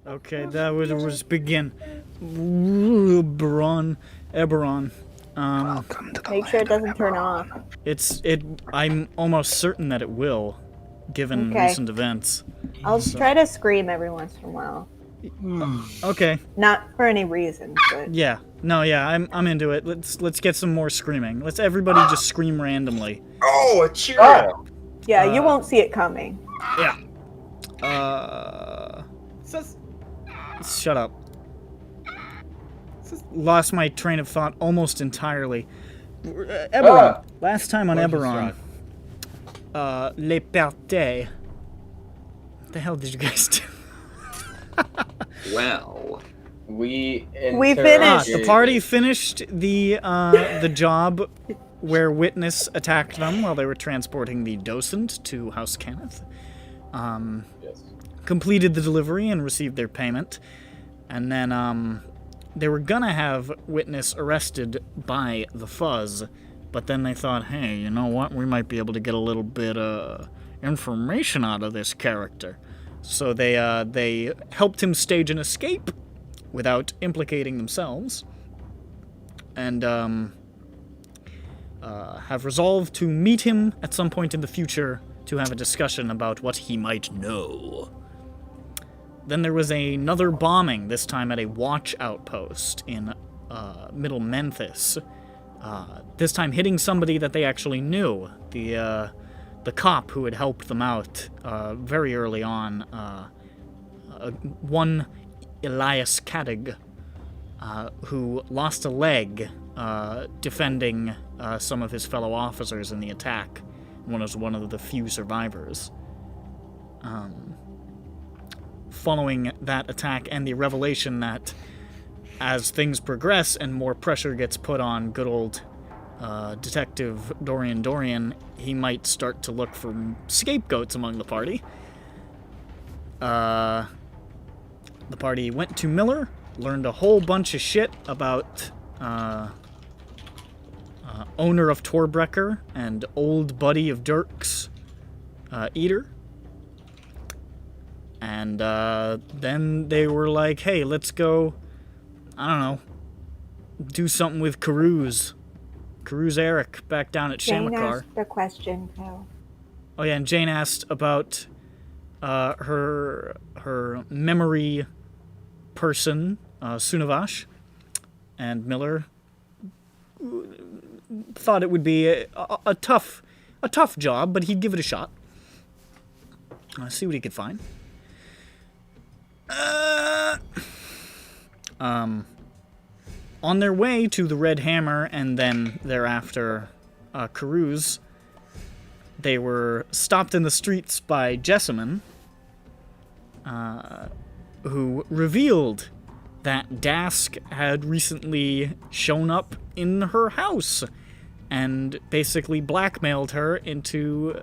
Okay, that was begin. EBERRON. Welcome to the Make sure it doesn't turn off. I'm almost certain that it will, given Okay. recent events. I'll try to scream every once in a while. Okay. Not for any reason, but Yeah. No. Yeah. I'm into it. Let's get some more screaming. Let's everybody just scream randomly. Oh, a Cheerio! yeah, you won't see it coming. Yeah. Shut up. Lost my train of thought almost entirely. EBERRON. Last time on EBERRON. Les Pertes. What the hell did you guys do? Well, We Ah, finished. the party finished the job where Witness attacked them while they were transporting the docent to House Kenneth. yes. Completed the delivery and received their payment. And then they were gonna have Witness arrested by the Fuzz, but then they thought, hey, you know what? We might be able to get a little bit of information out of this character. So they helped him stage an escape without implicating themselves, and have resolved to meet him at some point in the future to have a discussion about what he might know. Then there was another bombing, this time at a watch outpost in Middle Memphis. This time hitting somebody that they actually knew, the cop who had helped them out very early on, one Elias Kadig, who lost a leg defending some of his fellow officers in the attack, and was one of the few survivors. Following that attack and the revelation that as things progress and more pressure gets put on good old Detective Dorian, he might start to look for scapegoats among the party. The party went to Miller, learned a whole bunch of shit about owner of Torbrecker and old buddy of Dirk's, Eater. And then they were like, hey, let's go, I don't know, do something with Karuuz Arak back down at Jane Shamakar. asked the question, Phil. Oh yeah, and Jane asked about her memory person, Sunavash, and Miller thought it would be a tough job, but he'd give it a shot. See what he could find. On their way to the Red Hammer and then thereafter Karuuz, they were stopped in the streets by Jessamine, who revealed that Dask had recently shown up in her house and basically blackmailed her into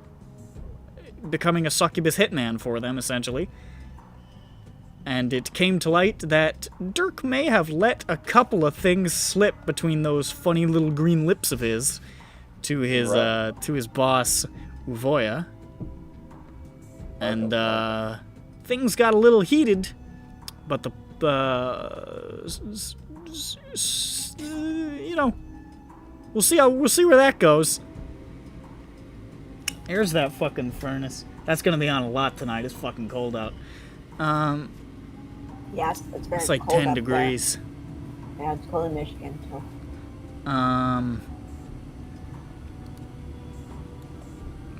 becoming a succubus hitman for them, essentially. And it came to light that Dirk may have let a couple of things slip between those funny little green lips of his to his boss, Uvoya. And things got a little heated, but you know, we'll see where that goes. Here's that fucking furnace. That's gonna be on a lot tonight. It's fucking cold out. Yes, it's very It's like cold 10 up degrees. There. Yeah, it's cold in Michigan, too.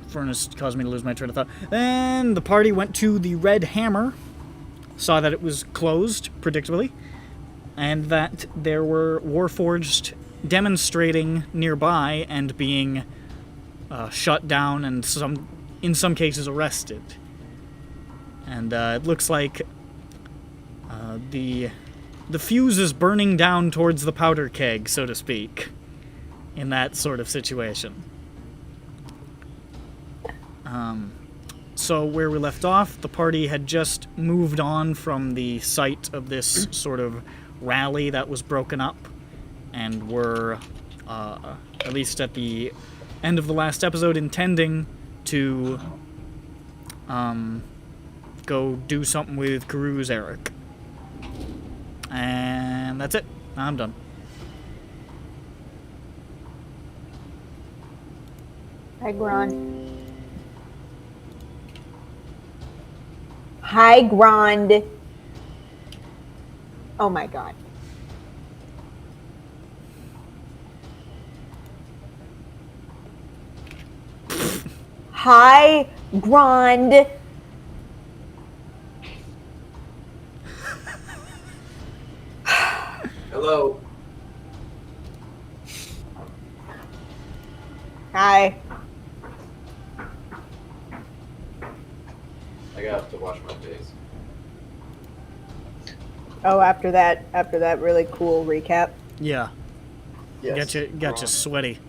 Furnace caused me to lose my train of thought. Then the party went to the Red Hammer, saw that it was closed, predictably, and that there were Warforged demonstrating nearby and being shut down and in some cases arrested. And it looks like the fuse is burning down towards the powder keg, so to speak, in that sort of situation. So where we left off, the party had just moved on from the site of this sort of rally that was broken up, and were, at least at the end of the last episode, intending to go do something with Karuuz Arak. And that's it. I'm done. High ground. High ground. Oh my god. High ground. Hello. Hi. I got to wash my face. Oh, after that really cool recap. Yeah. Yes. Got you sweaty.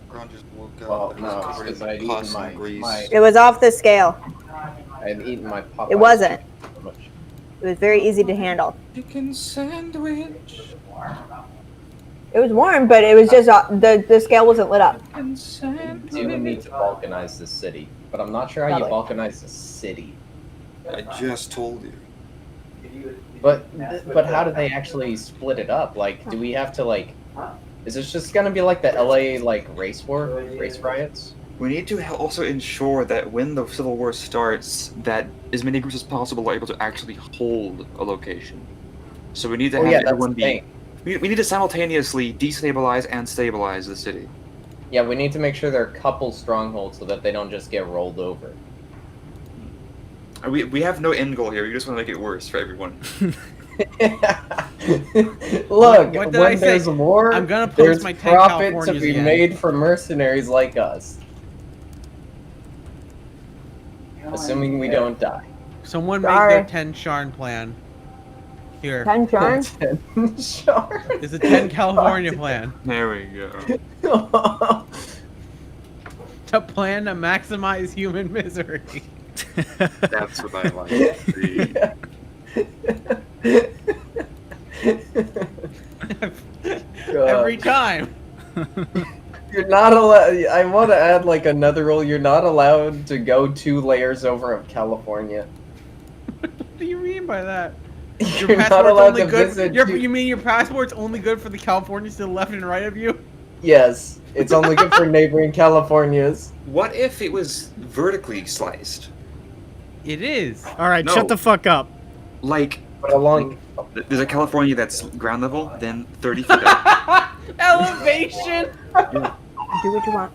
Ron just woke up. Well, and no, was covered because in I'd pus eaten and grease. my It was off the scale. I had eaten my Popeyes. It wasn't. So much. It was very easy to handle. Chicken sandwich. It was warm, but it was just the scale wasn't lit up. Chicken We sandwich. do need to balkanize the city, but I'm not sure how you Probably. balkanize the city. I just told you. But how do they actually split it up? Like, do we have to like? Is this just gonna be like the LA like race riots? We need to also ensure that when the Civil War starts, that as many groups as possible are able to actually hold a location. So we need to Oh have yeah, that's everyone the be. thing. We need to simultaneously destabilize and stabilize the city. Yeah, we need to make sure there are a couple strongholds so that they don't just get rolled over. We have no end goal here. We just want to make it worse for everyone. Look, What did when I say? there's war, I'm gonna post there's my 10 profit to Californias be again. made for mercenaries like us. Assuming we don't die. Someone make Sorry. their 10 Sharn plan. Here. 10 Sharn? Sure. It's a 10 California plan. There we go. To plan to maximize human misery. That's what I like to see. Every time. You're not allowed. I want to add like another rule. You're not allowed to go 2 layers over of California. What do you mean by that? You're not allowed to visit. You mean your passport's only good for the Californians to the left and right of you? Yes, it's only good for neighboring Californias. What if it was vertically sliced? It is. All right, No. shut the fuck up. Like, But along. there's a California that's ground level, then 30 feet up. Elevation. Do what you want.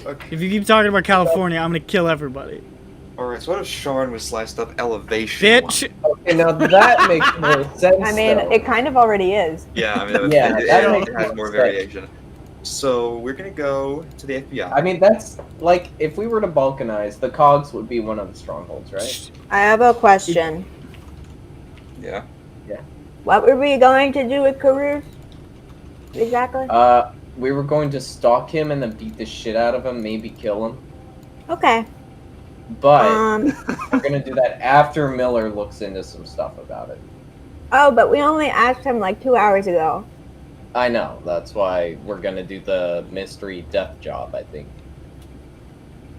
Okay. If you keep talking about California, I'm gonna kill everybody. Alright, so what if Sharn was sliced up elevation? Bitch! Okay, now that makes more sense. I mean, though. it kind of already is. Yeah, I mean, Yeah, it that has makes more more sense. variation. So, we're gonna go to the FBI. I mean, that's like if we were to balkanize, the cogs would be one of the strongholds, right? I have a question. Yeah. What were we going to do with Karuuz? Exactly? We were going to stalk him and then beat the shit out of him, maybe kill him. Okay. But we're gonna do that after Miller looks into some stuff about it. Oh, but we only asked him like 2 hours ago. I know. That's why we're gonna do the mystery death job, I think.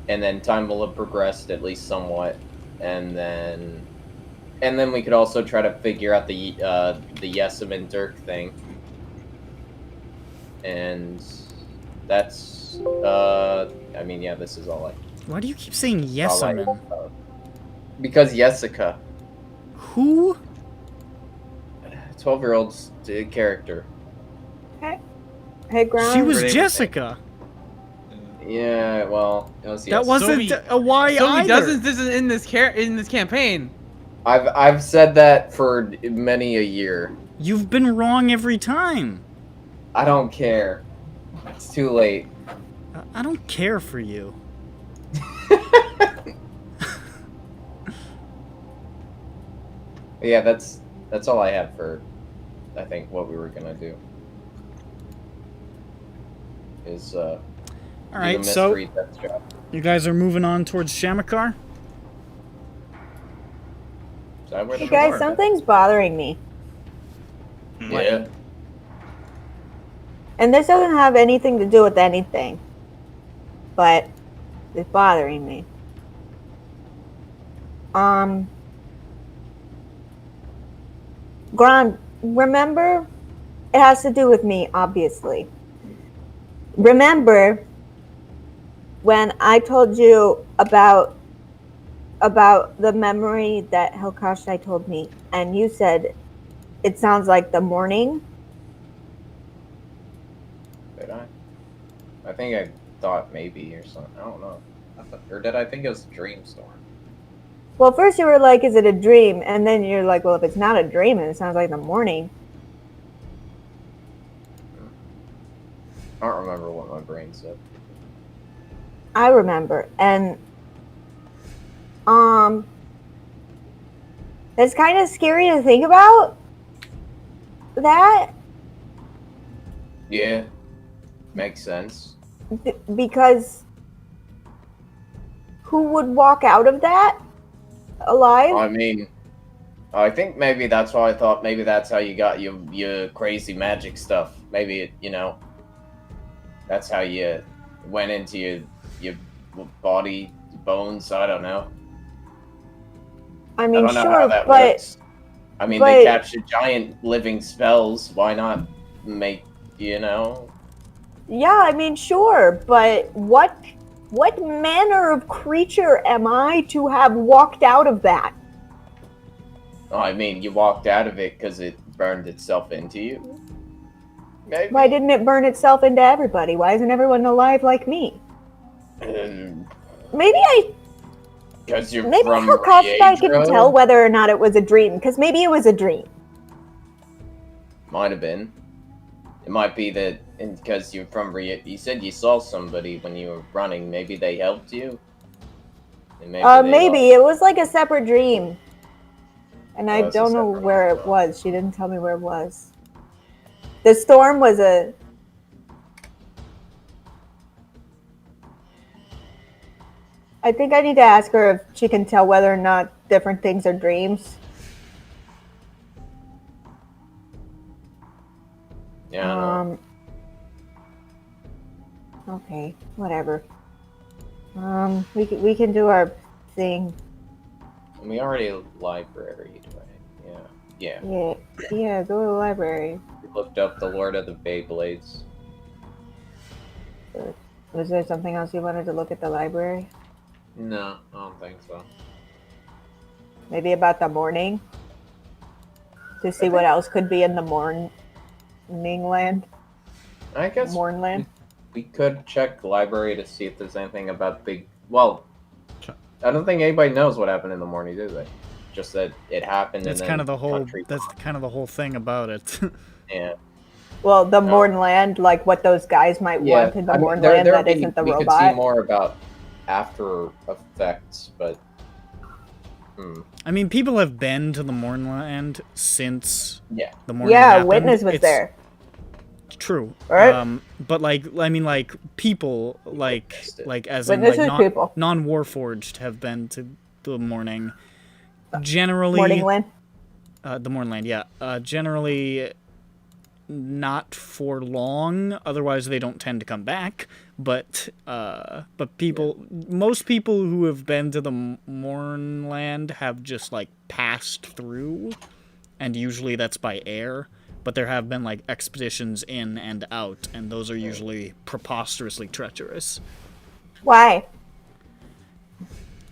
And then time will have progressed at least somewhat, and then we could also try to figure out the Jessamine Dirk thing. And that's I mean, yeah, this is all I. Why do you keep saying all I- Jessamine? Because Jessica, Who? 12-year-old's character. Hey, Ground. She was Her name- Jessica. Yeah, well, it was That Jessica. wasn't Sophie- a Y So he either. doesn't. This is in this campaign. I've said that for many a year. You've been wrong every time. I don't care. It's too late. I don't care for you. Yeah, that's all I had for, I think, what we were gonna do. Is All do right, the so mystery death job. you guys are moving on towards Shamakar. Is that where the You guys, door- something's bothering me. Yeah. And this doesn't have anything to do with anything. But it's bothering me. Grant, remember? It has to do with me, obviously. Remember when I told you about the memory that Hilkashtai told me, and you said it sounds like the morning? Did I? I think I thought maybe or something. I don't know. Or did I think it was Dreamstorm? Well, first you were like, is it a dream? And then you're like, well, if it's not a dream and it sounds like the morning. I don't remember what my brain said. I remember. And, it's kind of scary to think about that Yeah. Makes sense. because who would walk out of that alive? I mean, I think maybe that's why I thought maybe that's how you got your crazy magic stuff. Maybe it, that's how you went into your body, bones. I don't know. I I mean, don't know sure, how that but works. I mean, they capture giant living spells. Why not make, yeah, I mean, sure, but what manner of creature am I to have walked out of that? Oh, I mean, you walked out of it because it burned itself into you? Maybe. Why didn't it burn itself into everybody? Why isn't everyone alive like me? Maybe Because you're maybe from Hilkashtai can Riedro? tell whether or not it was a dream, because maybe it was a dream. Might have been. It might be that because you're from you said you saw somebody when you were running. Maybe they helped you. And Maybe it was like a separate dream, and I it's a don't know separate where one. it was. She didn't tell me where it was. The storm was a. I think I need to ask her if she can tell whether or not different things are dreams. Yeah. I know. Okay, whatever. We can do our thing. We already libraried, right? Yeah. Yeah. Go to the library. We looked up the Lord of the Beyblades. Was there something else you wanted to look at the library? No, I don't think so. Maybe about the morning? To see what else could be in the morning land? I guess Mornland? we could check the library to see if there's anything about big. Well, I don't think anybody knows what happened in the morning, do they? Just that it happened. That's and kind then of the whole. country That's kind of the whole thing about it. Yeah. Well, the No. Mornland, like what those guys might want in the Mornland that isn't the we robot. could see more about after effects, but. I mean, people have been to the Mornland since Yeah. the morning. Yeah, happened. Witness was It's there. True. Right? But I mean, people as in Witness is people. non-Warforged have been to the morning. Generally, Morningland. the Mornland, yeah. Generally, not for long. Otherwise, they don't tend to come back. But most people who have been to the Mornland have just passed through, and usually that's by air. But there have been expeditions in and out, and those are usually preposterously treacherous. Why?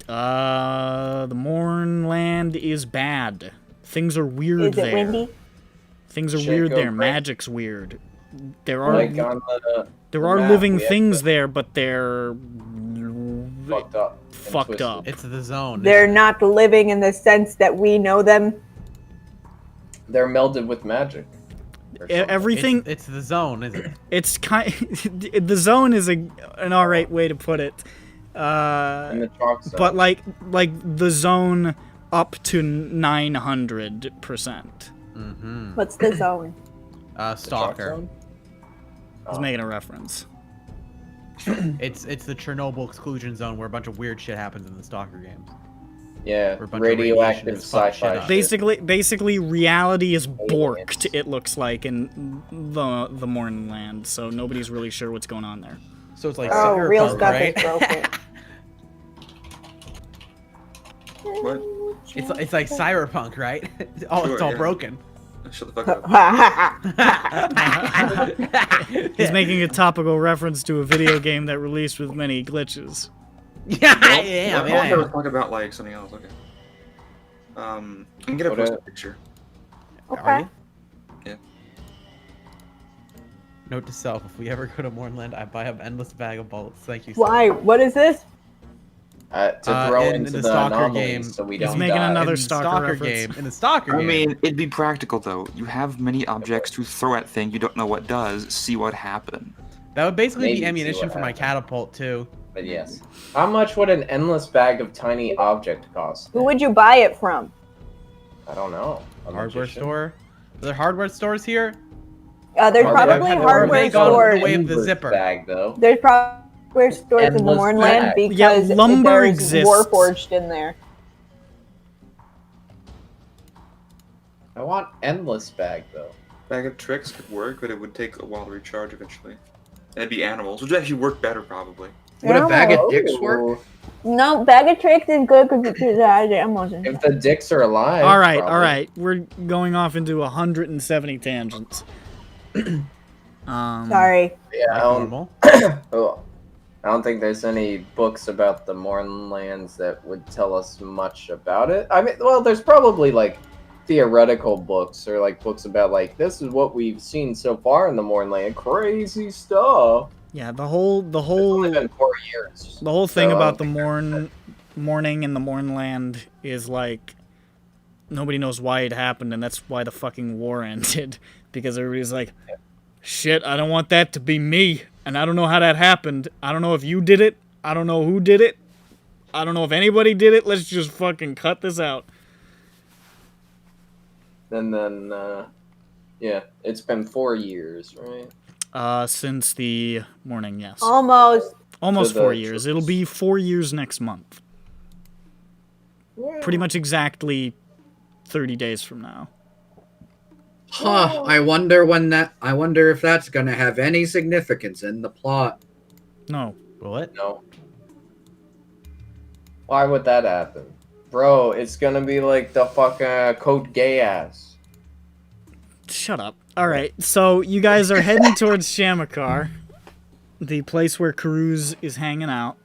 The Mornland is bad. Things are weird Is it there. windy? Things are Shit weird go there. crazy. Magic's weird. There are Like on the there are map, living we have things to- there, but they're fucked up. and fucked twisted. up. It's the zone. They're not living in the sense that we know them. They're melded with magic. or something. Everything. It's the zone, isn't it? It's kind. The zone is an alright way to put it. In the chalk zone. But like the zone up to 900%. Mm-hmm. What's the zone? The chalk Stalker. zone? I was making a reference. It's the Chernobyl exclusion zone where a bunch of weird shit happens in the Stalker games. Yeah, Or a bunch of radiation radioactive has fucked shit sci-fi. up. shit. Basically, reality is Aliens. borked. It looks like in the Mornland, so nobody's really sure what's going on there. So it's like Oh, real cyberpunk, stuff right? is broken. What? It's like cyberpunk, right? It's all Sure, it's all yeah. broken. Shut the fuck up. He's making a topical reference to a video game that released with many glitches. Yeah, I yeah. was talking about like something else. Okay. I can get a What post a- picture. Are Okay. you? Note to self: if we ever go to Mornland, I buy an endless bag of bullets. Thank you. sir. Why? What is this? To throw in into the the Stalker anomalies game, so we he's don't making die. another In the Stalker reference. game. In the Stalker I game. mean, it'd be practical though. You have many objects to throw at thing you don't know what does. See what happen. That would basically Maybe be see ammunition what for my happens. catapult too. But yes. How much would an endless bag of tiny object cost? Who would you buy it from? I don't know. A Hardware magician? store. Are there hardware stores here? There's Are probably there- hardware Or they gone stores. the way of the Endless zipper. bag though. There's probably stores in the Endless Mornland bag. because Yeah, lumber there's exists. Warforged in there. I want endless bag though. Bag of tricks could work, but it would take a while to recharge eventually. And it'd be animals, which would actually work better probably. Would a bag Animals? of dicks work? Ooh, No, bag of tricks is good because it has animals in If it. the dicks are alive. All right, probably. all right. We're going off into 170 tangents. Sorry. Yeah, Like I don't, normal. oh, I don't think there's any books about the Mornlands that would tell us much about it. I mean, well, there's probably like theoretical books or like books about like this is what we've seen so far in the Mornland. Crazy stuff. Yeah, the It's only whole been 4 years. thing So, about the morning and the Mornland is like nobody knows why it happened, and that's why the fucking war ended. Because everybody's like, shit, I don't want that to be me, and I don't know how that happened. I don't know if you did it. I don't know who did it. I don't know if anybody did it. Let's just fucking cut this out. And then, yeah, it's been 4 years, right? Since the morning, yes. Almost. Almost to the 4 years. It'll be 4 years next month. Pretty much exactly 30 days from now. Huh, I wonder if that's gonna have any significance in the plot. No. What? No. Why would that happen? Bro, it's gonna be like the fucking Code Gay ass. Shut up. Alright, so you guys are heading towards Shamakar, the place where Karuuz is hanging out.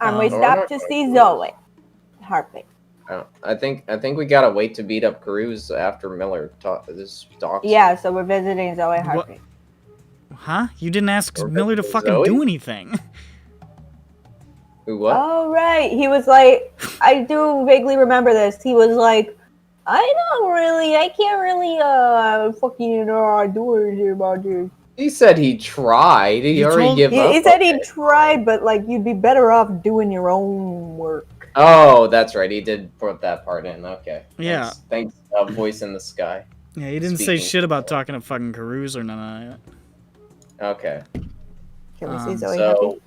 And we Um, stopped to see Zoe. Harping. I think we gotta wait to beat up Karuuz after Miller this talks. Yeah, so we're visiting Zoe Harping. Huh? You didn't ask Or Miller to fucking Zoe? do anything. Who what? Oh, right. He was like, I do vaguely remember this. He was like, I can't really, fucking, do anything about this. He said he tried. He already told- gave up. He said on he it. tried, but like, you'd be better off doing your own work. Oh, that's right. He did put that part in. Okay. Yeah. Thanks, voice in the sky. Yeah, he didn't say Speaking. shit about talking to fucking Karuuz or none of that. Okay. Can we see Um, Zoe So. happy?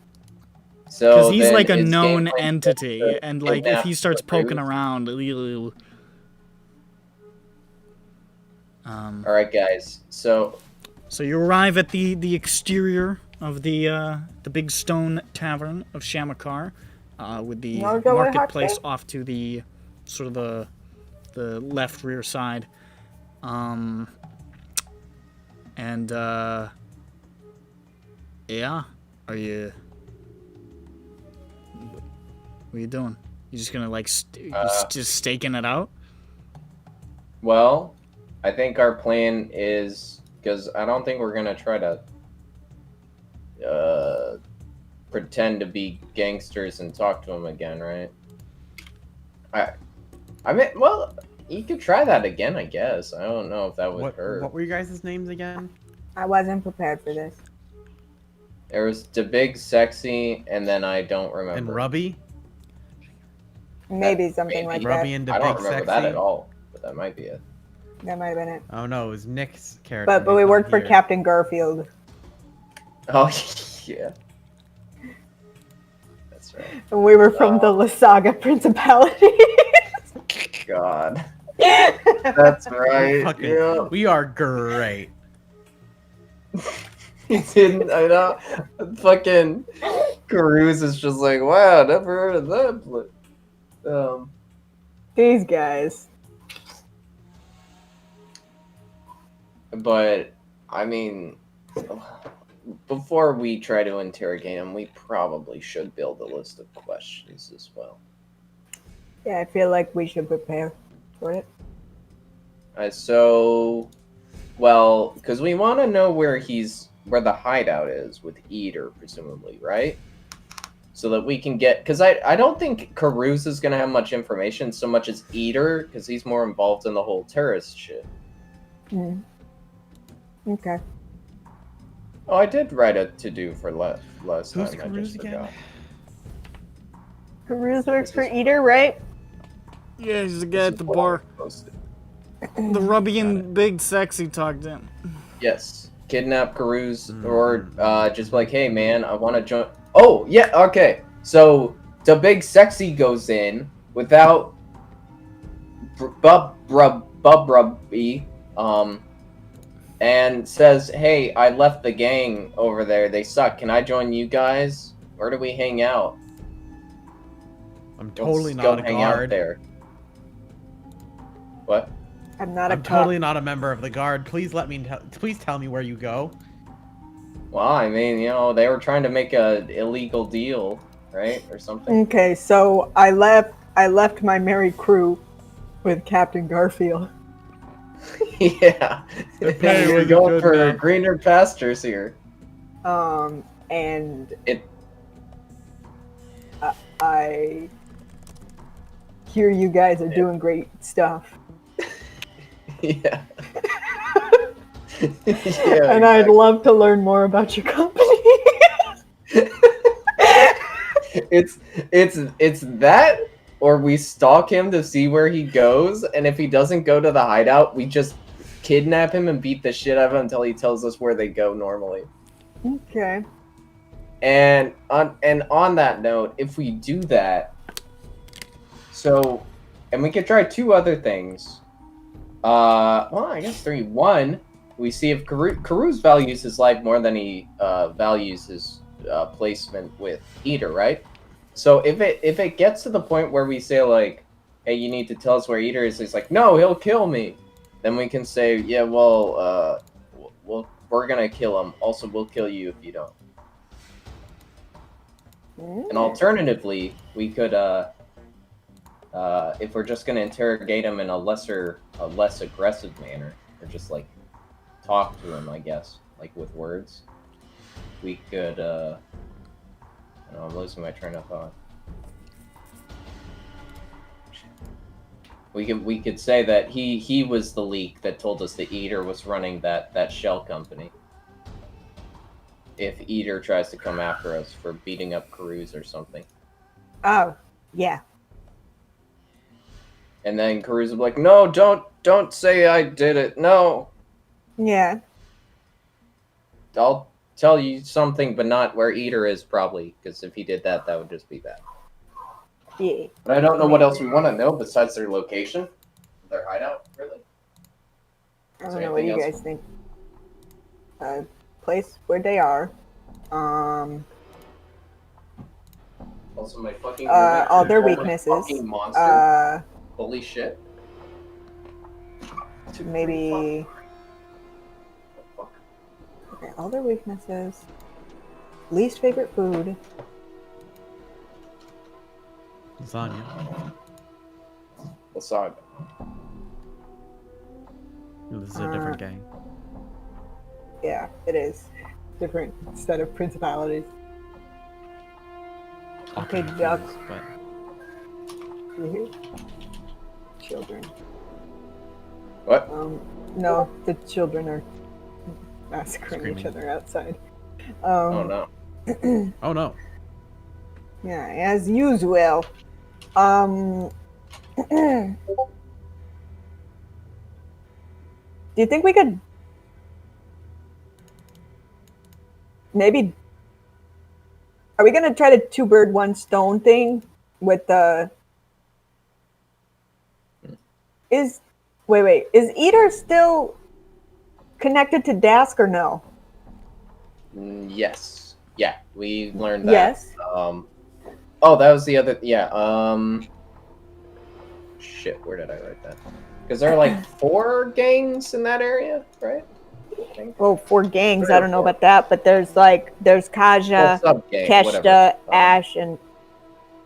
So Because he's then like a it's known game plan entity, to and like if kidnap he starts Karuuz. poking around, All right, guys. So so you arrive at the exterior of the big stone tavern of Shamakar, with the No, Zoe marketplace Harping? off to the sort of the left rear side, and yeah, are you? What are you doing? You just gonna like just staking it out? Well, I think our plan is because I don't think we're gonna try to pretend to be gangsters and talk to them again, right? I mean, well, you could try that again, I guess. I don't know if that would hurt. What were you guys' names again? I wasn't prepared for this. There was the big sexy, and then I don't remember. And Rubby? Maybe something like Rubby that. and the I don't big remember sexy? that at all, but that might be it. That might have been it. Oh no, it was Nick's character. But He's we not worked for here. Captain Garfield. Oh, yeah. That's right. And we were from the Lasaga Principality. God. That's right. Fucking- Yeah. We are great. He didn't, I know. Fucking Karuuz is just like, wow, never heard of that. These guys. But, I mean, before we try to interrogate him, we probably should build a list of questions as well. Yeah, I feel like we should prepare for it. Well, because we want to know where the hideout is with Eater, presumably, right? So that we can get, because I don't think Karuuz is going to have much information so much as Eater, because he's more involved in the whole terrorist shit. Okay. Oh, I did write a to-do for last Who's time. I Karuuz just again? forgot. Karuuz works for Eater, right? Yeah, he's the guy This at is the what bar. I posted. The Rubby and Big Sexy talked in. Yes. Kidnap Karuuz, or just like, hey man, I want to join. Oh, yeah, okay. So the Big Sexy goes in without Bub-Rubby, and says, hey, I left the gang over there. They suck. Can I join you guys? Where do we hang out? I'm Let's totally go not a hang out guard. there. What? I'm not a I'm cop. totally not a member of the guard. Please please tell me where you go. Well, I mean, you know, they were trying to make a illegal deal, right, or something. Okay, so I left my merry crew with Captain Garfield. Yeah, pay you're was going good for enough. greener pastures here. And It- I hear you guys are doing great stuff. Yeah. And I'd love to learn more about your company. It's that, or we stalk him to see where he goes, and if he doesn't go to the hideout, we just kidnap him and beat the shit out of him until he tells us where they go normally. Okay. And on that note, if we do that, and we could try two other things. Well, I guess three. One, we see if Karuuz values his life more than he values his placement with Eater, right? So if it gets to the point where we say like, hey, you need to tell us where Eater is, he's like, no, he'll kill me. Then we can say, yeah, well, we're gonna kill him. Also, we'll kill you if you don't. And alternatively, we could, if we're just gonna interrogate him in a less aggressive manner, or just like talk to him, I guess, like with words, we could. I don't know, I'm losing my train of thought. We could say that he was the leak that told us that Eater was running that shell company. If Eater tries to come after us for beating up Karuuz or something. Oh, yeah. And then Karuuz will be like, no, don't say I did it. No. Yeah. I'll tell you something, but not where Eater is, probably. Because if he did that, that would just be bad. Yeah. But I don't know what else we want to know besides their location. Their hideout, really. I Is don't there know what you anything guys think. Place where they are. Also, my fucking All their former weaknesses. fucking monster. Holy shit. Maybe. Fuck. Okay, all their weaknesses. Least favorite food. Lasagna. Lasaga. This is a different gang. Yeah, it is. Different set of principalities. talking Okay, Duck. fools, but You hear? Children. What? No, the children are massacring each Screaming. other outside. Oh no. oh no. Yeah, as usual. Do you think we could maybe? Are we gonna try the two bird one stone thing with the? Wait. Is Eater still connected to Dask or no? Yes. Yeah, we learned that. Yes. Oh, that was the other. Yeah. Shit, where did I write that? Because there are like 4 gangs in that area, right? I think. Well, 4 gangs. 3 I or don't know 4. about that, but there's Kaja, Well, sub-gang, Keshta, whatever. Ash, and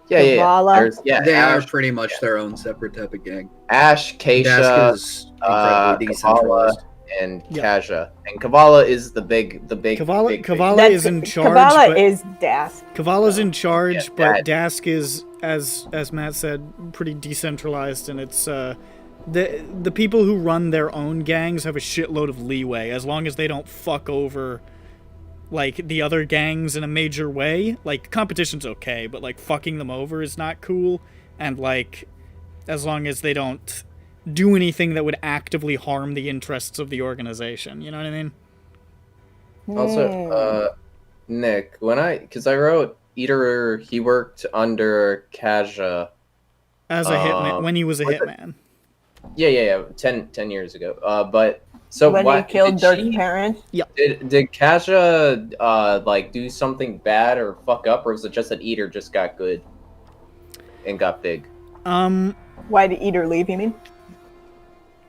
Yeah. Kavala. There's, yeah, They are Ash, pretty much their own separate type of gang. Ash, Dask Keisha, is incredibly decentralized. and Yeah. Kaja. And Kavala is the big. Kavala is in charge. Kavala but is Dask. Kavala's in charge, Yeah, but that- Dask is, as Matt said, pretty decentralized, and it's the people who run their own gangs have a shitload of leeway as long as they don't fuck over like the other gangs in a major way. Like competition's okay, but like fucking them over is not cool, and like as long as they don't do anything that would actively harm the interests of the organization, you know what I mean? Also, Nick, because I wrote Eater, he worked under Kaja. As a hitman, when he was a was it- hitman. Yeah. 10 years ago. But so When why he killed did Dirk's she- parents. Did Kaja like do something bad or fuck up, or was it just that Eater just got good and got big? Why did Eater leave, you mean?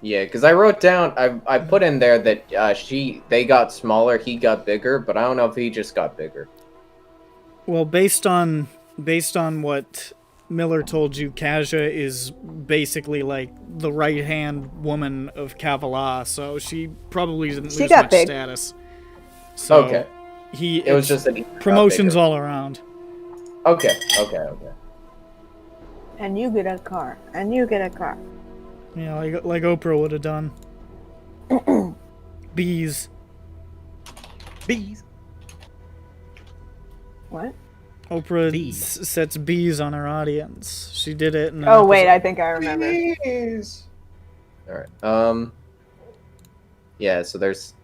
Yeah, because I wrote down, I put in there that they got smaller, he got bigger, but I don't know if he just got bigger. Well, based on what Miller told you, Kaja is basically like the right-hand woman of Kavala, so she probably didn't She lose got much big. status. So Okay. It It was just that he got promotions bigger. all around. Okay. And you get a car. And you get a car. Yeah, like Oprah would have done. Bees. Bees. What? Oprah Bees. sets bees on her audience. She did it. In an Oh, wait, episode. I think I remember. Alright, yeah, so there's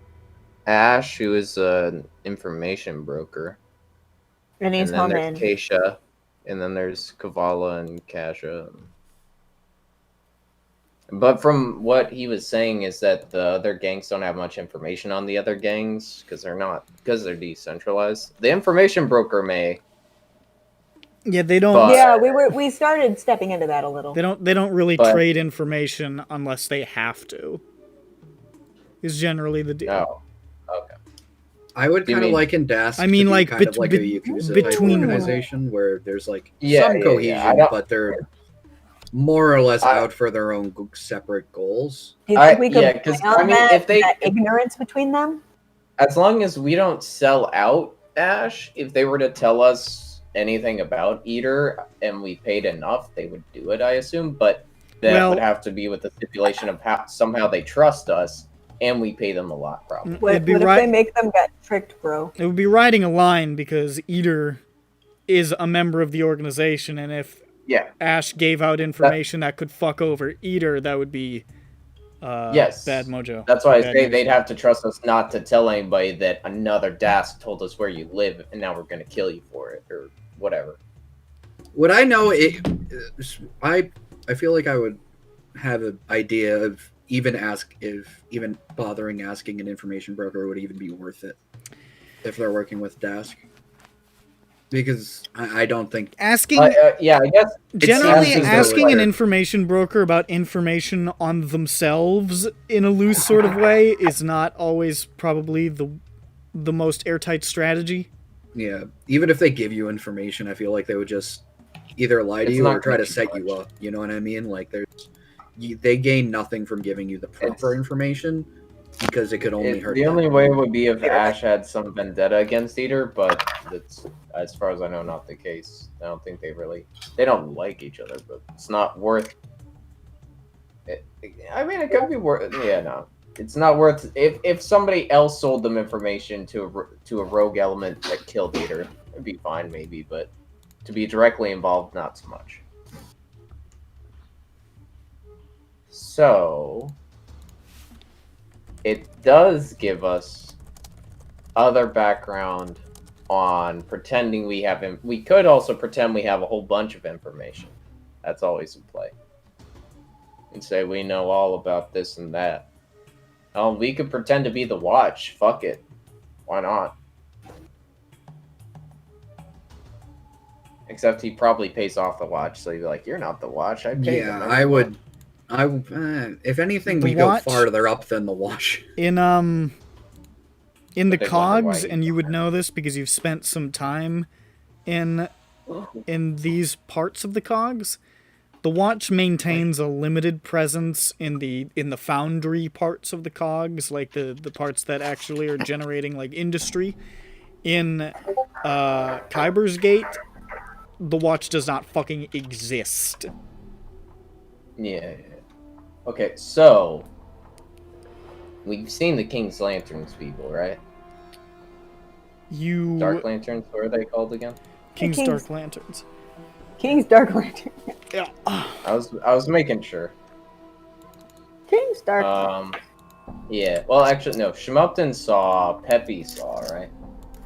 Ash, who is an information broker. And he's and then there's humming. Keisha, and then there's Kavala and Kaja. But from what he was saying is that the other gangs don't have much information on the other gangs because they're decentralized. The information broker may. Yeah, they don't. But- Yeah, we started stepping into that a little. They don't really But- trade information unless they have to. Is generally the deal. Oh, okay. I would Do you kind of mean- liken Dask I mean, to be like, kind of like a Yakuza type between- organization where there's like Yeah, some yeah, cohesion, I don't- but they're more or less I- out for their own separate goals. Do you think we could yeah, 'cause, plan I mean, that, if they- that ignorance between them? As long as we don't sell out Ash, if they were to tell us anything about Eater and we paid enough, they would do it, I assume. But that Well- would have to be with the stipulation of how somehow they trust us and we pay them a lot, probably. What, It'd be what if right- they make them get tricked, bro? It would be riding a line because Eater is a member of the organization, and if Yeah. Ash gave out information that could fuck over Eater, that would be Yes. bad mojo. That's why I Bad say news. they'd have to trust us not to tell anybody that another Dask told us where you live and now we're going to kill you for it or whatever. Would I know it? I feel like I would have an idea of even bothering asking an information broker would even be worth it if they're working with Dask. Because I don't think Asking Yeah, I guess. generally seems asking an like- information broker about information on themselves in a loose sort of way is not always probably the most airtight strategy. yeah, even if they give you information, I feel like they would just either lie to It's you not or try to gonna be set you much. up. You know what I mean? Like they gain nothing from giving you the proper information. because it could only hurt The them. only way would be if Ash had some vendetta against Eater, but that's, as far as I know, not the case. I don't think they don't like each other, but it's not worth it. I mean, it could be worth, yeah, no. It's not worth, if somebody else sold them information to a rogue element that killed Eater, it'd be fine maybe, but to be directly involved, not so much. So, it does give us other background on pretending we have we could also pretend we have a whole bunch of information. That's always in play. And say we know all about this and that. Oh, we could pretend to be the Watch. Fuck it. Why not? Except he probably pays off the Watch, so he'd be like, "You're not the Watch. I paid." Yeah, them I would. If anything, The we go Watch- farther up than the Watch. In the But they wonder cogs, why and you you would don't know this because you've spent some time in these parts of the cogs. The Watch maintains a limited presence in the foundry parts of the cogs, like the parts that actually are generating like industry. In Kyber's Gate, the Watch does not fucking exist. Yeah. Okay, so we've seen the King's Lanterns people, right? You Dark Lanterns, what are they called again? King's King's- Dark Lanterns. King's Dark Lantern. Yeah. I was making sure. King's Dark. Yeah. Well, actually, no. Shemupton saw. Peppy saw, right?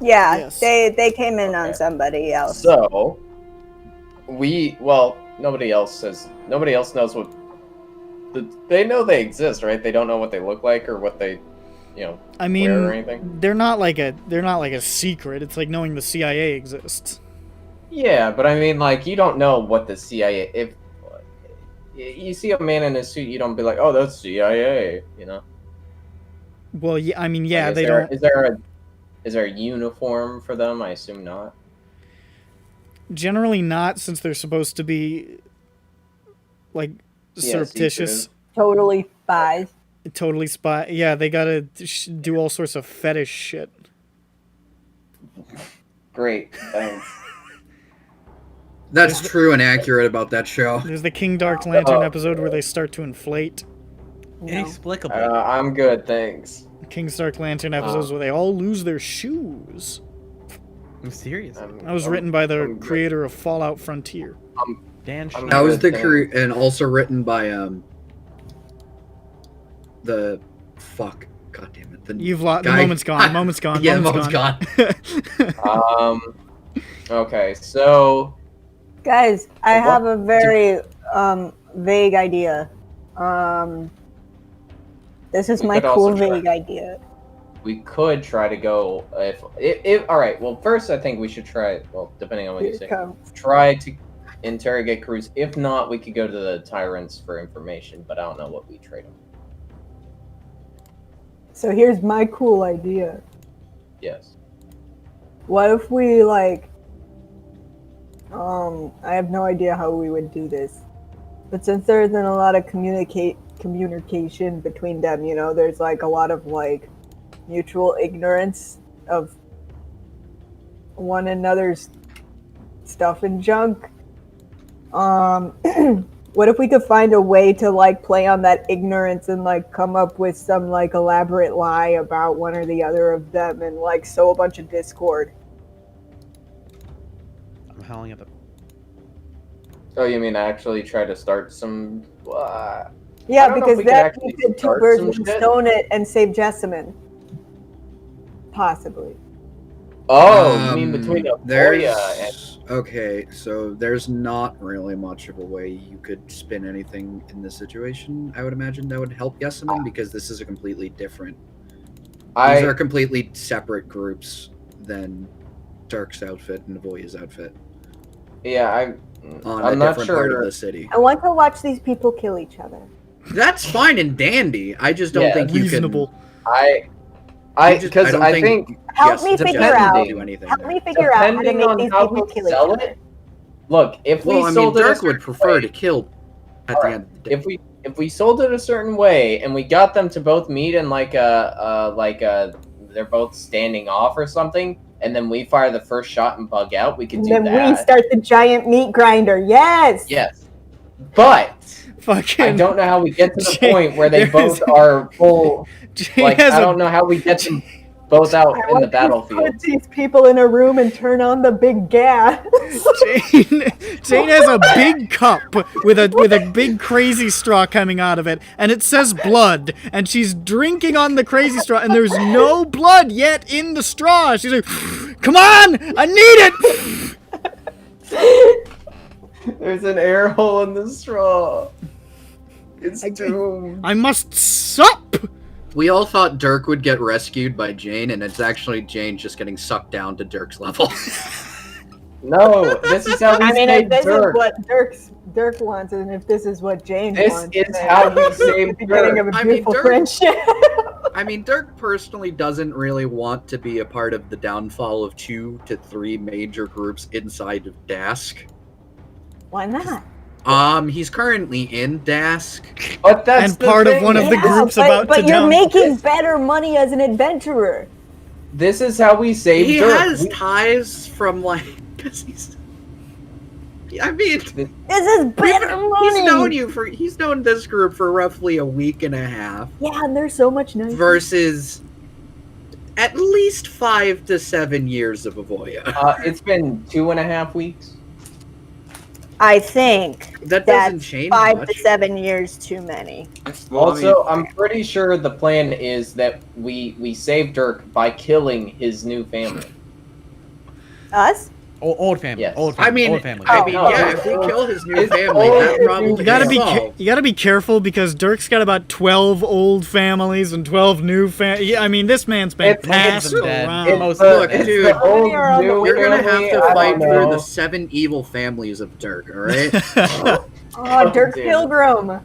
Yeah, Yes. they came in on Okay. somebody else. So nobody else knows what. They know they exist, right? They don't know what they look like or what they, I wear or mean, anything. they're not like a secret. It's like knowing the CIA exists. Yeah, but I mean, like, you don't know what the CIA. If you see a man in a suit, you don't be like, "Oh, that's CIA," you know. Well, yeah, I mean, yeah, Like, they don't. Is there a uniform for them? I assume not. Generally not, since they're supposed to be like Yeah, surreptitious, secretive. Totally spies. totally spy. Yeah, they gotta do all sorts of fetish shit. Great, thanks. That's true and accurate about that show. There's the King Dark Lantern Oh. episode where they start to inflate. No. Inexplicable. I'm good, thanks. King's Dark Lantern episodes where they all lose their shoes. I'm serious. That was written by the creator of Fallout Frontier. Dan I'm Schneider. That was the Good crew, and also written by the fuck. God damn it. The You've lost. The guy- moment's gone. The moment's gone. Yeah, the moment's moment's gone. Okay, so Guys, I What? have a very vague idea. This is We my could also cool try- vague idea. we could try to go if all right. Well, first I think we should try. Well, depending on what you Here say, it comes. try to interrogate Karuuz. If not, we could go to the tyrants for information. But I don't know what we trade them. So here's my cool idea. Yes. What if we I have no idea how we would do this. But since there isn't a lot of communication between them, there's a lot of mutual ignorance of one another's stuff and junk. What if we could find a way to play on that ignorance and come up with some elaborate lie about one or the other of them and sow a bunch of discord? I'm howling at the. Oh, you mean actually try to start some? I Yeah, don't know if because we could then actually we could two start birds some one shit. stone it and save Jessamine. Possibly. Oh, you mean between Aporia and Okay, so there's not really much of a way you could spin anything in this situation. I would imagine that would help Jessamine because this is a completely different. These are completely separate groups than Dirk's outfit and Avoya's outfit Yeah, on I'm a not different part of sure. the city. I want to watch these people kill each other. That's fine and dandy. I just don't Yeah, think you Reasonable. because don't I think- think Help me Jessamine figure can out. do anything Help there. me figure out how to depending make on these how people we kill each sell other. it. Look, if Well, we I mean, sold it, a Dirk would certain prefer way- to kill at the Alright, end of the day. if we sold it a certain way and we got them to both meet in like a they're both standing off or something, and then we fire the first shot and bug out, we could do then that. we start the giant meat grinder. Yes. Yes, but Fucking. I don't know how we get to the Jane- point where they there's- both are full. Jane Like has I a don't know how we get them both out I in the want to battlefield. put these people in a room and turn on the big gas. Jane has a big cup with a big crazy straw coming out of it, and it says blood, and she's drinking on the crazy straw, and there's no blood yet in the straw. She's like, "Come on, I need it." There's an air hole in the straw. It's doomed. I must sup. We all thought Dirk would get rescued by Jane, and it's actually Jane just getting sucked down to Dirk's level. No, this is how we I mean, if save this Dirk. is what Dirk wants, and if this is what Jane This wants, is then how we it's the save beginning Dirk. of a I mean, beautiful Dirk- friendship. I mean, Dirk personally doesn't really want to be a part of the downfall of 2 to 3 major groups inside of Dask. Why not? He's currently in Dask. But that's And part of one of the Yeah, groups about but to you're down- making better money as an adventurer. This is how we save He Dirk. has ties from like, cause he's. I mean, This is better money. He's known this group for roughly a week and a half, Yeah, and there's so much nice. versus at least 5 to 7 years of Avoya. It's been 2.5 weeks. I think That doesn't change 5 much. to 7 years too many. Well, Also, I'm pretty sure the plan is that we save Dirk by killing his new family. Us? Old family. Yes. Old family. I mean, old family. yeah, if we kill his new It's family, old. that problem You gotta is be solved. you gotta be careful because Dirk's got about 12 old families and 12 new families. Yeah, I mean, this man's been It's- passed most of them dead. around. Most Look, it's dude, the old You're on the new You're gonna family, have to I fight don't through know. the 7 evil families of Dirk, alright? Oh, Dirk dude. Pilgrim.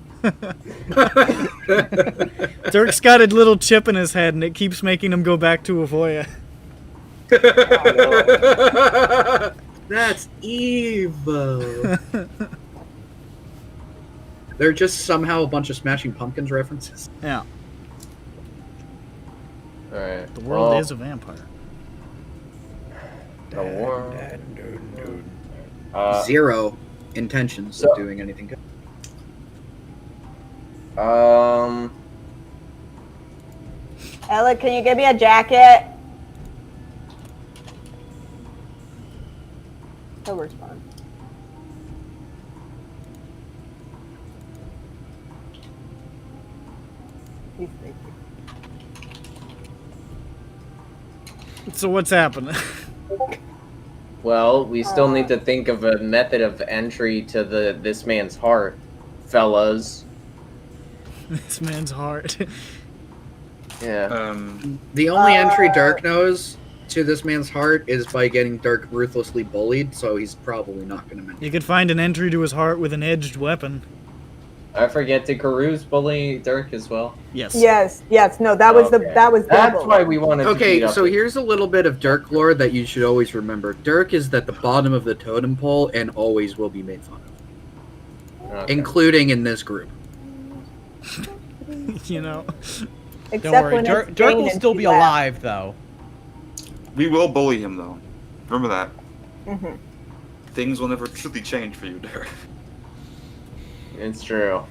Dirk's got a little chip in his head and it keeps making him go back to Avoya. That's evil. They're just somehow a bunch of Smashing Pumpkins references. Yeah, Alright. the world well, is a vampire. the world. 0 intentions so- of doing anything good. Ella, can you give me a jacket? He'll respond. He's thinking. So what's happening? Well, we still need to think of a method of entry to this man's heart, fellas. This man's heart. Yeah. The only entry Dirk knows to this man's heart is by getting Dirk ruthlessly bullied, so he's probably not going to mention You could find an entry to his heart with an edged weapon. I forget to Karuuz bully Dirk as well. Yes. Yes. No, that was Okay. that was That's double. why we wanted to Okay, beat up so the- here's a little bit of Dirk lore that you should always remember. Dirk is at the bottom of the totem pole and always will be made fun of, Okay. including in this group. You know. Except Don't worry. when Dirk it's will Jane and still she be laughs. alive, though. we will bully him, though. Remember that. Mhm. Things will never truly change for you, Dirk. It's true.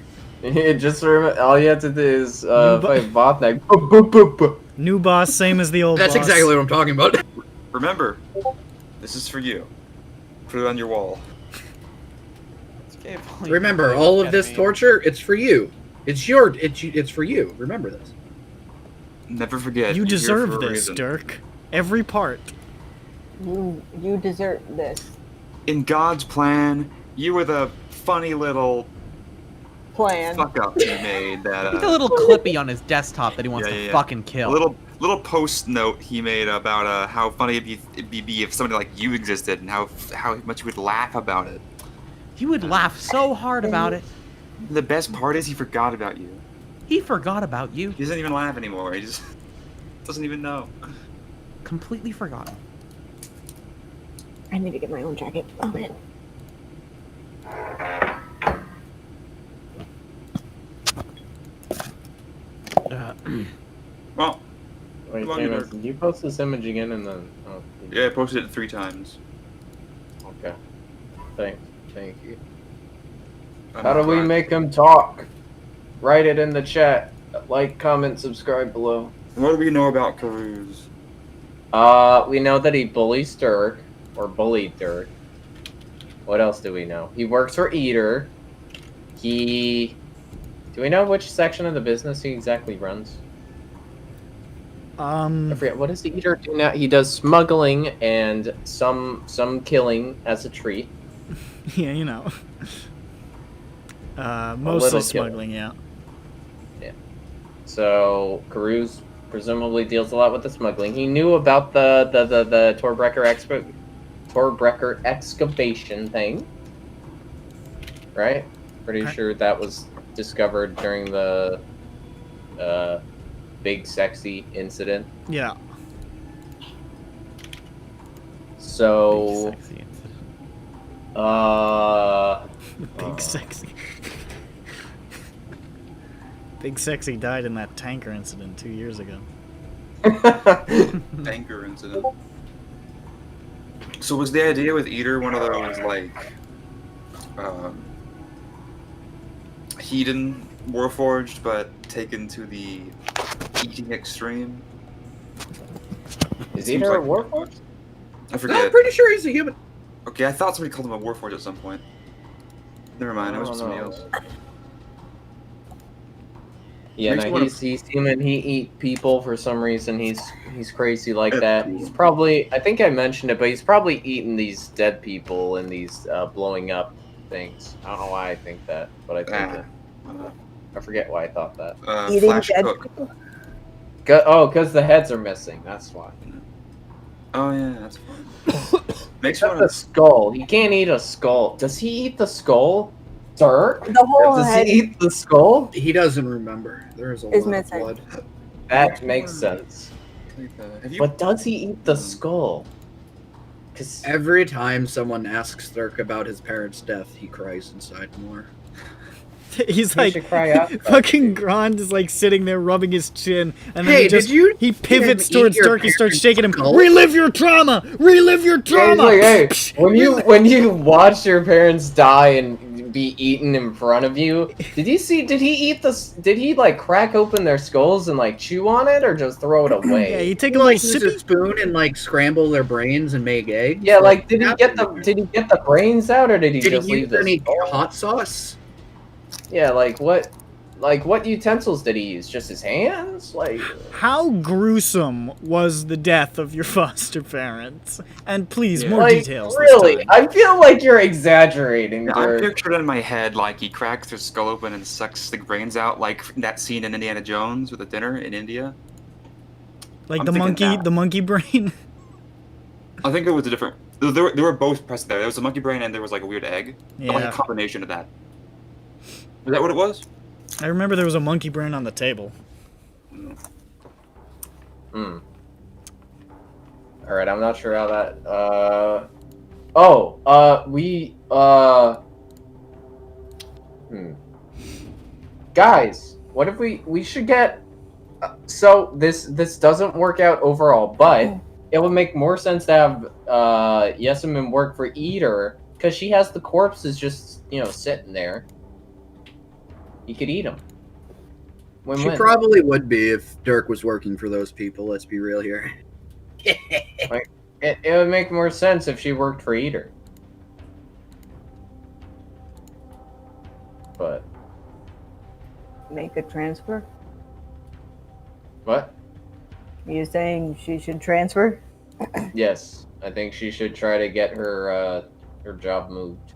Just remember, all you have to do is bu- fight Botneck. Boop, boop, boop, boop. New boss, same as the old That's boss. exactly what I'm talking about. Remember, this is for you. Put it on your wall. Remember, all of this torture, it's for you. It's for you. Remember this. Never forget. You you're here deserve for a this, reason. Dirk. Every part. You deserve this In God's plan, you were the funny little plan. fuck up you made. That He's a little clippy on his desktop that he wants Yeah, to yeah, yeah. fucking kill. little post note he made about how funny it'd be if somebody like you existed and how much you would laugh about it. He would laugh so hard about it. The best part is he forgot about you. He forgot about you. He doesn't even laugh anymore. He just doesn't even know. Completely forgotten. I need to get my own jacket. Oh man. Well, Wait, Come on, Amos, Dirk. did you post this image again and then? Oh, yeah, I posted it 3 times. Okay. Thank you. I'm How do we glad. make him talk? Write it in the chat. Like, comment, subscribe below. What do we know about Karuuz? We know that he bullies Dirk, or bullied Dirk. What else do we know? He works for Eater. Do we know which section of the business he exactly runs? I forget. What does the Eater do now? He does smuggling and some killing as a treat. Yeah, you know. little Mostly killer. smuggling, yeah. So Karuuz presumably deals a lot with the smuggling. He knew about the Torbrecker excavation thing, right? Pretty sure that was discovered during the big sexy incident. Yeah. So Big sexy incident. Big sexy. Big sexy died in that tanker incident 2 years ago. Tanker incident. So was the idea with Eater one of those, like, Hedon Warforged, but taken to the eating extreme? Is Seems Eater a like- Warforged? I No, forget. I'm pretty sure he's a human. Okay, I thought somebody called him a Warforged at some point. Never mind, it was somebody else. Yeah, Makes no, one he's human. He eat people for some reason. He's crazy like That's that. cool. He's probably, I think I mentioned it, but he's probably eating these dead people and these blowing up things. I don't know why I think that, but I think it. I forget why I thought that. Eating Flash dead Cook. people? Because the heads are missing. That's why. Oh yeah, that's fine. Makes Except one the of skull. He can't eat a skull. Does he eat the skull? Dirk? The whole Does head he eat the skull? He doesn't remember. There is a is lot missing. of blood. That makes sense. Have you? But does he eat the skull? Because Every time someone asks Dirk about his parents' death, he cries inside more. He's He like, should cry out. fucking Grond is like sitting there rubbing his chin, and then Hey, he just, did you he pivots even eat towards your Dirk, he starts parents' shaking him. skull? Relive your trauma! Relive your Yeah, trauma! he's like, hey, when you watch your parents die and be eaten in front of you, did he like crack open their skulls and like chew on it or just throw it away? Yeah, you take He a like little use a sippy. spoon and like scramble their brains and make eggs. Yeah, like did he what get happened? the brains out or did he Did just he leave use the any skull? hot sauce? Yeah, what utensils did he use? Just his hands? Like How gruesome was the death of your foster parents? And please, Yeah. more like, details really? this time. I feel like you're exaggerating, Yeah, I'm Dirk. picturing in my head like he cracks his skull open and sucks the brains out, like that scene in Indiana Jones with the dinner in India. Like I'm the thinking monkey, that. the monkey brain. I think it was a different. They were both present there. There was a monkey brain and there was like a weird egg. But, like a Yeah, combination of that. Is that what it was? I remember there was a monkey brain on the table. Hmm. Alright, I'm not sure how that, Guys, what if we should get... so, this doesn't work out overall, but it would make more sense to have, Jessamine work for Eater, because she has the corpses just, sitting there. You could eat them. She Win-win. probably would be if Dirk was working for those people. Let's be real here. It would make more sense if she worked for Eater. But, Make a transfer? what? Are you saying she should transfer? Yes, I think she should try to get her job moved.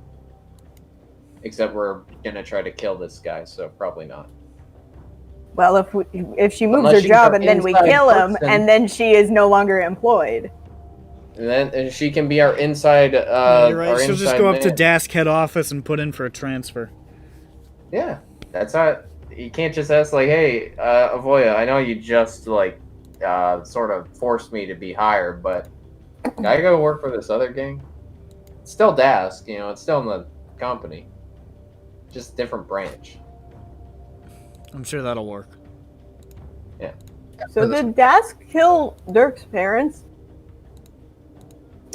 Except we're gonna try to kill this guy, so probably not. Well, if she moves Unless her she's job our and then we inside kill him, person. and then she is no longer employed. And then she can be our inside. Yeah, you're right. Our She'll just inside go up to man. Dask head office and put in for a transfer. Yeah, that's how. You can't just ask like, "Hey, Avoya, I know you just like, sort of forced me to be hired, but can I go work for this other gang?" It's still Dask, it's still in the company, just different branch. I'm sure that'll work. Yeah. So did Dask kill Dirk's parents?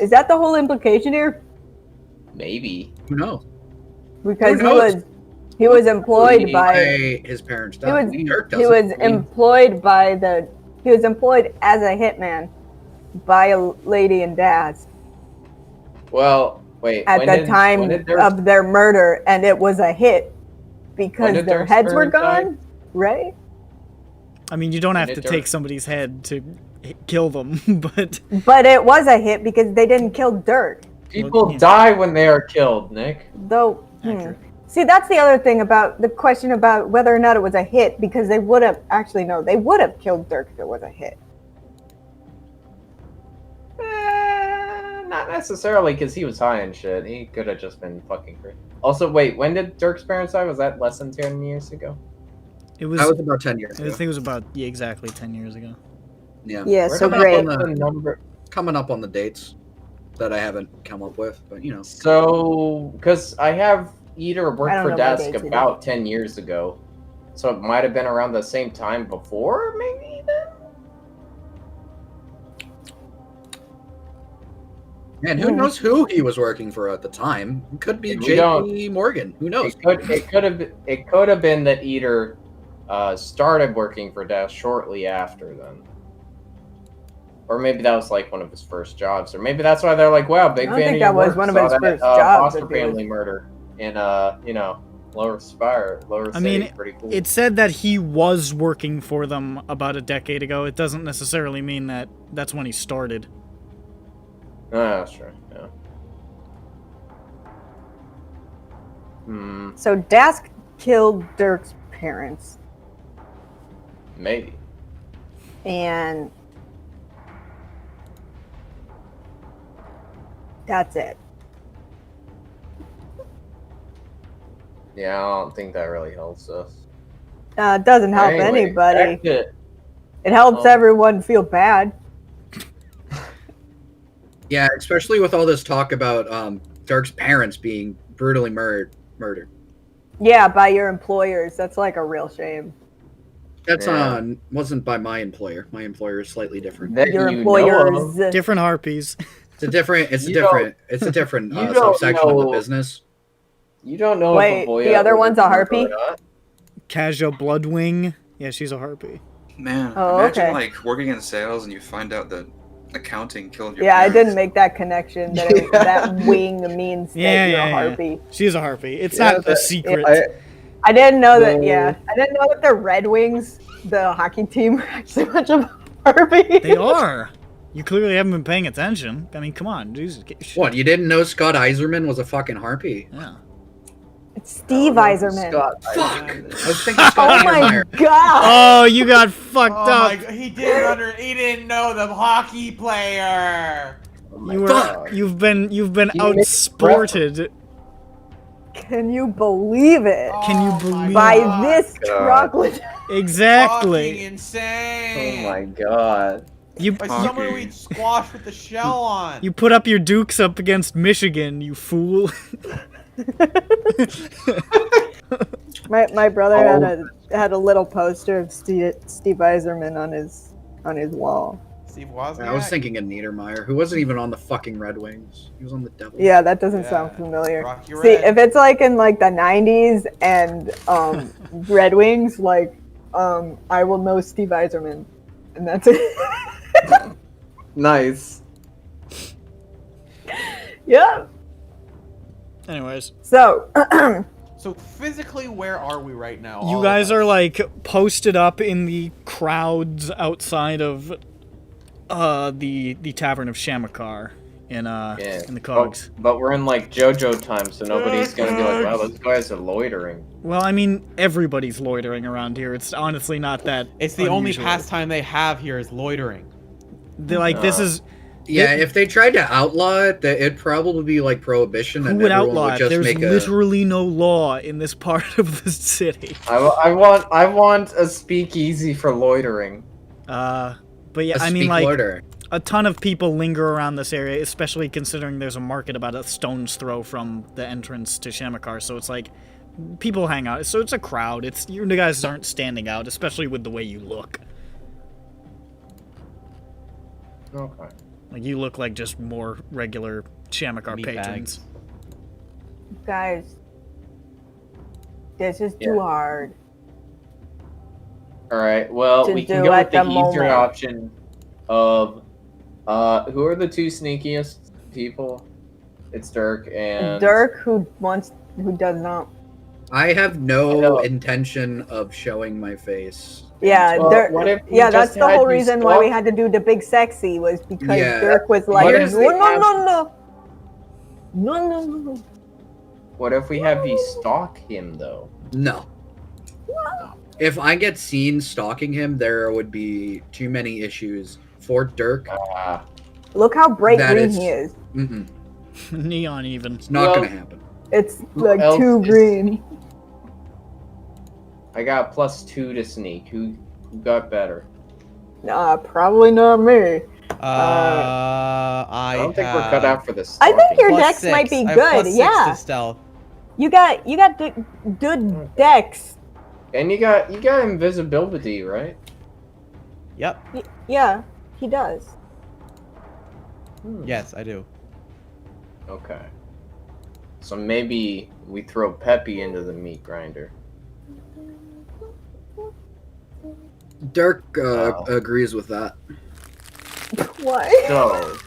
Is that the whole implication here? Maybe. Who knows? Because Who knows? he was employed by His parents he was died. Dirk he was doesn't. employed by the he was employed as a hitman by a lady in Dask Well, wait. at the time of their murder, and it was a hit because did their Dirk's heads were parents gone, right? I mean, you don't have Did to Dirk- take somebody's head to kill them, but But it was a hit because they didn't kill Dirk. People yeah. die when they are killed, Nick. Though, Accurate. See, that's the other thing about the question about whether or not it was a hit, because they would have they would have killed Dirk if it was a hit. Not necessarily, because he was high and shit. He could have just been fucking crazy. Also, wait, when did Dirk's parents die? Was that less than 10 years ago? it was. That was about 10 years I ago. think it was about exactly 10 years ago. Yeah. Yeah, We're so coming great. up on the number. Coming up on the dates that I haven't come up with, but you know. So, because I have Eater I worked don't for know my Dask dates either. about 10 years ago. So it might have been around the same time before, maybe then? And who knows who he was working for at the time? It could be We J.P. Morgan. Who knows? It could have been that Eater started working for Dask shortly after then. Or maybe that was like one of his first jobs. Or maybe that's why they're like, wow, big I don't fan think of your that was work. one of Saw his that, first jobs Foster that he was- family murder in Lower Spire, Lower I City. mean, Pretty cool. It said that he was working for them about a decade ago. It doesn't necessarily mean that that's when he started. Oh, that's true. Yeah. So Dask killed Dirk's parents, Maybe. and that's it. Yeah, I don't think that really helps us. It doesn't help Anyway, anybody. back to- It helps Oh. everyone feel bad. Yeah, especially with all this talk about Dirk's parents being brutally murdered. Yeah, by your employers. That's like a real shame. That's Yeah. wasn't by my employer. My employer is slightly different. That Your you know employers. of. Different harpies. It's a different. You don't- you don't subsection of the know- business. You don't know Wait, if a boy the other one's a harpy? or not. Kaja Bloodwing. Yeah, she's a harpy. Man, Oh, imagine okay. like working in sales and you find out that accounting killed your Yeah, I parents. didn't make that connection. That wing means that Yeah, you're yeah, a yeah. harpy. She's a harpy. It's Yeah, not a but- secret. I didn't know that. No. Yeah, I didn't know that the Red Wings, the hockey team, are actually much of a harpy. They are. You clearly haven't been paying attention. I mean, come on, Jesus. What? You didn't know Scott Iserman was a fucking harpy? Yeah. It's Steve Eiserman. Fuck! I was thinking Oh Scott my Niedermeyer. god! Oh, you got fucked Oh my up. god, he didn't know the hockey player. Oh my You were. God. You've been You outsported. Can you believe it? Can you Oh my believe- By God. this God. chocolate. Fucking Exactly. insane. Oh my god. You By Hockey. someone we squashed with the shell on. you put up your dukes up against Michigan, you fool. My brother Oh. had a little poster of Steve Eiserman on his wall. Steve Wozniak. I was thinking of Niedermeyer, who wasn't even on the fucking Red Wings. He was on the Devils. Yeah, that doesn't Yeah. sound familiar. Rocky See, Red. if it's like in like the 90s and Red Wings, like I will know Steve Eiserman, and that's it. Nice. Yeah. Anyways, So, So physically, where are we right now? all you of guys us? are like posted up in the crowds outside of the Tavern of Shamakar in the Cogs. But we're in like JoJo time, so nobody's gonna be like, wow, those guys are loitering. Well, I mean, everybody's loitering around here. It's honestly not that. It's the only unusual. pastime they have here is loitering. This is Yeah, if they tried to outlaw it, it'd probably be like prohibition, who and would everyone outlaw would it. just There's make a. literally no law in this part of the city. I want a speakeasy for loitering. But yeah, a I mean, speak like loiter. a ton of people linger around this area, especially considering there's a market about a stone's throw from the entrance to Shamakar. So it's like people hang out. So it's a crowd. You guys aren't standing out, especially with the way you look. Okay. Like, you look like just more regular Shamakar Meat patrons. bags. Guys, this is Yeah. too hard. All right. Well, To we can do go at with the the easier moment. option of who are the two sneakiest people? It's Dirk and Dirk, who does not. I have I no know. intention of showing my face. Yeah, Well, Dirk. what if we Yeah, that's just the had whole you reason why we stalk- had to do the big sexy was because Yeah. Dirk was What like, if no, we no, have- no, no, no, no, no. What if we have you stalk him though? No. If I get seen stalking him, there would be too many issues for Dirk. Ah, Look how bright That green is- he is. Mm-mm. Neon even. It's not Well- gonna happen. It's Who like else too is- green. I got +2 to sneak. Who got better? Nah, probably not me. I don't think we're cut out for this. I think your Plus dex 6. might be I have good. plus 6 Yeah, to stealth. you got good dex. And you got invisibility, right? Yep. Yeah, he does. Yes, I do. Okay. So maybe we throw Peppy into the meat grinder. Dirk Wow. agrees with that. What? So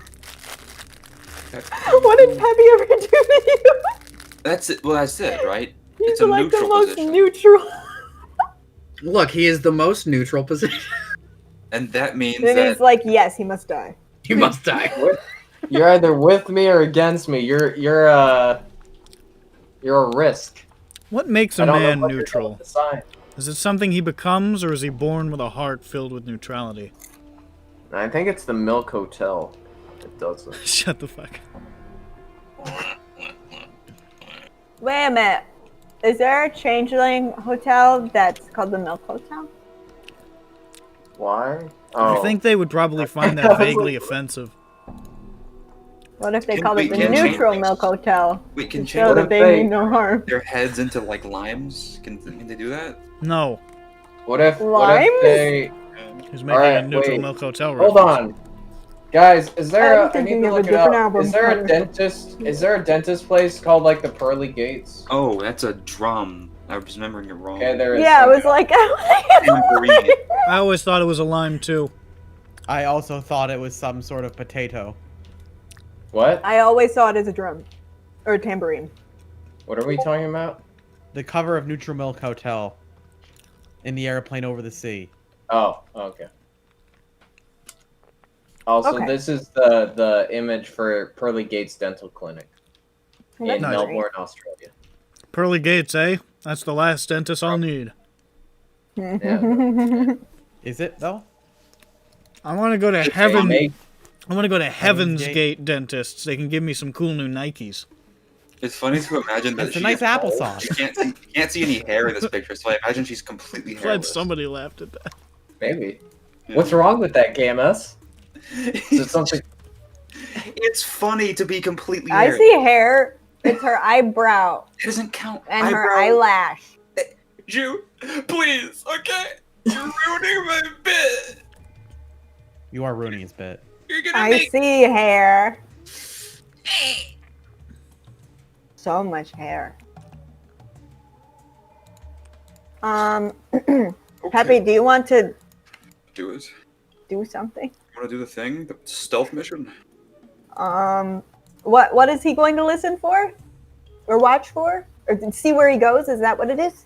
What did Peppy ever do to you? That's it. Well, that's it, right? He's It's a like the neutral most position. neutral. Look, he is the most neutral position. And that means Then that he's like, yes, he must die. He must die. you're either with me or against me. You're a risk. What makes I a don't know man what you're neutral? gonna decide. Is it something he becomes, or is he born with a heart filled with neutrality? I think it's the Milk Hotel. It does it. Shut the fuck up. Wait a minute. Is there a changeling hotel that's called the Milk Hotel? Why? I think they would probably find that vaguely offensive. What if they Can called we it the get Neutral changelings? Milk Hotel? we can To show change What that if they they- mean no harm. their heads into like limes. Can they do that? No, What if Limes? they? he's making Alright, a neutral wait. milk hotel Hold reference. on, guys. Is there? I'm I need thinking to of a look it different up. album. Is there a dentist? Is there a dentist place called like the Pearly Gates? Oh, that's a drum. I was remembering it wrong. Okay, there is. Yeah, I was something. like, Tambourine. I always thought it was a lime too. I also thought it was some sort of potato. What? I always saw it as a drum. Or a tambourine. What are we talking about? The cover of Neutral Milk Hotel. In the airplane over the sea. Oh, okay. Also, Okay. this is the image for Pearly Gates Dental Clinic in That's Nice. great. Melbourne, Australia. Pearly Gates, eh? That's the last dentist I'll need. Is it, though? I want to go to They heaven. make- I want to go to Heaven's Gate. Gate dentists. They can give me some cool new Nikes. It's funny to imagine that It's a she nice is bald. applesauce. You can't see any hair in this picture, so I imagine she's completely Glad hairless. somebody laughed at that. Maybe. Yeah. What's wrong with that, KMS? Is it something? It's funny to be completely I hairless. see hair. It's her eyebrow It doesn't count. and her Eyebrow- eyelash. Jew, please, okay? You're ruining my bit. You are ruining his bit. You're gonna I make see hair. So much hair. Okay, Peppy, do you want to do it. do something? Want to do the thing? The stealth mission? What is he going to listen for? Or watch for? Or see where he goes? Is that what it is?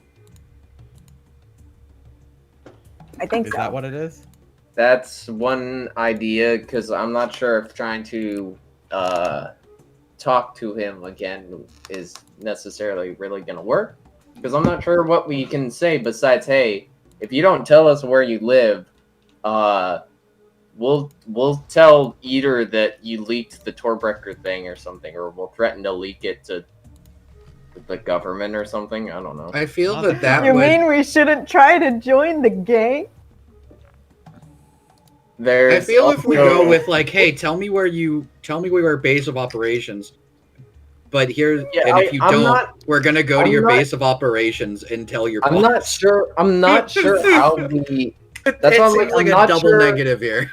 I think Is so. that what it is? That's one idea, because I'm not sure if trying to talk to him again is necessarily really going to work. Because I'm not sure what we can say besides, hey, if you don't tell us where you live, we'll tell either that you leaked the Torbrecker thing or something, or we'll threaten to leak it to the government or something. I don't know. I feel that You would. mean we shouldn't try to join the gang? There's I feel if we also- go with like, hey, tell me where your base of operations. But here, Yeah, and if you I'm don't, not- we're gonna go to I'm your not- base of operations and tell your. I'm boss. not sure. I'm not sure how the. That's it why I'm seems like I'm a not double sure. negative here.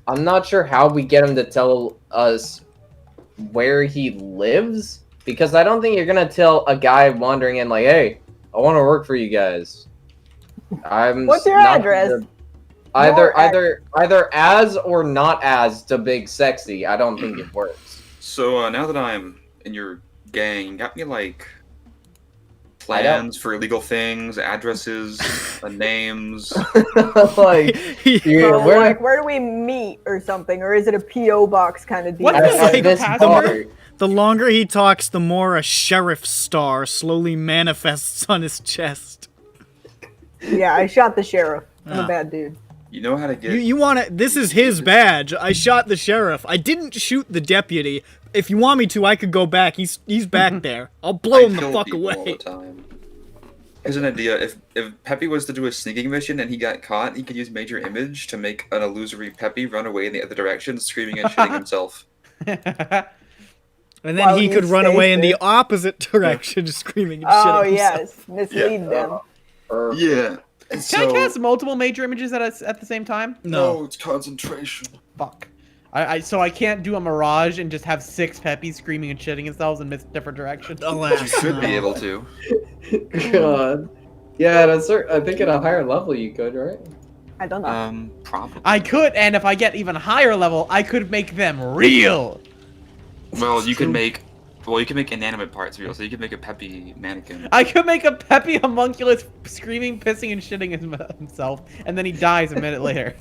I'm not sure how we get him to tell us where he lives, because I don't think you're gonna tell a guy wandering in like, "Hey, I want to work for you guys." What's your not address? Either as or not as to big sexy. I don't think it works. So now that I'm in your gang, you got me like plans for illegal things, addresses, names. Like, So, where, like, where do we meet or something? Or is it a P.O. box kind of deal? What the at this psychopath bar. number? The longer he talks, the more a sheriff star slowly manifests on his chest. Yeah, I shot the sheriff. I'm Ah. a bad dude. You know how to get. You want to? This is his badge. I shot the sheriff. I didn't shoot the deputy. If you want me to, I could go back. He's back there. I'll blow I him the kill fuck people all away. the time. Here's an idea. If Peppy was to do a sneaking mission and he got caught, he could use Major Image to make an illusory Peppy run away in the other direction, screaming and shitting himself. And then While he he could run stays away in the there. opposite direction, screaming and Oh, shitting himself. yes. Mislead them. Yeah. And Can I cast multiple major images at the same time? No. it's concentration. Fuck. So I can't do a mirage and just have 6 Peppies screaming and shitting themselves in different directions. You Alas, should be no. able to. God. Yeah, I think at a higher level you could, right? I don't know. Probably. I could, and if I get even higher level, I could make them real. Well, you can make. Well, you can make inanimate parts real, so you can make a Peppy mannequin. I could make a Peppy homunculus screaming, pissing, and shitting himself, and then he dies a minute later.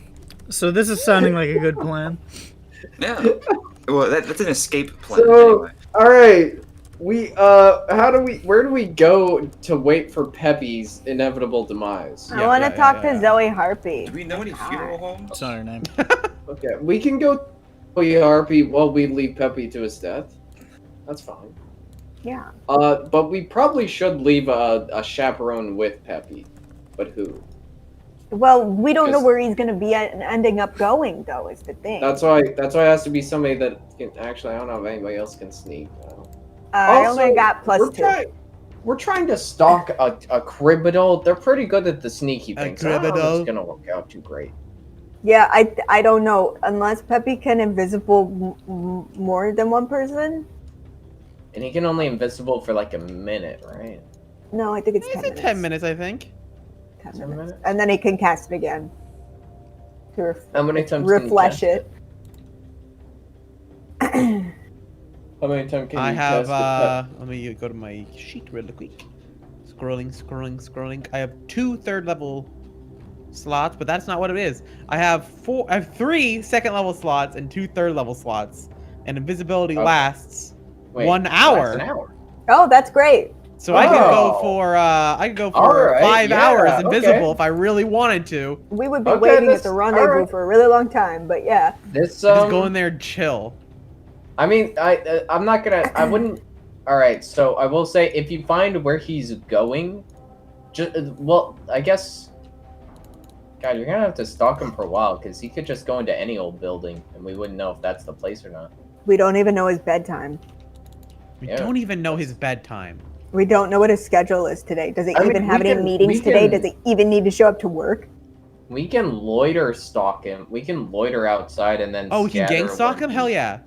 So this is sounding like a good plan. Yeah. Well, that's an escape plan So, anyway. all right, where do we go to wait for Peppy's inevitable demise? I want to talk yeah. to Zoe Harpy. Do we know any funeral homes? That's not her name. Okay, we can go to ERP while we leave Peppy to his death. That's fine. Yeah. But we probably should leave a chaperone with Peppy. But who? Well, we don't know Because- where he's going to be ending up going, though, is the thing. That's why it has to be somebody that can actually. I don't know if anybody else can sneak. I Also, only got +2. We're trying to stalk a criminal. They're pretty good at the sneaky A thing. So I don't know if criminal? it's gonna work out too great. Yeah, I don't know. Unless Peppy can invisible more than one person? And he can only invisible for like a minute, right? No, I think it's 10 It's minutes. 10 minutes, I think. 10 10 minutes. minutes? And then he can cast it again. To How many times? Can you refresh cast it. How many times can you I have, cast let me go to my sheet really quick. Scrolling. I have 2 third level slots, but that's not what it is. I have 3 second level slots and 2 third level slots. And invisibility Okay. lasts Wait, 1 that's hour. an hour. Oh, that's great. So I could go Oh. for Alright, 5 yeah, hours invisible okay. if I really wanted to. We would be Okay, waiting at that's- the rendezvous alright. for a really long time, but yeah. This Just go in there and chill. I mean, I'm not gonna. I wouldn't. All right, so I will say, if you find where he's going, just well, I guess. God, you're gonna have to stalk him for a while because he could just go into any old building, and we wouldn't know if that's the place or not. We don't even know his bedtime. We Yeah. don't even know his bedtime. We don't know what his schedule is today. Does he I mean, even have we any can- meetings we today? can- Does he even need to show up to work? We can loiter stalk him. We can loiter outside and then. Oh, we can scatter gang stalk when him? Hell he- yeah.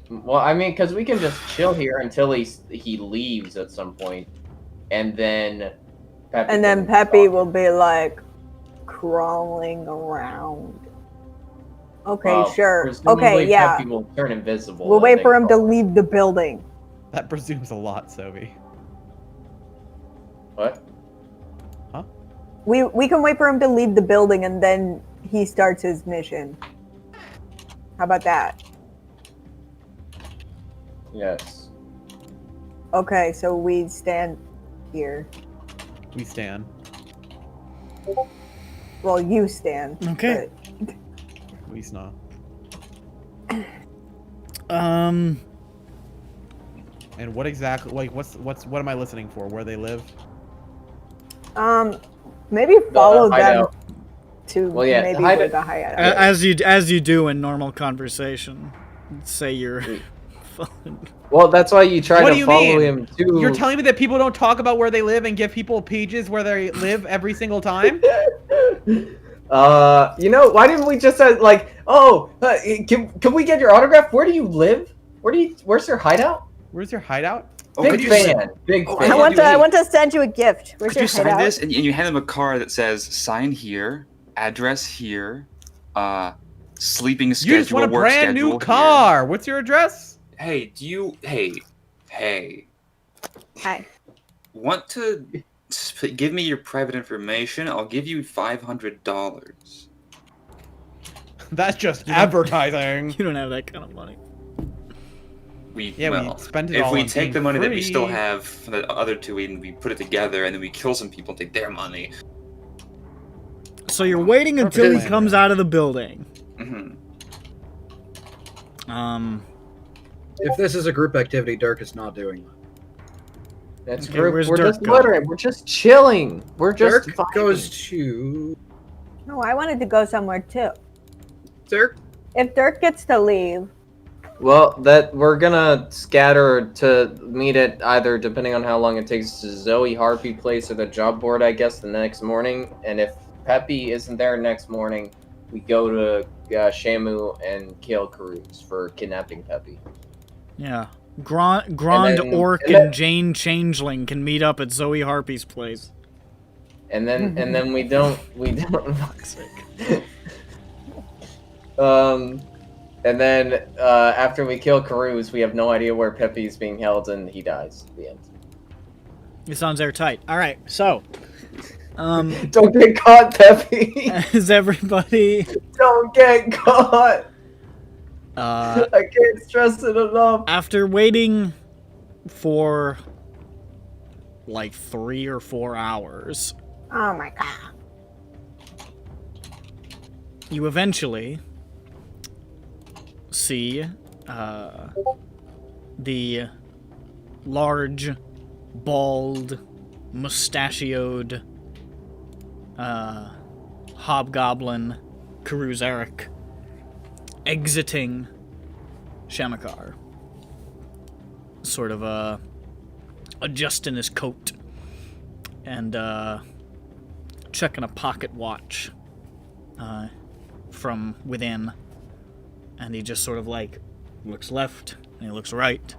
Well, I mean, because we can just chill here until he leaves at some point, and then. Peppy And then can Peppy stalk will him. be like crawling around. Okay, Well, sure. presumably Okay, yeah. Peppy will turn invisible. We'll and wait then for him to crawl. leave the building. That presumes a lot, Sobi. What? We can wait for him to leave the building and then he starts his mission. How about that? Yes. Okay, so we stand here. We stand. Well, you stand. Okay. We snow. And what exactly, like, what am I listening for? Where they live? Maybe follow them hideout. to Well, yeah, maybe hideout- where the hideout. As you do in normal conversation. Say you're. Well, that's why you try What to do you follow mean? him too. You're telling me that people don't talk about where they live and give people pages where they live every single time? You know, why didn't we just say, like, can we get your autograph? Where do you live? Where's your hideout? Where's your hideout? Oh, Big could you fan. Big Oh, fan. I want to send you a gift. Where's Could you your sign hideout? this and you hand them a card that says sign here, address here, sleeping schedule, You just want a work brand schedule new car. What's your address? Here. Hey, Hi. want to give me your private information? I'll give you $500. That's just advertising. You don't have that kind of money. We spent it if all we on take being the money that we still free. have from the other two and we put it together and then we kill some people and take their money. So you're waiting until he plan. comes out of the building. Mm-hmm. If this is a group activity, Dirk is not doing that. That's Okay, group. where's We're Dirk just go? littering. We're just chilling. We're just Dirk vibing. goes to No, I wanted to go somewhere too. Dirk. If Dirk gets to leave, Well, that we're gonna scatter to meet it either depending on how long it takes to Zoe Harpy place or the job board, I guess, the next morning. And if Peppy isn't there next morning, we go to Shamu and kill Karuuz for kidnapping Peppy. Yeah. Grand then- Orc and and, then- Jane Changeling can meet up at Zoe Harpy's place. And then we don't Fuck's sake. and then after we kill Karuuz, we have no idea where Peppy is being held and he dies at the end. It sounds airtight. Alright, so. Don't get caught, Peppy! As everybody Don't get caught! uh I can't stress it enough. after waiting for like 3 or 4 hours, oh my god. you eventually see the large, bald, mustachioed hobgoblin Karuuz Arak exiting Shamakar, sort of adjusting his coat and checking a pocket watch from within, and he just sort of like looks left and he looks right,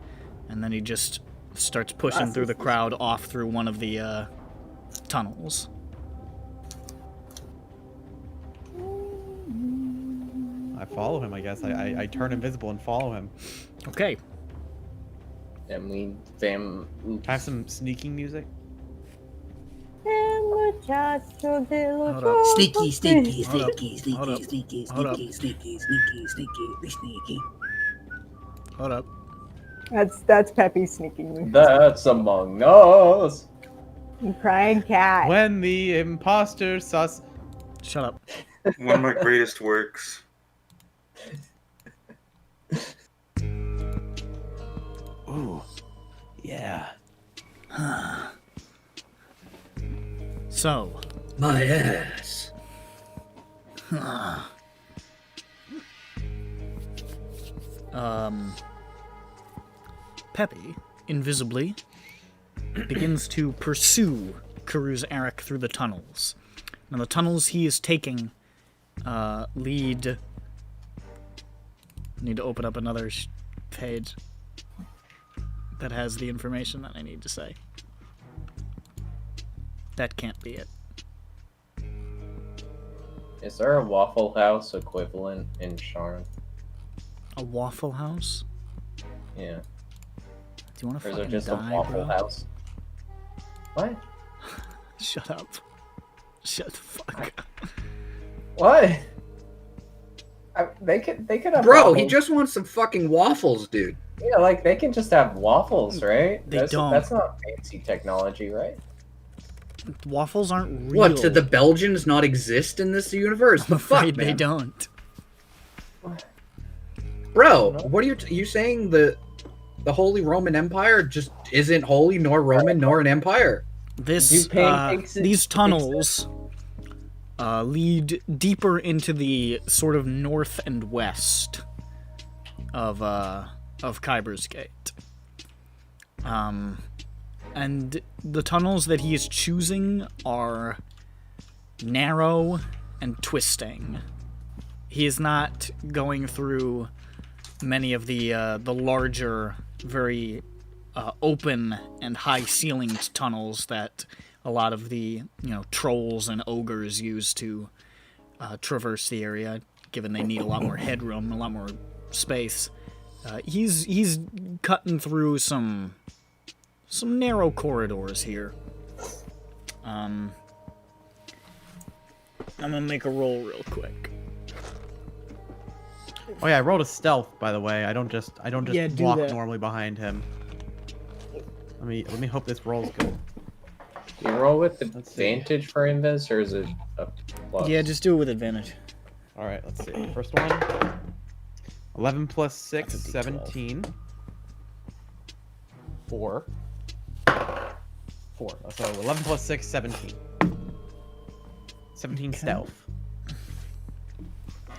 and then he just starts pushing through the crowd off through one of the tunnels. I follow him, I guess. I turn invisible and follow him. Okay. And we Can I have some sneaking music? Hold up. Sneaky, sneaky, Hold up. sneaky, Hold up. sneaky, sneaky, Hold up. sneaky, sneaky, sneaky, sneaky, sneaky. Hold up. That's Peppy sneaking me. That's Among Us. Crying cat. When the imposter sus. Shut up. One of my greatest works. Ooh, yeah. So, My ass. Peppy, invisibly, begins to pursue Karuuz Arak through the tunnels. Now, the tunnels he is taking lead... Need to open up another page that has the information that I need to say. That can't be it. Is there a Waffle House equivalent in Sharn? A Waffle House? Yeah. Do you want to Or is it fucking just a die, Waffle bro? House? What? Shut up. Shut the fuck up. What? They could have Bro, waffles. he just wants some fucking waffles, dude. Yeah, like they can just have waffles, right? They don't. That's not fancy technology, right? Waffles aren't real. What, did the Belgians not exist in this universe? The I'm fuck, afraid they man? don't. Bro, what are you saying? The Holy Roman Empire just isn't holy, nor Roman, nor an empire. This, Do pancakes these tunnels lead deeper into the sort of north and west of Kyber's Gate. And the tunnels that he is choosing are narrow, and twisting. He is not going through many of the larger, very open and high-ceilinged tunnels that a lot of the trolls and ogres use to traverse the area, given they need a lot more headroom, a lot more space. He's cutting through some narrow corridors here. I'm gonna make a roll real quick. Oh yeah, I rolled a stealth, by the way. I don't just Yeah, do walk that. normally behind him. Let me hope this rolls good. Do you roll with Let's see. advantage for invis, or is it a plus? Yeah, just do it with advantage. All right, let's see. First one. 11 plus 6, That's a D12. 17. 4. 4. So 11 plus 6, 17. 17 Okay. stealth. I'm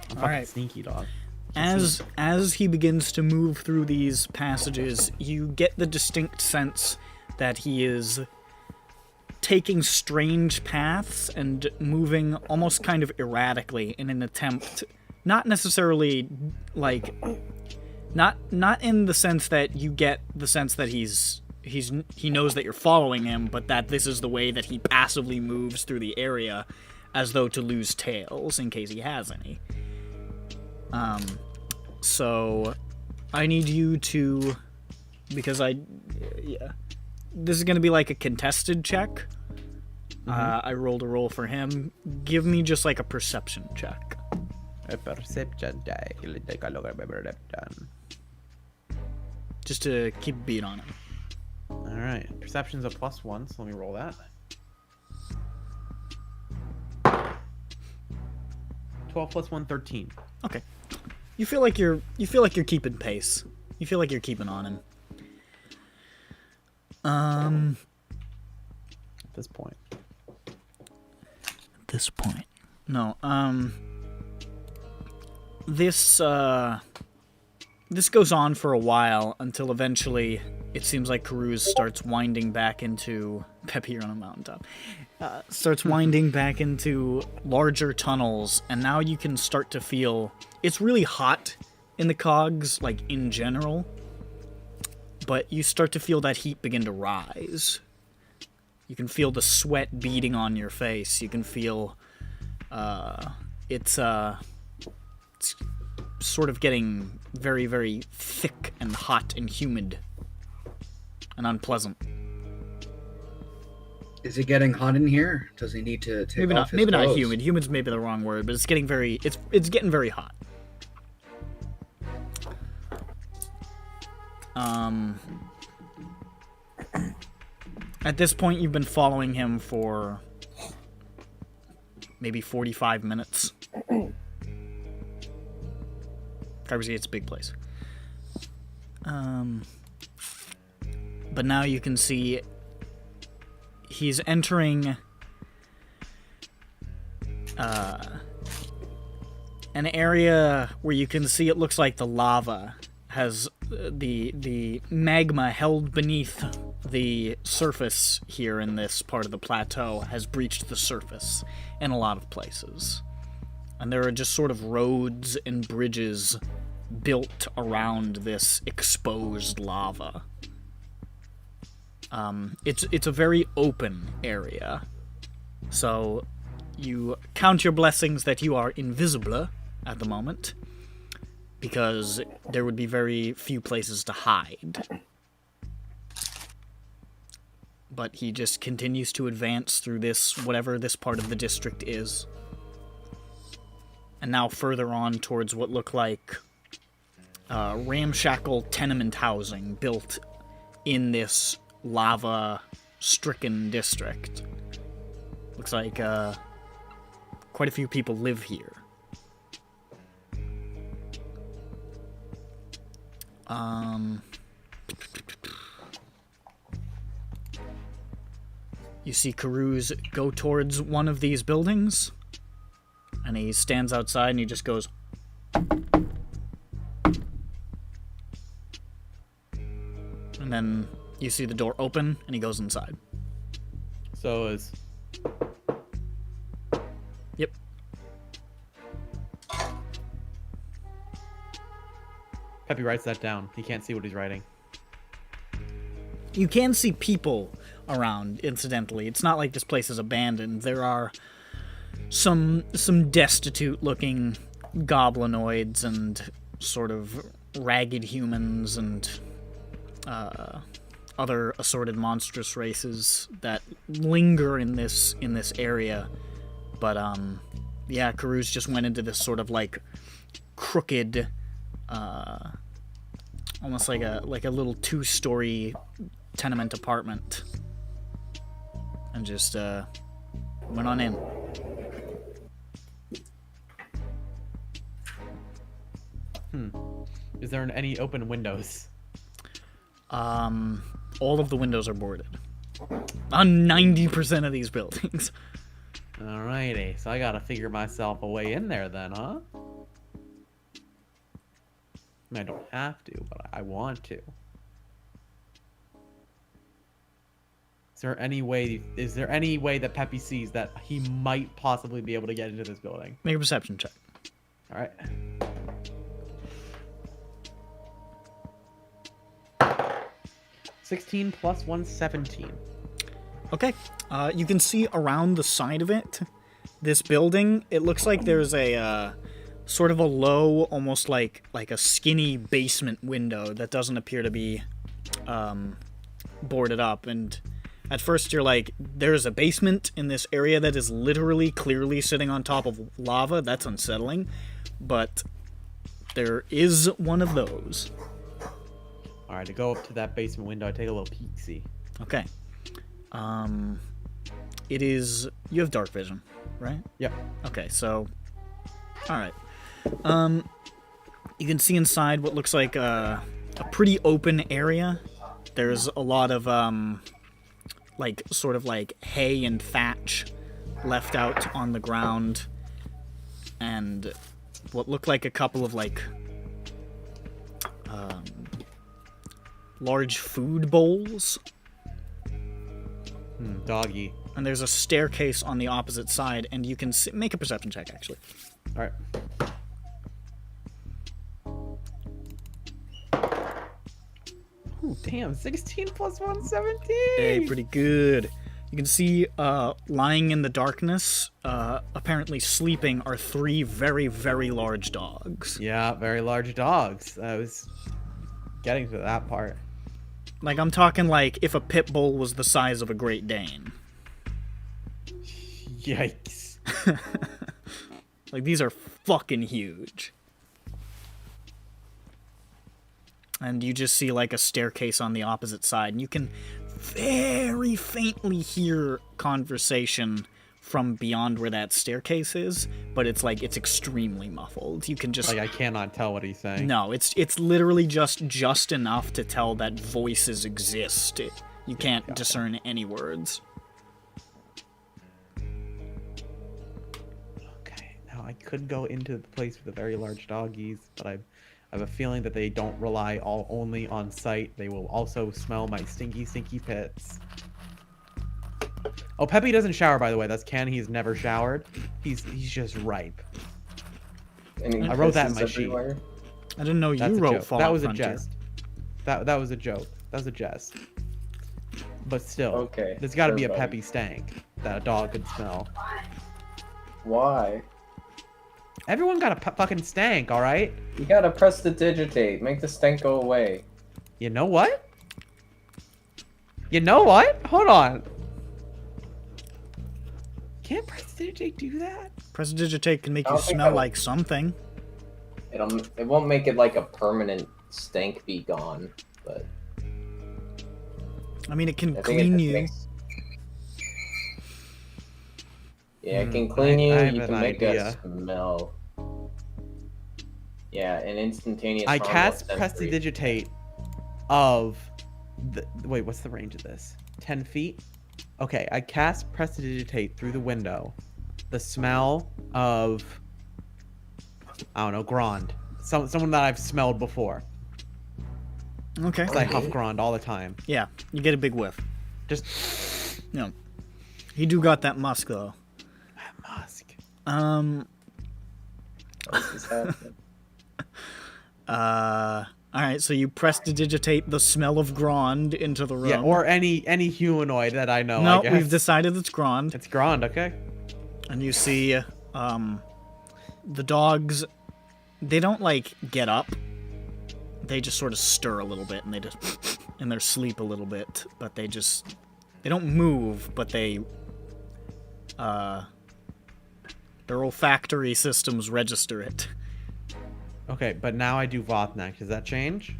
fucking Alright. sneaky, dog. As he begins to move through these passages, you get the distinct sense that he is taking strange paths and moving almost kind of erratically in an attempt, not necessarily like, not in the sense that you get the sense that he knows that you're following him, but that this is the way that he passively moves through the area, as though to lose tails in case he has any. So I need you to, because this is going to be like a contested check. I rolled a roll for him. Give me just like a perception check. A perception check. Just to keep a beat on him. All right. Perception's a +1, so let me roll that. 12 plus 1, 13. Okay. You feel like you're keeping pace. You feel like you're keeping on him. At this point. This point. No, this goes on for a while until eventually it seems like Karuuz starts winding back into Peppy on a mountaintop. Starts winding back into larger tunnels, and now you can start to feel it's really hot in the cogs, like in general, but you start to feel that heat begin to rise. You can feel the sweat beading on your face. You can feel it's sort of getting very, very thick and hot and humid and unpleasant. Is it getting hot in here? Does he need to take off his Maybe not clothes? humid. Humid's maybe the wrong word, but it's getting very it's getting very hot. At this point, you've been following him for maybe 45 minutes. Karuuz, it's a big place. But now you can see he's entering an area where you can see it looks like the lava has the magma held beneath the surface here in this part of the plateau has breached the surface in a lot of places. And there are just sort of roads and bridges built around this exposed lava. It's a very open area. So you count your blessings that you are invisible at the moment, because there would be very few places to hide. But he just continues to advance through this, whatever this part of the district is. And now further on towards what look like ramshackle tenement housing built in this lava-stricken district. Looks like quite a few people live here. You see Karuuz go towards one of these buildings, and he stands outside and he just goes, and then you see the door open and he goes inside. So is... Yep. Peppy writes that down. He can't see what he's writing. You can see people around, incidentally. It's not like this place is abandoned. There are some destitute-looking goblinoids and sort of ragged humans and other assorted monstrous races that linger in this area. But yeah, Karuuz just went into this sort of like crooked, almost like a little 2-story tenement apartment, and just went on in. Is there any open windows? All of the windows are boarded on 90% of these buildings. Alrighty, so I gotta figure myself a way in there then, huh? I don't have to, but I want to. Is there any way that Peppy sees that he might possibly be able to get into this building? Make a perception check. Alright. (16 plus 1, 17). Okay. You can see around the side of it, this building, it looks like there's a sort of a low, almost like a skinny basement window that doesn't appear to be boarded up. And at first you're like, there's a basement in this area that is literally clearly sitting on top of lava. That's unsettling. But there is one of those. Alright, to go up to that basement window, I take a little peek-see. Okay. It is... You have dark vision, right? Yep. Okay, so... Alright. You can see inside what looks like a pretty open area. There's a lot of, sort of like hay and thatch left out on the ground. And what look like a couple of, large food bowls. Doggy. And there's a staircase on the opposite side, and you can make a perception check, actually. Alright. Ooh, damn, 16 plus 1, 17! Hey, pretty good. You can see, lying in the darkness, apparently sleeping, are 3 very, very large dogs. Yeah, very large dogs. I was getting to that part. Like, I'm talking like if a pit bull was the size of a Great Dane. Yikes. Like, these are fucking huge. And you just see, like, a staircase on the opposite side, and you can very faintly hear conversation from beyond where that staircase is, but it's extremely muffled. You can just... Like, I cannot tell what he's saying. No, it's literally just enough to tell that voices exist. You can't discern any words. Okay, now I could go into the place with the very large doggies, but I have a feeling that they don't rely only on sight. They will also smell my stinky, stinky pits. Oh, Peppy doesn't shower, by the way. That's canon. He's never showered. He's just ripe. I wrote that in my sheet. I didn't know That's you a wrote joke. Fallout That was Frontier. a jest. That was a joke. That was a jest. But still, Okay, there's got to be a everybody. Peppy stank that a dog could smell. Why? Everyone got a fucking stank, all right? You gotta press the digitate. Make the stank go away. You know what? You know what? Hold on. Can't Prestidigitate do that? Prestidigitate can make I you don't think smell I- like something. It won't make it like a permanent stank be gone, but I mean, it can I think clean it you. makes... Yeah, it can clean you. I have You an can make idea. a smell. Yeah, an instantaneous. I harmless cast sensory- Prestidigitate of the... Wait, what's the range of this? 10 feet? Okay, I cast Prestidigitate through the window. The smell of... I don't know, Grand. Someone that I've smelled before. Okay. 'Cause I huff Grand all the time. Yeah, you get a big whiff. Just... No. He do got that musk, though. Musk. What is happening? Alright, so you prestidigitate the smell of Grond into the room. Yeah, or any humanoid that I know. No, I guess. we've decided it's Grond. It's Grand, okay. And you see, the dogs, they don't, like, get up. They just sort of stir a little bit, and they just, in their sleep a little bit, but they don't move, but they, their olfactory systems register it. Okay, but now I do Vothnak. Does that change?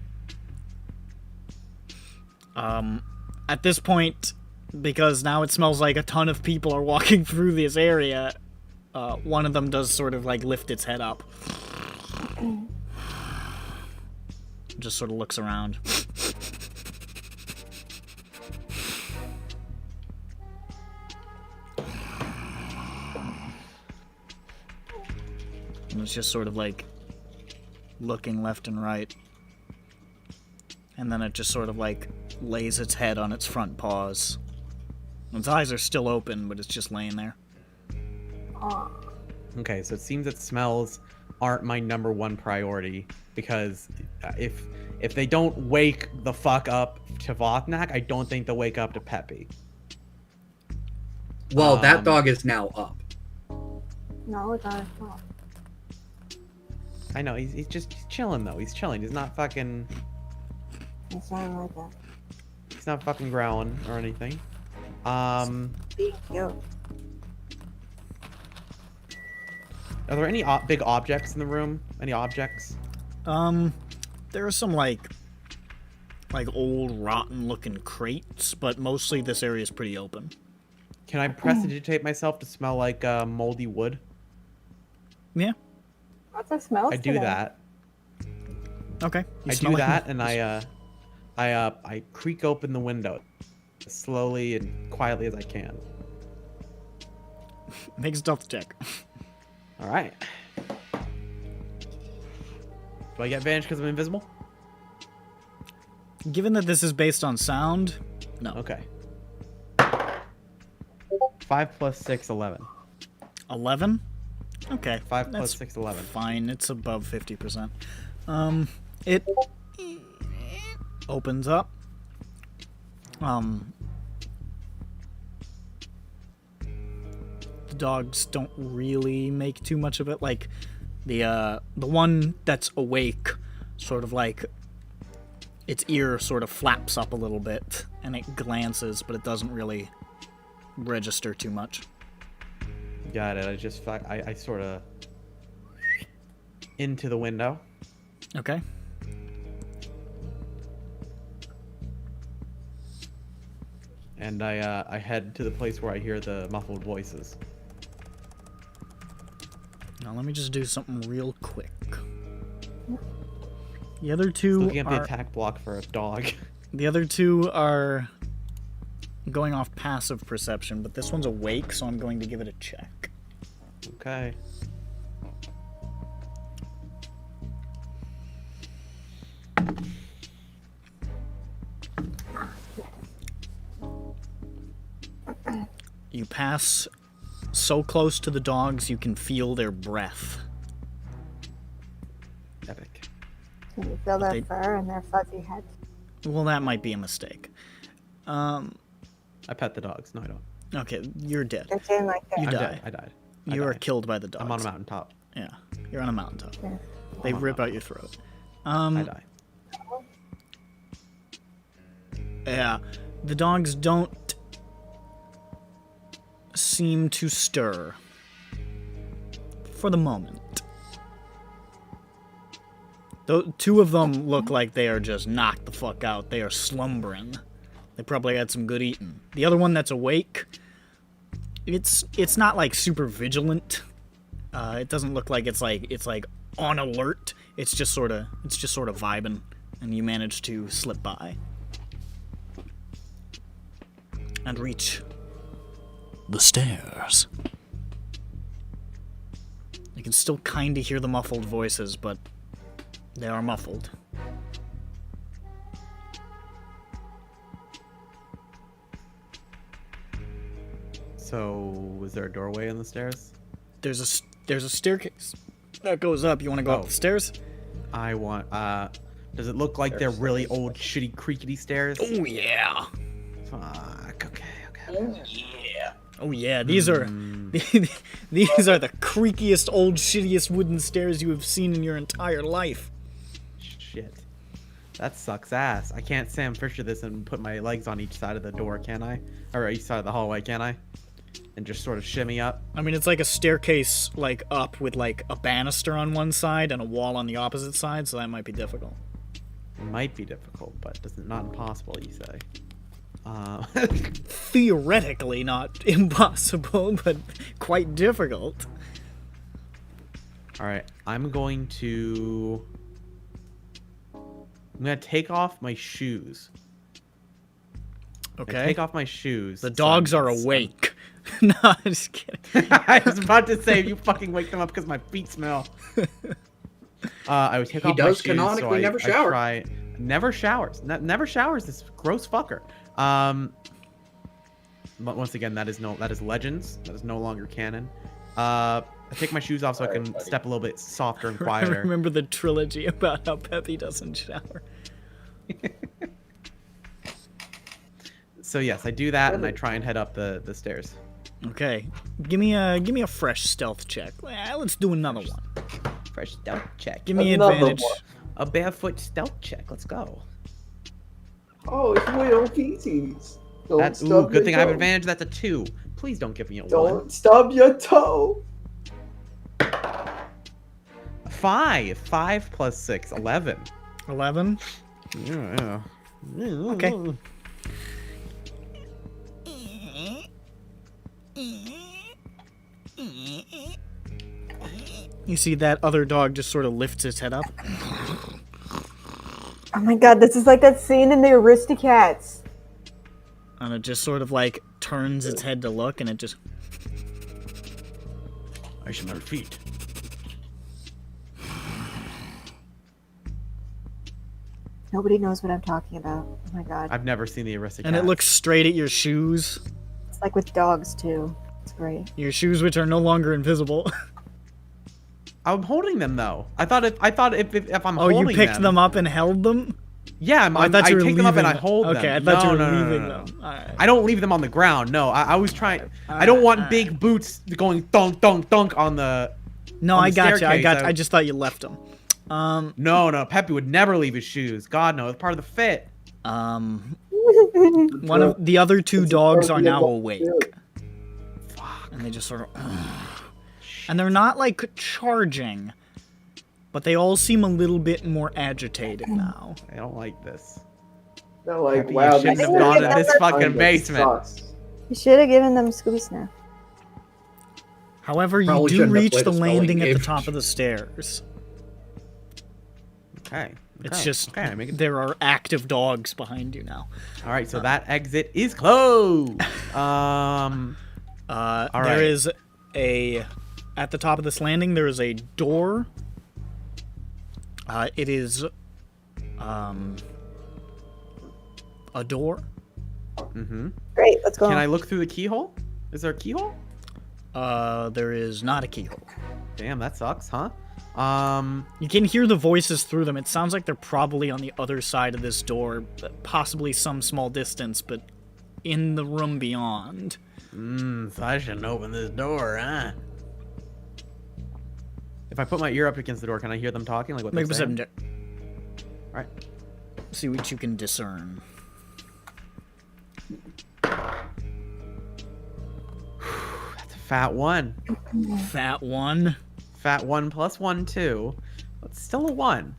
At this point, because now it smells like a ton of people are walking through this area, one of them does sort of, like, lift its head up. Just sort of looks around. And it's just sort of like looking left and right. And then it just sort of like lays its head on its front paws. Its eyes are still open, but it's just laying there. Okay, so it seems that smells aren't my #1 priority, because if they don't wake the fuck up to Vothnak, I don't think they'll wake up to Peppy. Well, that dog is now up. No, it's not. I know, he's chilling though. He's chilling. He's not fucking. It's not like that. He's not fucking growling or anything. Being cute. Are there any big objects in the room? Any objects? There are some like old rotten looking crates, but mostly this area is pretty open. Can I prestidigitate myself to smell like moldy wood? Yeah. What's the smell? I do that. Okay. I do that, and I creak open the window as slowly and quietly as I can. Make a stealth check. All right. Do I get advantage because I'm invisible? Given that this is based on sound, no. Okay. 5 plus 6, 11. 11? Okay. 5 plus that's 6, 11. Fine, it's above 50%. It opens up. The dogs don't really make too much of it. Like, the one that's awake, sort of like, its ear sort of flaps up a little bit, and it glances, but it doesn't really register too much. Got it. I sort of into the window. Okay. And I head to the place where I hear the muffled voices. Now let me just do something real quick. The other two Looking at the are, attack block for a dog. the other two are going off passive perception, but this one's awake, so I'm going to give it a check. Okay. You pass so close to the dogs you can feel their breath. Epic. Can you feel their They- fur and their fuzzy heads? Well, that might be a mistake. I pet the dogs. No, I don't. Okay, you're dead. They're saying like You that. I'm die. dead. I died. I You are died. killed by the dogs. I'm on a mountaintop. Yeah, you're on a mountaintop. Yeah. They I'm on a rip out your throat. I die. Yeah, the dogs don't seem to stir for the moment. Though two of them look like they are just knocked the fuck out. They are slumbering. They probably had some good eating. The other one that's awake, it's not like super vigilant. It doesn't look like it's like on alert. It's just sort of vibing, and you manage to slip by and reach the stairs. You can still kind of hear the muffled voices, but they are muffled. So, was there a doorway on the stairs? There's a staircase that goes up. You want to go up Oh. the stairs? I want. Does it look like they're really old, shitty, creaky stairs? Oh yeah. Fuck. Okay. Oh yeah. These are these are the creakiest, old, shittiest wooden stairs you have seen in your entire life. Shit. That sucks ass. I can't Sam Fisher this and put my legs on each side of the door, can I? Or each side of the hallway, can I? And just sort of shimmy up. I mean, it's like a staircase, like up with like a banister on one side and a wall on the opposite side, so that might be difficult. It might be difficult, but not impossible, you say. Theoretically not impossible, but quite difficult. Alright, I'm gonna take off my shoes. Okay. Take off my shoes. The dogs are awake. No, I'm just kidding. I was about to say, you fucking wake them up because my feet smell. I would take off my shoes. He does canonically never I shower. Never showers. Never showers. This gross fucker. But once again, that is legends. That is no longer canon. I take my shoes off so I can step a little bit softer and I quieter. remember the trilogy about how Peppy doesn't shower. So yes, I do that and I try and head up the stairs. Okay, give me a fresh stealth check. Let's do another one. Fresh stealth check. Give me Another advantage. one. A barefoot stealth check. Let's go. Oh, it's real PTs. Don't That's stub good your thing I have toe. advantage. That's a 2. Please don't give me a 1. Don't stub your toe. 5. 5 plus 6. 11. 11. Yeah. Okay. You see that other dog just sort of lifts its head up. Oh my god, this is like that scene in the Aristocats. And it just sort of like turns its head to look, and it just. I should never feet. Nobody knows what I'm talking about. Oh my god. I've never seen the Aristocats. And it looks straight at your shoes. It's like with dogs too. It's great. Your shoes, which are no longer invisible. I'm holding them though. I thought if I'm Oh, holding you picked them up and held them? Yeah, Oh, I thought you were take them up and I leaving hold them. Okay, I thought you were No. leaving them. Alright. I don't leave them on the ground. No, I was trying. I don't want big boots going thunk thunk thunk on the. No, on I the got you. staircase. I just thought you left them. No. Peppy would never leave his shoes. God no, it's part of the fit. One of the other two dogs are now awake. Fuck. And they just sort of. And they're not like charging, but they all seem a little bit more agitated now. I don't like this. They're like, Peppy, wow, you shouldn't this have gone is to this fucking kinda basement. sucks. You should have given them Scooby Snap. However, you Probably do shouldn't have reach played the the spelling landing at the game. top of the stairs. Okay. It's just okay. I make it. there are active dogs behind you now. All right, so that exit is closed. There right. is at the top of this landing, there is a door. It is, a door. Mm-hmm. Great, let's go. Can I look through the keyhole? Is there a keyhole? There is not a keyhole. Damn, that sucks, huh? You can hear the voices through them. It sounds like they're probably on the other side of this door, possibly some small distance, but in the room beyond. So I shouldn't open this door, huh? If I put my ear up against the door, can I hear them talking? Like what Make a they're saying? perception check. All right. See what you can discern. That's a fat 1. Fat one. Fat 1 plus 1, 2. That's still a 1.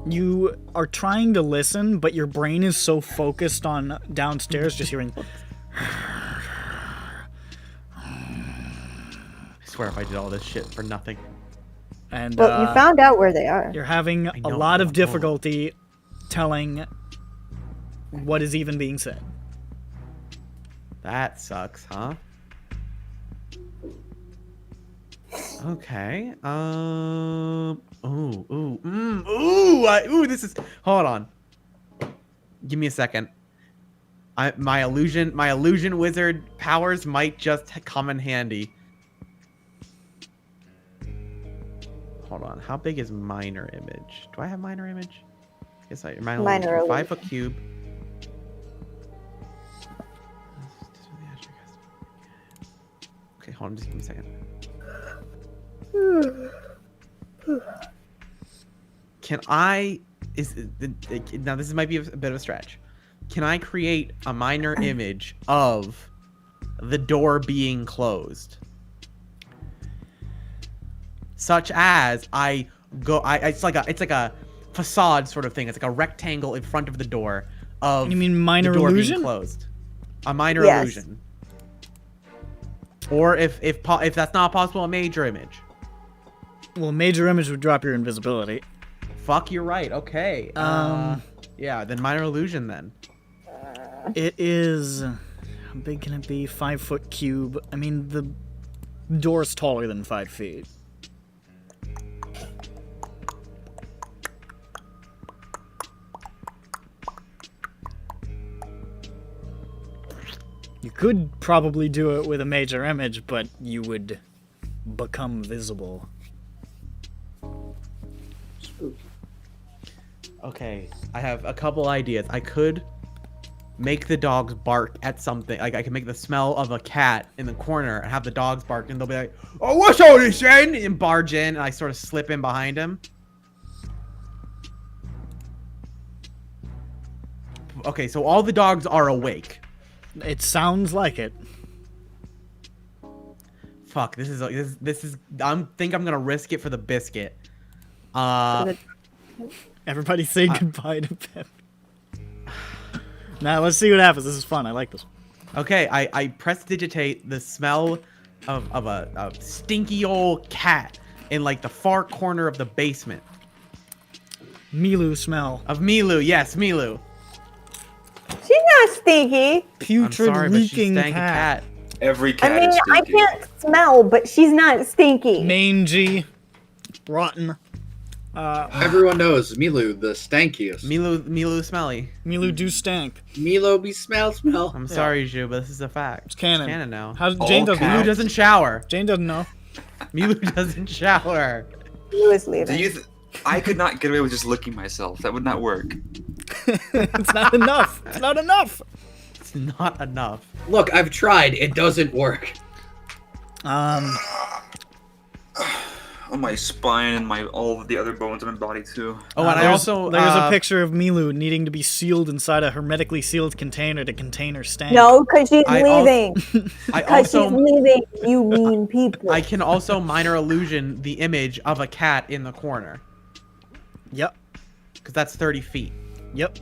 You are trying to listen, but your brain is so focused on downstairs, just hearing. I swear if I did all this shit for nothing. And Well, you found out where they are. you're having a know, lot I of know. difficulty telling what is even being said. That sucks, huh? Okay. This is. Hold on. Give me a second. My illusion wizard powers might just come in handy. Hold on. How big is minor image? Do I have minor image? Yes, I minor, Minor illusion. illusion. 5 foot cube. Okay, hold on. Just give me a second. Can I? Now this might be a bit of a stretch. Can I create a minor image of the door being closed? Such as it's like a facade sort of thing. It's like a rectangle in front of the door of You mean minor the door illusion? being closed. A minor Yes. illusion. Or if that's not possible, a major image. Well, major image would drop your invisibility. Fuck, you're right. Okay. Yeah, then minor illusion then. It is. How big can it be? 5 foot cube. I mean, the door's taller than 5 feet. You could probably do it with a major image, but you would become visible. Okay, I have a couple ideas. I could make the dogs bark at something. Like I can make the smell of a cat in the corner and have the dogs bark, and they'll be like, "Oh, what's all this?" And barge in, and I sort of slip in behind him. Okay, so all the dogs are awake. It sounds like it. Fuck, this is. I'm gonna risk it for the biscuit. Everybody say goodbye to Pep. Now let's see what happens. This is fun. I like this. Okay, I prestidigitate the smell of a stinky old cat in like the far corner of the basement. Milu smell. Of Milu, yes, Milu. She's not stinky. I'm Putrid, sorry, but she reeking stank a cat. cat. Every cat I mean, is I stinky. can't smell, but she's not stinky. Mangy. Rotten. Everyone knows Milu, the stankiest. Milu smelly. Milu do stank. Milo be smell. I'm sorry, Zhu, but this is a fact. It's canon. Canon now. How, Jane doesn't Milu know. doesn't shower. Jane doesn't know. Milu doesn't shower. He was Do leaving. you? I could not get away with just licking myself. That would not work. It's not enough. It's not enough. It's not enough. Look, I've tried. It doesn't work. On my spine and all of the other bones in my body too. Oh, and I there's also a picture of Milu needing to be sealed inside a hermetically sealed container to contain her stank. No, because she's I leaving. I Because she's also leaving, you mean people. I can also minor illusion the image of a cat in the corner Yep. because that's 30 feet. Yep.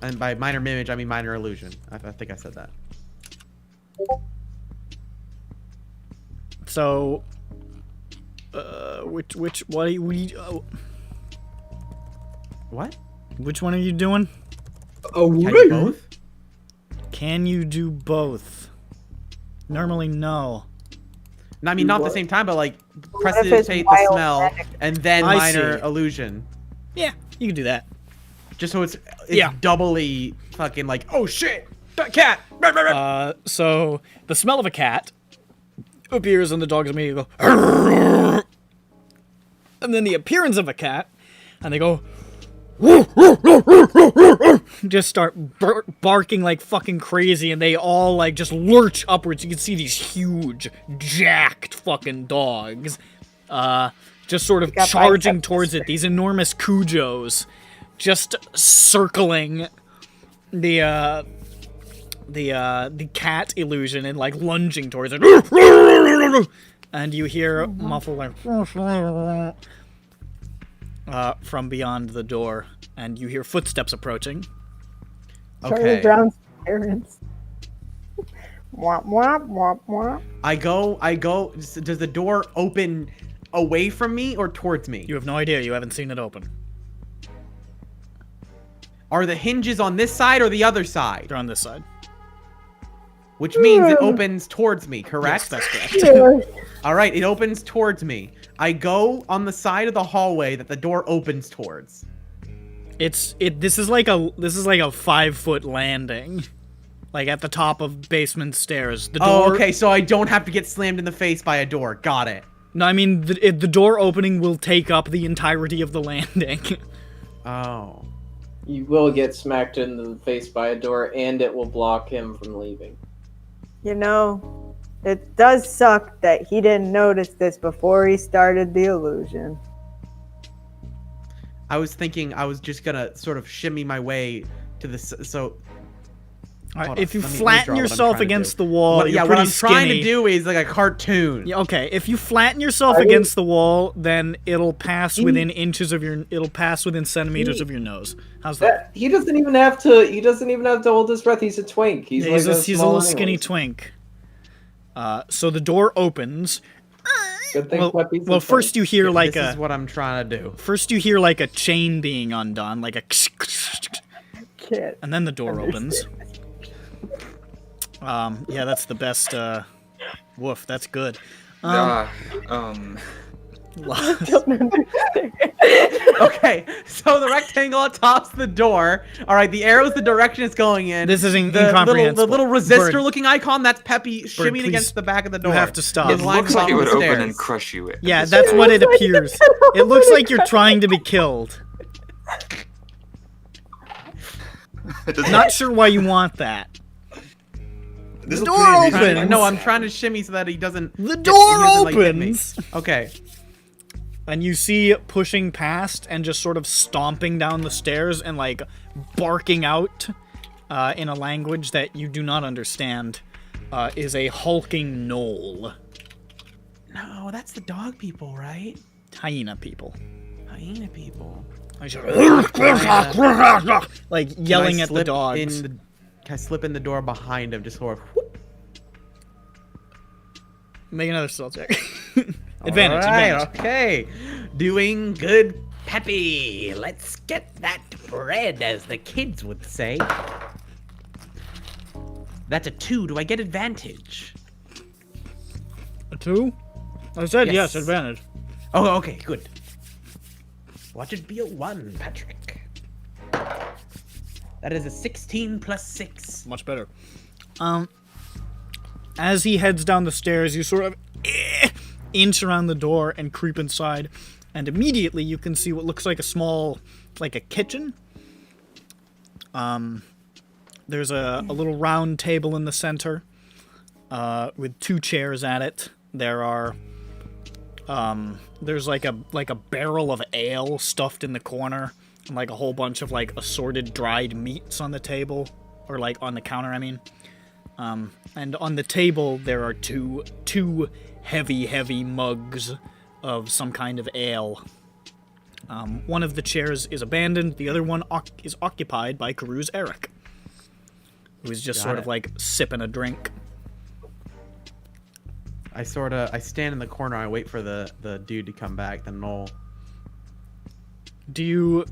And by minor image, I mean minor illusion. I think I said that. So, What? which one are you doing? Oh, Can you both? Can you do both? Normally, no. No, I mean not at the same time, but like if it's prestidigitate the wild smell magic? and then I minor see. illusion, Yeah, you can do that. just so it's Yeah. doubly fucking like, oh shit, that cat. So the smell of a cat appears and the dogs immediately go, and then the appearance of a cat, and they go, just start barking like fucking crazy, and they all like just lurch upwards. You can see these huge, jacked fucking dogs, just sort of Got charging biceps. towards it. These enormous cujos, just circling the cat illusion and like lunging towards it. And you hear muffled like from beyond the door, and you hear footsteps approaching. Charlie Okay. Brown's parents. Womp womp womp womp. I go. Does the door open away from me or towards me? You have no idea. You haven't seen it open. Are the hinges on this side or the other side? They're on this side. Which means it opens towards me, correct? Yes, that's correct. Yeah. All right, it opens towards me. I go on the side of the hallway that the door opens towards. This is like a 5-foot landing, like at the top of basement stairs. The door. Oh, okay, so I don't have to get slammed in the face by a door. Got it. No, I mean, the door opening will take up the entirety of the landing. Oh. You will get smacked in the face by a door, and it will block him from leaving. You know, it does suck that he didn't notice this before he started the illusion. I was thinking I was just gonna sort of shimmy my way to the so. All right, Hold on, if you let me flatten draw what I'm yourself trying to against do. the wall, What, you're yeah, what pretty I'm trying to skinny. do is like a cartoon. Yeah, okay, if you flatten yourself against the wall, then it'll pass within inches of your. It'll pass within centimeters of your nose. How's that? He doesn't even have to. He doesn't even have to hold his breath. He's a twink. He's Yeah, like he's a small little skinny anyways. twink. So the door opens. Good thing Pepe's a Well, first twink. you hear like this a. is what I'm trying to do. First you hear like a chain being undone, like a. Can't. And then the door opens. Yeah, that's the best. Woof, that's good. Don't understand. Okay, so the rectangle atop's the door. All right, the arrow's the direction it's going in. This is the incomprehensible. little Bird. resistor-looking icon, that's Peppy shimmying please. against the back of the door. You have to stop. It His line's looks like it on would the open stairs. and crush you. Yeah, that's what it appears. It looks like you're trying to be killed. Not sure why you want that. This The is door pretty easy. opens. No, I'm trying to shimmy so that he doesn't. The he door doesn't, like, hit me. opens, Okay. and you see pushing past and just sort of stomping down the stairs and like barking out in a language that you do not understand is a hulking gnoll. No, that's the dog people, right? Hyena people. Hyena people. Like Can yelling I at the slip dogs. Can I slip in the door behind him, just sort of? Whoop. Make another stealth check. Advantage, Alright, advantage. okay. Doing good, Peppy. Let's get that bread, as the kids would say. That's a 2. Do I get advantage? A 2? I said yes, Yes. advantage. Oh, okay, good. Watch it be a 1, Patrick. That is a 16 plus 6. Much better. As he heads down the stairs, you sort of inch around the door and creep inside, and immediately you can see what looks like a small, like a kitchen. There's a little round table in the center, with 2 chairs at it. There are, there's like a barrel of ale stuffed in the corner, and like a whole bunch of like assorted dried meats on the table, or like on the counter, I mean. And on the table there are two heavy mugs of some kind of ale. One of the chairs is abandoned, the other one is occupied by Karuuz Arak, who is just sort of like sipping a drink. I stand in the corner. I wait for the dude to come back. The knoll. Do you...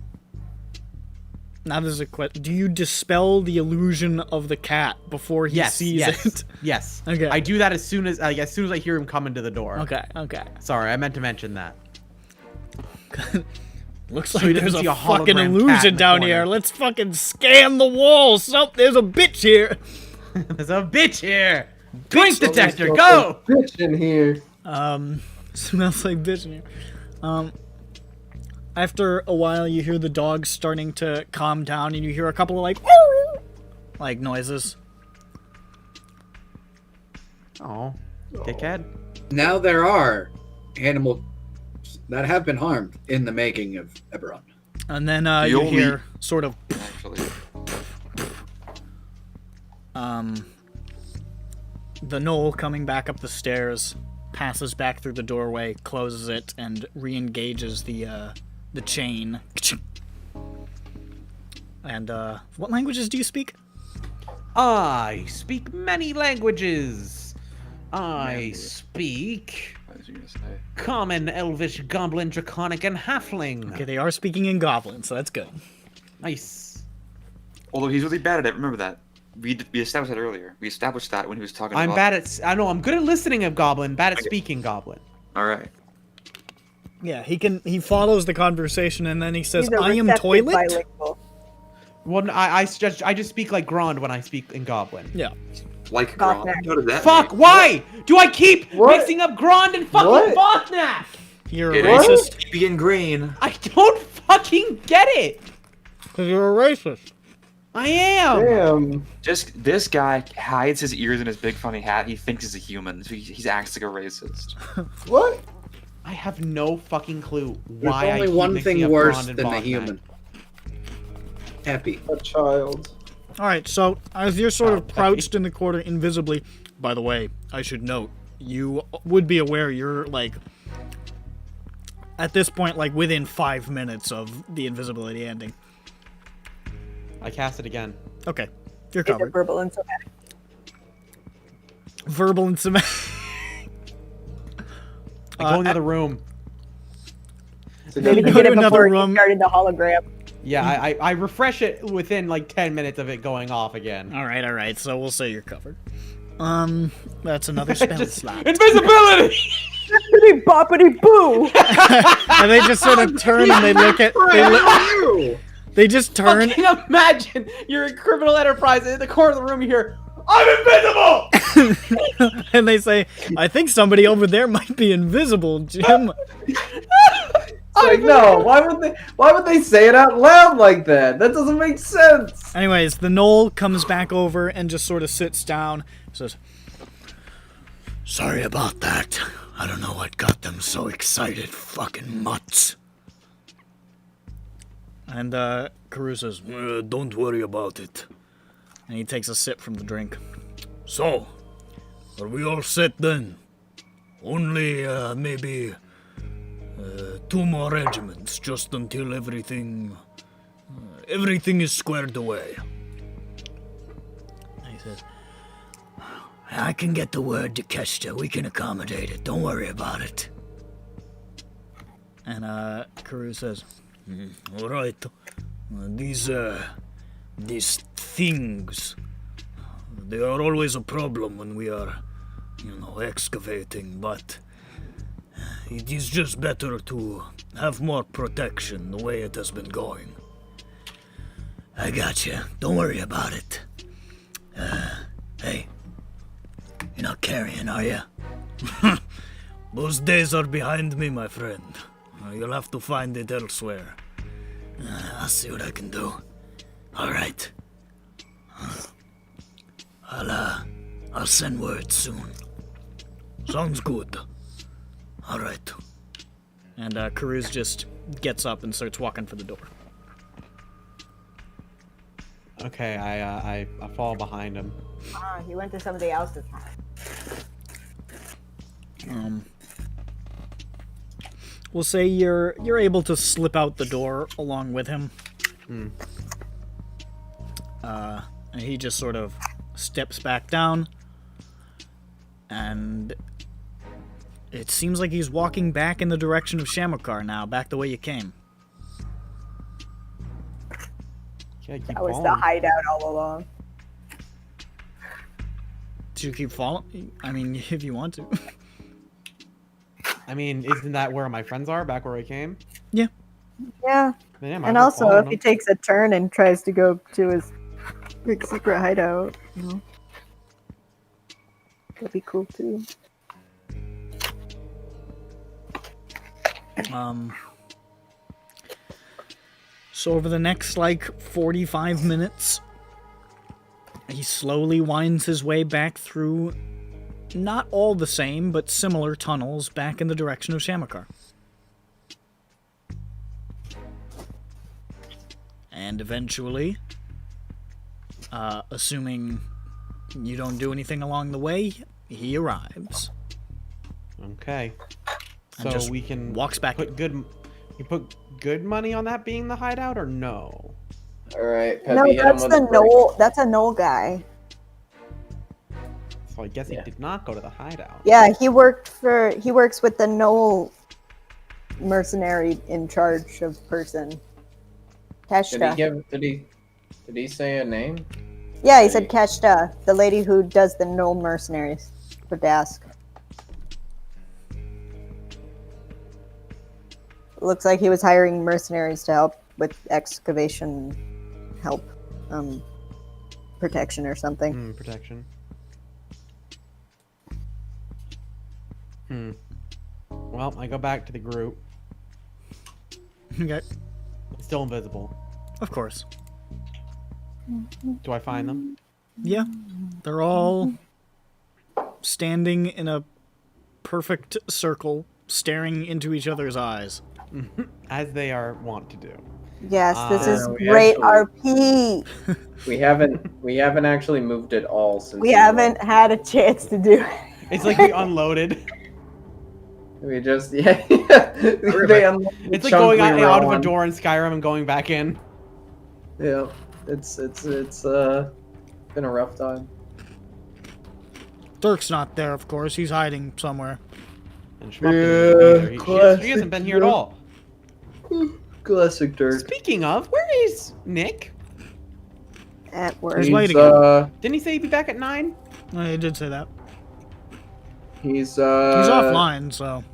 Now there's a question. Do you dispel the illusion of the cat before he sees it? Yes. Okay. I do that as soon as I hear him coming to the door. Okay. Sorry, I meant to mention that. Looks So like he doesn't there's see a a fucking hologram cat in illusion the down corner. here. Let's fucking scan the walls. There's a bitch here. There's a bitch here. Drink Somebody's detector, got go! some Bitch in here. Smells like bitch in here. After a while, you hear the dogs starting to calm down, and you hear a couple of like noises. Oh, dickhead. Now there are animals that have been harmed in the making of EBERRON. And then The you only- hear sort of Actually, the knoll coming back up the stairs, passes back through the doorway, closes it, and re-engages the chain. And what languages do you speak? I speak many languages. I speak what was you gonna say? Common, Elvish, Goblin, Draconic, and Halfling. Okay, they are speaking in Goblin, so that's good. Nice. Although he's really bad at it. Remember that. We established that earlier. We established that when he was talking I'm about... bad at. I know. I'm good at listening of Goblin. Bad at speaking Goblin. Alright. Yeah, he follows the conversation, and then he says, He's a "I am receptive toilet." bilingual. Well, I just speak like Grond when I speak in Goblin. Yeah. Like Cock Gron? neck. How did that Fuck, mean? why? Do I keep What? mixing up Grand and fucking What? Botnak? You're It a ain't racist. being green. I don't fucking get it. Because you're a racist. I am. Damn. Just this guy hides his ears in his big funny hat. He thinks he's a human. So he acts like a racist. What? I have no fucking clue There's why I only keep one mixing thing up worse Grand and than a Botnak. human. Happy. A child. Alright, so as you're sort of Oh, crouched in the corner invisibly, by the way, I should note, you would be aware you're, like, at this point, like, within 5 minutes of the invisibility ending. I cast it again. Okay, you're Is it covered. verbal and somatic? Verbal and somatic. I go in the other room. Maybe You he go did to it another before he room. started the hologram. Yeah, I refresh it within like 10 minutes of it going off again. Alright, so we'll say you're covered. That's another spell Just- slot. Invisibility! Boppity boppity boo! And they just sort of turn and they look at... They just turn... Fucking imagine you're in criminal enterprise in the corner of the room you hear, I'm invisible! and they say, I think somebody over there might be invisible, Jim. It's like, no, why would they say it out loud like that? That doesn't make sense. Anyways, the Knoll comes back over and just sort of sits down. Says, Sorry about that. I don't know what got them so excited, fucking mutts. and Karuuz says, Don't worry about it. and he takes a sip from the drink. So, are we all set then? Only, maybe, 2 more regiments, just until everything is squared away. And he says, I can get the word to Keshta. We can accommodate it. Don't worry about it. and Karuuz says, All right. These things, they are always a problem when we are, excavating, but it is just better to have more protection the way it has been going. I gotcha. Don't worry about it. Hey, you're not carrying, are you? Those days are behind me, my friend. You'll have to find it elsewhere. I'll see what I can do. All right. I'll send word soon. Sounds good. All right. and Karuuz just gets up and starts walking for the door. Okay, I fall behind him. Ah, he went to somebody else's house. We'll say you're able to slip out the door along with him. And he just sort of steps back down, and it seems like he's walking back in the direction of Shamakar now, back the way you came. Yeah, keep That was the falling. hideout all along. Do you keep following? I mean, if you want to. I mean, isn't that where my friends are? Back where I came? Yeah, Then yeah, might and as well also follow if he them. takes a turn and tries to go to his big secret hideout, that'd be cool too. So over the next, 45 minutes, he slowly winds his way back through not all the same, but similar tunnels back in the direction of Shamakar. And eventually, assuming you don't do anything along the way, he arrives. Okay. And So just we can walks back put good. You put good money on that being the hideout, or no? All right, Peppy, No, hit him that's with the a brick. Knoll. That's a Knoll guy. So I guess Yeah. he did not go to the hideout. Yeah, he works with the Knoll mercenary in charge of person. Did Keshta. Did he say a name? Yeah, he said Keshta, the lady who does the Knoll mercenaries for Dask. Looks like he was hiring mercenaries to help with excavation help, protection or something. Protection. Well, I go back to the group. Okay. Still invisible. Of course. Do I find them? Yeah. They're all standing in a perfect circle, staring into each other's eyes. As they are wont to do. Yes, this is we great actually- RP. We haven't actually moved at all since We haven't had a chance to do it. It's like we unloaded. We just they unloaded It's like chunk going we out, were out of a on. door in Skyrim and going back in. Yeah, it's been a rough time. Dirk's not there, of course. He's hiding somewhere. And Schmuck isn't either. He classic hasn't been here at all. Classic Dirk. Speaking of, where is Nick? At work. He's waiting. Didn't he say he'd be back at 9? He did say that. He's He's offline, so.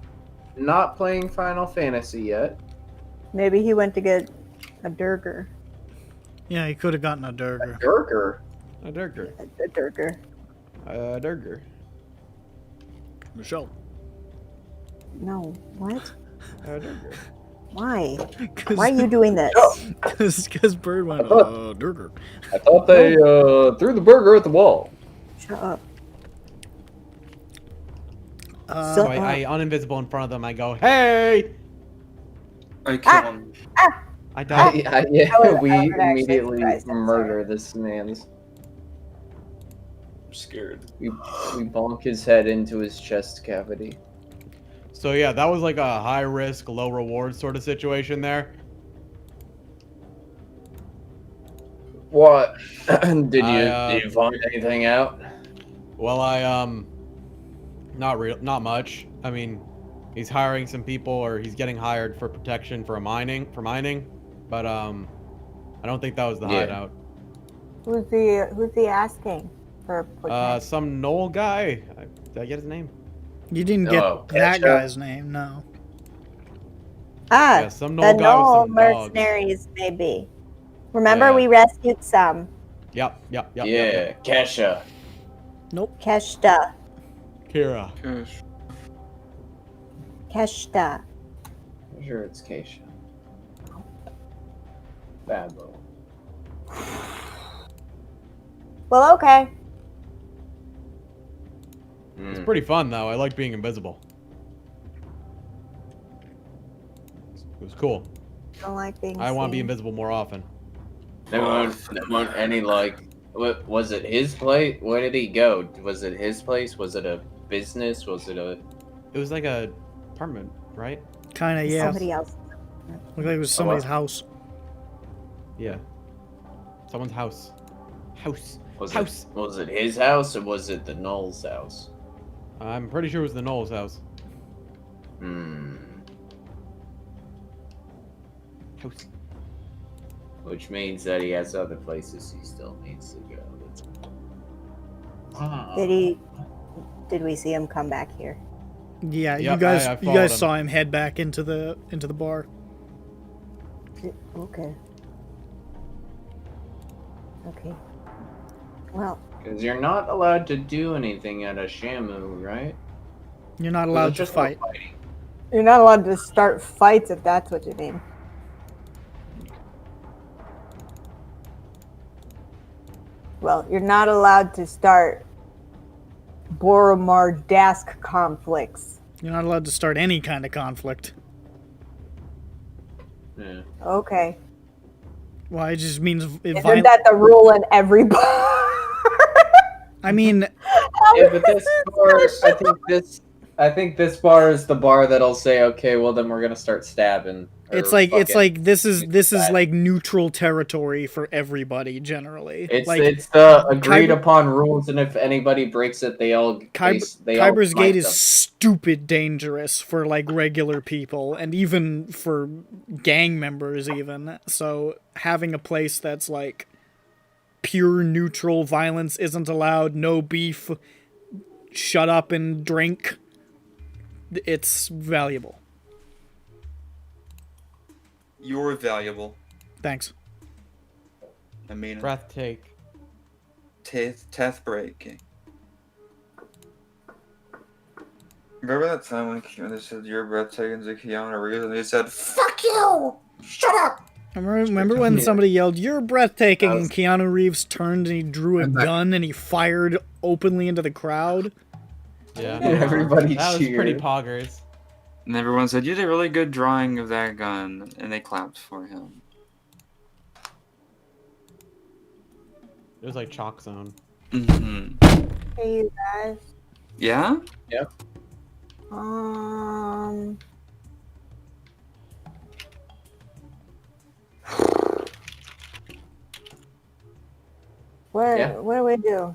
not playing Final Fantasy yet. Maybe he went to get a Durger. Yeah, he could have gotten a Durger. Dirker. A Dirker. A Durger. A Dirker. Michelle. No. What? A Dirker. Why? Why are you doing this? Because Bird went, Durger. I thought they threw the burger at the wall. Shut up. So I uninvisible in front of them. I go, hey! I kill him. I die. Yeah, I would we actually immediately surprised, I'm murder this man's. I'm scared. We bonk his head into his chest cavity. So yeah, that was like a high risk, low reward sort of situation there. What? did I, you find anything out? Well, not much. I mean, he's hiring some people, or he's getting hired for protection for mining, but I don't think that was the Yeah. hideout. Who's he asking for protection? Some Knoll guy. Did I get his name? You didn't get Oh, that Ketchup. guy's name, no. Yeah, some The Knoll guy with Knoll some dogs. mercenaries, maybe. Remember, Yeah. we rescued some. Yep. Yeah, Kesha. Keshta. Kira. Gosh. Keshta. I'm sure it's Kesha. Babo. Well, okay. It's pretty fun though. I like being invisible. It was cool. Don't like being I want to be seen. invisible more often. There weren't any like. What was it? His place? Where did he go? Was it his place? Was it a business? Was it a? It was like a apartment, right? Kinda, yeah. Somebody else. Looked like it was somebody's house. Yeah. Someone's house. House. Was it his house or was it the Knoll's house? I'm pretty sure it was the Knoll's house. House. Which means that he has other places he still needs to go. Did we see him come back here? Yeah, Yep, you I guys followed him. saw him head back into the bar. Okay. Okay. Well, Because you're not allowed to do anything at a Shamu, right? You're not Or allowed is it to just fight. no fighting? you're not allowed to start fights if that's what you mean. Well, you're not allowed to start Boromar Dask conflicts. You're not allowed to start any kind of conflict. Yeah. Okay. Well, it just means Isn't that the rule in every bar? I mean, Yeah, but this bar, I think this bar is the bar that'll say, okay, well then we're gonna start stabbing. or it's like fucking- this is that. like neutral territory for everybody generally. It's like it's the agreed Kyber- upon rules, and if anybody breaks it, they all Kyber's smite Gate is them. stupid dangerous for like regular people and even for gang members even. So having a place that's like pure neutral, violence isn't allowed, no beef, shut up and drink, it's valuable. You're valuable. Thanks. I mean, Breath take. teeth breaking. Remember that time when they said you're breathtaking to Keanu Reeves and they said, "Fuck you! Shut up!" Remember when Yeah. somebody yelled, "You're breathtaking," and That was- Keanu Reeves turned and he drew a I'm back. gun and he fired openly into the crowd? Yeah, And everybody that was pretty cheered. poggers. And everyone said, "You did a really good drawing of that gun," and they clapped for him. It was like Chalk Zone. Hey, you guys. Yeah? Um. What? Yeah. What do we do?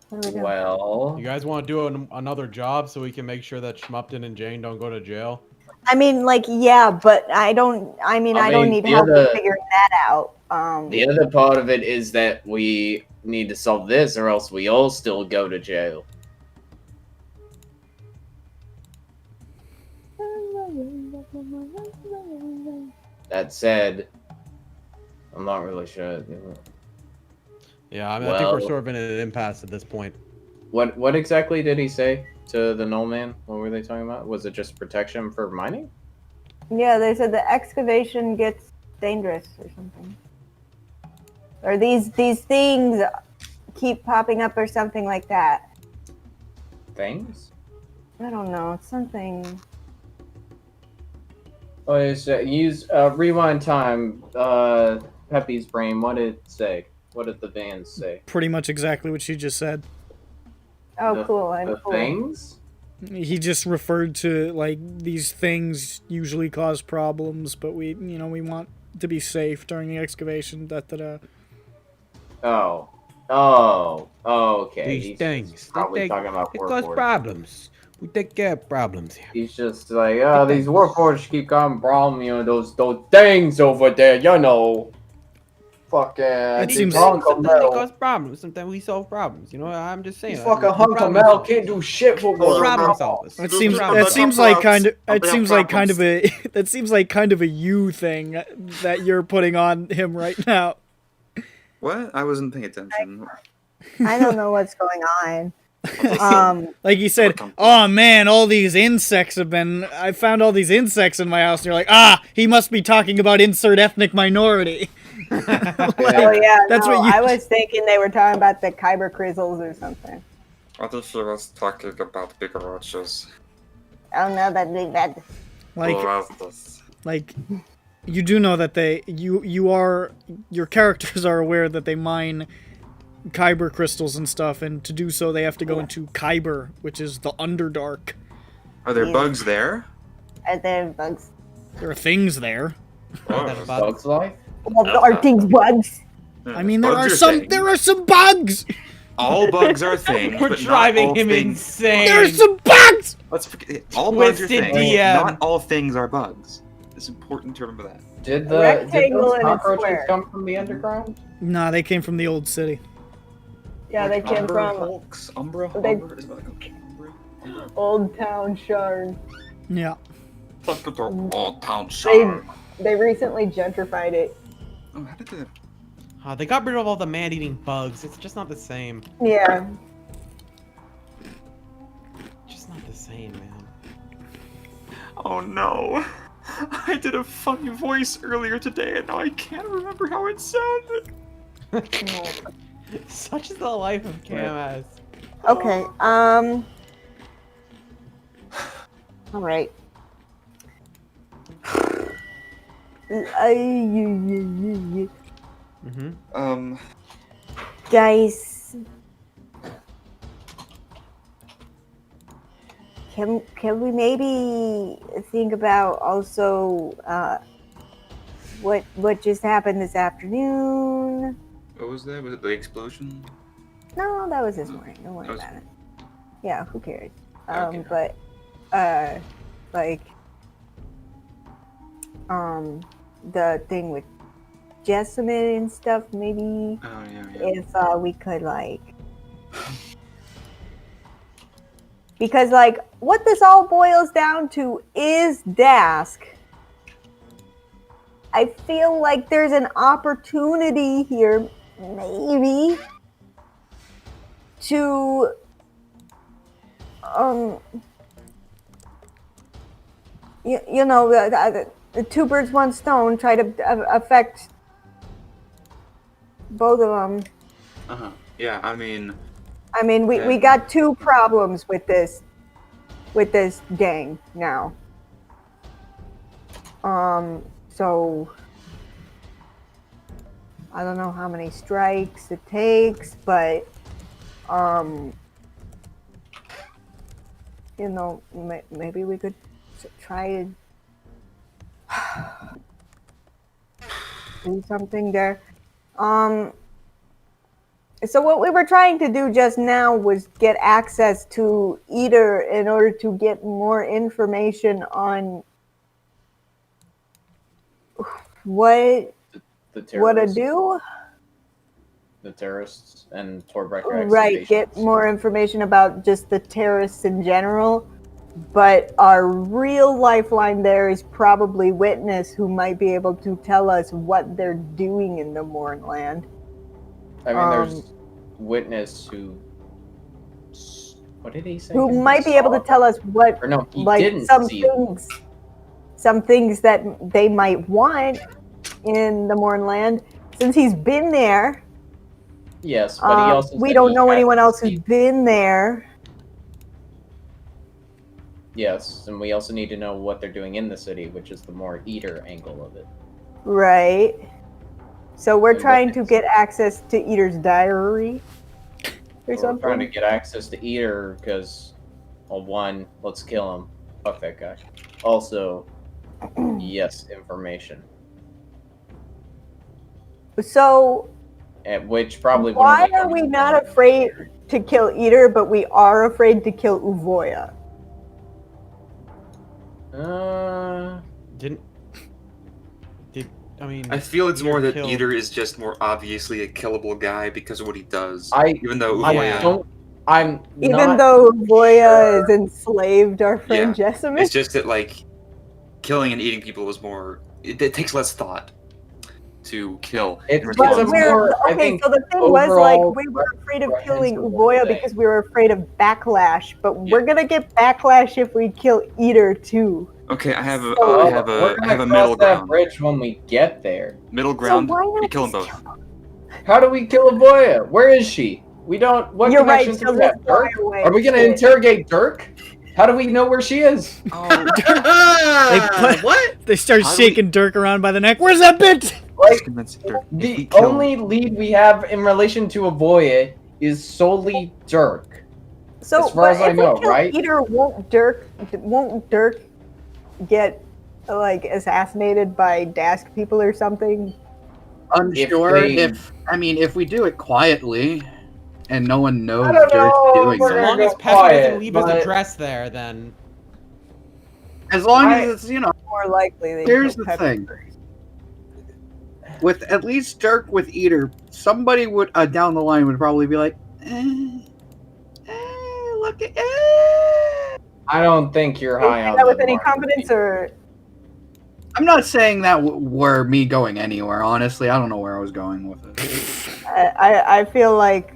What do we do? Well, You guys want to do another job so we can make sure that Schmupton and Jane don't go to jail? I mean, like, yeah, but I don't. I mean, I don't need the help other- figuring that out. the other part of it is that we need to solve this, or else we all still go to jail. That said, I'm not really sure. Yeah, I mean, I think we're Well- sort of in an impasse at this point. What exactly did he say to the Null Man? What were they talking about? Was it just protection for mining? Yeah, they said the excavation gets dangerous or something, or these things keep popping up or something like that. Things? I don't know. It's something. Oh, it's, use rewind time. Peppy's brain. What did it say? What did the bands say? Pretty much exactly what she just said. Oh, The- cool! I'm The cool. things? He just referred to, like, these things usually cause problems, but we want to be safe during the excavation, da-da-da. Oh, okay. These He's things. probably talking about It causes workforce. problems. We take care of problems here. He's just like, oh, these workforce keep causing problems, you know, those things over there, you know. Fucking It seems- hunk of Sometimes they metal. cause problems. Sometimes we solve problems. You know, I'm just saying. These fucking hunk of metal can't do shit for We're one. problem solvers. That We're seems problem that seems solvers. like kind of I'll it be on seems like kind of problems. a that seems like kind of a you thing that you're putting on him right now. What? I wasn't paying attention. I don't know what's going on. Like you said, "Oh man, all these insects have been. I found all these insects in my house." And you're like, "Ah, he must be talking about insert ethnic minority." Oh yeah, That's no, what you- I was thinking they were talking about the Kyber crystals or something. I think she was talking about bigger roaches. Oh no, that big bad. Like Who was this? like you do know that your characters are aware that they mine Kyber crystals and stuff, and to do so they have to go into Kyber, which is the Underdark. Are there Yeah. bugs there? Are there bugs? There are things there. That's about- Bugs life? Well, are things bugs? I mean, there Bugs are some things. there are some bugs. All bugs are things. We're but not driving all him things... insane. There are some bugs. Let's forget. All bugs are Twisted things. DM. Not all things are bugs. It's important to remember that. Did Rectangle those and a cockroaches square. come from the underground? Nah, they came from the old city. Yeah, they came Umbra, from Hulks, Umbra, they- Umbra, is that like Umbra? Old Town Shard. Yeah. Look at the old town They shard. they recently gentrified it. Oh, how did they... They got rid of all the man-eating bugs. It's just not the same. Yeah. Just not the same, man. Oh no. I did a funny voice earlier today and now I can't remember how it sounded. Such is the life of Cam. Okay. All right. Mm-hmm. Guys, can we maybe think about also what just happened this afternoon? What was that? Was it the explosion? No, that was this morning. Don't worry That was- about it. Yeah, who cares? Okay. But like the thing with Jessamine and stuff, maybe Oh yeah, yeah. if we could like, because like what this all boils down to is Dask. I feel like there's an opportunity here, maybe, to you know, the two birds, one stone, try to affect both of them. Yeah, I mean, We got two problems with this gang now. So I don't know how many strikes it takes, but you know, maybe we could try to do something there. So what we were trying to do just now was get access to Eater in order to get more information on what to do. The terrorists and Torbrecker Right, get more information about just the terrorists in general. But our real lifeline there is probably Witness, who might be able to tell us what they're doing in the Mournland. I mean, there's Witness who... What did he say? Who might be able to tell us what... Or no, he like, didn't see some things that they might want in the Mournland. Since he's been there... Yes, but he also we don't know anyone else who's been there. Yes, and we also need to know what they're doing in the city, which is the more Eater angle of it. Right. So we're trying to get access to Eater's diary or something. We're trying to get access to Eater because, well, one, let's kill him. Fuck that guy. Also, yes, information. So, At which probably why are we not afraid to kill Eater, but we are afraid to kill Uvoya? I feel it's more that Eater is just more obviously a killable guy because of what he does. Even though though Uvoya is enslaved our friend Jessamine. It's just that, like, killing and eating people is more... It takes less thought to kill. So the thing was, like, we were afraid of killing Uvoya because we were afraid of backlash, but we're gonna get backlash if we kill Eater too. Okay, I have a That middle ground. bridge when we get there. Middle ground. We kill them both. How do we kill Uvoya? Where is she? We don't. What You're right, connections do we so have? Dirk? away. Are we gonna interrogate Dirk? How do we know where she is? They start shaking Dirk around by the neck. Where's that bitch? Like, the only lead we have in relation to Uvoya is solely Dirk. So, as far as I know, right? Eater, won't Dirk get like assassinated by Dask people or something? Unsure if we do it quietly and no one knows I don't Dirk's know, doing as long as Peppy doesn't leave his address there, then as long as it's, more likely they here's the thing. With at least Dirk with Eater, somebody would down the line would probably be like, look at I don't think you're high on that with the any mark. confidence, or I'm not saying that were me going anywhere. Honestly, I don't know where I was going with it. I feel like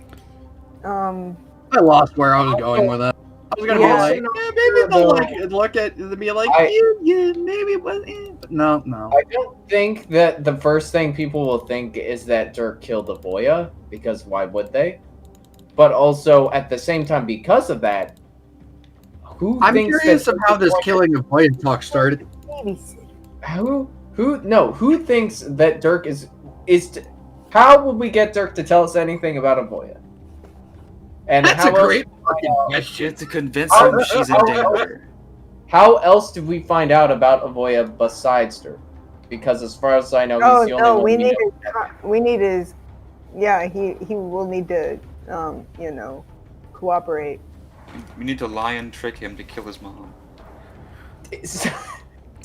I lost where I was going with it. I was gonna be like, maybe they'll look at it and be like, maybe it was, but no. I don't think that the first thing people will think is that Dirk killed Uvoya, because why would they? But also, at the same time, because of that, I'm curious of how this killing of Uvoya talk started. Who thinks that Dirk how would we get Dirk to tell us anything about Uvoya? And that's how a great fucking question. To convince him she's in danger. How else did we find out about Uvoya besides Dirk? Because as far as I know, he's the only one we need his he will need to cooperate. We need to lie and trick him to kill his mom. So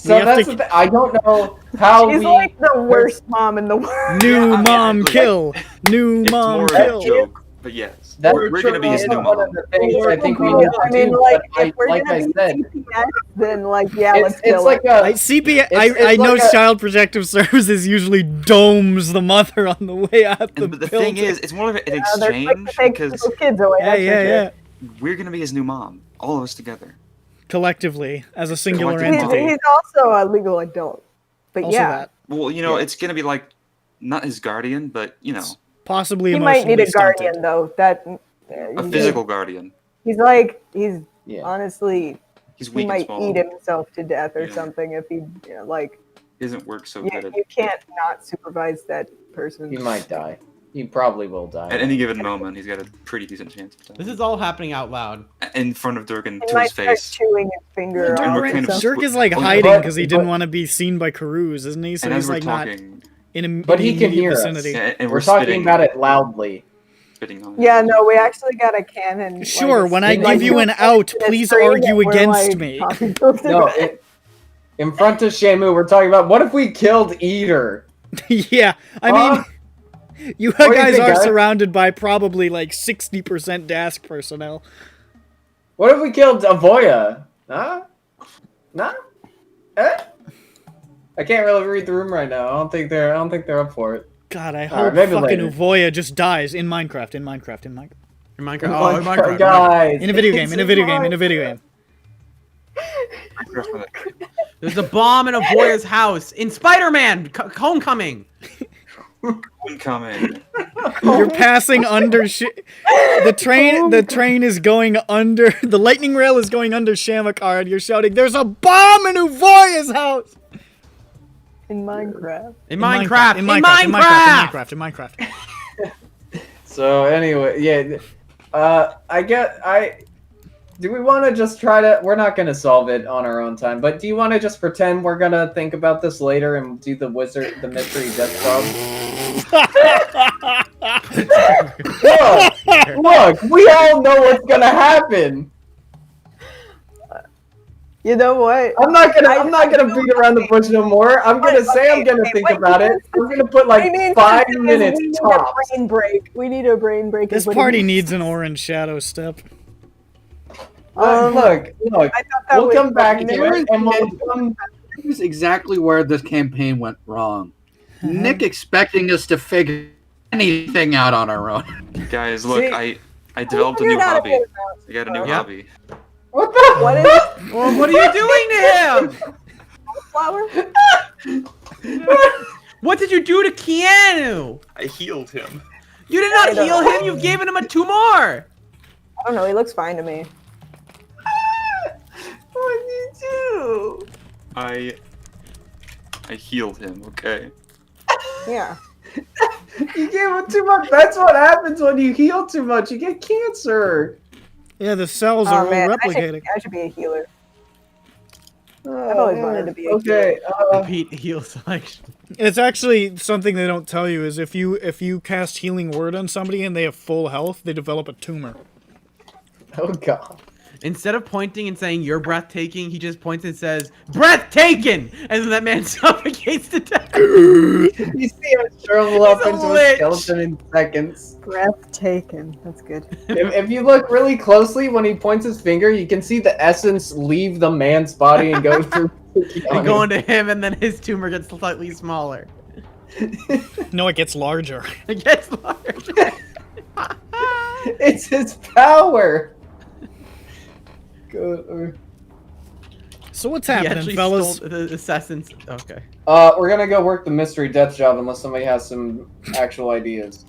that's the thing. I don't know how She's like the worst mom in the world. New mom kill. New mom kill. It's more of a joke, but yes. That We're going to be his new mom. One of the things I think we need to do, like, but if we're like gonna I be said, CPS, then let's kill like her. I know Child Protective Services usually domes the mother on the way out the But the building. thing is, it's more of an exchange because kids away. Yeah. we're going to be his new mom. All of us together. Collectively, as a singular Collective entity. He's also a legal adult. But Also yeah, that. Well, you know, it's gonna be like not his guardian, but you know, Possibly he might emotionally need a guardian stunted. though. That a physical guardian. He's like he's Yeah. honestly He's he weak and might small. eat himself to death or Yeah. something if he like. He doesn't work so You, good at, you can't not supervise that person. He might die. He probably will die. at any given moment. He's got a pretty decent chance of dying. This is all happening out loud. In front of Dirk and He to might his start face. chewing his finger Dirk, off or kind of something. Dirk is like But- hiding because he didn't but- want to be seen by Karuuz, isn't he? So And he's as we're like not talking, in But in he the can immediate hear us. vicinity. and We're talking spitting, about it loudly. spitting on. Yeah, no, we actually got a cannon. Sure, like, when I like, give you an like, out, it's please screen argue and we're, against like, me. talking to him. No, in front of Shamu, we're talking about what if we killed Eater? Yeah, I mean, you do you guys think, are guys? surrounded by probably like 60% Dask personnel. What if we killed Avoya? Huh? Nah? Eh? I can't really read the room right now. I don't think they're up for it. God, I Alright, hope maybe fucking later. Uvoya just dies in Minecraft. In Minecraft. Oh Oh, in my Minecraft. guys, In a video game. it's In a video game. In a video game. There's a bomb in Avoya's house. In Spider-Man! Homecoming! Homecoming. You're passing under the train is going under the lightning rail is going under Shamakar and you're shouting, "There's a bomb in Uvoya's house!" In Minecraft. In Minecraft! In Minecraft. So anyway, yeah. Do we want to just try to? We're not gonna solve it on our own time, but do you want to just pretend we're gonna think about this later and do the mystery death job? Look, we all know what's gonna happen. You know what? I'm not gonna beat around the bush no more. I'm gonna say I'm gonna think about it. We're gonna put like 5 minutes we need tops. a brain break. We need a brain break. This is what party it needs an orange shadow step. Look. I thought that We'll was come back fucking to it, and we'll come. Here's exactly where this campaign went wrong. Nick expecting us to figure anything out on our own. Guys, look, See- I developed a new hobby. I got a new Yeah. hobby. What the? What is it? Well, what are you doing to him? Flower? What did you do to Keanu? I healed him. You did not I don't heal know. him, you've given him a tumor! I don't know. He looks fine to me. What did you do? I healed him. Okay. Yeah. You gave him too much. That's what happens when you heal too much. You get cancer. Yeah, the cells are all Oh man, replicating. I should be a healer. I've always wanted to be a Okay. Repeat heal selection. It's actually something they don't tell you is if you cast healing word on somebody and they have full health, they develop a tumor. Oh god. Instead of pointing and saying you're breathtaking, he just points and says, breathtaking! And then that man suffocates to death. You see him shrivel up He's a into a lich. skeleton in seconds. breathtaking. That's good. If you look really closely, when he points his finger, you can see the essence leave the man's body and go through. And go into him, and then his tumor gets slightly smaller. No, it gets larger. It gets larger. It's his power. Good. So what's He happening, actually fellas? stole the assassin's. Okay. We're gonna go work the mystery death job unless somebody has some actual ideas.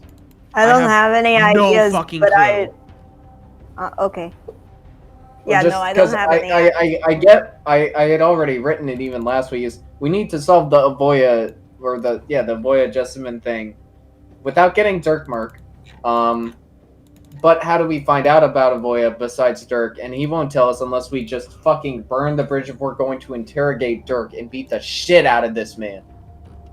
I don't have have any no ideas, fucking but clue. okay. Well, Yeah, just no, I don't 'cause have any. I had already written it even last week. Is we need to solve the Avoya or the Avoya Jessamine thing without getting Dirk Mark. But how do we find out about Avoya besides Dirk? And he won't tell us unless we just fucking burn the bridge if we're going to interrogate Dirk and beat the shit out of this man.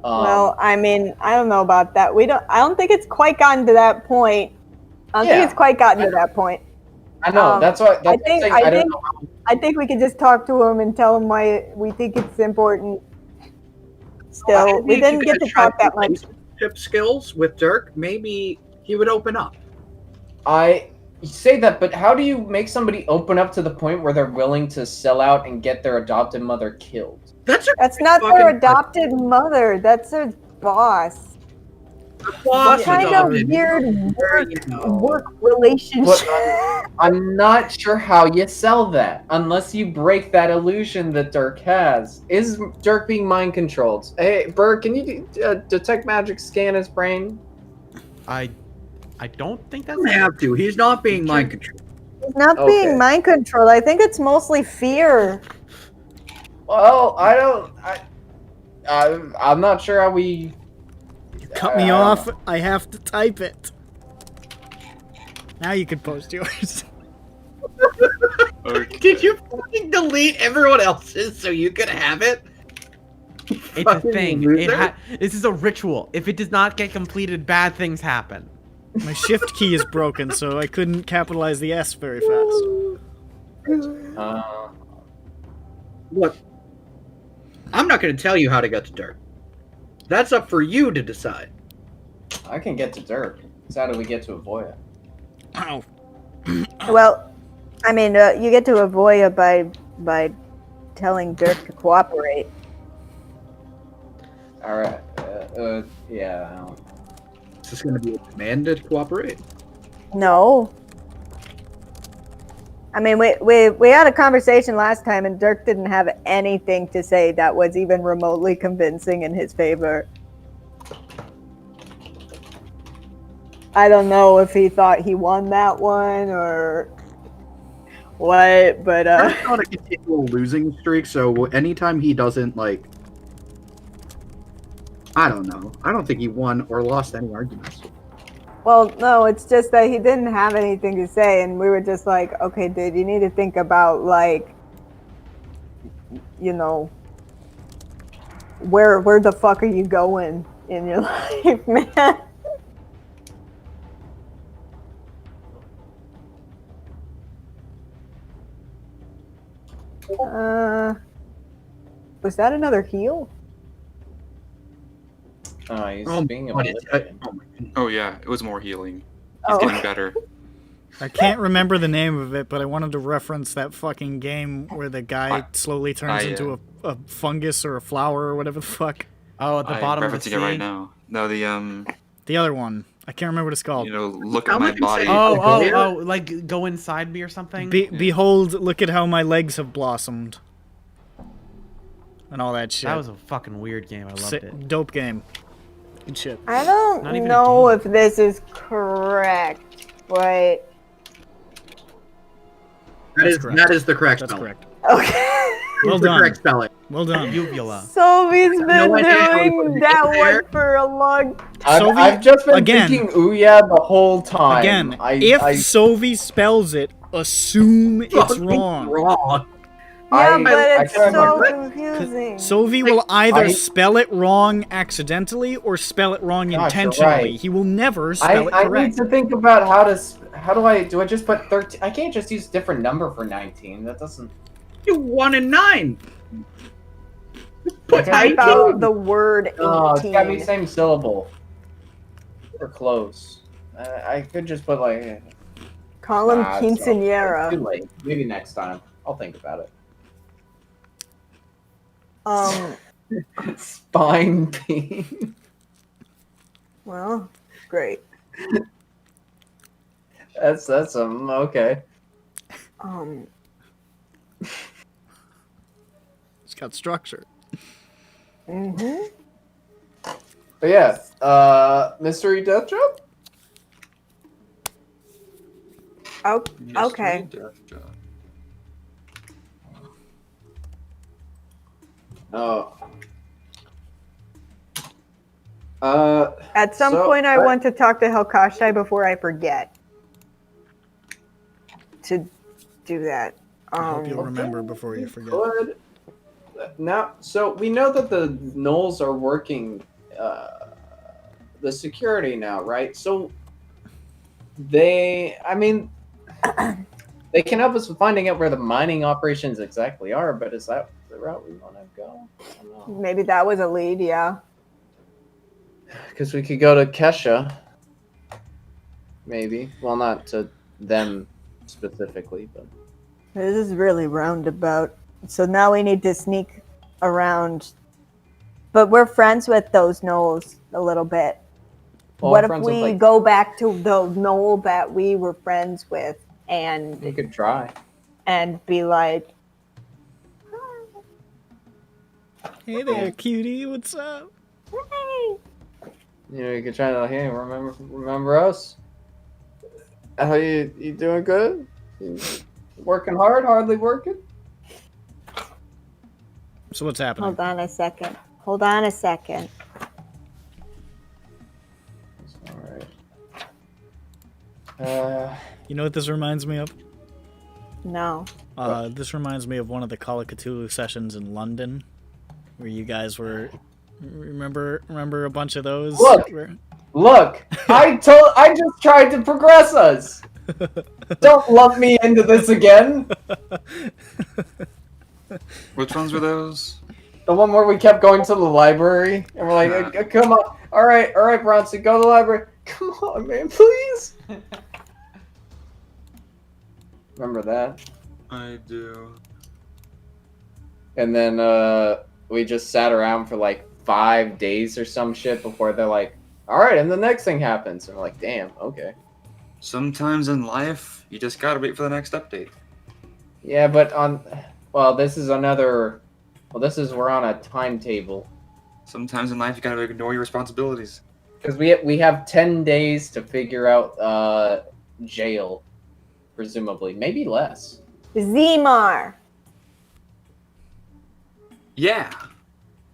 Well, I mean, I don't know about that. I don't think it's quite gotten to that point. I don't think it's quite gotten to that point. I know that's what I I'm think saying. I don't think know. I think we could just talk to him and tell him why we think it's important. Still, we didn't get to talk that much. Relationship skills with Dirk, maybe he would open up. You say that, but how do you make somebody open up to the point where they're willing to sell out and get their adopted mother killed? That's not their adopted mother. That's their boss. What kind of weird work relationship? I'm not sure how you sell that unless you break that illusion that Dirk has. Is Dirk being mind controlled? Hey, Burr, can you detect magic scan his brain? I don't think that's. You don't have to. He's not being mind controlled. It's not being mind controlled. I think it's mostly fear. Well, I'm not sure how we. Cut me off. I have to type it. Now you can post yours. Did you fucking delete everyone else's so you could have it? It's a thing. This is a ritual. If it does not get completed, bad things happen. My shift key is broken, so I couldn't capitalize the S very fast. Look, I'm not going to tell you how to get to Dirk. That's up for you to decide. I can get to Dirk. So how do we get to Avoya? Ow. Well, I mean, you get to Avoya by telling Dirk to cooperate. All right. Yeah. Is this going to be a command to cooperate? No. I mean, we had a conversation last time, and Dirk didn't have anything to say that was even remotely convincing in his favor. I don't know if he thought he won that one or what, but Dirk's on a continual losing streak, so anytime he doesn't, like, I don't know. I don't think he won or lost any arguments. Well, no, it's just that he didn't have anything to say, and we were just like, okay, dude, you need to think about, like, you know, where the fuck are you going in your life, man? Was that another heal? He's being a Oh yeah, it was more healing. He's Oh. getting better. I can't remember the name of it, but I wanted to reference that fucking game where the guy slowly turns into a fungus or a flower or whatever the fuck. Oh, at the bottom of the referencing sea. it right now. No, The other one. I can't remember what it's called. you know, look at my body. Oh, like go inside me or something? Behold, look at how my legs have blossomed. And all that shit. That was a fucking weird game. I loved it. Dope game. Good shit. I Not don't even a know game. if this is correct, but That is the correct That's spelling. correct. okay. Well It's the done. correct spelling. Well done. Uvula. Sophie's been No idea how he doing put it that there. one for a long time. I've just been again- thinking Ouya the whole time. Again, if Sophie spells it, assume it's Fucking wrong. wrong. Yeah, but I it's tried my so best. confusing. Sophie will either I- spell it wrong accidentally or spell it wrong Gosh, you're intentionally. right. He will never spell it I need correct. to think about how do I just put 13? I can't just use a different number for 19. That doesn't. You 1 and 9. What About the word 18. Oh, it's gotta be same syllable. We're close. I could just put like. Call him Nah, it's quinceañera. too late. Maybe next time. I'll think about it. Spine pain. Well, great. That's okay. It's got structure. Mm-hmm. But yeah, mystery death job. Oh, okay. Oh. At some point, I want to talk to Helkashai before I forget to do that. I hope you'll remember before you forget. Good. Now, so we know that the gnolls are working the security now, right? So they can help us with finding out where the mining operations exactly are, but is that the route we want to go? I don't know. Maybe that was a lead, yeah. Because we could go to Kesha. Maybe. Well, not to them specifically, but. This is really roundabout. So now we need to sneak around. But we're friends with those gnolls a little bit. Well, what if friends with, we like- go back to the Noel that we were friends with and You could try. be like, Hey there, cutie. What's up? hey, You could try to, like, hey, remember us? How you doing good? You working hard? Hardly working? So what's happening? hold on a second. Hold on a second. Alright. You know what this reminds me of? No. This reminds me of one of the Call of Cthulhu sessions in London, where you guys were. Remember a bunch of those? Look! Look! I just tried to progress us! Don't lump me into this again! Which ones were those? The one where we kept going to the library, and we're like, come on. Alright, Bronson, go to the library. Come on, man, please! Remember that? I do. And then we just sat around for like 5 days or some shit before they're like, alright, and the next thing happens. And we're like, damn, okay. Sometimes in life, you just gotta wait for the next update. Yeah, but this is another, we're on a timetable. Sometimes in life, you gotta ignore your responsibilities. Because we have 10 days to figure out jail, presumably. Maybe less. Zemar. Yeah.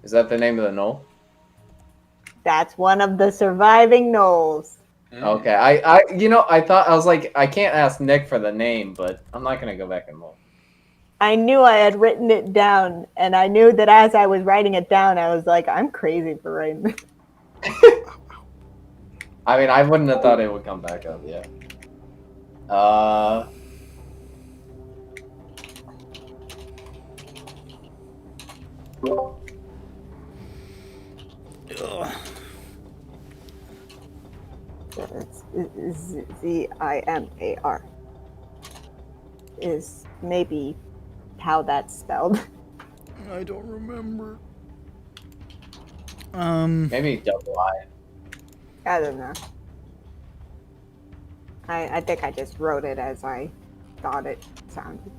Is that the name of the knoll? That's one of the surviving Knolls. Okay, I thought, I was like, I can't ask Nick for the name, but I'm not going to go back and look. I knew I had written it down, and I knew that as I was writing it down, I was like, I'm crazy for writing this. I mean, I wouldn't have thought it would come back up, yeah. It's Zimar is maybe how that's spelled. I don't remember. Maybe double I. I don't know. I think I just wrote it as I thought it sounded.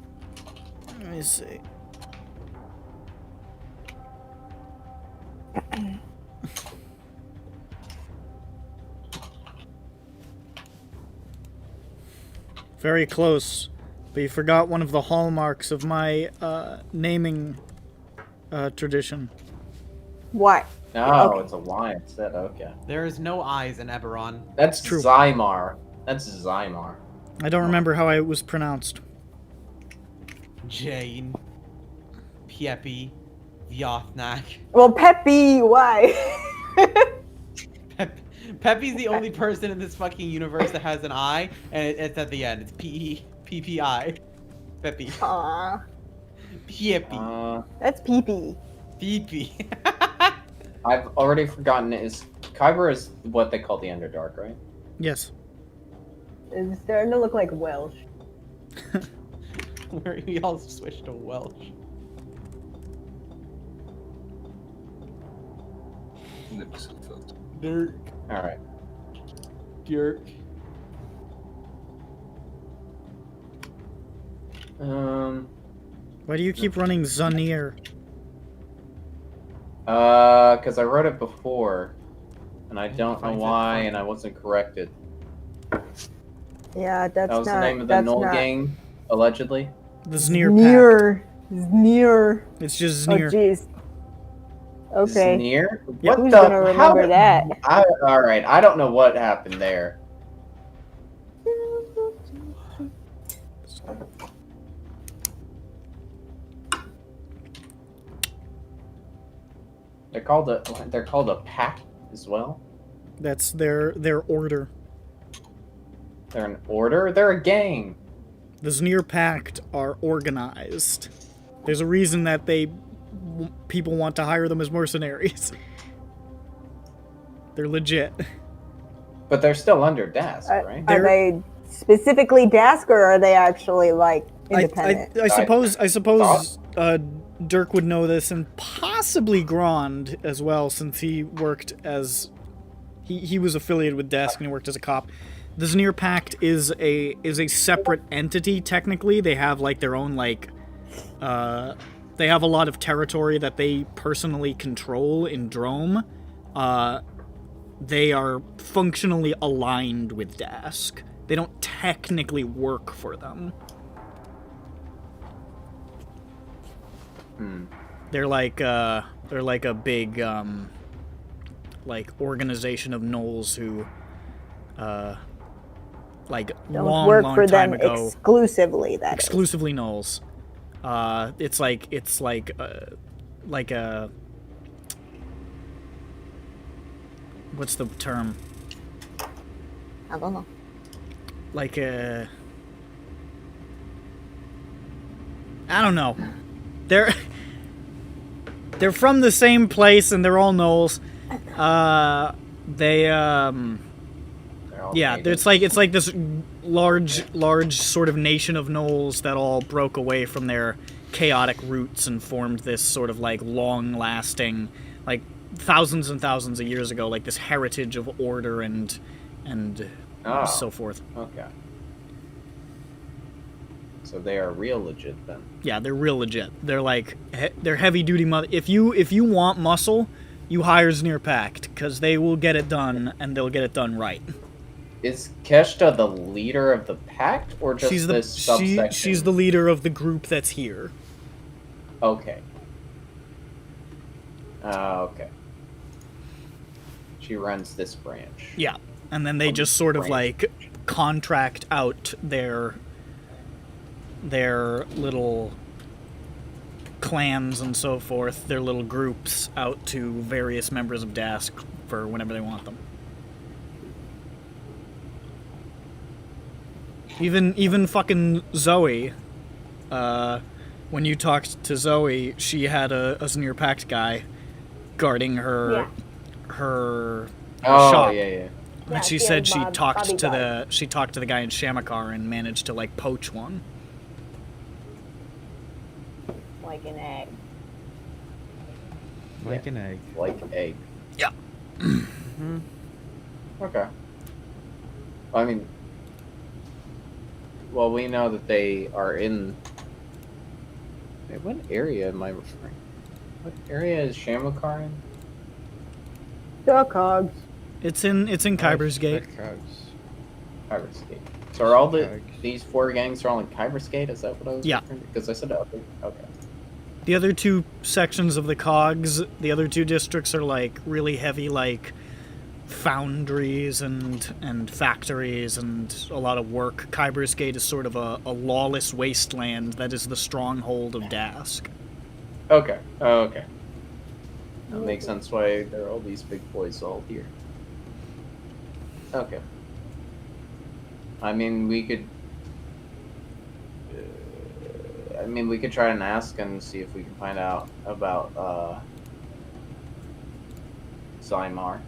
Let me see. Very close, but you forgot one of the hallmarks of my naming tradition. What? No, Okay. it's a Y instead, okay. There is no eyes in Eberron. That's True. Zymar. That's Zymar. I don't remember how it was pronounced. Jane. Piepi. Vyothnak. Well, Peppy, why? Peppy's the only person in this fucking universe that has an I, and it's at the end. It's P-E-P-P-I. Peppy. Aw, Piepi. that's Pee-Pee. Pee-Pee. I've already forgotten it. Kyber is what they call the Underdark, right? Yes. It's starting to look like Welsh. Where we all switched to Welsh. Dirk. Alright. Dirk. Why do you keep running Zanir? Because I wrote it before, and I don't know why, and I wasn't corrected. Yeah, that's That was not. the name of the that's Knoll not. gang, allegedly. The Zanir pack. Near. Near. It's just Oh, Zanir. jeez. Okay. Sneer? Yep. What Who's the? gonna remember how, that? Alright, I don't know what happened there. They're called a pack as well. That's their order. They're an order. They're a gang. The Zanir Pact are organized. There's a reason that people want to hire them as mercenaries. They're legit. But they're still under Dask, right? Are they specifically Dask, or are they actually like independent? I suppose Dirk would know this, and possibly Grond as well, since he worked as He was affiliated with Desk and he worked as a cop. The Zneer Pact is a separate entity technically. They have like their own like they have a lot of territory that they personally control in Drome. They are functionally aligned with Dask. They don't technically work for them. They're like a big like organization of gnolls who like Don't long work long for time them ago exclusively. That is. exclusively gnolls. It's like a what's the term? I don't know. Like a I don't know. They're from the same place and they're all gnolls. Yeah, it's like this large sort of nation of gnolls that all broke away from their chaotic roots and formed this sort of like long-lasting, like thousands and thousands of years ago, like this heritage of order and so forth. Okay. So they are real legit then. Yeah, they're real legit. They're like they're heavy duty If you want muscle, you hire Zneer Pact because they will get it done and they'll get it done right. Is Keshta the leader of the pact, or just this subsection? She's the leader of the group that's here. Okay. Okay. She runs this branch. Yeah, and then they just sort of like contract out their little clans and so forth, their little groups out to various members of Dask for whenever they want them. Even fucking Zoe, when you talked to Zoe, she had a Zneer Pact guy guarding her shop. Yeah. And she said she talked to the guy in Shamakar and managed to like poach one. Like an egg. Like an egg. Like egg. Yeah. Okay. I mean, well, we know that they are in. Wait, what area am I referring? What area is Shamakar in? The cogs. It's in Kyber's Gate. Kyber's Gate. So are all these four gangs are all in Kyber's Gate? Is that what I was? Yeah. Because I said okay. The other two sections of the cogs, the other two districts are like really heavy, like foundries and factories and a lot of work. Kyber's Gate is sort of a lawless wasteland that is the stronghold of Dask. Okay. Okay. That makes sense why there are all these big boys all here. Okay. I mean, we could try and ask and see if we can find out about Zymar.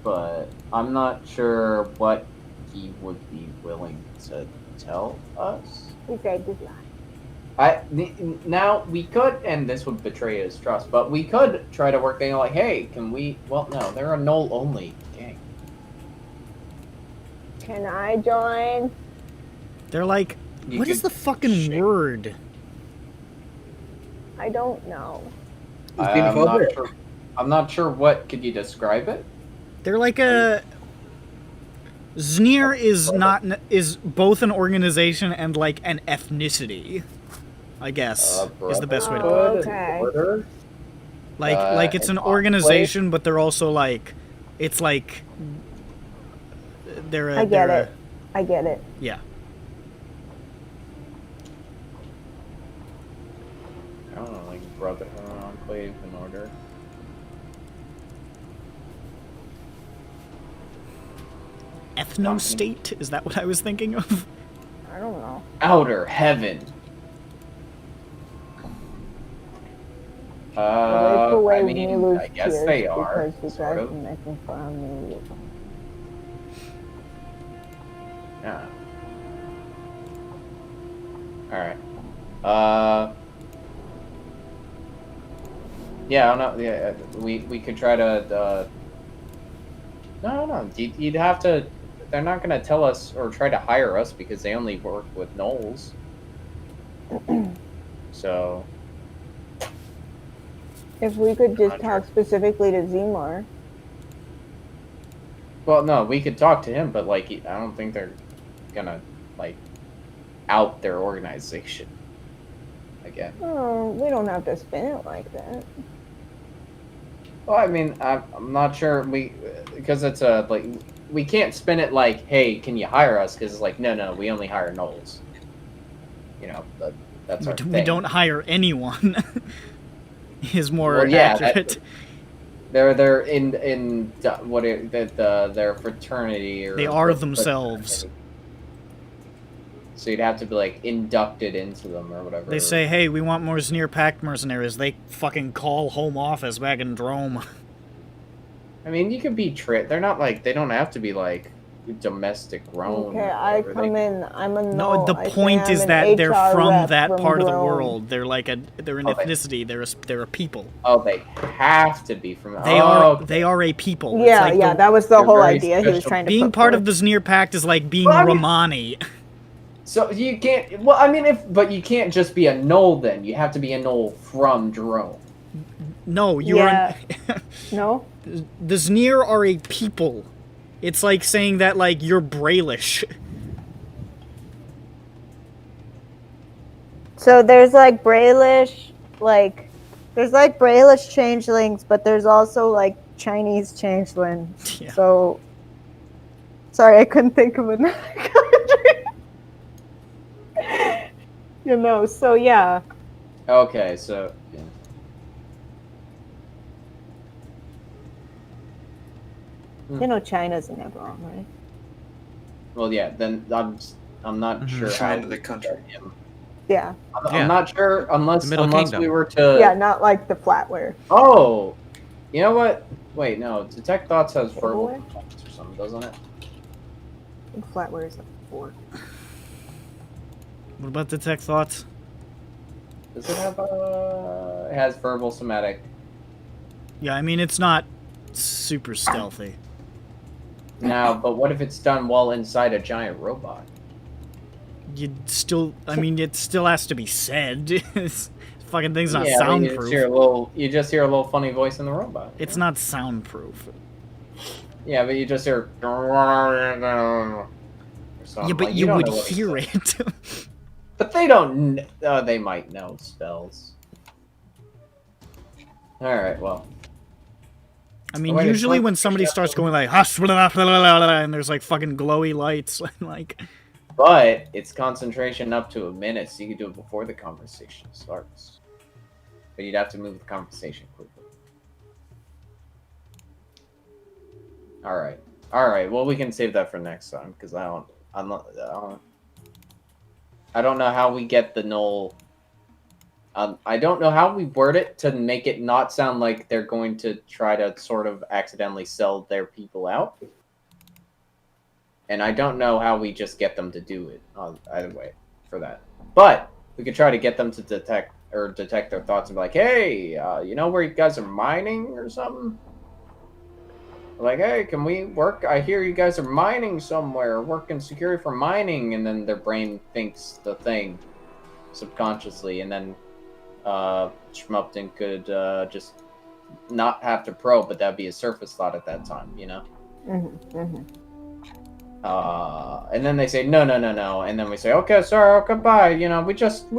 But I'm not sure what he would be willing to tell us. He said good lie. Now we could, and this would betray his trust, but we could try to work things like, hey, can we? Well, no, they're a Gnoll only gang. Can I join? They're like, what is the fucking word? I don't know. I'm not sure what. Could you describe it? They're like a Zneer is both an organization and like an ethnicity, I guess, is the best way to put it. Okay. Like it's an organization, but they're also like, it's like they're. I get it. Yeah. I don't know, like Brotherhood, Enclave, and Order. Ethno-state? Is that what I was thinking of? I don't know. Outer Heaven. I mean, I guess they are. Sort of. Making fun of me. Yeah. Alright. Yeah, I don't know. Yeah, we could try to. No. You'd have to. They're not gonna tell us or try to hire us because they only work with gnolls. So. If we could just Not talk sure. specifically to Zemar. Well, no, we could talk to him, but like, I don't think they're gonna like out their organization again. Oh, we don't have to spin it like that. Well, I mean, I'm not sure because it's like we can't spin it like, hey, can you hire us? Because it's like, no, we only hire gnolls. You know, that's our thing. We don't hire anyone. Is more Well, yeah, accurate. They're in their fraternity or They are themselves. So you'd have to be like inducted into them or whatever. They say, hey, we want more Sneer Pact mercenaries. They fucking call home office back in Drome. I mean, you could be They're not like they don't have to be like domestic grown. Okay, I come in. I'm a No, the I say point I'm is an that they're HR from rep that from part of the Drone. world. They're like they're an Oh, ethnicity. They're a people. Oh, they have to be from. They are a people. It's Yeah, like yeah, that was the they're whole very idea he was special. trying to being put part forth. of the Sneer Pact is like being Well, I mean- Romani. So you can't. Well, I mean, but you can't just be a gnoll. Then you have to be a gnoll from Jerome. No, you're Yeah. No? the Sneer are a people. It's like saying that like you're Brailish. So there's like Brailish, there's like Brailish changelings, but there's also like Chinese changelings. Yeah. So, sorry, I couldn't think of another country. So yeah. Okay, so. Yeah. China's in EBERRON, right? Well, yeah. Then I'm not sure how China, to the country. him. Yeah. I'm not sure unless The Middle Kingdom. we were to. Yeah, not like the flatware. Oh, you know what? Wait, no. Detect thoughts has verbal Tableware? components or something, doesn't it? I think flatware is a 4. What about Detect Thoughts? Does it have It has verbal somatic. Yeah, I mean it's not super stealthy. Now, but what if it's done while inside a giant robot? You'd still, I mean, it still has to be said. This fucking thing's not Yeah, but soundproof. You just hear a little funny voice in the robot. It's not soundproof. Yeah, but you just hear. Or something. Yeah, but Like, you don't would know what hear it's it. like. But they don't. They might know spells. All right. Well. I mean, Oh, wait, usually it's when like- somebody starts going like, "Hush, blah, blah, blah, blah, blah," and there's like fucking glowy lights, like, But it's concentration up to a minute, so you can do it before the conversation starts. But you'd have to move the conversation quickly. All right. Well, we can save that for next time because I don't know how we get the null. I don't know how we word it to make it not sound like they're going to try to sort of accidentally sell their people out. And I don't know how we just get them to do it either way for that. But we could try to get them to detect their thoughts and be like, hey, you know where you guys are mining or something? Like, hey, can we work? I hear you guys are mining somewhere, working security for mining. And then their brain thinks the thing subconsciously. And then Schmupton could just not have to probe, but that'd be a surface thought at that time, you know? Mm-hmm, mm-hmm. And then they say no, and then we say okay, sorry, goodbye. You know, we just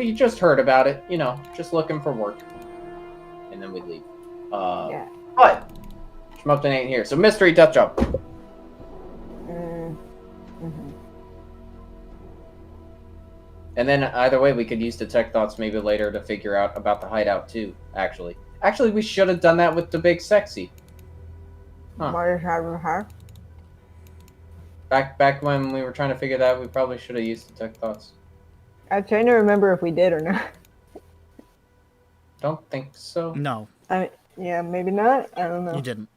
heard about it. You know, just looking for work, and then we leave. Yeah. But Schmupton ain't here, so mystery death job. Mm-hmm. And then either way, we could use detect thoughts maybe later to figure out about the hideout too. Actually, we should have done that with the big sexy. Huh. Back when we were trying to figure that out, we probably should have used detect thoughts. I'm trying to remember if we did or not. Don't think so. no, Yeah, maybe not. I don't know. you didn't.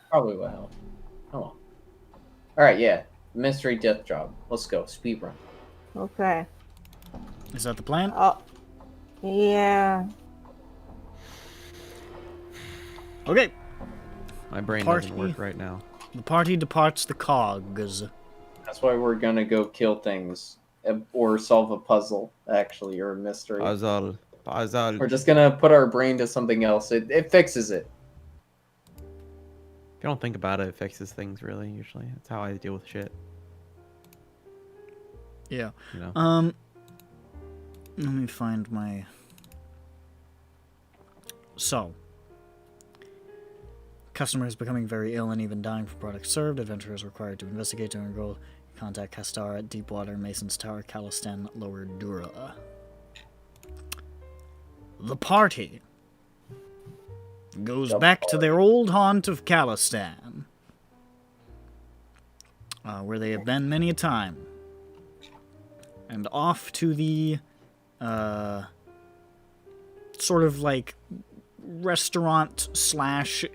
Probably will help. Oh well. Alright, yeah. Mystery death job. Let's go. Speed run. Okay. Is that the plan? Oh, yeah. Okay, My brain Party. doesn't work right now. the party departs the cogs. That's why we're gonna go kill things or solve a puzzle, actually, or a mystery. Puzzle. Puzzle. We're just gonna put our brain to something else. It fixes it. If you don't think about it, it fixes things, really, usually. That's how I deal with shit. Yeah. You know? Let me find my... So. Customer is becoming very ill and even dying for products served. Adventurers required to investigate to enroll. Contact Castar at Deepwater, Mason's Tower, Calistan, Lower Dura. The party goes back to their old haunt of Calistan, where they have been many a time, and off to the sort of like restaurant slash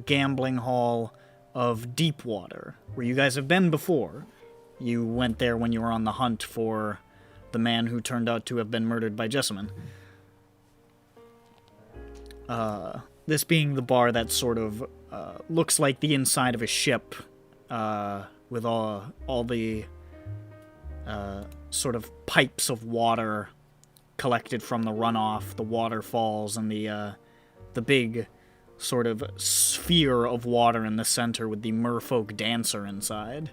gambling hall of Deepwater, where you guys have been before. You went there when you were on the hunt for the man who turned out to have been murdered by Jessamine. This being the bar that sort of looks like the inside of a ship, with all the sort of pipes of water collected from the runoff, the waterfalls, and the big sort of sphere of water in the center with the merfolk dancer inside.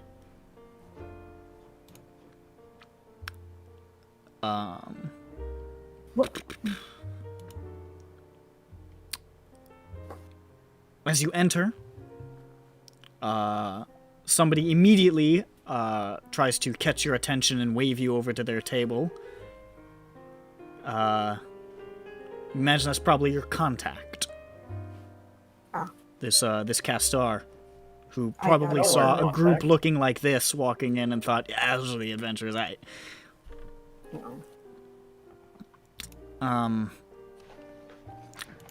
As you enter, somebody immediately tries to catch your attention and wave you over to their table. Imagine that's probably your contact. This Castar, who probably know saw her. a group looking like this walking in and thought, yeah, those are the adventurers.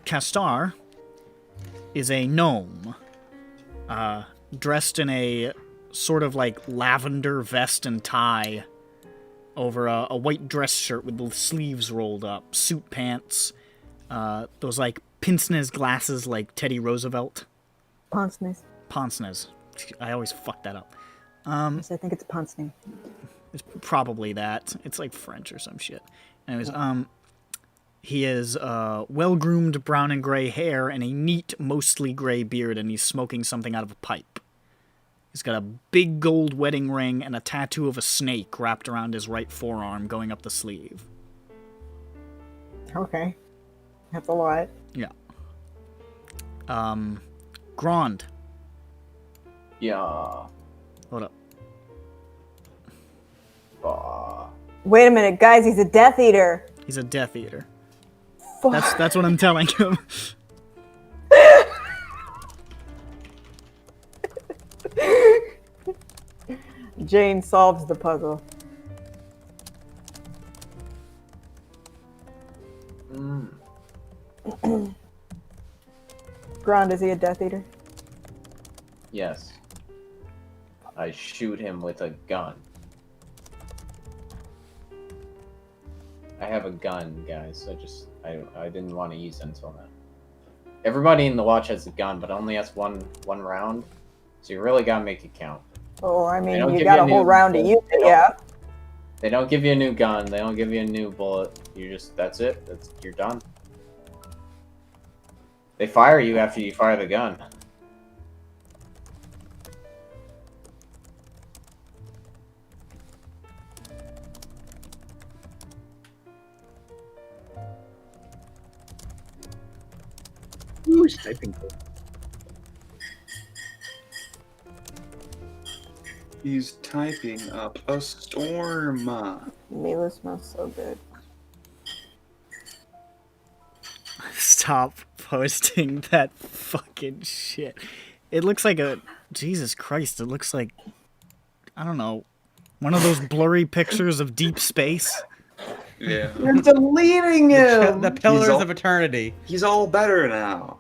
Castar is a gnome, dressed in a sort of like lavender vest and tie over a white dress shirt with the sleeves rolled up, suit pants, those like pince-nez glasses like Teddy Roosevelt. Pince-nez. Pince-nez. I always fuck that up. Yes, I think it's pince-nez. It's probably that. It's like French or some shit. Anyways, he is well-groomed brown and gray hair and a neat, mostly gray beard, and he's smoking something out of a pipe. He's got a big gold wedding ring and a tattoo of a snake wrapped around his right forearm going up the sleeve. Okay. That's a lot. Yeah. Grand. Yeah. Hold up. Wait a minute, guys, he's a Death Eater. He's a Death Eater. Fuck. That's what I'm telling him. Jane solves the puzzle. Grand, is he a Death Eater? Yes. I shoot him with a gun. I have a gun, guys. I didn't want to use it until now. Everybody in the watch has a gun, but only has one round. So you really gotta make it count. Oh, I They don't mean, you give got you a a whole new round to bullet. use it, yeah. They don't give you a new gun. They don't give you a new bullet. That's it. You're done. They fire you after you fire the gun. Who's typing? He's typing up a storm. Mila smells so good. Stop posting that fucking shit. It looks like a... Jesus Christ, it looks like... I don't know. One of those blurry pictures of deep space. Yeah. You're deleting him. The Pillars all- of Eternity. He's all better now.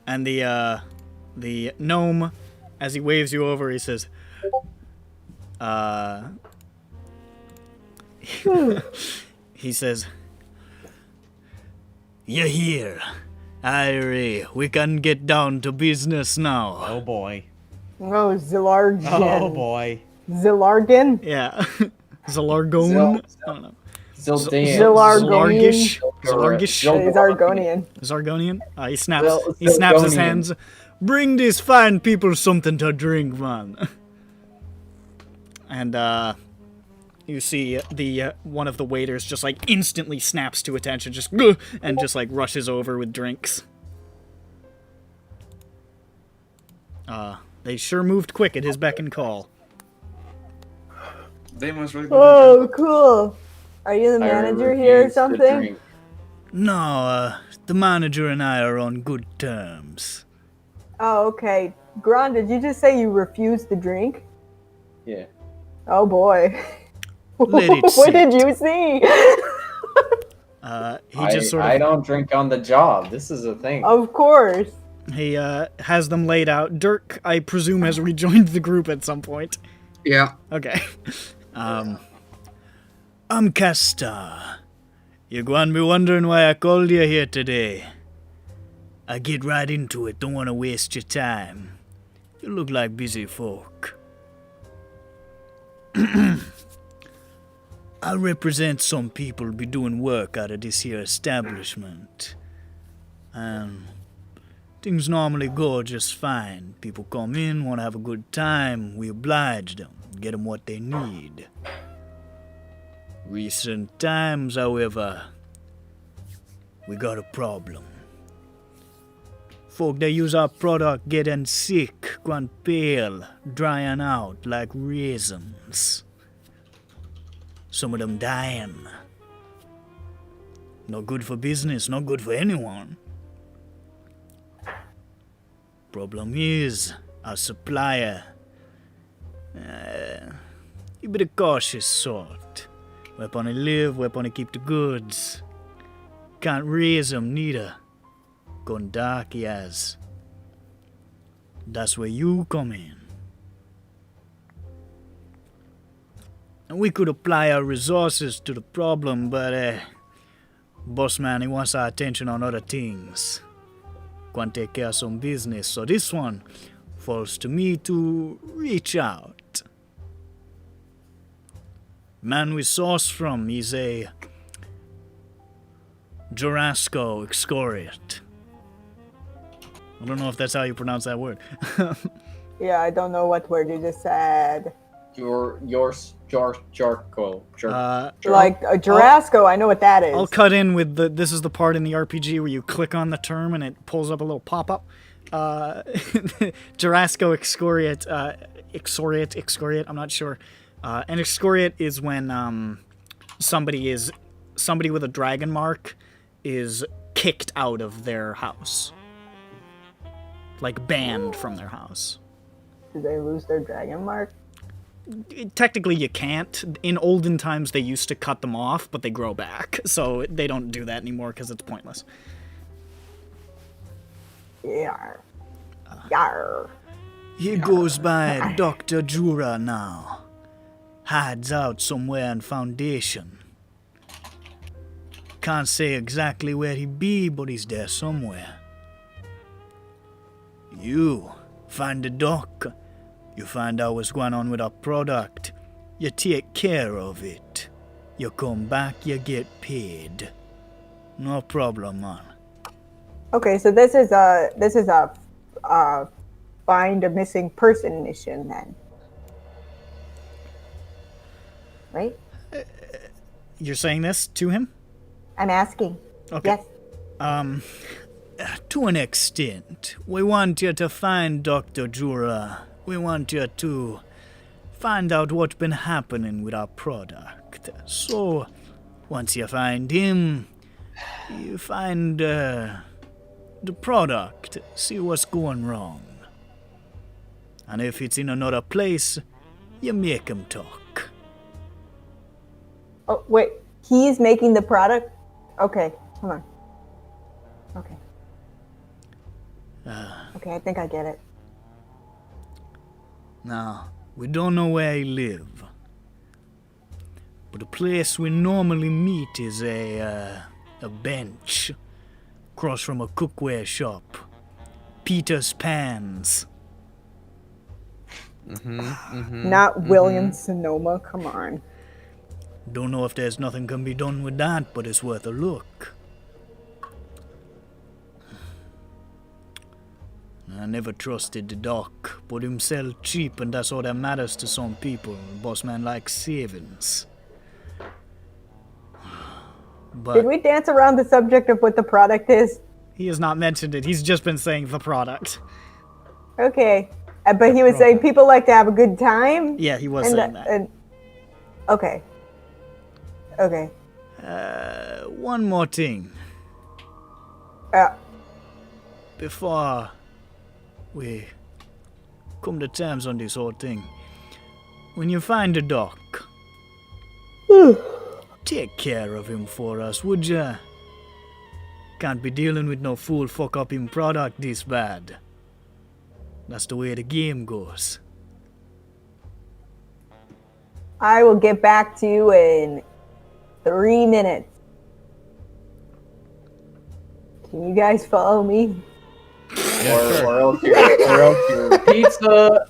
And the gnome, as he waves you over, he says... he says... You're here. Aye, we can get down to business now. Oh boy. Oh, Zilargen. Oh boy. Zilargen? Yeah. Zalargone? I don't know. Zildjian. Zalargish? Zilgar- Zalargish? Zargonian. Zargonian? He snaps. Well, He snaps his Zargonian. hands. Bring these fine people something to drink, man. And you see the one of the waiters just like instantly snaps to attention, just and just like rushes over with drinks. They sure moved quick at his beck and call. They must really. Oh, cool. Are you the I manager here or refuse to something? drink. No, the manager and I are on good terms. Oh, okay. Gron, did you just say you refused to drink? Yeah. Oh boy. Let it What sit. did you see? He just sort of I don't drink on the job. This is a thing. Of course. he has them laid out. Dirk, I presume, has rejoined the group at some point. Yeah. Okay. I'm Castor. You're going to be wondering why I called you here today. I get right into it, don't want to waste your time. You look like busy folk. I represent some people be doing work out of this here establishment. Things normally go just fine. People come in, want to have a good time, we oblige them, get them what they need. Recent times, however, we got a problem. Folk that use our product getting sick, gone pale, drying out like raisins. Some of them dying. Not good for business, not good for anyone. Problem is, our supplier. You be the cautious sort. Where upon live, where upon keep the goods. Can't raise 'em neither. Gone dark he has. That's where you come in. And we could apply our resources to the problem, but boss man, he wants our attention on other things. Can't take care of some business, so this one falls to me to reach out. Man we source from, he's a Jurasco excoriate. I don't know if that's how you pronounce that word. Yeah, I don't know what word you just said. Jarko. Like a Jurasco, I know what that is. I'll cut in with this is the part in the RPG where you click on the term and it pulls up a little pop-up. Jurasco excoriate, excoriate, I'm not sure. An excoriate is when somebody with a dragon mark is kicked out of their house. Like banned from their house. Did they lose their dragon mark? Technically you can't. In olden times they used to cut them off, but they grow back. So they don't do that anymore because it's pointless. Yar. Yar. He goes by Dr. Jura now. Hides out somewhere in Foundation. Can't say exactly where he be, but he's there somewhere. You find the doc. You find out what's going on with our product. You take care of it. You come back, you get paid. No problem, man. Okay, so this is a find a missing person mission then. Right? You're saying this to him? I'm asking. Okay. Yes. To an extent, we want you to find Dr. Jura. We want you to find out what's been happening with our product. So, once you find him, you find the product, see what's going wrong. And if it's in another place, you make him talk. Oh, wait. He's making the product? Okay, hold on. Okay. Okay, I think I get it. Now, we don't know where he live, but the place we normally meet is a bench. across from a cookware shop. Peter's Pans. Not William Sonoma. Come on. Don't know if there's nothing can be done with that, but it's worth a look. I never trusted the doc, but him sell cheap and that's all that matters to some people. Boss man likes savings. But Did we dance around the subject of what the product is? He has not mentioned it. He's just been saying the product. Okay. But he was saying people like to have a good time? Yeah, he was saying that. Okay. Okay. One more thing. Before we come to terms on this whole thing, when you find the doc, take care of him for us, would ya? Can't be dealing with no fool fuck up him product this bad. That's the way the game goes. I will get back to you in 3 minutes. Can you guys follow me?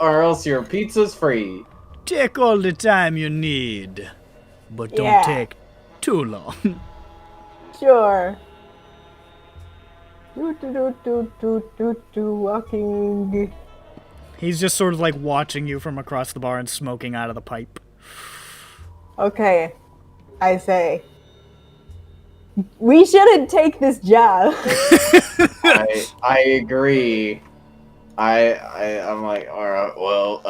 Or else your pizza's free. Take all the time you need, but don't take too long. Sure. Walking. He's just sort of like watching you from across the bar and smoking out of the pipe. Okay, I say. We shouldn't take this job. I agree. I'm like, alright, well,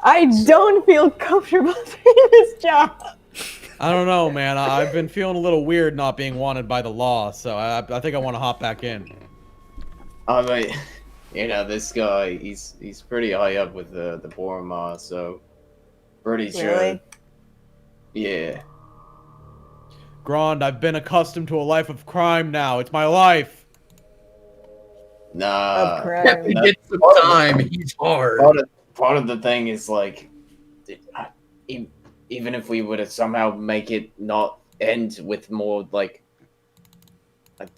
I don't feel comfortable doing this job. I don't know, man. I've been feeling a little weird not being wanted by the law, so I think I want to hop back in. I mean, you know, this guy, he's pretty high up with the Boromar, so pretty sure. Really? Yeah. Grand, I've been accustomed to a life of crime now. It's my life. Nah. Of crime. He gets some time. He's hard. Part of the thing is like, even if we were to somehow make it not end with more like,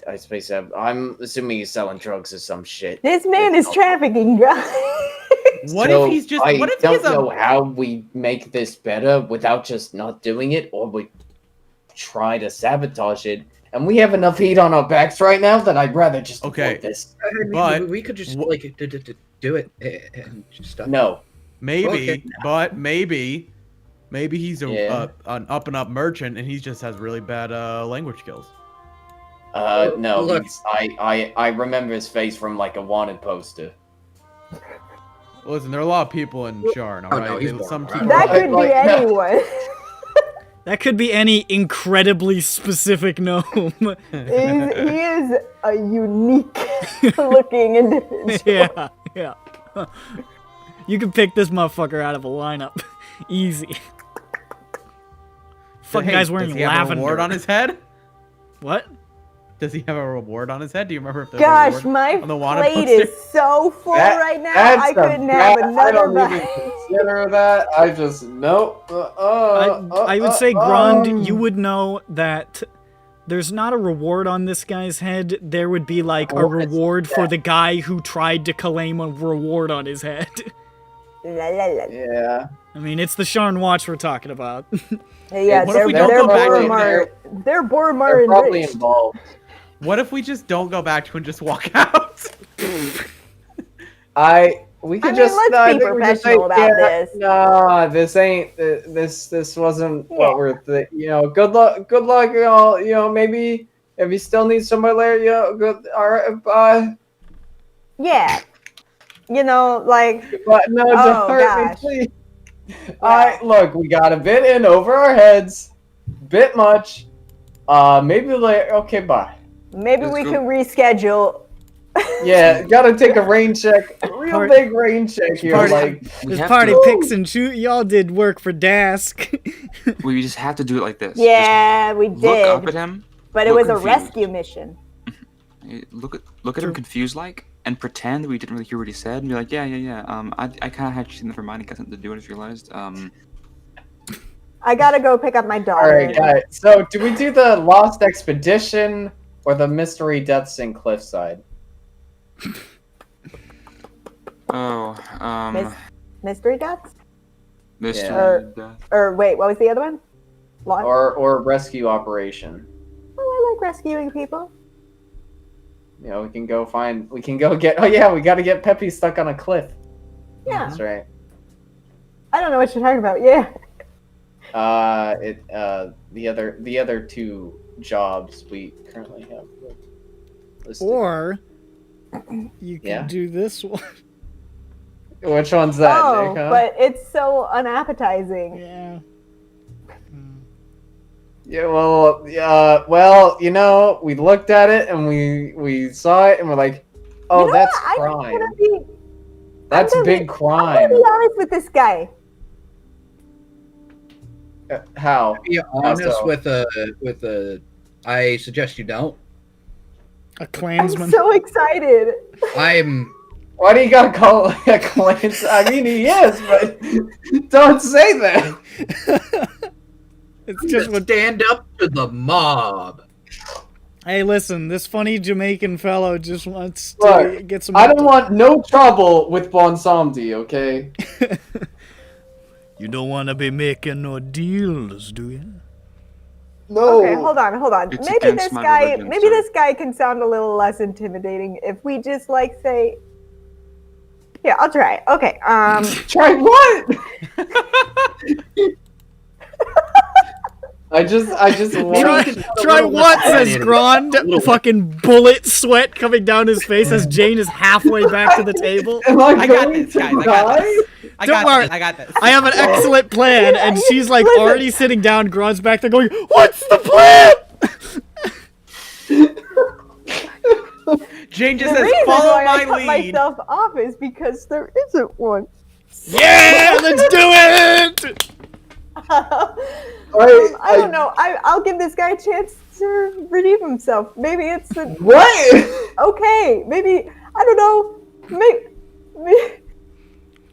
I suppose I'm assuming he's selling drugs or some shit. This man is trafficking drugs. What if he's just? What if I he's don't know how we make this better without just not doing it, or we try to sabotage it. And we have enough heat on our backs right now that I'd rather just avoid this. I mean, But- we could just like do it and just stop. No. Maybe, Okay. but maybe he's Yeah. an up and up merchant, and he just has really bad language skills. No. Look. I remember his face from like a wanted poster. Listen, there are a lot of people in Sharn, all Oh, right? no, he's Some born. people That could be Like, anyone. That could be any incredibly specific gnome. He is a unique looking individual. Yeah. You can pick this motherfucker out of a lineup. Easy. Fucking guy's wearing does he have a lavender. reward on his head? What? Does he have a reward on his head? Do you remember if there's a Gosh, reward my on the wanted plate poster? is so full That- right now. that's I a couldn't have bad- I another don't even bite. consider that. I just nope. I would say, Grund, you would know that there's not a reward on this guy's head. There would be like a reward for the guy who tried to claim a reward on his head. La, la, la. Yeah. I mean, it's the Sharn watch we're talking about. Yeah, What if we don't they're go back to Boromar. They're Boromar They're probably enriched. involved. What if we just don't go back to and just walk out? We I could mean, just. let's I be think we just professional say, about this. Nah, this ain't. This wasn't Yeah. what we're. You know, good luck. Good luck. You know, maybe if you still need somebody later, you know, good. All right, bye. Yeah. You know, like, But no, Oh, don't hurt gosh. me, please. Look, we got a bit in over our heads, bit much. Maybe later. Okay, bye. maybe Let's we go. can reschedule. Yeah, gotta take a rain check. A real Part- big rain check here. Party- Like, This have party to- picks and shoot. Y'all did work for Dask. We just have to do it like this. Yeah, we Just look up did. at him. But it look was a confused. rescue mission. Look at him confused like, and pretend we didn't really hear what he said, and be like, yeah. I kind of had you seen the Hermione got something to do, and just realized, I gotta go pick up my daughter. all right, guys. So, do we do the Lost Expedition Or the mystery deaths in Cliffside. Oh, Mystery deaths? mystery Yeah. death. Or wait, what was the other one? Lost? Or rescue operation. Oh, I like rescuing people. You know, we can go get. Oh yeah, we got to get Peppy stuck on a cliff. Yeah. That's right. I don't know what you're talking about. Yeah. The other two jobs we currently have listed. Or you can Yeah. do this one. Which one's that, Oh, Nick? Huh? but it's so unappetizing. Yeah. Yeah, well, you know, we looked at it and we saw it and we're like, oh, You know that's what? crime. I'm That's gonna big I'm crime. gonna be honest with this guy. How? Be honest so? with a. I suggest you don't. A I'm Klansman. so excited. I'm. Why do you gotta call it a Klans? I mean, he is, but don't say that. It's Just just what. stand up to the mob. Hey, listen, this funny Jamaican fellow just wants to Look, get some. I don't want no trouble with Bonsamdi, okay? You don't want to be making no deals, do you? No. Okay, hold on. It's Maybe against this my guy, religion, maybe sir. this guy can sound a little less intimidating if we just like say. Yeah, I'll try. Okay. Try what? I just Try what? Says Grand. Fucking bullet sweat coming down his face as Jane is halfway back to the table. Am I I got going this, to guys. I got die? this. Don't worry. I got this. I have an excellent plan, and she's like Listen. already sitting down. Grand's back there going, "What's the plan?" Jane just The says, reason follow why I my cut lead. myself off is because there isn't one. Yeah, let's do it. I don't know. I'll give this guy a chance to redeem himself. Maybe it's a, What? okay. Maybe I don't know. Maybe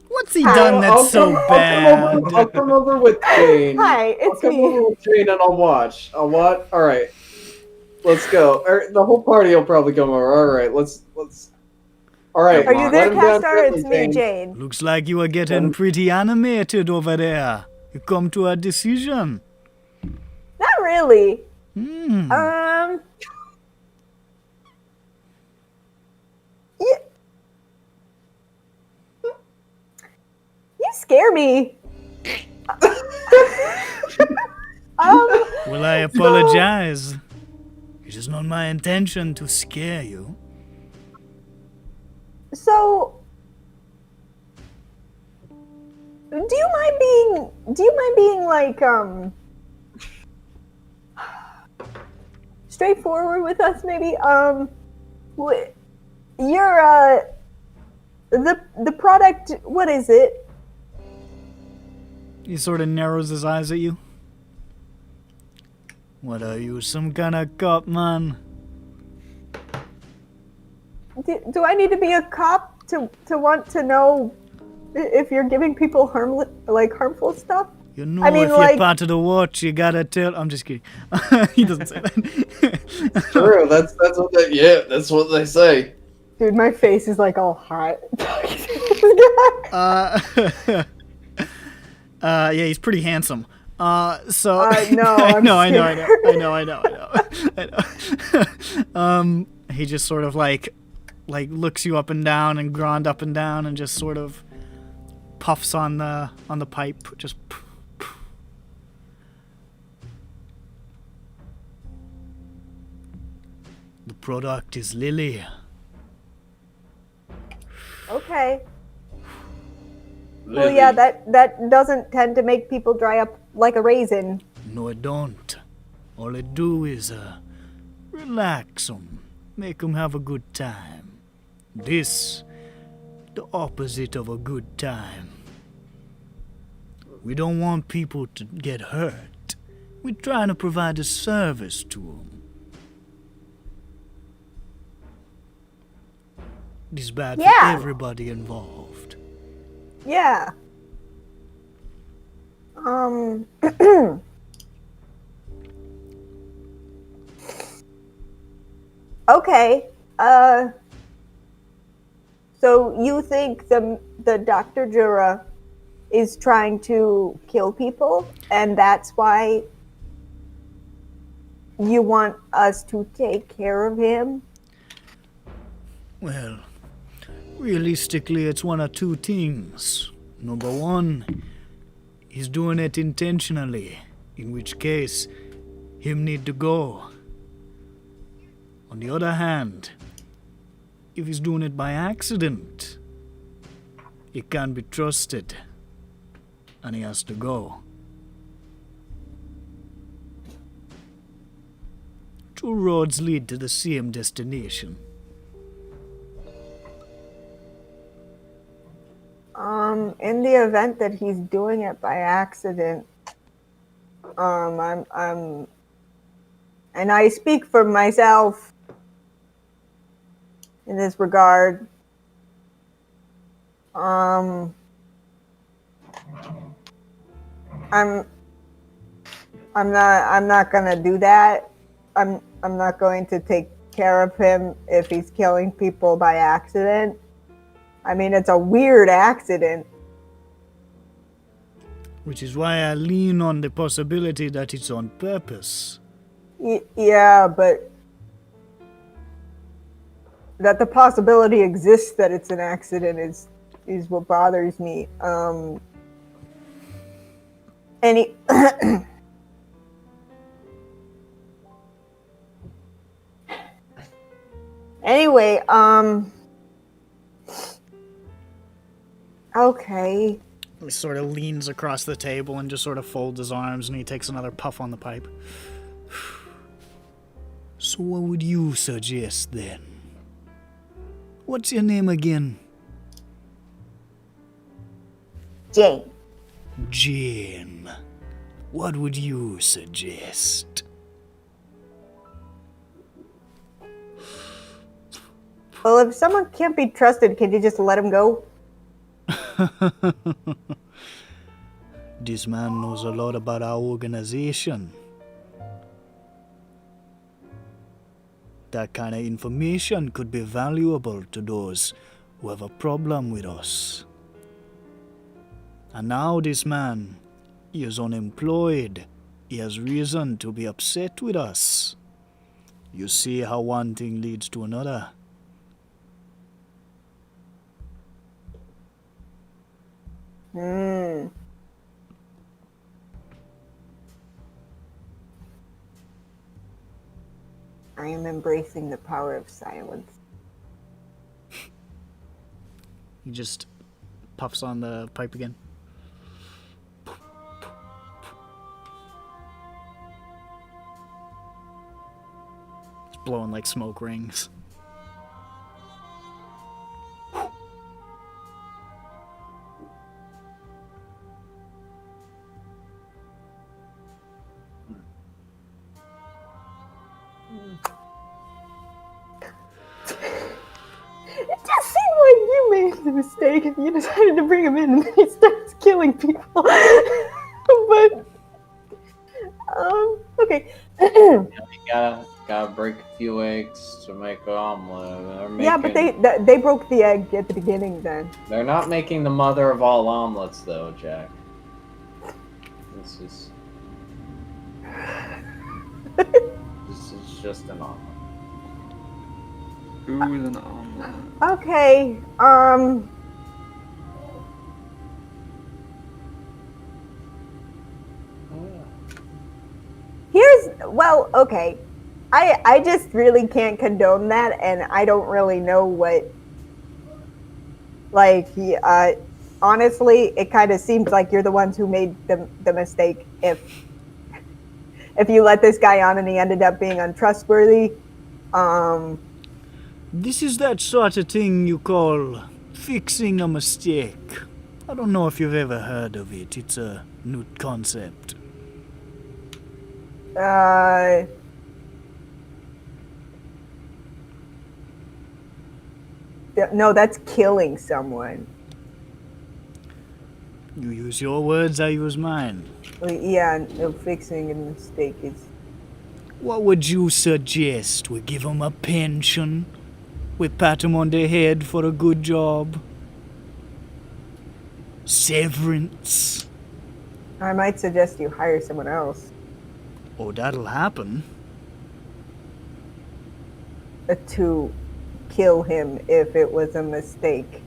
What's he done that's so bad? I'll come over with Jane. Hi, I'll it's come me. over with Jane and I'll watch. I'll watch. All right, let's go. The whole party will probably come over. All right, let's. All right. Are you let there, him down Castar? quickly, It's me, Jane. Looks like you are getting pretty animated over there. You come to a decision. Not really. Hmm. Yeah. You scare me. Well, I apologize. It is not my intention to scare you. So, do you mind being like straightforward with us maybe? You're the product, what is it? He sort of narrows his eyes at you. What are you, some kind of cop, man? Do I need to be a cop to want to know if you're giving people harmful stuff? You know, I mean, if you're like- part of the watch, you gotta tell. I'm just kidding. He doesn't say that. True. That's what they. Yeah, that's what they say. Dude, my face is like all hot. Yeah, he's pretty handsome. So no, I I'm know. He just sort of like looks you up and down and Grand up and down and just sort of puffs on the pipe. Just. The product is Lily. Okay. Well, yeah, that doesn't tend to make people dry up like a raisin. No, it don't. All it do is relax 'em, make 'em have a good time. This, the opposite of a good time. We don't want people to get hurt. We're trying to provide a service to them. It's bad Yeah. for everybody involved. Yeah. Okay. So you think the Dr. Jura is trying to kill people, and that's why you want us to take care of him? Well, realistically, it's one of two things. Number one, he's doing it intentionally, in which case, him need to go. On the other hand, if he's doing it by accident, he can't be trusted, and he has to go. Two roads lead to the same destination. In the event that he's doing it by accident, I'm and I speak for myself in this regard. I'm not gonna do that. I'm not going to take care of him if he's killing people by accident. I mean, it's a weird accident. Which is why I lean on the possibility that it's on purpose. Yeah, but that the possibility exists that it's an accident is what bothers me. Any anyway, okay. He sort of leans across the table and just sort of folds his arms, and he takes another puff on the pipe. So what would you suggest then? What's your name again? Jane. Jane. What would you suggest? Well, if someone can't be trusted, can you just let him go? This man knows a lot about our organization. That kind of information could be valuable to those who have a problem with us. And now this man, he is unemployed. He has reason to be upset with us. You see how one thing leads to another. I am embracing the power of silence. He just puffs on the pipe again. It's blowing like smoke rings. It just seemed like you made the mistake and you decided to bring him in and then he starts killing people. But, okay. You gotta break a few eggs to make an omelet. Yeah, but they broke the egg at the beginning then. They're not making the mother of all omelets, though, Jack. This is just an omelet. Who's an omelet? Okay, okay. I just really can't condone that, and I don't really know what, like, honestly, it kind of seems like you're the ones who made the mistake if you let this guy on and he ended up being untrustworthy. This is that sort of thing you call fixing a mistake. I don't know if you've ever heard of it. It's a new concept. No, that's killing someone. You use your words, I use mine. Yeah, no, fixing a mistake is... What would you suggest? We give him a pension? We pat him on the head for a good job? Severance? I might suggest you hire someone else Oh, that'll happen. to kill him if it was a mistake.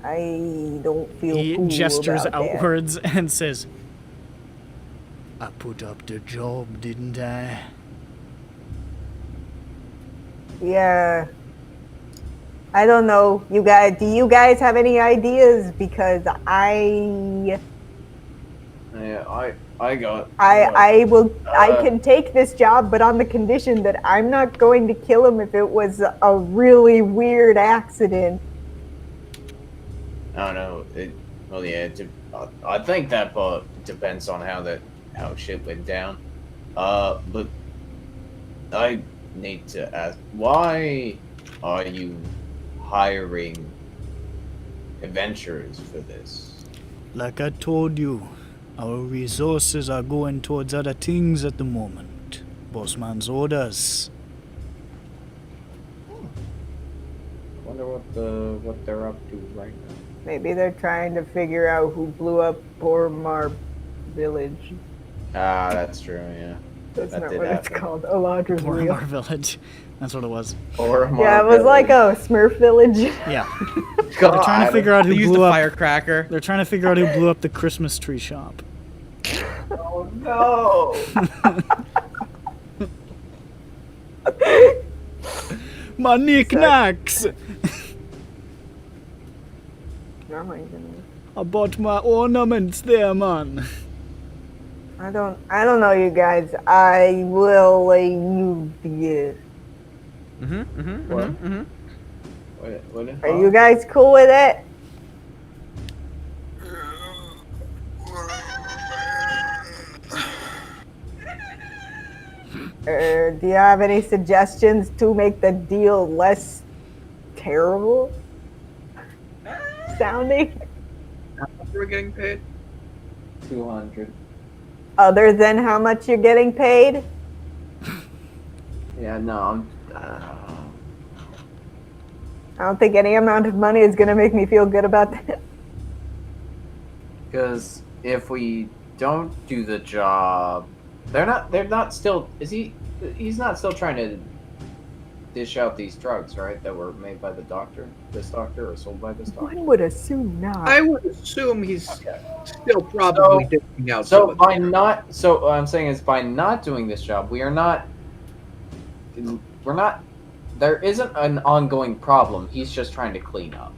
I don't feel He cool gestures about that. outwards and says, I put up the job, didn't I? Yeah. I don't know. You guys, do you guys have any ideas? Because Yeah, I can take this job, but on the condition that I'm not going to kill him if it was a really weird accident. I don't know. I think that part depends on how shit went down. But I need to ask, why are you hiring adventurers for this? Like I told you, our resources are going towards other things at the moment. Bossman's orders. Wonder what they're up to right now. Maybe they're trying to figure out who blew up Bormar Village. Ah, that's true, yeah. That's That not did what it's happen. called. Eladra's real. Bormar Village. That's what it was. Yeah, it was like a Smurf village. Yeah. God. They're trying to figure out who They used blew the up. firecracker. They're trying to figure out who blew up the Christmas tree shop. Oh no! My knickknacks! Oh my goodness. I bought my ornaments there, man. I don't know, you guys. I will let you begin. What? Are you guys cool with it? Do you have any suggestions to make the deal less terrible sounding? How much are we getting paid? 200. Other than how much you're getting paid? Yeah, no, I don't think any amount of money is going to make me feel good about that. because if we don't do the job, they're not still, he's not still trying to dish out these drugs, right, that were made by this doctor, or sold by this doctor? One would assume not. I would assume he's Okay. still probably dishing out some So of by not, so what I'm saying is by not doing this job, we're not, there isn't an ongoing problem. He's just trying to clean up.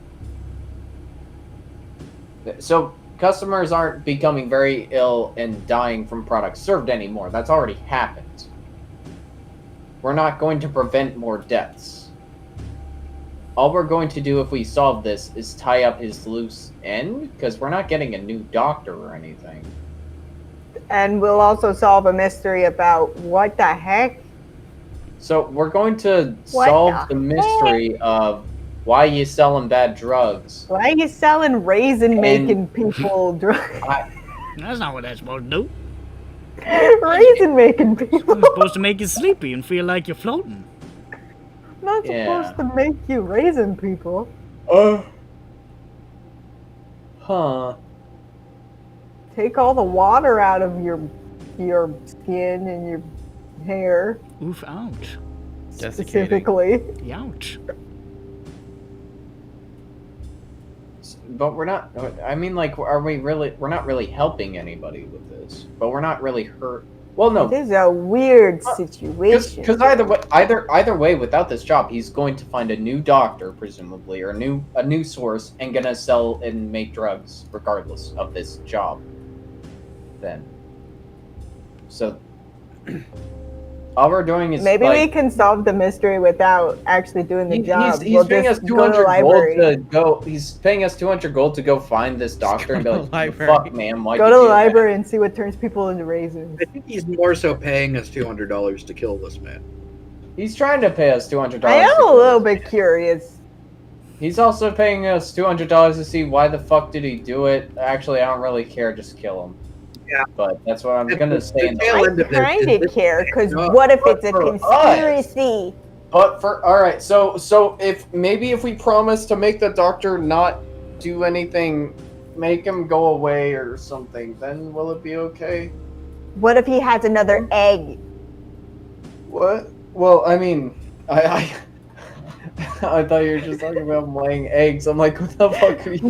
So customers aren't becoming very ill and dying from products served anymore. That's already happened. We're not going to prevent more deaths. All we're going to do if we solve this is tie up his loose end, because we're not getting a new doctor or anything. And we'll also solve a mystery about what the heck? So we're going to What solve the the mystery of why you selling bad drugs. Why are you selling raisin making people drugs? That's not what that's supposed to do. Raisin making people. It's supposed to make you sleepy and feel like you're floating. Not Yeah. supposed to make you raisin people. Huh. Take all the water out of your skin and your hair Oof, ouch. specifically. Ouch. But we're not, I mean, like, we're not really helping anybody with this. But we're not really hurt. Well, no. This is a weird situation. Because either way, without this job, he's going to find a new doctor, presumably, or a new source, and gonna sell and make drugs regardless of this job. Then, so all we're doing is Maybe like, we can solve the mystery without actually doing the job. He's We'll paying us just go to the 200 gold library. to go. He's paying us 200 gold to go find this doctor and be to like, the library. "Fuck, man, why Go you to the do that?" library and see what turns people into raisins. I think he's more so paying us $200 to kill this man. He's trying to pay us $200. I am a little bit curious. He's also paying us $200 to see why the fuck did he do it. Actually, I don't really care. Just kill him. Yeah. but that's what I'm gonna say. The In tail the end of this Kind is of this- care, because No, what if it's a for us. conspiracy? But for all right, so if we promise to make the doctor not do anything, make him go away or something, then will it be okay? What if he has another egg? What? Well, I mean, I I thought you were just talking about him laying eggs. I'm like, what the fuck are you?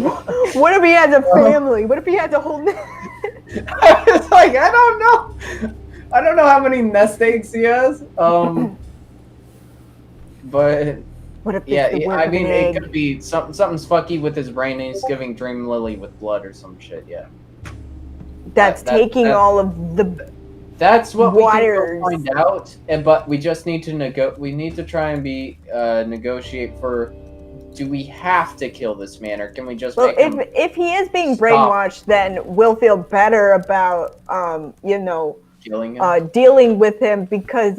What if he has a family? What if he has a whole? I was like, I don't know. I don't know how many nest eggs he has. But What if it's yeah, the work I of mean, an it egg? could be something's fucky with his brain, and he's giving Dream Lily with blood or some shit. Yeah, That's that- taking that- all of the. that's what we can Waters. go find out. But we just need to We need to try and negotiate for. Do we have to kill this man, or can we just Well, make him? if he is being Stop. brainwashed, then we'll feel better about Killing him? dealing with him because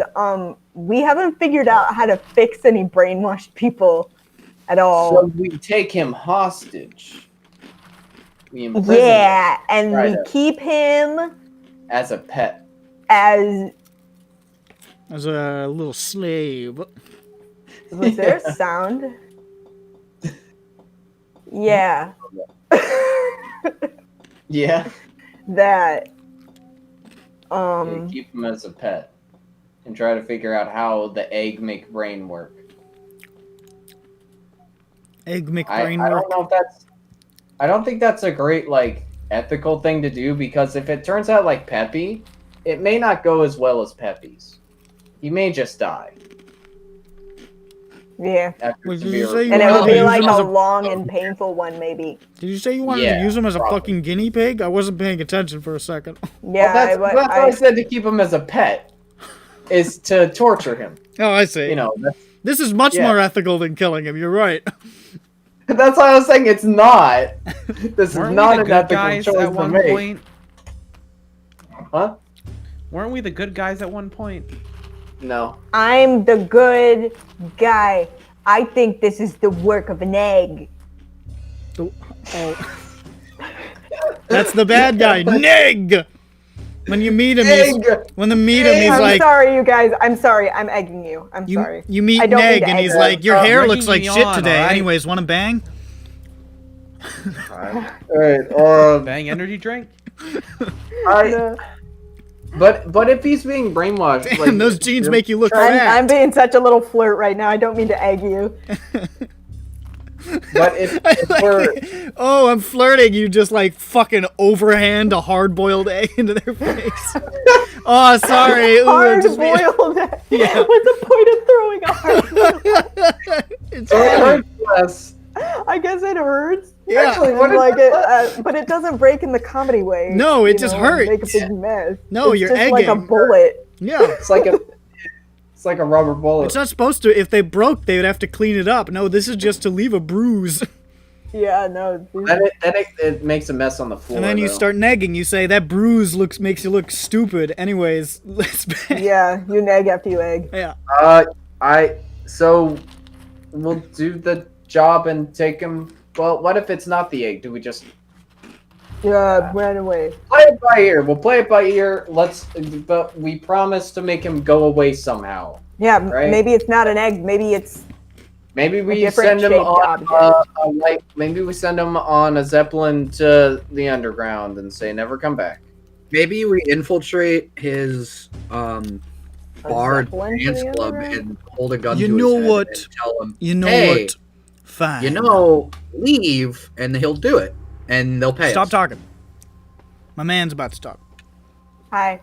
we haven't figured out how to fix any brainwashed people at all. So we take him hostage. We imprison him Yeah, and Try we to- keep him as a pet. as. As a little slave. Was there a sound? Yeah. Yeah. That. Yeah, keep him as a pet, and try to figure out how the egg make brain work. Egg make I brain don't work. know if that's. I don't think that's a great ethical thing to do, because if it turns out like Peppy, it may not go as well as Peppy's. He may just die Yeah. after Wait, did severe. you say you And it wanted would to be use like him as a long and painful one, maybe. Did you say you wanted to Yeah, use him as a probably. fucking guinea pig? I wasn't paying attention for a second. Yeah, Well, that's what I said, to keep him as a pet, is to torture him. Oh, I see. You know, This is much Yeah. more ethical than killing him. You're right. that's why I was saying it's not. This is Weren't not we the an good ethical guys choice at to one make. point? Huh? Weren't we the good guys at one point? No. I'm the good guy. I think this is the work of an egg. Oh. That's the bad guy. Neg! When you meet him, when you meet him, he's I'm like, sorry, you guys. I'm sorry. I'm egging you. I'm sorry. you meet I don't Neg, mean to and egg he's him. like, your hair looks like Breaking shit me on, today. alright? Anyways, want to bang? Alright, Bang energy drink? But if he's being brainwashed, Damn, those jeans make you look I'm fat. being such a little flirt right now. I don't mean to egg you. But if we're Oh, I'm flirting. You just like fucking overhand a hard-boiled egg into their face. Oh, sorry. Ooh, Hard just be- boiled egg. Yeah. What's the point of throwing a hard? It's so it funny. hurts less. I guess it hurts. Yeah. Actually, And what like it, but it doesn't break in the comedy way. No, it you just know, and Make a hurts. big mess. No, it's you're just like a egging. bullet. Yeah. It's like a rubber bullet. It's not supposed to. If they broke, they would have to clean it up. No, this is just to leave a bruise. Yeah, no. Then it makes a mess on the floor. And then you though. start negging. You say that bruise makes you look stupid. Anyways, let's bang. Yeah, you neg after you egg. Yeah. So we'll do the job and take him. Well, what if it's not the egg? Do we just Yeah, ran away. play it by ear? We'll play it by ear. But we promise to make him go away somehow. Yeah, Right. maybe it's not an egg. Maybe it's Maybe we different send him shaped on object. maybe we send him on a zeppelin to the underground and say never come back. Maybe we infiltrate his bar zeppelin to dance the club underground? and hold a gun You to his know head what? and tell him, You know Hey, what? Fine. you know, leave, and he'll do it, and they'll pay Stop us. talking. My man's about to talk. hi.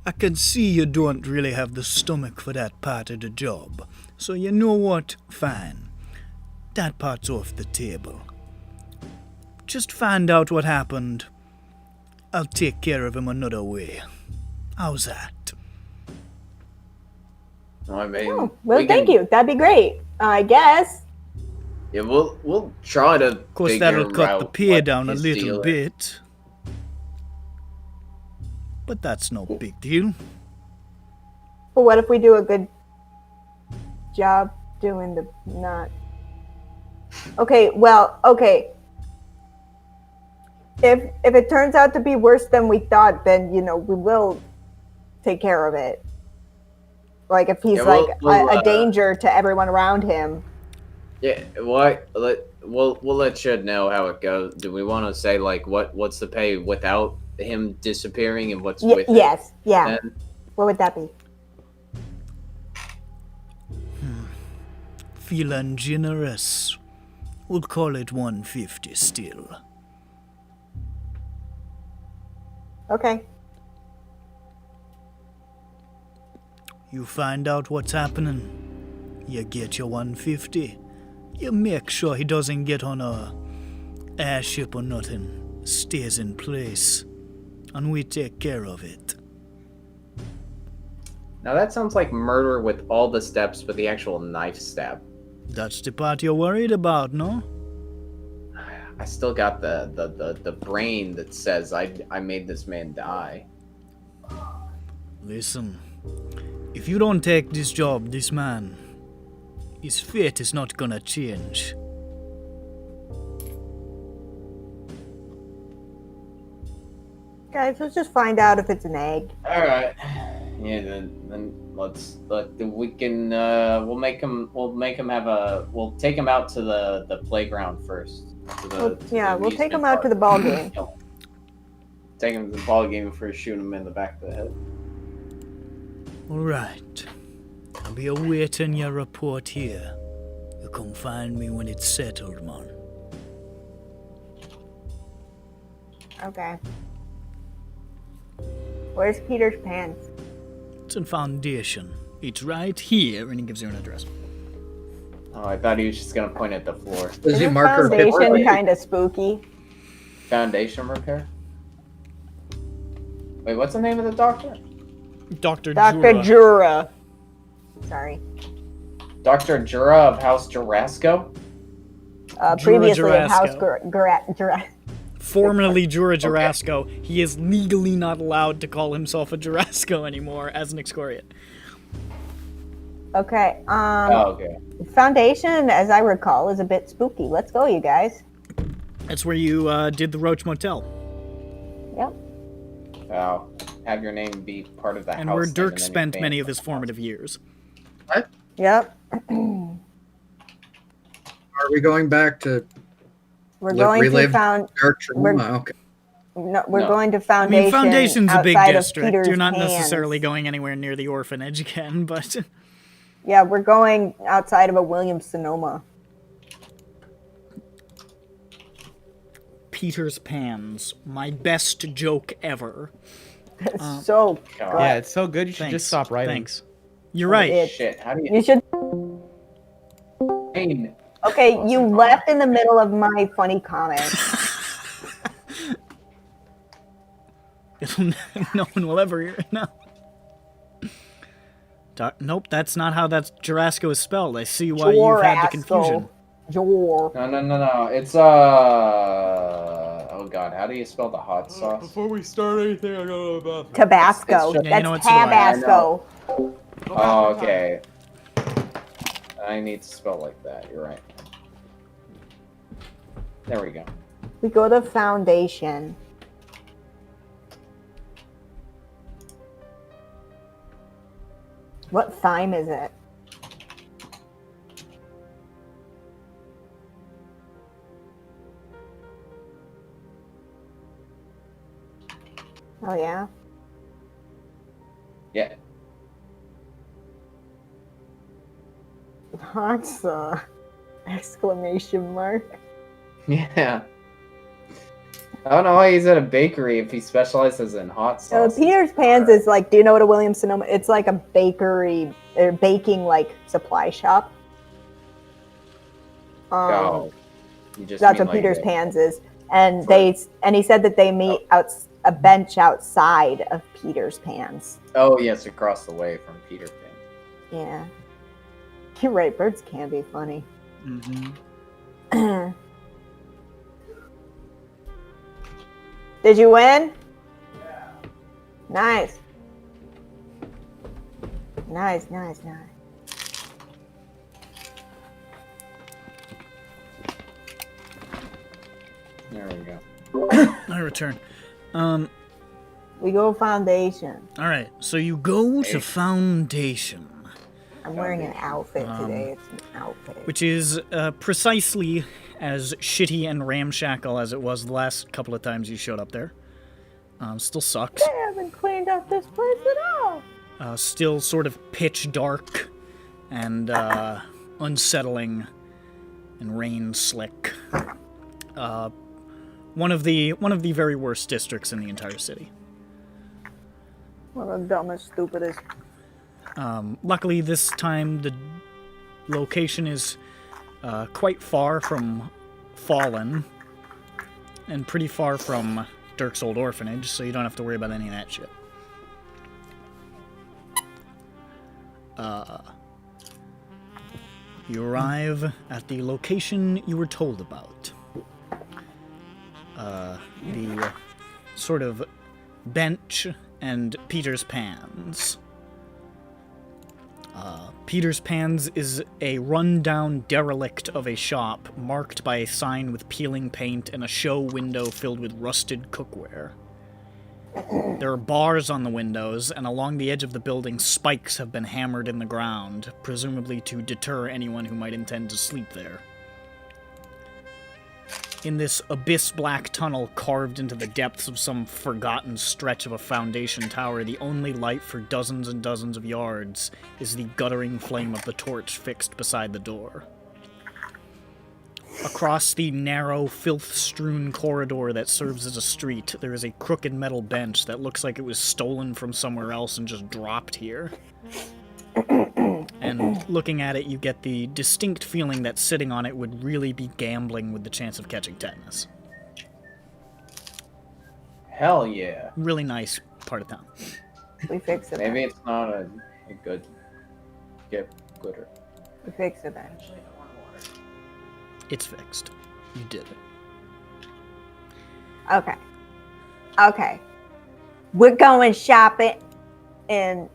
I can see you don't really have the stomach for that part of the job. So you know what? Fine. That part's off the table. Just find out what happened. I'll take care of him another way. How's that? I mean, Oh, well, thank you. That'd be great. I guess. Yeah, we'll try to. Of course, that'll cut the pay down a little bit. But that's no big deal. But what if we do a good job doing the not? Okay, well, okay. if it turns out to be worse than we thought, then we will take care of it. Like if he's Yeah, we'll, a danger to everyone around him. Yeah, we'll let you know how it goes. Do we want to say like what's the pay without him disappearing and what's with yes, it? yeah. Then? What would that be? Feeling generous. We'll call it 150 still. Okay. You find out what's happening. You get your 150. You make sure he doesn't get on a airship or nothing. Stays in place. And we take care of it. Now that sounds like murder with all the steps but the actual knife stab. That's the part you're worried about, no? I still got the brain that says I made this man die. Listen, if you don't take this job, this man, his fate is not gonna change. Guys, let's just find out if it's an egg. All right. Yeah, then we can we'll take him out to the playground first. We'll take him out to the ball game. Take him to the ball game before shoot him in the back of the head. Alright. I'll be awaiting your report here. You come find me when it's settled, man. Okay. Where's Peter's pants? It's in Foundation. It's right here, and he gives you an address. Oh, I thought he was just gonna point at the floor. Does he Isn't mark her Foundation paper? kind of spooky? Foundation repair? Wait, what's the name of the doctor? Dr. Dr. Jura. Sorry. Dr. Jura of House Jurasco? Previously at House Jura. Formerly Jura Jurasco. He is legally not allowed to call himself a Jurasco anymore as an excoriate. Okay. Okay. Foundation, as I recall, is a bit spooky. Let's go, you guys. That's where you did the Roach Motel. Yep. Wow. Have your name be part of that And house. where name, Dirk and then spent your many fame of his comes formative years. Yep. Are we going back to We're going to relive found. Dark we're- Trauma? Okay. No, we're No. going to I Foundation. mean, Foundation's a big outside of district. Peter's You're not Pans. necessarily going anywhere near the orphanage again, but Yeah, we're going outside of a Williams-Sonoma. Peter's Pans, my best joke ever. It's so good. Yeah, it's so good. You should Thanks. just stop writing. Thanks. You're right. It- Shit, how do You should. you... Okay, you left in the middle of my funny comment. No one will ever hear it now. Nope, that's not how that Jurasco is spelled. I see why you've had the confusion. Jor. No. It's oh god, how do you spell the hot sauce? Before we start anything, I go to the bathroom. Tabasco. It's just- Yeah, you know That's what, so do I. Tabasco. Oh, okay. I need to spell like that. You're right. There we go. We go to Foundation. What time is it? Oh yeah. Yeah. That's exclamation mark. Yeah. I don't know why he's at a bakery if he specializes in hot sauce. Peter's Pans is like, do you know what a Williams-Sonoma? It's like a bakery or baking like supply shop. Oh, you just That's mean what like Peter's a- Pans is, and he said that they meet out a bench outside of Peter's Pans. Oh yes, across the way from Peter Pan. Yeah, you're right. Birds can be funny. Mm-hmm. Did you win? Yeah. Nice. Nice. There we go. I return. We go foundation. All right, so you go to Foundation, I'm wearing an outfit today. It's an outfit. which is precisely as shitty and ramshackle as it was the last couple of times you showed up there. Still sucks. They haven't cleaned up this place at all. Still sort of pitch dark and unsettling and rain slick. One of the very worst districts in the entire city. One of the dumbest, stupidest. Luckily, this time the location is quite far from Fallen and pretty far from Dirk's old orphanage, so you don't have to worry about any of that shit. You arrive at the location you were told about. The sort of bench and Peter's Pans. Peter's Pans is a run-down derelict of a shop marked by a sign with peeling paint and a show window filled with rusted cookware. There are bars on the windows, and along the edge of the building, spikes have been hammered in the ground, presumably to deter anyone who might intend to sleep there. In this abyss-black tunnel carved into the depths of some forgotten stretch of a foundation tower, the only light for dozens and dozens of yards is the guttering flame of the torch fixed beside the door. Across the narrow, filth-strewn corridor that serves as a street, there is a crooked metal bench that looks like it was stolen from somewhere else and just dropped here. And looking at it, you get the distinct feeling that sitting on it would really be gambling with the chance of catching tetanus. Hell yeah. Really nice part of town. We fix it. Maybe it's not a good gooder. We fix it then. It's fixed. You did it. Okay. Okay. We're going shopping and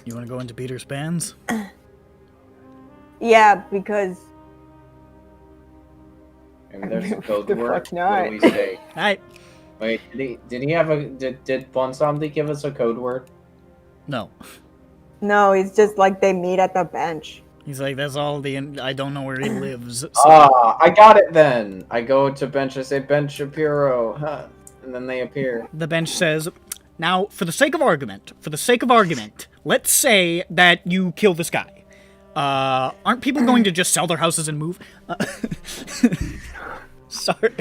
You want to go into Peter's Pans? yeah, because Maybe there's a The code word. fuck not. What do we say? Alright. Wait, did he have a did Bonsamdi give us a code word? No. no, it's just like they meet at the bench. He's like, that's all I don't know where he lives. So I got it then. I go to bench, I say bench Shapiro, huh, and then they appear. the bench says, now, for the sake of argument, let's say that you kill this guy. Aren't people going to just sell their houses and move? Sorry.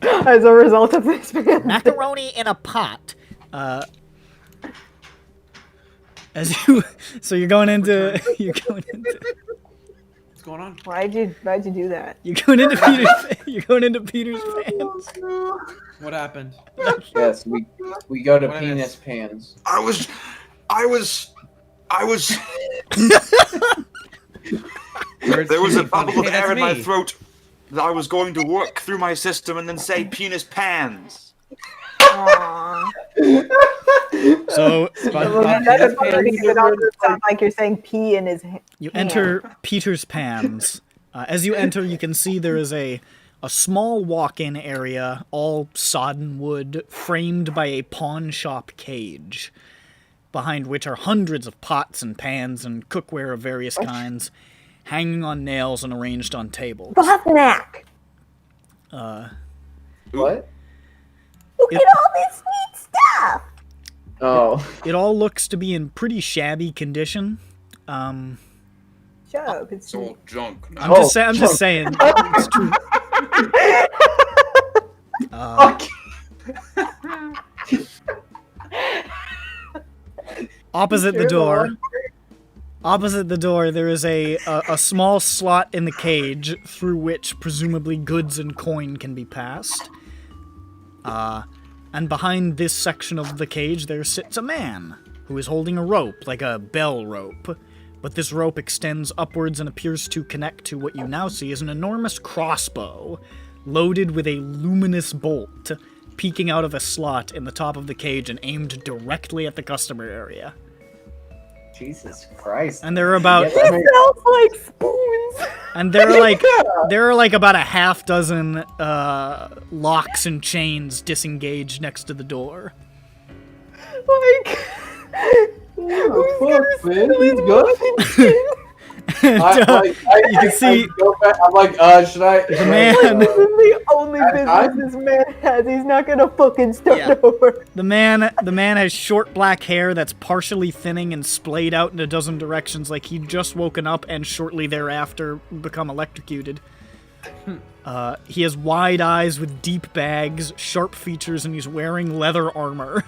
As a result of this, Macaroni in a pot. So you're going into What's going on? why'd you do that? You're going into Peter's Pans. What happened? Yes, we go to What I penis missed? pans. I was. There was a bubble of Hey, air that's in my me. throat that I was going to work through my system and then say penis pans. Aww. So That's funny because it also sounds like you're saying pee in his you hand. enter Peter's Pans. As you enter, you can see there is a small walk-in area, all sodden wood, framed by a pawn shop cage, behind which are hundreds of pots and pans and cookware of various kinds, hanging on nails and arranged on tables. Botnack. What? Look It- at all this sweet stuff. Oh. It all looks to be in pretty shabby condition. Shut up. It's It's all junk. I'm just saying. It's true. Opposite the door, there is a small slot in the cage through which presumably goods and coin can be passed. And behind this section of the cage, there sits a man who is holding a rope, like a bell rope. But this rope extends upwards and appears to connect to what you now see as an enormous crossbow, loaded with a luminous bolt, peeking out of a slot in the top of the cage and aimed directly at the customer area. Jesus Christ. And they're about Yeah, It smells like spoons. and there are like about a half dozen locks and chains disengaged next to the door. Like, What the fuck, man? He's good? And, you can see I'm like, should I? the man. this is the only I- business this man has. He's not gonna fucking start Yeah. over. The man has short black hair that's partially thinning and splayed out in a dozen directions like he'd just woken up and shortly thereafter become electrocuted. He has wide eyes with deep bags, sharp features, and he's wearing leather armor.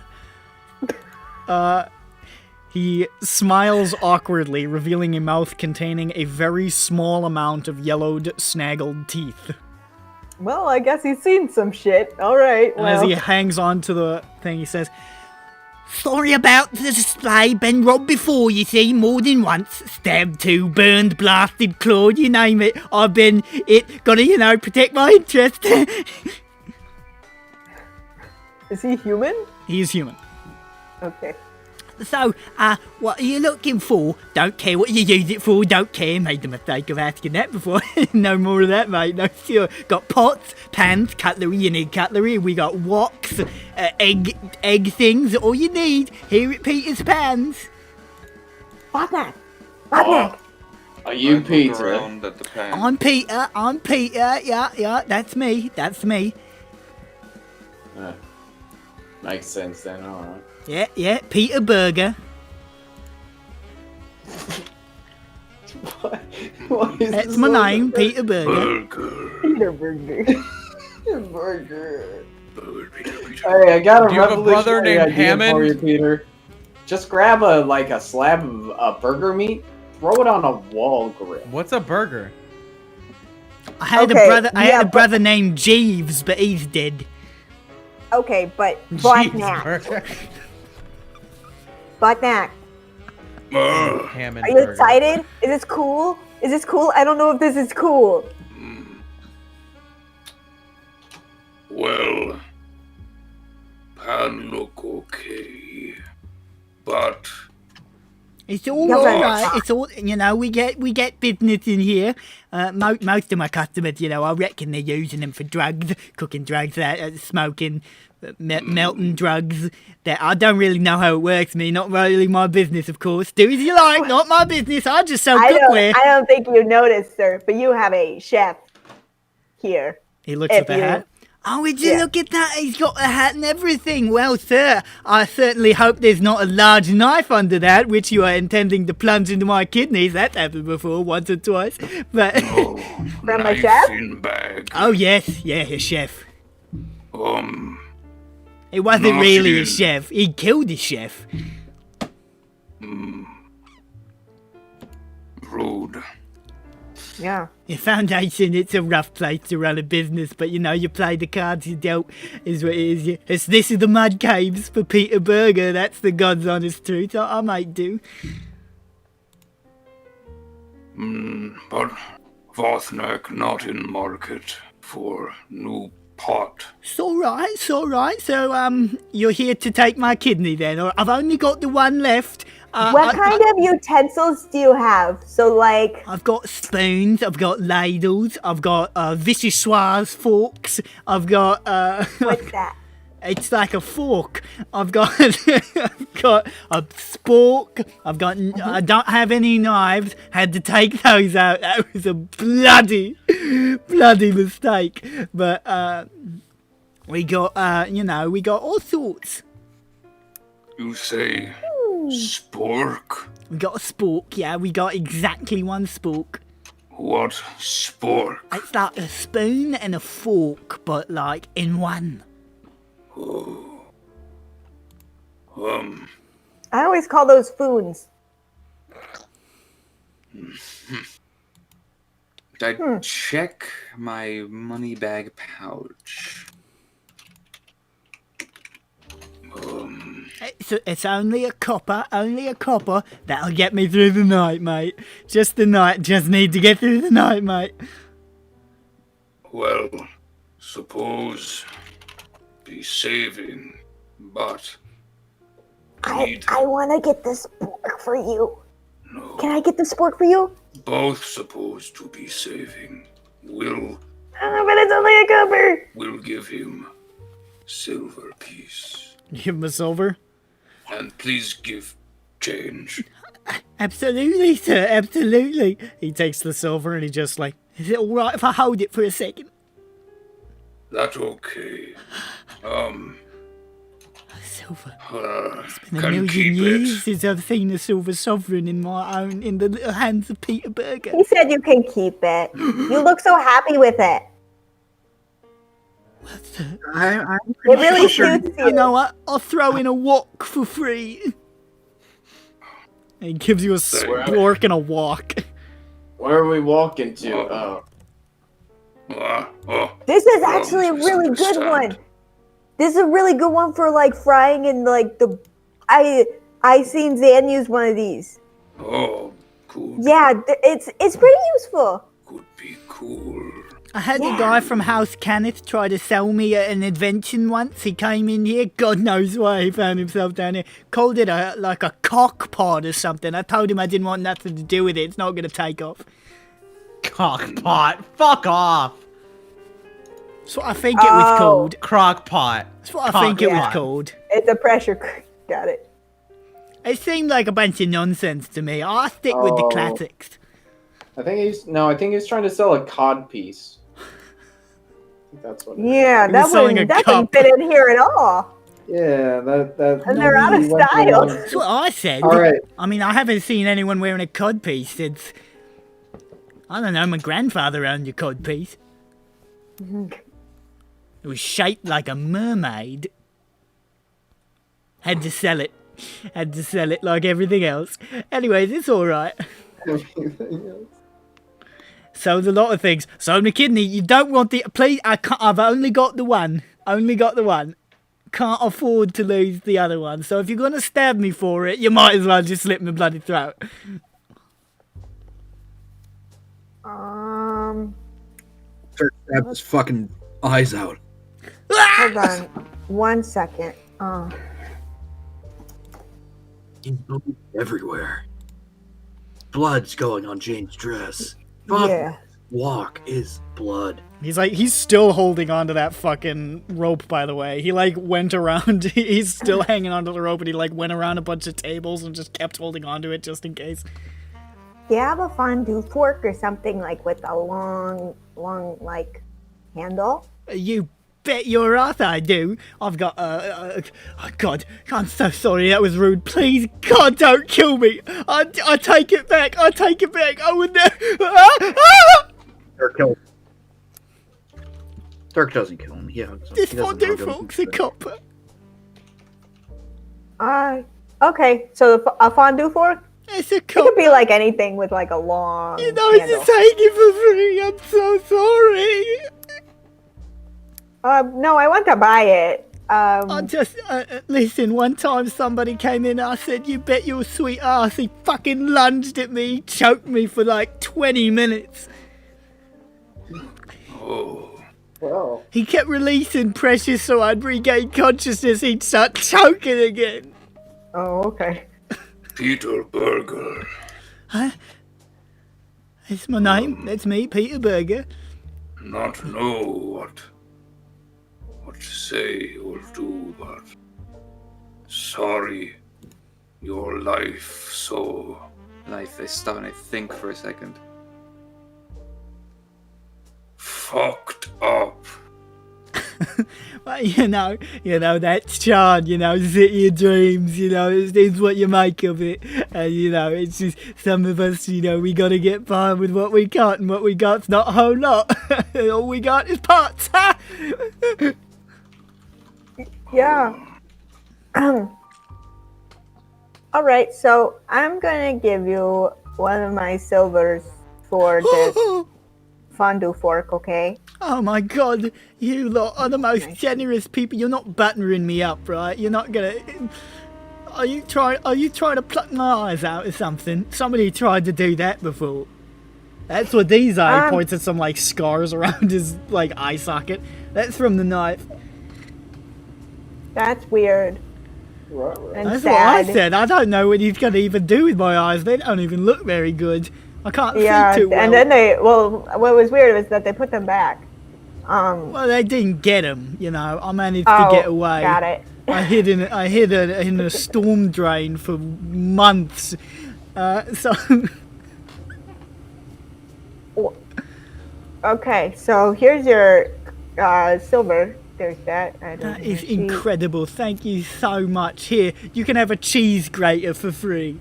He smiles awkwardly, revealing a mouth containing a very small amount of yellowed, snaggled teeth. Well, I guess he's seen some shit. All right. And as Well, he hangs on to the thing, he says, "Sorry about the display. Been robbed before, you see, more than once. Stabbed too, burned, blasted, clawed, you name it. I've been it. Gotta, protect my interest." is he human? He's human. Okay. So, what are you looking for? Don't care what you use it for, don't care. Made the mistake of asking that before. No more of that, mate. No, sure. Got pots, pans, cutlery, you need cutlery. We got woks, egg things, all you need. Here at Peter's Pans. Fuck Are you I look Peter? around at the pan. I'm Peter, yeah, that's me. Makes sense then, alright. Yeah, Peter Burger. What is That's this my all name, about? Peter Burger. Peter Burger. Burger. Hey, I got a Do you have a brother revolutionary named idea for Hammond? you, Peter. Just grab a slab of burger meat, throw it on a wall grill. What's a burger? I had Okay, I had yeah, a brother named Jeeves, but he's dead. Okay, but Black Knack. Cheeseburger. Black Knack. Hammond Are you burger. excited? Is this cool? Is this cool? I don't know if this is cool. Well, pan look okay, but It's all Yeah, but- right. It's all we get business in here. Most of my customers, I reckon they're using them for drugs, cooking drugs, smoking, melting drugs. That I don't really know how it works. Not really my business, of course. Do as you like, not my business. I just sell cookware. I don't think you noticed, sir, but you have a chef here. He looks if at the you- hat. Oh, would you Yeah. look at that? He's got a hat and everything. Well, sir, I certainly hope there's not a large knife under that, which you are intending to plunge into my kidneys. That's happened before, once or twice. But oh, From a knife chef? in bag. oh yes, yeah, a chef. It wasn't Not really a again. chef. He killed a chef. Rude. Yeah. Your foundation, it's a rough place to run a business, but you play the cards you dealt, is what it is. This is the mud caves for Peter Burger. That's the God's honest truth. I might do. But Vothnak not in market for new pot. It's all right. So, you're here to take my kidney then? Or I've only got the one left. What kind of utensils do you have? So, like, I've got spoons, I've got ladles, I've got vichyssoise forks, I've got what's that? it's like a fork. I've got I've got a spork. I don't have any knives. Had to take those out. That was a bloody mistake. But we got we got all sorts. You say spork? We got a spork, yeah, we got exactly one spork. What spork? It's like a spoon and a fork, but like in one. I always call those spoons. I check my money bag pouch. It's only a copper. That'll get me through the night, mate. Just the night. Just need to get through the night, mate. Well, suppose be saving, but I want to get the spork. spork for you. No. Can I get the spork for you? Both supposed to be saving. We'll But it's only a copper. We'll give him silver piece. Give him a silver? And please give change. Absolutely, sir, absolutely. He takes the silver and he just like, is it alright if I hold it for a second? That's okay. Silver. It's Been a million years since I've seen a silver sovereign in the little hands of Peter Berger. He said you can keep it. You look so happy with it. I'm It pretty really sure. suits you. You know what? I'll throw in a walk for free. And he gives you a spork and a walk. Where are we walking to? Oh. This is actually a really good one. This is a really good one for like frying and like the. I seen Zan use one of these. Oh, cool. Yeah, it's pretty useful. Could be cool. I had a guy from House Kenneth try to sell me an invention once. He came in here, God knows why he found himself down here. Called it like a cock pot or something. I told him I didn't want nothing to do with it. It's not going to take off. Cockpot. Fuck off. That's what I think it was called. Crockpot. That's what I think it was Cockpot. called. It's a pressure cooker. Got it. It seemed like a bunch of nonsense to me. I'll stick with the classics. I think he's trying to sell a cod piece. I think that's what. Yeah, He that was selling wouldn't a cup. fit in here at all. Yeah, that. And they're out of style. That's what I said. All right. I mean, I haven't seen anyone wearing a cod piece since... I don't know, my grandfather owned a cod piece. It was shaped like a mermaid. Had to sell it. Had to sell it like everything else. Anyways, it's alright. Sold a lot of things. Sold me kidney. You don't want the... Please, I've only got the one. Only got the one. Can't afford to lose the other one. So if you're going to stab me for it, you might as well just slit my bloody throat. Start stab his fucking eyes out. Hold on 1 second. He's bleeding everywhere. Blood's going on Jane's dress. Fuck. Yeah. Walk is blood. He's still holding on to that fucking rope, by the way. He, like, went around, he's still hanging onto the rope, and he, like, went around a bunch of tables and just kept holding onto it just in case. Do you have a fondue fork or something like with a long, like, handle? You bet your ass I do. I've got, oh God, I'm so sorry, that was rude. Please, God, don't kill me. I take it back, I take it back. I would never. Dirk kills. Dirk doesn't kill him. Yeah. This fondue fork's a copper. Okay, so a fondue fork? It's a It copper. could be like anything with like a long You know, handle. just take it for free. I'm so sorry. No, I want to buy it. I just, listen, one time somebody came in, I said, you bet your sweet ass. He fucking lunged at me, choked me for like 20 minutes. Oh, Well, He kept releasing pressure so I'd regain consciousness. He'd start choking again. Oh, okay. Peter Berger. Huh? That's my name. That's me, Peter Berger. Not know what to say or do, but sorry your life so Life. I stop and I think for a second. fucked up. Well, you know, that's Sean, city of dreams, it's what you make of it. And, it's just some of us, we gotta get by with what we got, and what we got's not a whole lot. All we got is parts. Yeah. All right, so I'm gonna give you one of my silvers for this fondue fork, okay? Oh my God, you lot are the most generous people. You're not buttering me up, right? You're not gonna... Are you trying to pluck my eyes out or something? Somebody tried to do that before. That's what these are. He points at some, like, scars around his, like, eye socket. That's from the knife. That's weird. and That's sad. what I said. I don't know what he's going to even do with my eyes. They don't even look very good. I can't Yeah, see too well. and then what was weird was that they put them back. Well, they didn't get him, you know. I managed to get away. Got it. I hid in a storm drain for months. So Okay, so here's your silver. There's that. that is incredible. Thank you so much. Here, you can have a cheese grater for free.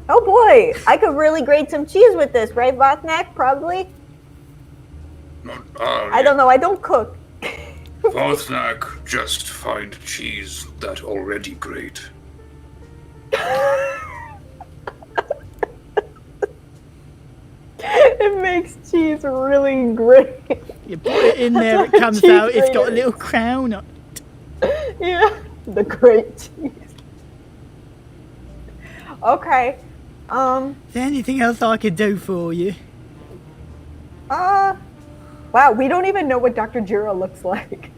Oh boy, I could really grate some cheese with this, right, Vothnak? Probably. I don't know. I don't cook. Vothnak, just find cheese that already great. It makes cheese really great. You put it in there, it That's what comes cheese out. It's got a grater little crown on. Yeah, the great cheese. Okay. Is there anything else I could do for you? Wow, we don't even know what Dr. Jiro looks like.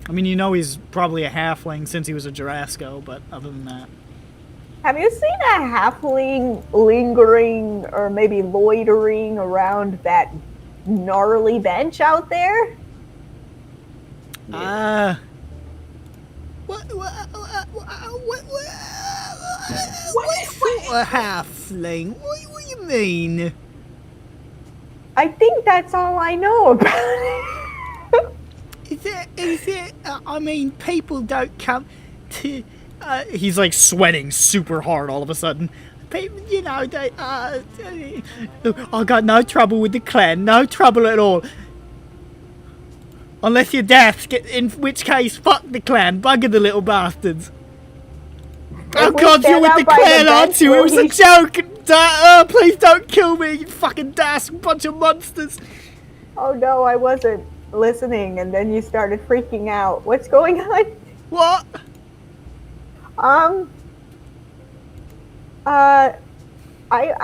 I mean, you know he's probably a halfling since he was a Jurassico, but other than that. Have you seen a halfling lingering or maybe loitering around that gnarly bench out there? What sort of halfling? What do you mean? I think that's all I know about it. Is it, I mean, people don't come to, he's like sweating super hard all of a sudden. People, you know, I got no trouble with the clan, no trouble at all. Unless you're deaf, in which case, fuck the clan, bugger the little bastards. Oh god, you're with the clan, aren't you? It was a joke! Please don't kill me, you fucking dask bunch of monsters! Oh no, I wasn't listening, and then you started freaking out. What's going on? What? I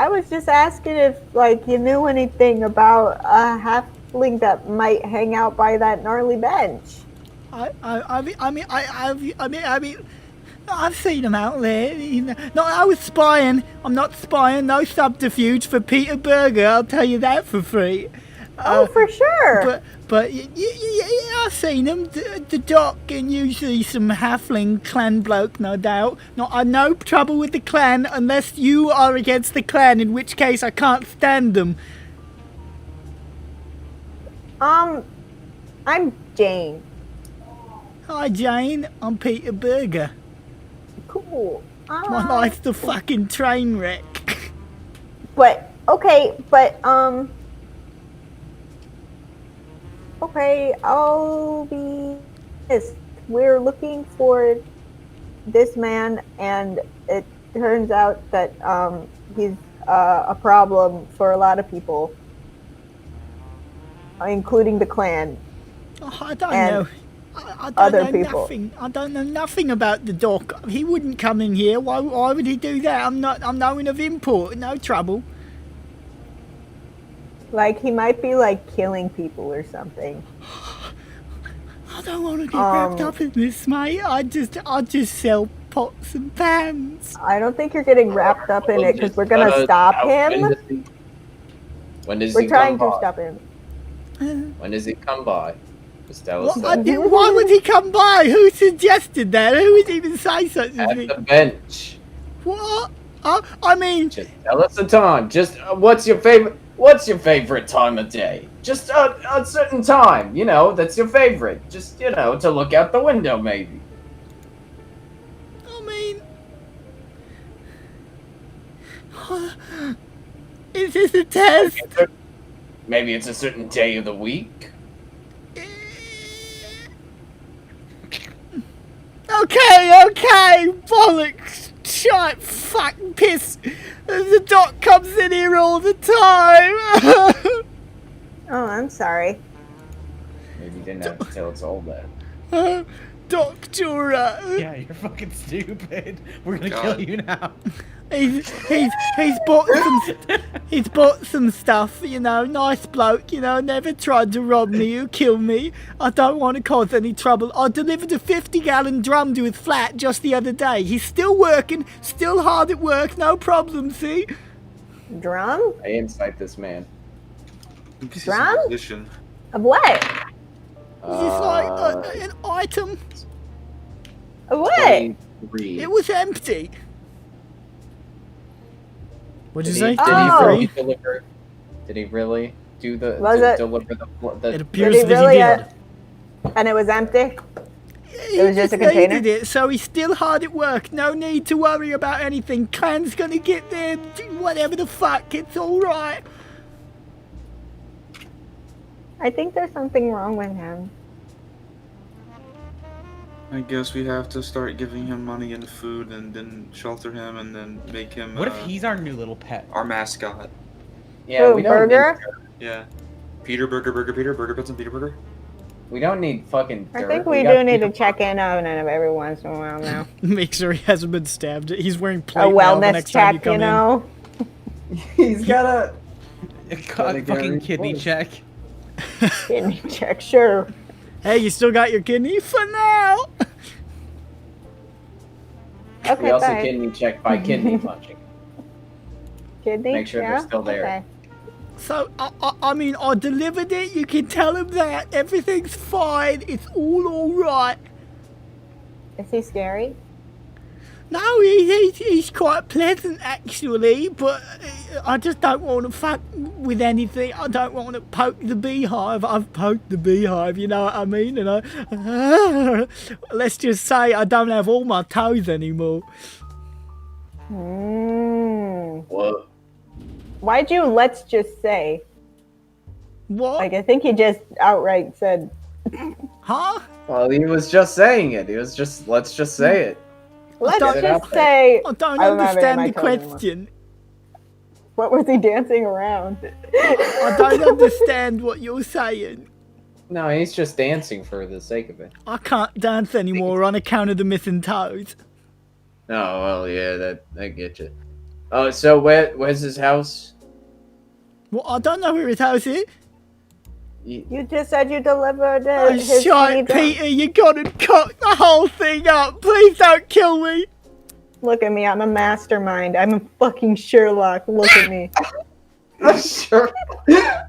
was just asking if, like, you knew anything about a halfling that might hang out by that gnarly bench. I've seen him out there. No, I was spying. I'm not spying. No subterfuge for Peter Berger. I'll tell you that for free. For sure. But yeah, I've seen him. The doc and usually some halfling clan bloke, no doubt. No trouble with the clan unless you are against the clan, in which case I can't stand them. I'm Jane. Hi Jane, I'm Peter Berger. Cool. My life's the fucking train wreck. Okay, I'll be honest. We're looking for this man, and it turns out that he's a problem for a lot of people, including the clan. Oh, I don't know. I don't other know people. nothing. I don't know nothing about the doc. He wouldn't come in here. Why would he do that? I'm no one of import. No trouble. Like, he might be, like, killing people or something. I don't want to get wrapped up in this, mate. I just sell pots and pans. I don't think you're getting wrapped up in it, because we're going to stop him. When does We're he trying come to by? stop him. When does he come by? Just tell us Why would he come by? Who suggested that? Who would even say such a At thing? the bench. What? I mean... Just tell us the time. Just what's your favorite time of day? Just a certain time, you know, that's your favorite. Just, you know, to look out the window, maybe. I mean... Is this a test? Maybe it's a certain day of the week. Okay, bollocks, shite, fuck, piss. The doc comes in here all the time. Oh, I'm sorry. Maybe you didn't have to tell us all that. Doctor. Yeah, you're fucking stupid. We're gonna God. kill you now. He's bought some stuff, you know, nice bloke, you know, never tried to rob me or kill me. I don't want to cause any trouble. I delivered a 50-gallon drum to his flat just the other day. He's still working, still hard at work, no problem, see? Drum? I insight this man. Drum? Musician. Of what? Is this like an item? Of what? 23. It was empty. What'd you say? Did he Oh. really deliver? Did he really do the Was it- deliver the It appears he that really, he did. And it was empty? He was just a container? needed it, so he's still hard at work. No need to worry about anything. Clan's gonna get there, whatever the fuck. It's all right. I think there's something wrong with him. I guess we have to start giving him money and food, and then shelter him, and then make him. What if he's our new little pet? our mascot? Yeah, Ooh, we don't burger? Yeah. Peter Burger, Peter Pets and Peter Burger. We don't need fucking. I Dirk. think we got do need to Peter check in on him every once in a while now. Make sure he hasn't been stabbed. He's wearing A plate mail the wellness next time you check, come you know? He's got a. A fucking kidney check. Kidney check, sure. in. Hey, you still got your kidney for now? Okay, We also bye. kidney check by kidney punching. Kidney? Make sure they're yeah? still there. Okay. So, I mean, I delivered it. You can tell him that. Everything's fine. It's all right. Is he scary? No, he's quite pleasant, actually, but I just don't want to fuck with anything. I don't want to poke the beehive. I've poked the beehive, you know what I mean? And let's just say I don't have all my toes anymore. What? Why'd you let's just say? What? Like, I think he just outright said, Huh? Well, he was just saying it. He was just. Let's just say it. let's Get it out just there. say. I don't I don't have it in understand my the toes anymore. question. What was he dancing around? I don't understand what you're saying. No, he's just dancing for the sake of it. I can't dance anymore on account of the missing toes. Oh well, yeah, that I get you. Oh, so where's his house? Well, I don't know where his house is. You just said you delivered Oh, his shite, drum. Peter, you gotta cock the whole thing up. Please don't kill me. Look at me, I'm a mastermind. I'm a fucking Sherlock. Look at me. Sure.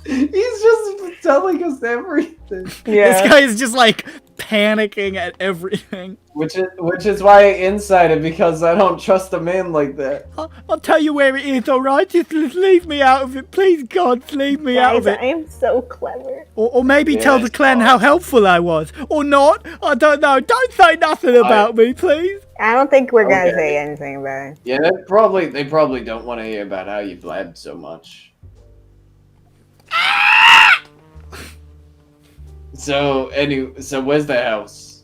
He's just telling us everything. Yeah. This guy is just like panicking at everything. Which is why I incited, because I don't trust a man like that. I'll tell you where it is, alright? Just leave me out of it. Please, God, leave me out Guys, of it. I am so clever. Or maybe Yeah, tell the it's clan fine. how helpful I was. Or not. I don't know. Don't say nothing about me, please. I don't think we're gonna Okay. say anything about it. Yeah, they probably don't want to hear about how you blabbed so much. So where's the house?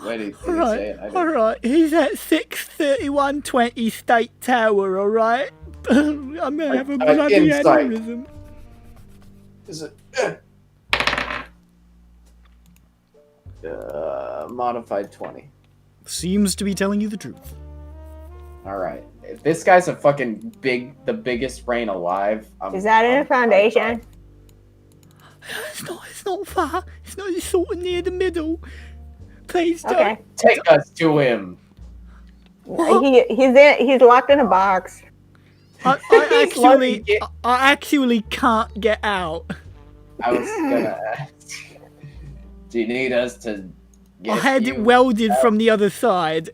Where did he say Alright, it? I didn't- alright. He's at 63120 State Tower, alright? I'm gonna have a bloody insight. aneurysm. Is it? Modified 20. Seems to be telling you the truth. All right. If this guy's a fucking the biggest brain alive. Is that in a foundation? It's not far. It's sort of near the middle. Please don't. Okay. Take us to him. He's locked in a box. I actually can't get out. I was gonna ask. Do you need us to get I had you it welded out? from the other side.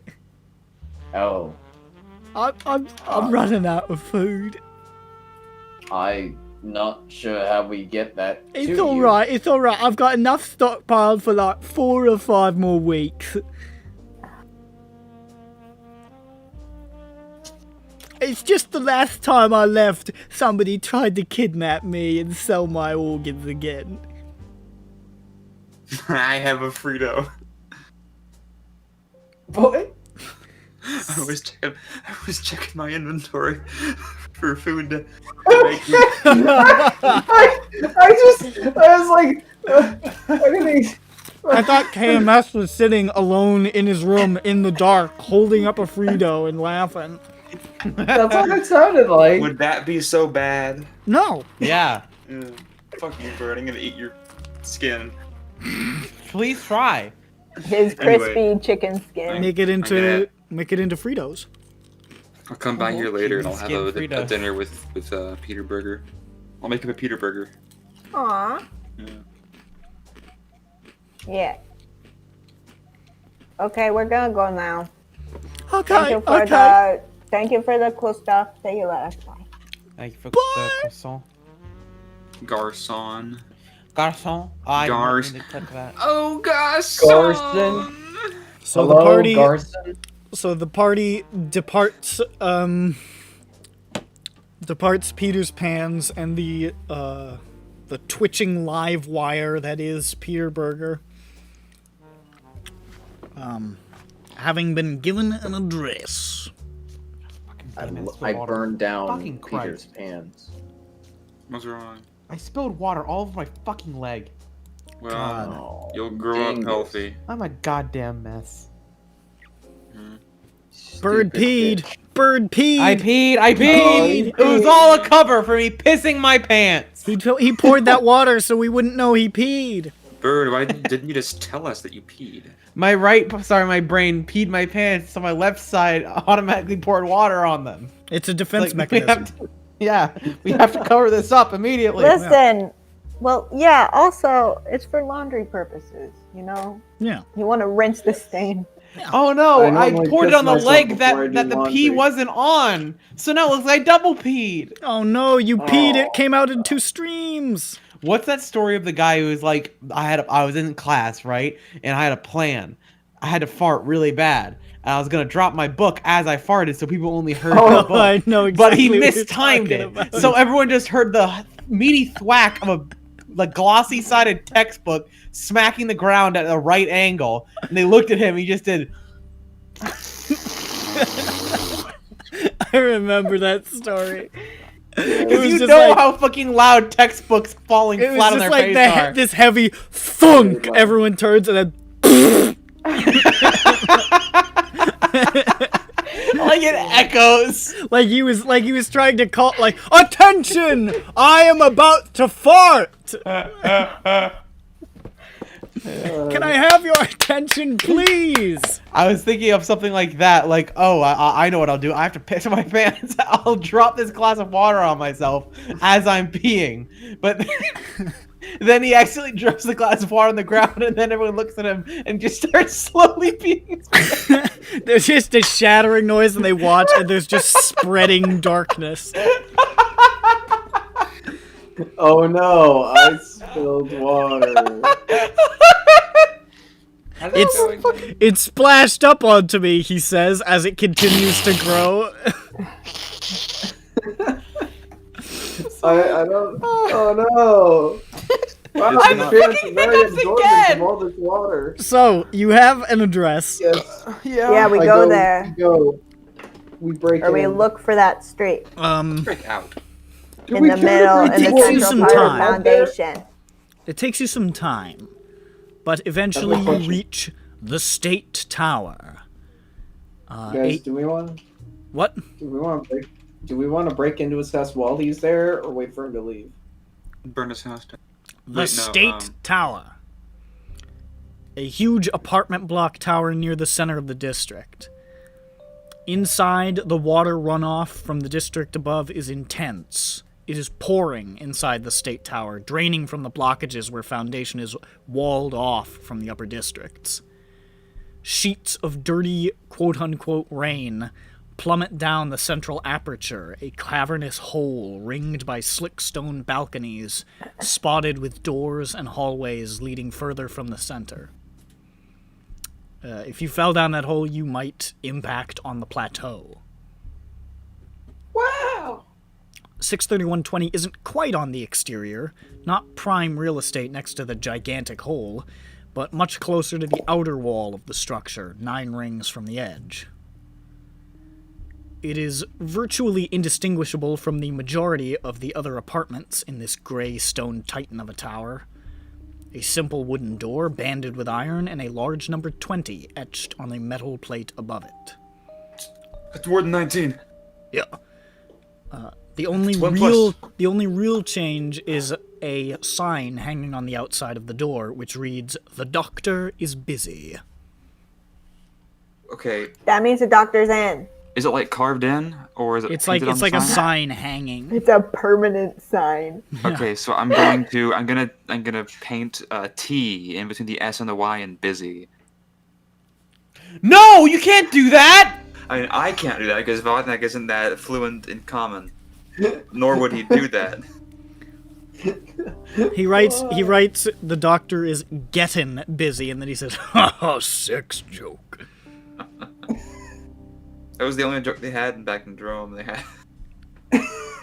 Oh, I'm running out of food. I'm not sure how we get that It's to you. alright, it's alright. I've got enough stockpiled for like 4 or 5 more weeks. It's just the last time I left, somebody tried to kidnap me and sell my organs again. I have a Frito. Boy. I was checking my inventory for food to make me. I was like, I didn't. I thought KMS was sitting alone in his room in the dark, holding up a Frito and laughing. That's what it sounded like. Would that be so bad? No. Yeah. Fuck you, Bird. I'm gonna eat your skin. Please try. His Anyway. crispy chicken skin. Make it into Fritos. I'll come by here later and I'll have Skin a Fritos. dinner with Peter Burger. I'll make him a Peter Burger. Aw. Yeah. Yeah. Okay, we're gonna go now. Okay. Thank you for the cool stuff that you let us buy. Thank you for the croissant. Garcon. Garçon. I Gars- didn't click that. Oh, Garcon! Garson. So Hello, the party. Garson. So the party departs. Departs Peter's pans and the twitching live wire that is Peter Burger. Having been given an address. I burned down Fucking Peter's Christ. pants. What's wrong? I spilled water all over my fucking leg. Well, Oh, you'll grow up dingus. healthy. I'm a goddamn mess. Bird peed. Bird peed. I peed. peed. It was all a cover for me pissing my pants. He poured that water so we wouldn't know he peed. Bird, why didn't you just tell us that you peed? My brain peed my pants, so my left side automatically poured water on them. It's a defense Like, we mechanism. we have to cover this up immediately. Listen, well, yeah, also, it's for laundry purposes, you know? Yeah. You want to rinse the stain. Oh no, I I normally poured it piss on the myself leg before I that do the pee laundry. wasn't on. So now it looks like I double peed. Oh no, you peed. Oh. It came out in 2 streams. What's that story of the guy who was like, I was in class, right? And I had a plan. I had to fart really bad. And I was gonna drop my book as I farted, so people only heard the book. I know exactly But he what you're mistimed talking it, about. so everyone just heard the meaty thwack of a glossy-sided textbook smacking the ground at a right angle, and they looked at him. He just did. I remember that story. Because you just know like- how fucking loud textbooks falling It was flat on just their like face are. this heavy thunk. Everyone turns and then. Like it echoes. Like he was trying to call, like, attention! I am about to fart. Can I have your attention, please? I was thinking of something like that, like, oh, I know what I'll do. I have to piss my pants. I'll drop this glass of water on myself as I'm peeing. But then he accidentally drops the glass of water on the ground, and then everyone looks at him and just starts slowly peeing. There's just a shattering noise, and they watch, and there's just spreading darkness. Oh no, I spilled water. It splashed up onto me, he says, as it continues to grow. I don't. Oh no. Wow, It's my not- pants are very hiccups absorbent again! from all this water. So, you have an address. Yes. Yeah, we I go there. We break Or we in. look for that street Break out. Do in we the try to middle, break in the Takes you in? some central part of time. foundation. It takes you some time, but eventually you question. reach the State Tower. Guys, do we want to break into his house while he's there, or wait for him to leave? Burn his house down. The Wait, no, State Tower. A huge apartment block tower near the center of the district. Inside, the water runoff from the district above is intense. It is pouring inside the State Tower, draining from the blockages where foundation is walled off from the upper districts. Sheets of dirty, quote-unquote, rain plummet down the central aperture, a cavernous hole ringed by slick stone balconies, spotted with doors and hallways leading further from the center. If you fell down that hole, you might impact on the plateau. Wow! 63120 isn't quite on the exterior, not prime real estate next to the gigantic hole, but much closer to the outer wall of the structure, 9 rings from the edge. It is virtually indistinguishable from the majority of the other apartments in this gray stone titan of a tower. A simple wooden door banded with iron and a large number 20 etched on a metal plate above it. It's Warden 19. Yeah. The only real change is a sign hanging on the outside of the door, which reads, "The doctor is busy." Okay, That means the doctor's in. Is it like carved in, or is it? It's like painted on the a sign? sign hanging. It's a permanent sign. Okay, so I'm gonna paint a T in between the S and the Y and busy. No, you can't do that. I mean I can't do that because Vodnak isn't that fluent in common, nor would he do that. He writes, the doctor is getting busy, and then he says, "Haha, sex joke." That was the only joke they had back in Drome. They had.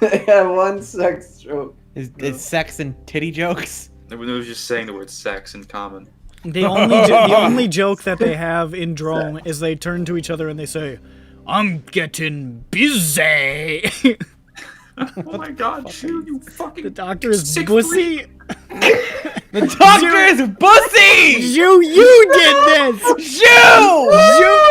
They had one sex joke. Is sex and titty jokes? It was just saying the word sex in common. The only joke that they have in Drome is they turn to each other and they say, "I'm getting busy." Oh my god, shoot, you fucking. The doctor is pussy. The doctor is pussy! You did this!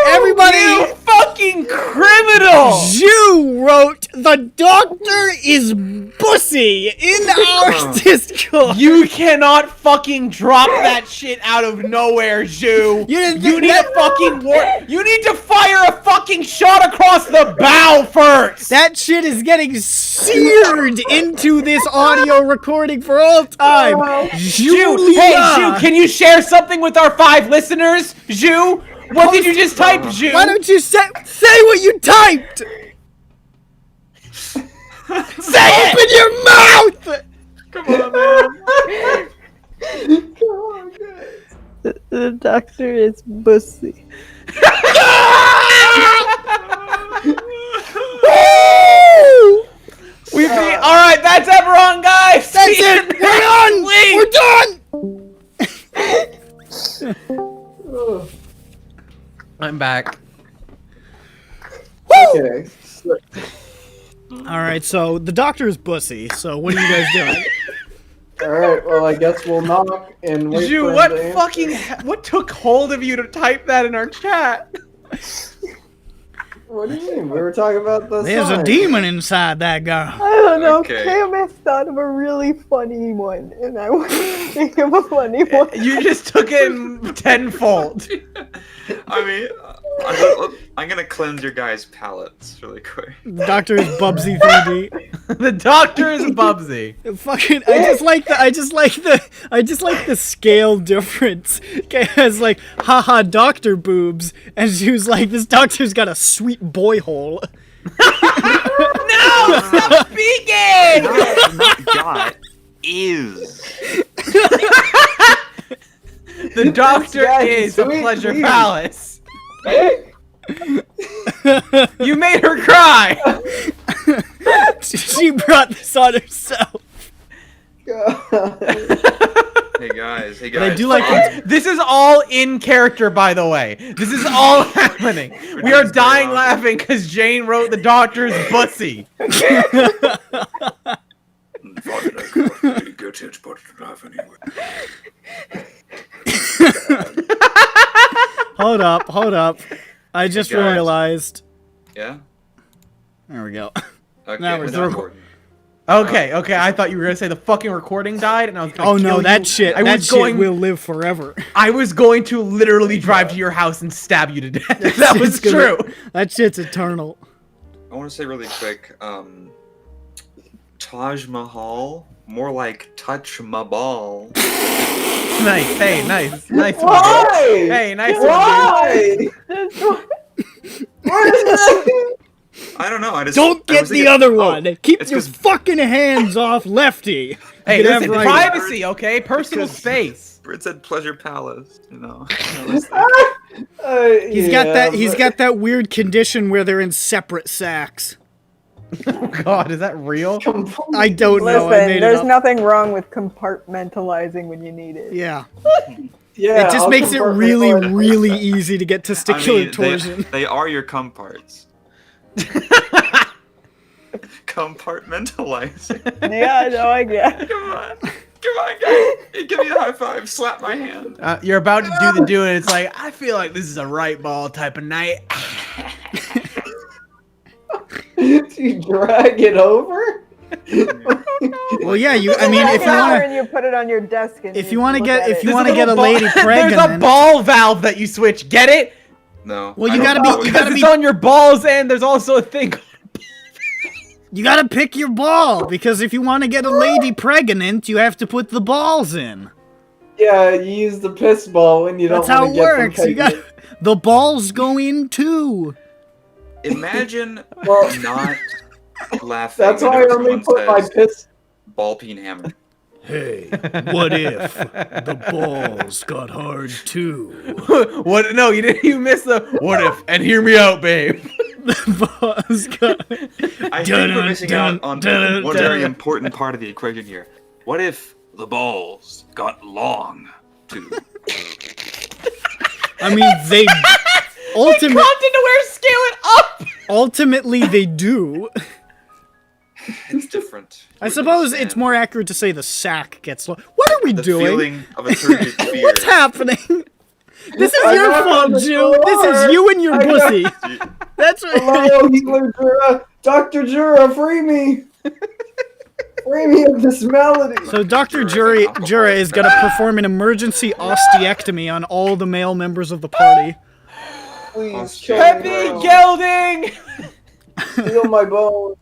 Everybody! You fucking criminal! You wrote, "The doctor is pussy" in our Discord. You cannot fucking drop that shit out of nowhere, Zhu. You need a fucking You need to fire a fucking shot across the bow first. That shit is getting seared into this audio recording for all time. Zhu, hey, Zhu, can you share something with our 5 listeners? Zhu, what did you just type, Zhu? Why don't you say what you typed? Open your mouth! Come on, man. Come on, guys. The doctor is pussy. All right, that's EBERRON, guys. That's it. We're done. I'm back. Okay. All right, so the doctor is pussy. So what are you guys doing? Alright, well, I guess we'll knock and wait Zhu, for him to answer. what took hold of you to type that in our chat? What do you mean? We were talking about the There's a sign. demon inside that girl. I don't know. Okay. Camus thought of a really funny one, and I want to think of a funny one. You just took it in tenfold. I mean, I'm gonna cleanse your guys' palates really quick. The doctor is Bubsy 3D. The doctor is Bubsy. Fucking, I just like the scale difference. Okay, it's like, haha, doctor boobs, and she was like, this doctor's got a sweet boy hole. No, stop speaking. Not got is. The doctor Guy, is a sweet pleasure please. palace. You made her cry. She brought this on herself. Hey guys, I do like it. This is all in character, by the way. This is all happening. We are dying laughing because Jane wrote the doctor's pussy. Didn't get it, but laugh anyway. Hold up. I just Hey, guys. realized. Yeah. There we go. Okay. Now we're it's through. recording. Okay, I thought you were gonna say the fucking recording died, and I was gonna Oh kill no, you. that shit will live forever. I was going to literally drive to your house and stab you to death. If that was Shit's gonna- true. That shit's eternal. I want to say really quick, Taj Mahal, more like touch my ball. Nice. Hey, nice one. Why? Hey, nice one. Why? What is that? I don't know. I just Don't I get was the thinking- other oh, one. Keep it's your 'cause fucking hands off Lefty. Hey, You can have listen, writing. privacy, okay? Personal Because- space. It said Pleasure Palace, you know. He's got that weird condition where they're in separate sacks. Oh God, is that real? I don't know. I Listen, made it there's up. nothing wrong with compartmentalizing when you need it. Yeah. Yeah, It just I'll makes it convert really, my- really easy to get testicular torsion. They are your cum parts. Compartmentalizing. Yeah, no, I get it. Come on, guys. Give me a high five. Slap my hand. You're about to do the and it's like, I feel like this is a right ball type of night. you drag it over? Well, yeah. I mean, if you want and you put it on your desk, and if you want to look get at if it. you There's want to little get a ball- lady pregnant, There's a ball valve that you switch. Get it? No. Well, I you don't gotta know be- what you it gotta is. It's on your balls, and there's also a thing. you gotta pick your ball because if you want to get a lady pregnant, you have to put the balls in. Yeah, you use the piss ball when you That's don't how want it to get them works. You got pregnant. the balls go in too. Imagine Well, not laughing. that's why I whenever only someone put my says piss. ball peen hammer. Hey, what if the balls got hard too? What? No, you didn't. You missed the. What if? And hear me out, babe. The balls go. I think we're missing out on one very important part of the equation here. What if the balls got long too? I mean, they Scale it up. ultimately they do. It's different. I suppose it's more accurate to say the sack gets long. What are we the doing? feeling of a turgid fear. What's happening? This is I your knocked fault, on the Jew. This is door. you and your I pussy. That's what. Hello, healer Jura. Dr. Jura, free me. Free me of this malady. So Dr. Jura is going to perform an emergency osteectomy on all the male members of the party. Please, kill Peppy me, bro. gelding. Steal my bones.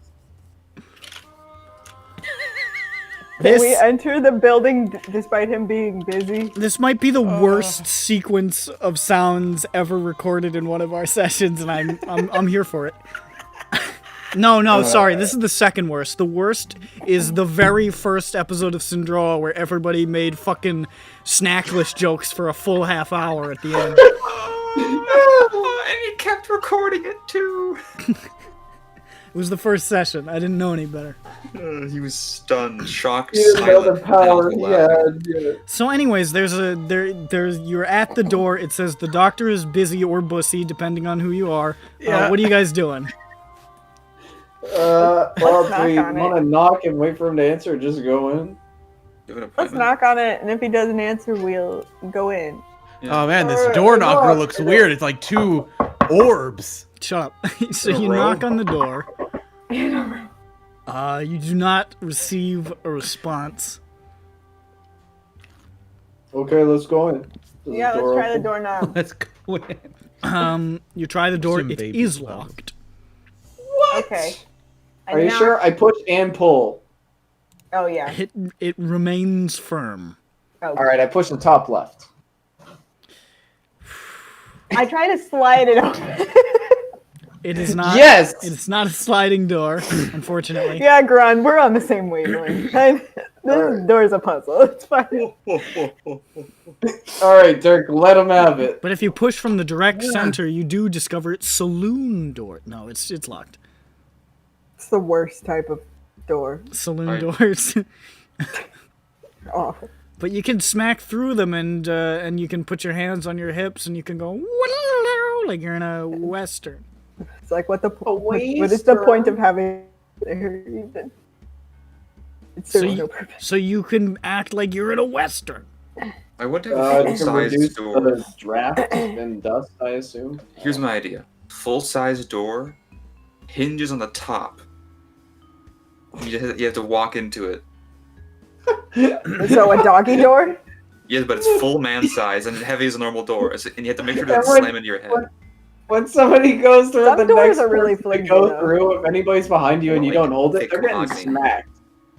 Can we This enter the building despite him being busy? this might be the worst sequence of sounds ever recorded in one of our sessions, and I'm here for it. No, sorry. This is the second worst. The worst is the very first episode of Syndra where everybody made fucking snackless jokes for a full half hour at the end. And he kept recording it too. It was the first session. I didn't know any better. He was stunned, shocked, You didn't know the silent, power and he also laughing. had. Yeah. So anyways, there's you're at the door. It says the doctor is busy or bussy, depending on who you are. Yeah. What are you guys doing? Well, knock do we on want to knock and wait for him to answer or just go in? You have an Let's appointment? knock on it, and if he doesn't answer, we'll go in. Oh man, this Alright, door knocker knock. looks weird. It's like two orbs. Shut up. So In a you row? knock on the door. You do not receive a response. Okay, let's go in. Does the Yeah, let's door try the open? doorknob. Let's go in. You try the door. Some It baby is flowers. locked. Okay. Are you sure? I push and pull. Oh yeah. It remains firm. Oh. All right, I push the top left. I try to slide it open. It is not. Yes! It's not a sliding door, unfortunately. Yeah, Grun, we're on the same wavelength. This door's a puzzle. It's fine. All right, Dirk, let him have it. But if you push from the direct center, you do discover it's saloon door. No, it's locked. It's the worst type of door. Saloon Alright. doors. Awful. But you can smack through them, and you can put your hands on your hips, and you can go like you're in a western. It's like what waster. is the point of having there even? It So serves you, no purpose. so you can act like you're in a western. I want to have a You can full-size reduce door. the draft and dust, I assume. Here's my idea. Full-size door, hinges on the top. You have to walk into it. So a doggy door? Yeah, but it's full man size and heavy as a normal door, and you have to make sure to Yeah, when- slam into your head. When somebody goes through Some the doors next are really person to flimsy, go though. through, if anybody's behind you and you Like, don't hold it, thick they're getting mahogany. smacked.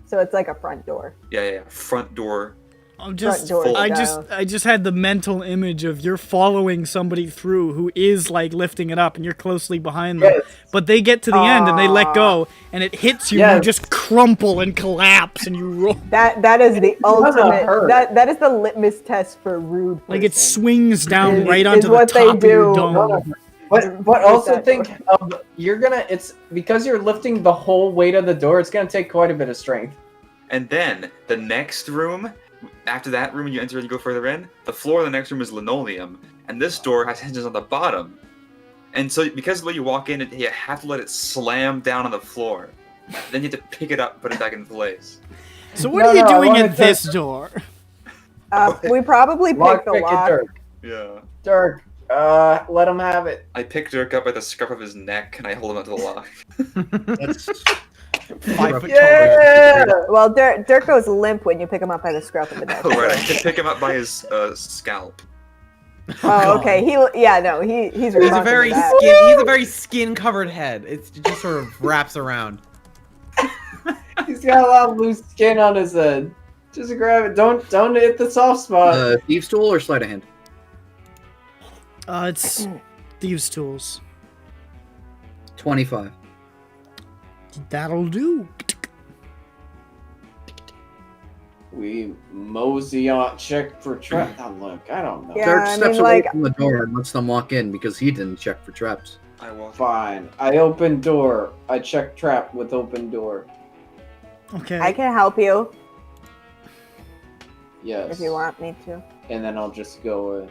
So it's like a front door. Yeah. Front door. I'm just, door style. I just had the mental image of you're following somebody through who is like lifting it up, and you're closely behind them. Yes. But they get to the end and they let go, and it hits you. And you Yes. just crumple and collapse, and you roll. That is the doesn't ultimate. hurt. That is the litmus test for rude. Like it person. swings down Is- right is onto the what they top of your do. dome. But also that think door. of it's because you're lifting the whole weight of the door. It's gonna take quite a bit of strength. And then the next room, after that room, you enter and you go further in. The floor of the next room is linoleum, and this door has hinges on the bottom. And so, because of the way you walk in, you have to let it slam down on the floor. Then you have to pick it up and put it back in place. So what No, are you no, I doing wanna at this test- door? We probably Lock picked the pick it, lock. Dirk. Yeah. Dirk, Let him have it. I pick Dirk up by the scruff of his neck and I hold him onto the lock. That's 5 foot Yeah! Well, Dirk goes limp when you pick him up by the scruff of the neck. Oh, right. I can pick him up by his scalp. Oh, okay. He's He's a responsible very for that. he's a very skin covered head. It just sort of wraps around. He's got a lot of loose skin on his head. Just grab it. Don't hit the soft spot. Thieves' tool or sleight of hand? It's thieves' tools. 25. That'll do. We mosey on, check for trap. Oh, look, I don't know. Yeah, Dirk I steps mean, away like- from the door and lets them walk in because he didn't check for traps. I walk. Fine. I open door. I check trap with open door. Okay. I can help you Yes. if you want me to. And then I'll just go.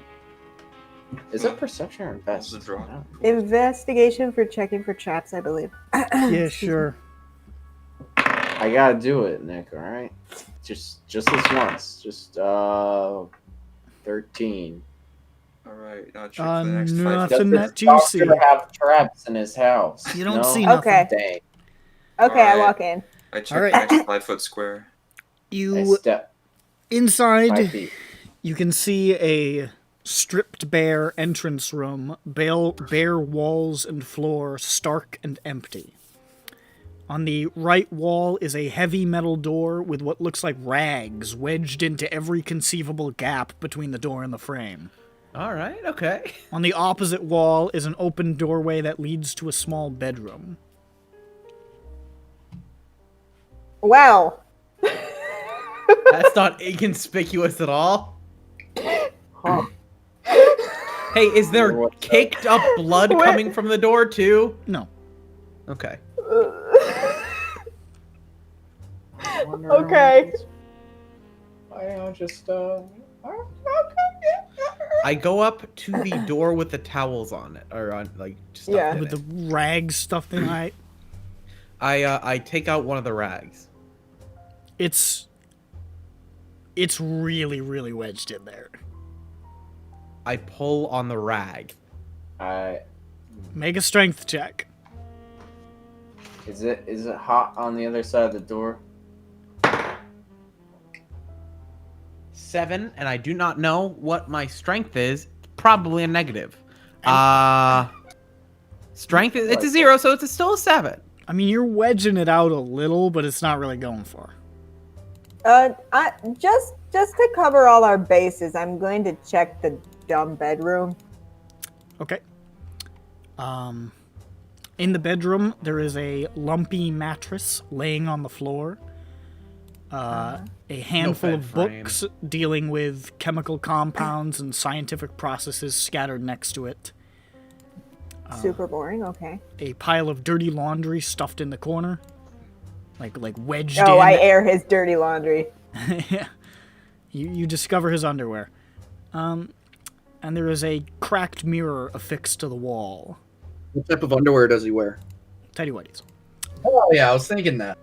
Is it perception or That's the investigation? draw. Investigation for checking for traps, I believe. Yeah, sure. I gotta do it, Nick. All right. Just this once. Just 13. Alright, now check for the next 5 nothing. feet. Does that this you doctor see. have traps in his house? You don't No? see nothing. Okay. Dang. Okay, I Alright. walk in. I check Alright. the next 5 foot square. I You step 5 inside. feet. You can see a stripped bare entrance room, bare walls and floor, stark and empty. On the right wall is a heavy metal door with what looks like rags wedged into every conceivable gap between the door and the frame. All right. Okay. On the opposite wall is an open doorway that leads to a small bedroom. Wow. That's not inconspicuous at all. Huh. Hey, is there What's up? caked up blood What? coming from the door too? No. Okay. Okay. I just I go up to the door with the towels on it, or on like stuff Yeah. in With it. the rags stuffed in it. I take out one of the rags. It's really, really wedged in there. I pull on the rag. Make a strength check. Is it hot on the other side of the door? 7, and I do not know what my strength is. Probably a negative. Strength is it's a 0, so it's still a 7. I mean, you're wedging it out a little, but it's not really going for. Just to cover all our bases, I'm going to check the dumb bedroom. Okay. In the bedroom, there is a lumpy mattress laying on the floor. A handful bed of frame. books dealing with chemical compounds and scientific processes scattered next to it. Super boring. Okay. A pile of dirty laundry stuffed in the corner, like wedged in. Oh, I air his dirty laundry. Yeah. You discover his underwear. And there is a cracked mirror affixed to the wall. What type of underwear does he wear? Tidy whities. Oh yeah, I was thinking that.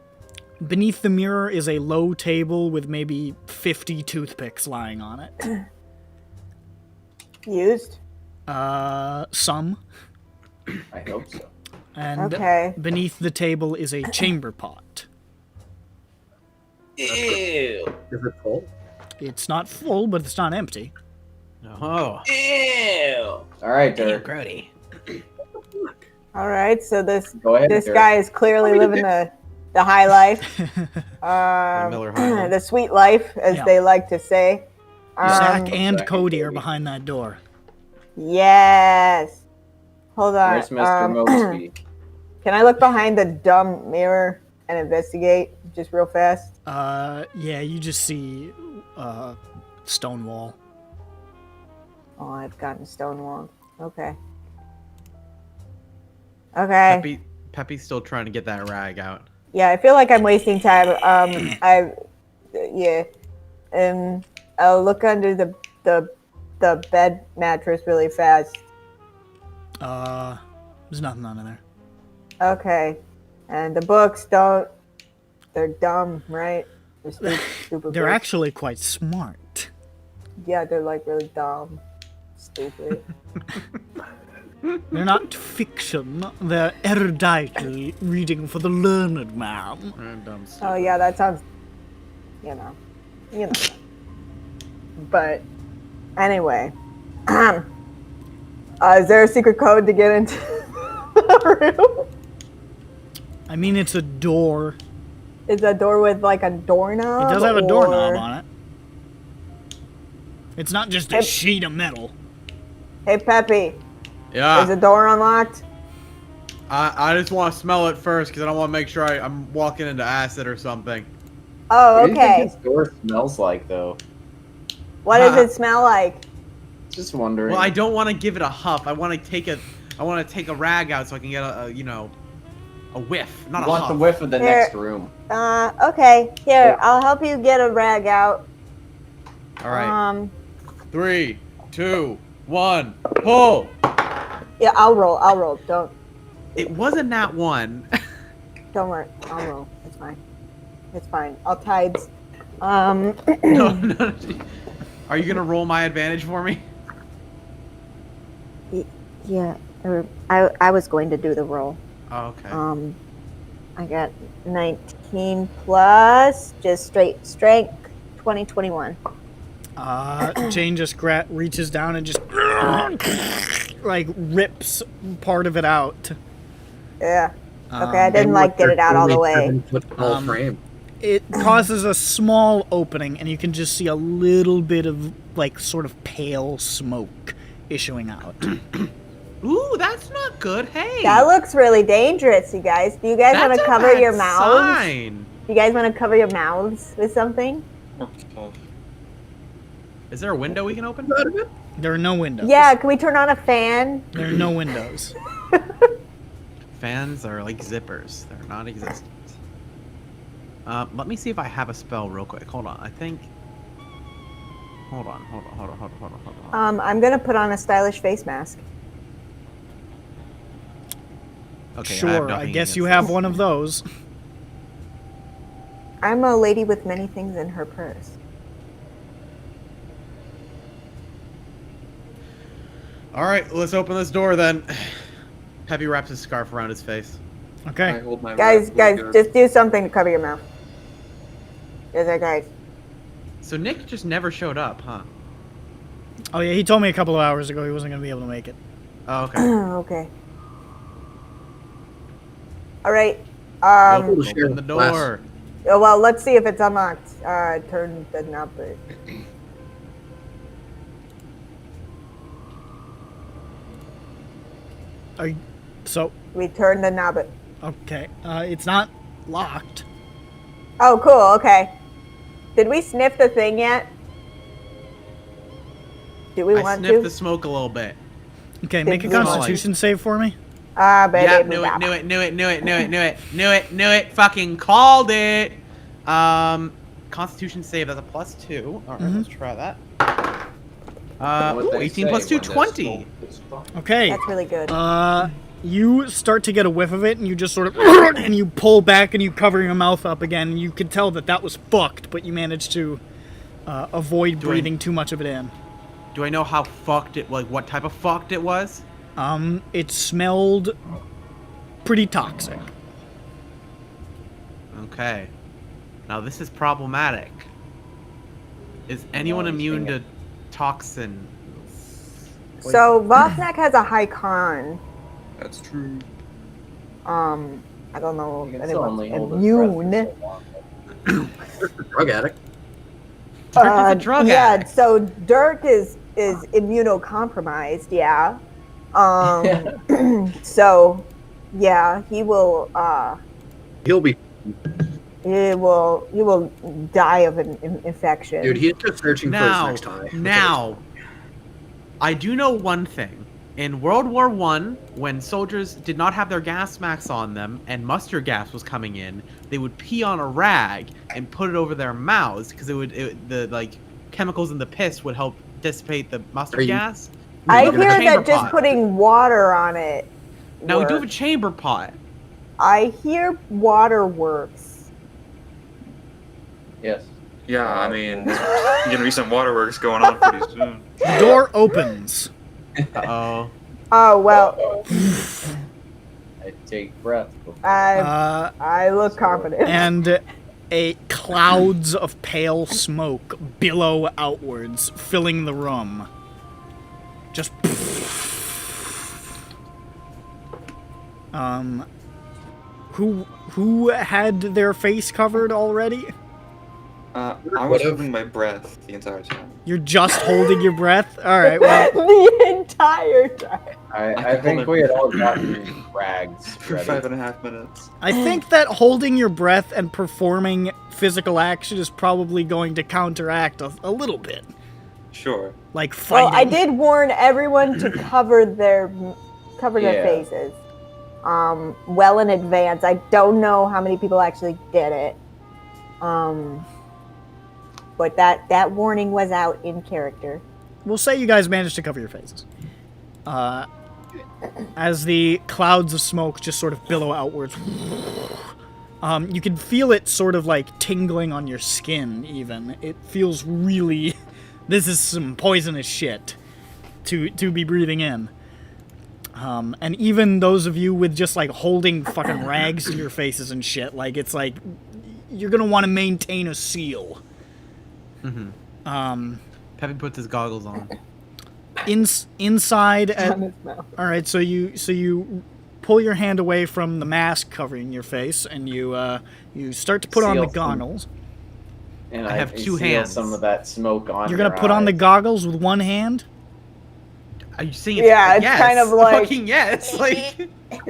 Beneath the mirror is a low table with maybe 50 toothpicks lying on it. Used. Some. I hope so. And Okay. beneath the table is a chamber pot. Ew. Is it full? It's not full, but it's not empty. Oh. Ew. All right, Dirk. Grody. All right. So this Go ahead. this Dirk. guy is clearly living the high life, Miller High Life. the sweet life, as Yeah. they like to say. Zach and Zach and Cody are Cody. behind that door. Yes. Hold on. Where's Mr. Mosby? Can I look behind the dumb mirror and investigate just real fast? Yeah, you just see stone wall. Oh, I've gotten stonewalled. Okay. Okay. Peppy's still trying to get that rag out. Yeah, I feel like I'm wasting time. I'll look under the bed mattress really fast. There's nothing under there. Okay. And the books they're dumb, right? They're stupid They're books. actually quite smart. Yeah, they're like really dumb. Stupid. They're not fiction. They're eruditely reading for the learned man. Random. Oh yeah, that sounds, you know. But anyway, is there a secret code to get into the room? I mean, it's a door. Is a door with like a doorknob? It does have a or- doorknob on it. It's not just a Hey- sheet of metal. Hey Peppy, Yeah. is the door unlocked? I just want to smell it first because I don't want to make sure I'm walking into acid or something. Oh, What do you okay. think his door smells like, though? What does it smell like? Just wondering. Well, I don't want to give it a huff. I want to take a rag out so I can get a whiff, not I a want huff. the whiff of the Here. next room. Okay. Here, I'll help you get a rag out. All right. 3, 2, 1, pull. Yeah, I'll roll. It wasn't that one. Don't worry. I'll roll. It's fine. I'll tides. No. Are you gonna roll my advantage for me? Yeah, I was going to do the roll. Oh, okay. I got 19 plus just straight strength, 2021. Jane just reaches down and just like rips part of it out. Yeah. Okay, I didn't like get it out all the way. Frame. It causes a small opening, and you can just see a little bit of like sort of pale smoke issuing out. Ooh, that's not good. Hey. That looks really dangerous, you guys. Do you guys want to That's a cover bad your mouths? sign. Do you guys want to cover your mouths with something? Is there a window we can open? There are no windows. Yeah, can we turn on a fan? There are no windows. Fans are like zippers. They're not existent. Let me see if I have a spell real quick. Hold on. I think. Hold on. I'm gonna put on a stylish face mask. Okay. Sure, I guess you have one of those. I'm a lady with many things in her purse. All right, let's open this door then. Peppy wraps his scarf around his face. Okay. I hold my Guys, rifle gun. just do something to cover your mouth. Guys. So Nick just never showed up, huh? Oh yeah, he told me a couple of hours ago he wasn't gonna be able to make it. Oh, okay. Okay. All right. Open the door. Well, let's see if it's unlocked. Turn the knob. So We turn the knob. okay, it's not locked. Oh, cool. Okay. Did we sniff the thing yet? Do we I want sniffed to? the smoke a little bit. Okay, make a Did we- Constitution save for me. Baby. Yeah, knew it. Fucking called it. Constitution save. That's a +2. All right, let's try that. What they 18 say plus 2, when there's 20. smoke is fun. Okay. That's really good. You start to get a whiff of it, and you just sort of and you pull back and you cover your mouth up again. And you could tell that was fucked, but you managed to avoid breathing too much of it in. Do I know how fucked it, like what type of fucked it was? It smelled pretty toxic. Okay. Now this is problematic. Is anyone immune to toxin? So Vosnak has a high con. That's true. I don't know You if can still anyone's only hold his immune. breath for so long. Drug addict. Dirk is a drug yeah, addict. so Dirk is immunocompromised, yeah. So yeah, he will He'll be. he will die of an infection. Dude, he's just searching for his next high. Now, I do know one thing. In World War I, when soldiers did not have their gas masks on them and mustard gas was coming in, they would pee on a rag and put it over their mouths because the like chemicals in the piss would help dissipate the mustard gas. I We do hear have a chamber that just pot. putting water on it. Now we do have a works. chamber pot. I hear water works. Yes. Yeah, I mean, there's gonna be some waterworks going on pretty soon. The door opens. Uh-oh. Oh well, I take breath. I look confident. And clouds of pale smoke billow outwards, filling the room. Just. Who had their face covered already? I was holding my breath the entire time. You're just holding your breath? Alright, well. The entire time. I think we had all gotten rags For ready. 5.5 minutes. I think that holding your breath and performing physical action is probably going to counteract a little bit. Sure. Like fighting. Well, I did warn everyone to cover their Yeah. faces. Well in advance. I don't know how many people actually did it. But that warning was out in character. We'll say you guys managed to cover your faces. As the clouds of smoke just sort of billow outwards. You can feel it sort of like tingling on your skin even. It feels really... This is some poisonous shit to be breathing in. And even those of you with just like holding fucking rags to your faces and shit, like it's like you're gonna want to maintain a seal. Peppy puts his goggles on. Inside at On his mouth. all right, so you pull your hand away from the mask covering your face, and you start to put on the Seal some- goggles. And I have two seal hands. some of that smoke on You're gonna your put on the eyes. goggles with one hand. Are you saying Yeah, it's yes? kind of like- Fucking yes. Like,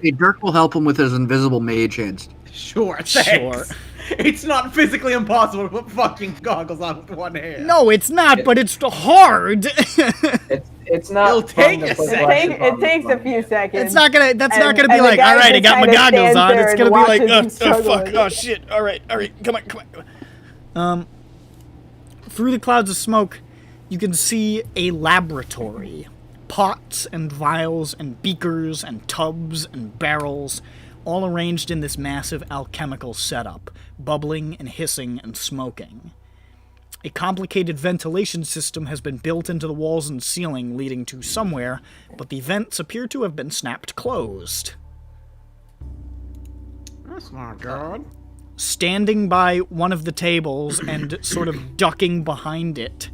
Hey, Dirk will help him with his invisible mage hands. sure, thanks. Sure. It's not physically impossible to put fucking goggles on with one hand. No, it's not, but it's hard. It's not. It'll fun take to a put second. glasses It on takes with a one few hand. seconds. It's not gonna. That's not And- gonna be and the like, guy all right, I just got my kinda goggles stands on. there It's and gonna be like, watches him oh struggle fuck, with oh it. shit. All right, come on. Through the clouds of smoke, you can see a laboratory. Pots and vials and beakers and tubs and barrels, all arranged in this massive alchemical setup, bubbling and hissing and smoking. A complicated ventilation system has been built into the walls and ceiling, leading to somewhere, but the vents appear to have been snapped closed. That's not good. Standing by one of the tables and sort of ducking behind it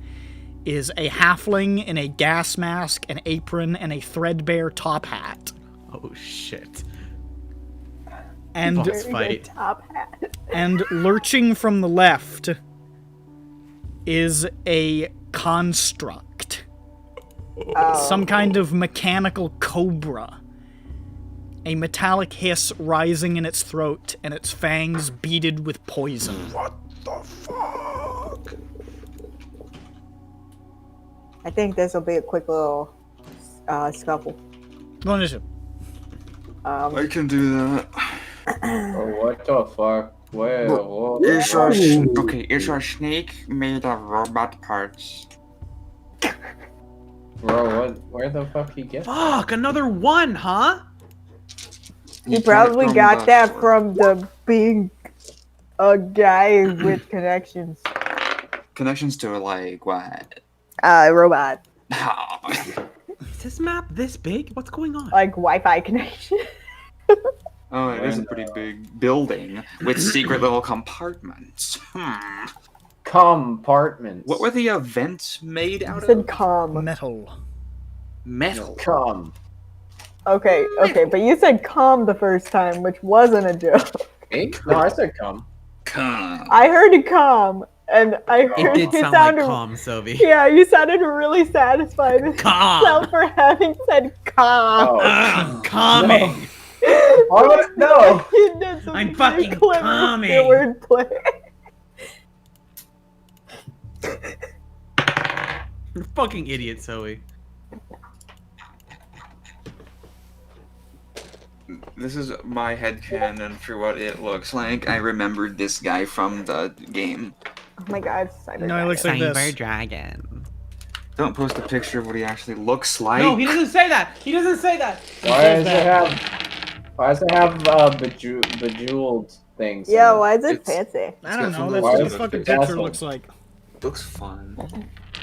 is a halfling in a gas mask, an apron, and a threadbare top hat. Oh shit. And Boss Very fight. good top hat. and lurching from the left is a construct. Some kind of mechanical cobra. A metallic hiss rising in its throat and its fangs beaded with poison. What the fuck? I think this will be a quick little scuffle. Go on, initiative. I can do that. Oh, what the fuck? Where? What? It's a snake made of robot parts. Bro, what? Where the fuck he get? Fuck, another one, huh? He probably got that from the being a guy with connections. Connections to like what? Robot. Is this map this big? What's going on? Like Wi-Fi connection. Oh, it is a pretty big building with secret little compartments. Compartments. What were the vents made I out said of? com. Metal. Metal. Com. Okay, but you said com the first time, which wasn't a joke. Me? No, I said com. Come. I heard calm, and I It heard did you sound sounded, like calm, Sylvie. Yeah, you sounded really satisfied with Calm. yourself for having said calm. Oh. Calming. Oh, no. You did some I'm very fucking clever calming. wordplay. You're a fucking idiot, Zoe. This is my headcanon for what it looks like. I remembered this guy from the game. Oh my god, Cyber No, it looks like this. Dragon. Don't post a picture of what he actually looks like. No, he doesn't say that. He doesn't say that. Why does it have bejeweled things. Yeah, in it. why is it It's- fancy? I don't got know. some That's little what the bits of fucking space. picture looks like. Looks fun.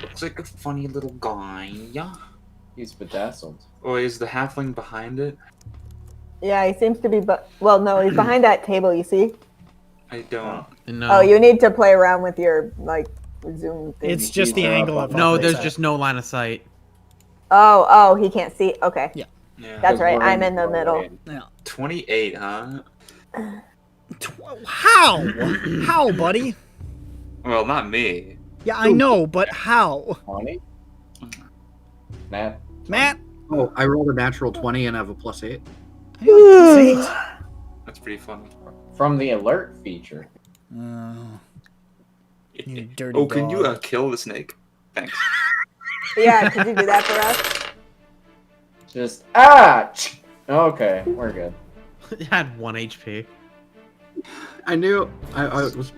Looks like a funny little guy. Yeah. He's bedazzled. Oh, is the halfling behind it? Yeah, he seems to be. Well, no, he's behind that table. You see? I don't. No. Oh, you need to play around with your like zoom thing. It's just the angle of No, it. there's just no line of sight. Oh, he can't see. Okay. Yeah. Yeah. That's right. We're I'm in the middle. Yeah. 28, huh? How? How, buddy? Well, not me. Yeah, I know, but how? 20? Nat? Matt? Oh, I rolled a natural 20 and have a +8. That's pretty funny. From the alert feature. You dirty Oh, can you dog. kill the snake? Thanks. Yeah, could you do that for us? Just Okay, we're good. It had 1 HP. I knew I was.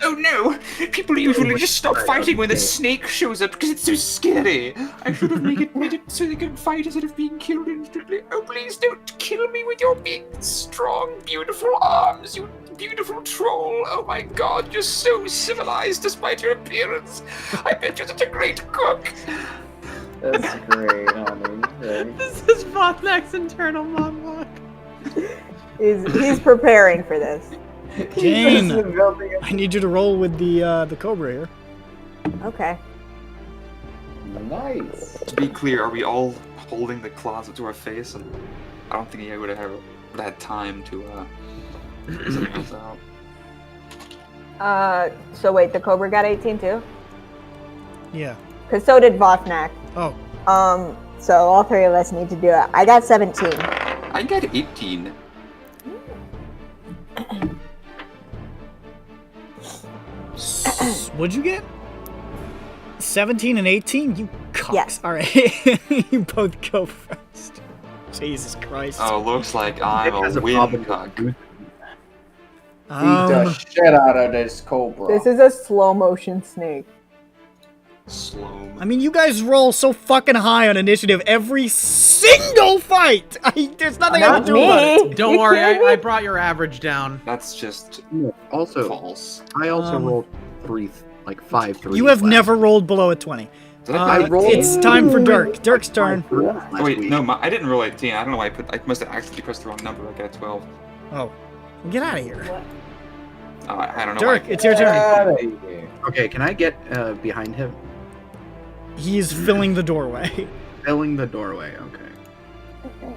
Oh no! People usually just stop fighting when the snake shows up because it's so scary. I should have made it so they can fight instead of being killed instantly. Oh, please don't kill me with your big, strong, beautiful arms, you beautiful troll. Oh my god, you're so civilized despite your appearance. I bet you're such a great cook. That's great, honey. This is Votnak's internal monologue. He's preparing for this. Jane, I need you to roll with the cobra here. Okay. Nice. To be clear, are we all holding the claws up to our face? And I don't think I would have had time to figure something else out. So wait, the Cobra got 18 too? Yeah. Because so did Votnak. Oh. So all three of us need to do it. I got 17. I got 18. What'd you get? 17 and 18? You cocks. Yes. Alright. You both go first. Jesus Christ. Oh, looks like I'm Has a a problem windcock. with- Beat the shit out of this cobra. This is a slow motion snake. Slow. I mean, you guys roll so fucking high on initiative every single fight! There's nothing I can Not do about it. me. Don't You worry, kidding I me? brought your average down. That's just Also, false. I also rolled 5 3s. You have never rolled below a 20. Did I put rolled- 18? It's time for Dirk. Dirk's turn. Oh, wait, no, I didn't roll 18. I don't know why I must have accidentally pressed the wrong number. I got a 12. Oh. Well, get out of here. I don't know. Dirk, why. it's your turn. Outta here. Okay, can I get behind him? He's filling the doorway. Filling the doorway, okay.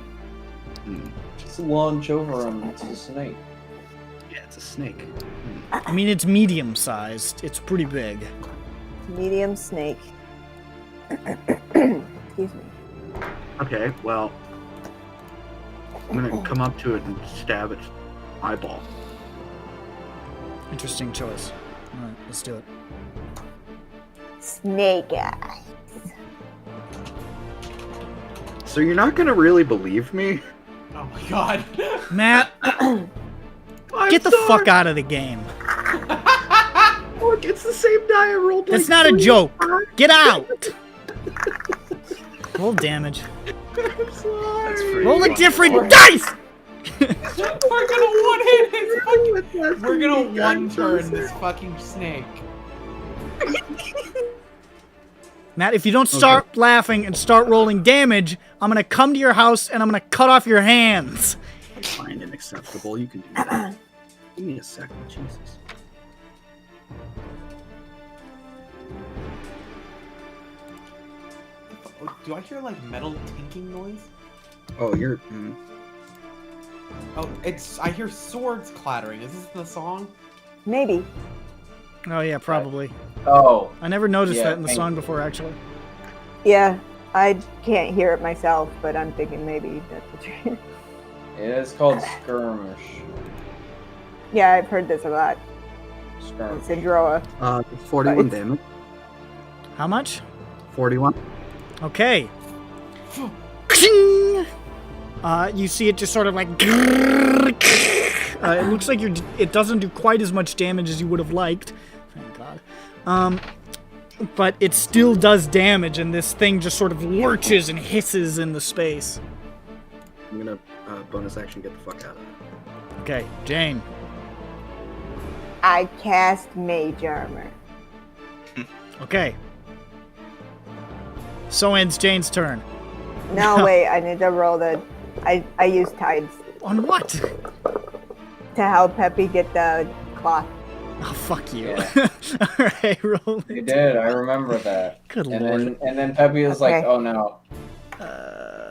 Just launch over him. It's a snake. Yeah, it's a snake. I mean, it's medium-sized. It's pretty big. Medium snake. Excuse me. Okay, well, I'm gonna come up to it and stab its eyeball. Interesting choice. Alright, let's do it. Snake eye. So you're not gonna really believe me? Oh my god. Matt, I'm get the sorry. fuck out of the game. Look, it's the same die I rolled. That's like not a 3 joke. times. Get out. Roll damage. I'm sorry. That's free. Roll a different dice! We're gonna one-hit his fucking... That's We're gonna me, one-turn I'm this fucking snake. Matt, if you don't start laughing and start rolling damage, I'm gonna come to your house and I'm gonna cut off your hands. Fine and acceptable. You can do that. Give me a second, Jesus. Oh, do I hear like metal tinking noise? Oh, you're. Oh, I hear swords clattering. Is this the song? Maybe. Oh yeah, probably. Oh, I never noticed Yeah, that in the thank song you. before, actually. Yeah, I can't hear it myself, but I'm thinking maybe that's what you're hearing. it is called skirmish. Yeah, I've heard this a lot. Skirmish. It's in Droa. 41 It's- damage. How much? 41. Okay. Kshing! You see it just sort of like. It looks like it doesn't do quite as much damage as you would have liked. Thank God. But it still does damage, and this thing just sort of lurches and hisses in the space. I'm gonna bonus action get the fuck out of it. Okay, Jane. I cast Mage Armor. Okay. So ends Jane's turn. No, wait, I need to roll the... I use Tides On what? to help Peppy get the cloth. Oh, fuck you. Yeah. Alright, roll You it. did. I remember that. Good and lord. then Peppy was like, Okay. "Oh no."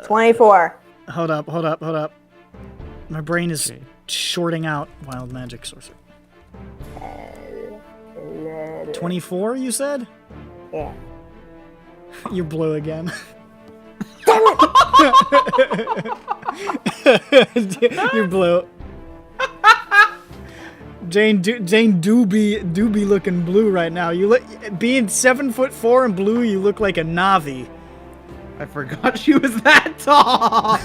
24. Hold up. My brain is Okay. shorting out wild magic sorcery. 24, you said? Yeah. You're blue again. You're blue. Jane do be looking blue right now. You look, being 7'4" and blue, you look like a Navi. I forgot she was that tall.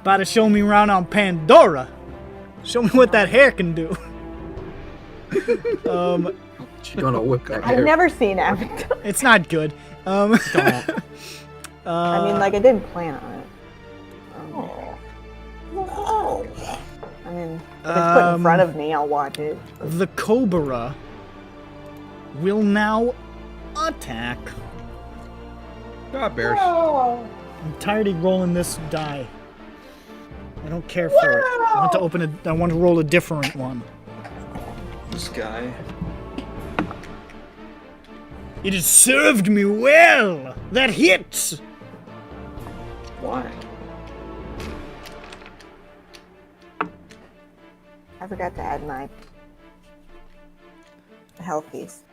About to show me around on Pandora. Show me what that hair can do. She's gonna whip that I've hair. never seen Avatar. It's not good. Don't. I mean, like, I didn't plan on it. I mean, if it's put in front of me, I'll watch it. The Cobra will now attack. God, bears. I'm tired of rolling this die. I don't care for it. I want to roll a different one. This guy. It has served me well. That hits. Why? I forgot to add my healthies.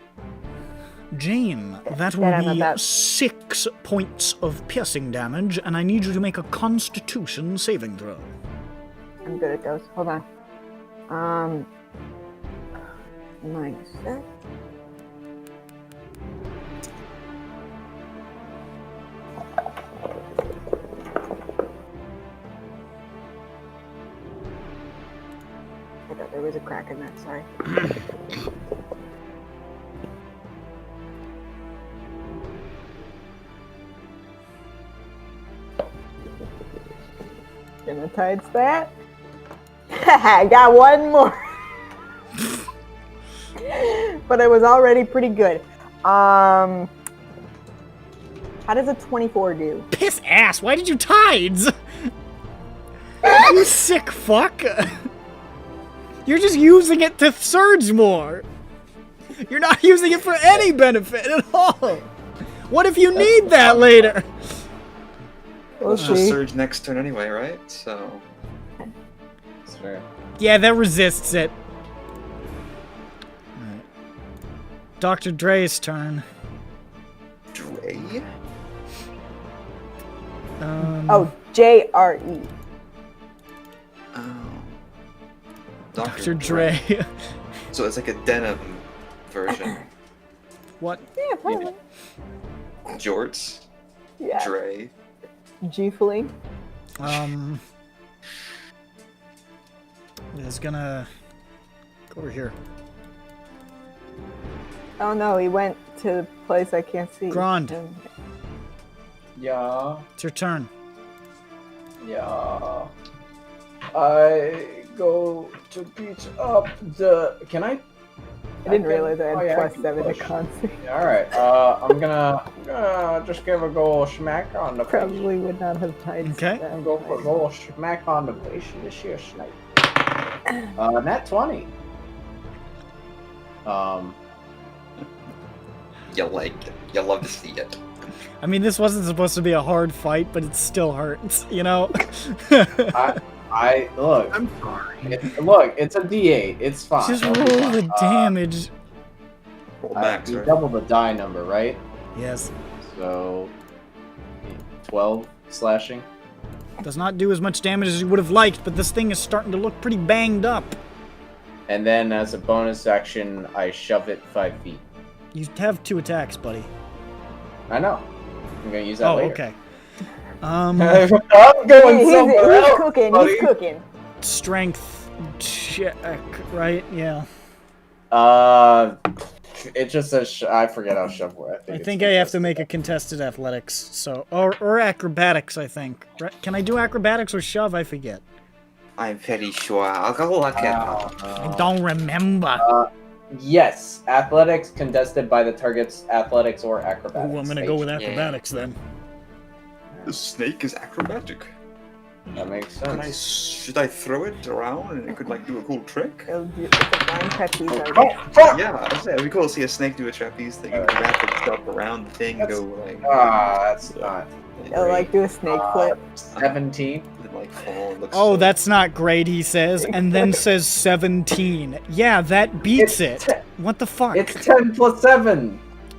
Jane, that That I'm will be about- 6 points of piercing damage, and I need you to make a Constitution saving throw. I'm good at those. Hold on. Minus that. I thought there was a crack in that, sorry. Gonna tides that. I got one more. But it was already pretty good. How does a 24 do? Piss ass, why did you tides? You sick fuck. You're just using it to surge more. You're not using it for any benefit at all. What if you need that later? We'll Let's just see. surge next turn anyway, right? So. That's fair. Yeah, that resists it. Alright. Dr. Dre's turn. Dre? Oh, JRE. Oh. Dr. Dre. So it's like a denim version. What? Yeah, probably. Jorts. Yeah. Dre. G-Fling. Is gonna go over here. Oh no, he went to the place I can't see. Grand. Yeah. It's your turn. Yeah. I go to beat up the. Can I? I didn't realize I Oh, yeah, had I plus can 7 to push. con save. All right. I'm gonna just give a go smack on the face. Probably would not have tied. Okay. And go for a go smack on the face. This here snipe. Nat 20. You like it. You love to see it. I mean, this wasn't supposed to be a hard fight, but it still hurts, you know? I look. I'm sorry. Look, it's a D8. It's fine. Just It'll roll be fine. the damage. Well, max, You right? double the die number, right? Yes. So 12 slashing. Does not do as much damage as you would have liked, but this thing is starting to look pretty banged up. And then as a bonus action, I shove it 5 feet. You have 2 attacks, buddy. I know. I'm gonna use that Oh, later. okay. I'm going He's somewhere else, cooking, buddy. he's cooking. Strength check, right? Yeah. It just says I forget how shove works. I think I have to make a contested athletics, so or acrobatics. I think. Right? Can I do acrobatics or shove? I forget. I'm very sure. I'll go look it up. I don't remember. Yes, athletics contested by the target's athletics or acrobatics. Ooh, I'm gonna go with acrobatics then. The snake is acrobatic. That makes Can sense. should I throw it around and it could like do a cool trick? It's a fine trapeze artist. Yeah, I'd say it'd be cool to see a snake do a trapeze thing and wrap itself around the thing and go like. That's not. It'll like do a snake flip. 17. And, like fall. It looks Oh, so- that's not great, he says, and then says 17. Yeah, that beats it. What the fuck? It's 10 plus 7.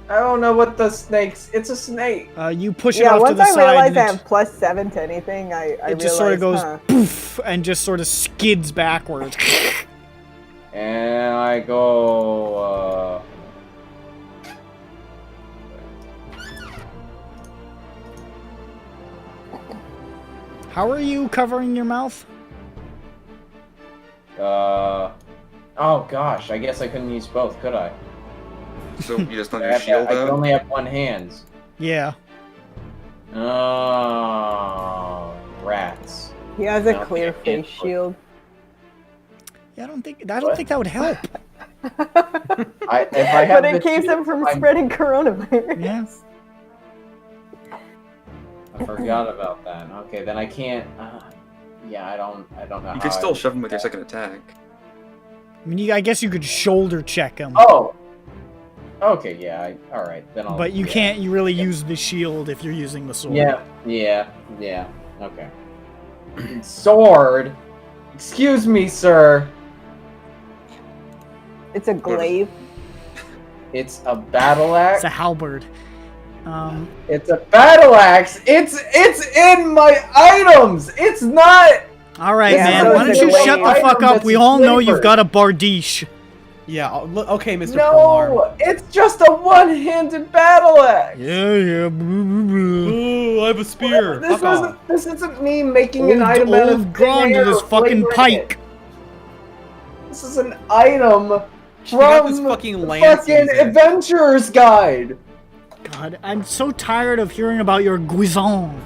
I don't know what the snake's. It's a snake. You push it Yeah, off to once the I side. realized and I it have +7 to anything, I just sort of goes realized, poof and just sort of skids backwards. And I go. How are you covering your mouth? Oh gosh, I guess I couldn't use both, could I? So you just don't I, your have, shield I can out? only have one hand. Yeah. Oh, rats. he has a No, clear I can't face put- shield. Yeah, I don't think that would help. If I have But it the keeps shield, him from I'm- spreading coronavirus. Yeah. I forgot about that. Okay, then I can't. Yeah, I don't know. You could how still I- shove him with your second attack. I mean, I guess you could shoulder check him, Oh. Okay, yeah. All right, then I'll. but you yeah. can't really use the shield if you're using the sword. Yeah. Okay. Sword. Excuse me, sir. It's a glaive. It's a battle axe. It's a halberd. It's a battle axe. It's in my items. It's not. All right, Yeah, man. so Why it's don't a you shut the glaive fuck item up? We that's all know you've flavored. got a bardiche. Yeah. Okay, Mr. Polearm. No, it's just a one-handed battle axe. Yeah. Ooh, I have a spear. Fuck off. This isn't me making an Old, item out of old Grond thin with air his fucking flavoring it. pike. This is an item Check out from this fucking the lance fucking user. Adventurer's Guide. God, I'm so tired of hearing about your guisson.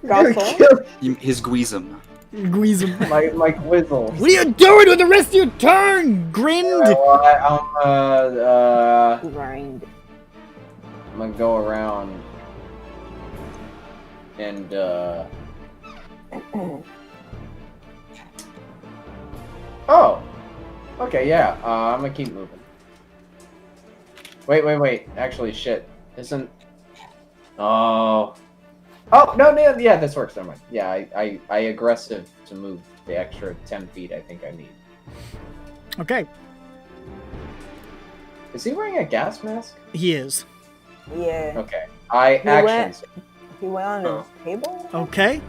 Garçon? His guism. Guism. my quizzle. What are you doing with the rest of your turn, Grind? Grind. I'm gonna go around and oh, okay, yeah. I'm gonna keep moving. Wait. Actually, shit. Isn't. Oh, no, yeah, this works. Never mind. Yeah, I aggressive to move the extra 10 feet. I think I need. Okay, Is he wearing a gas mask? he is. Yeah. Okay. He went on Oh. his table? Okay.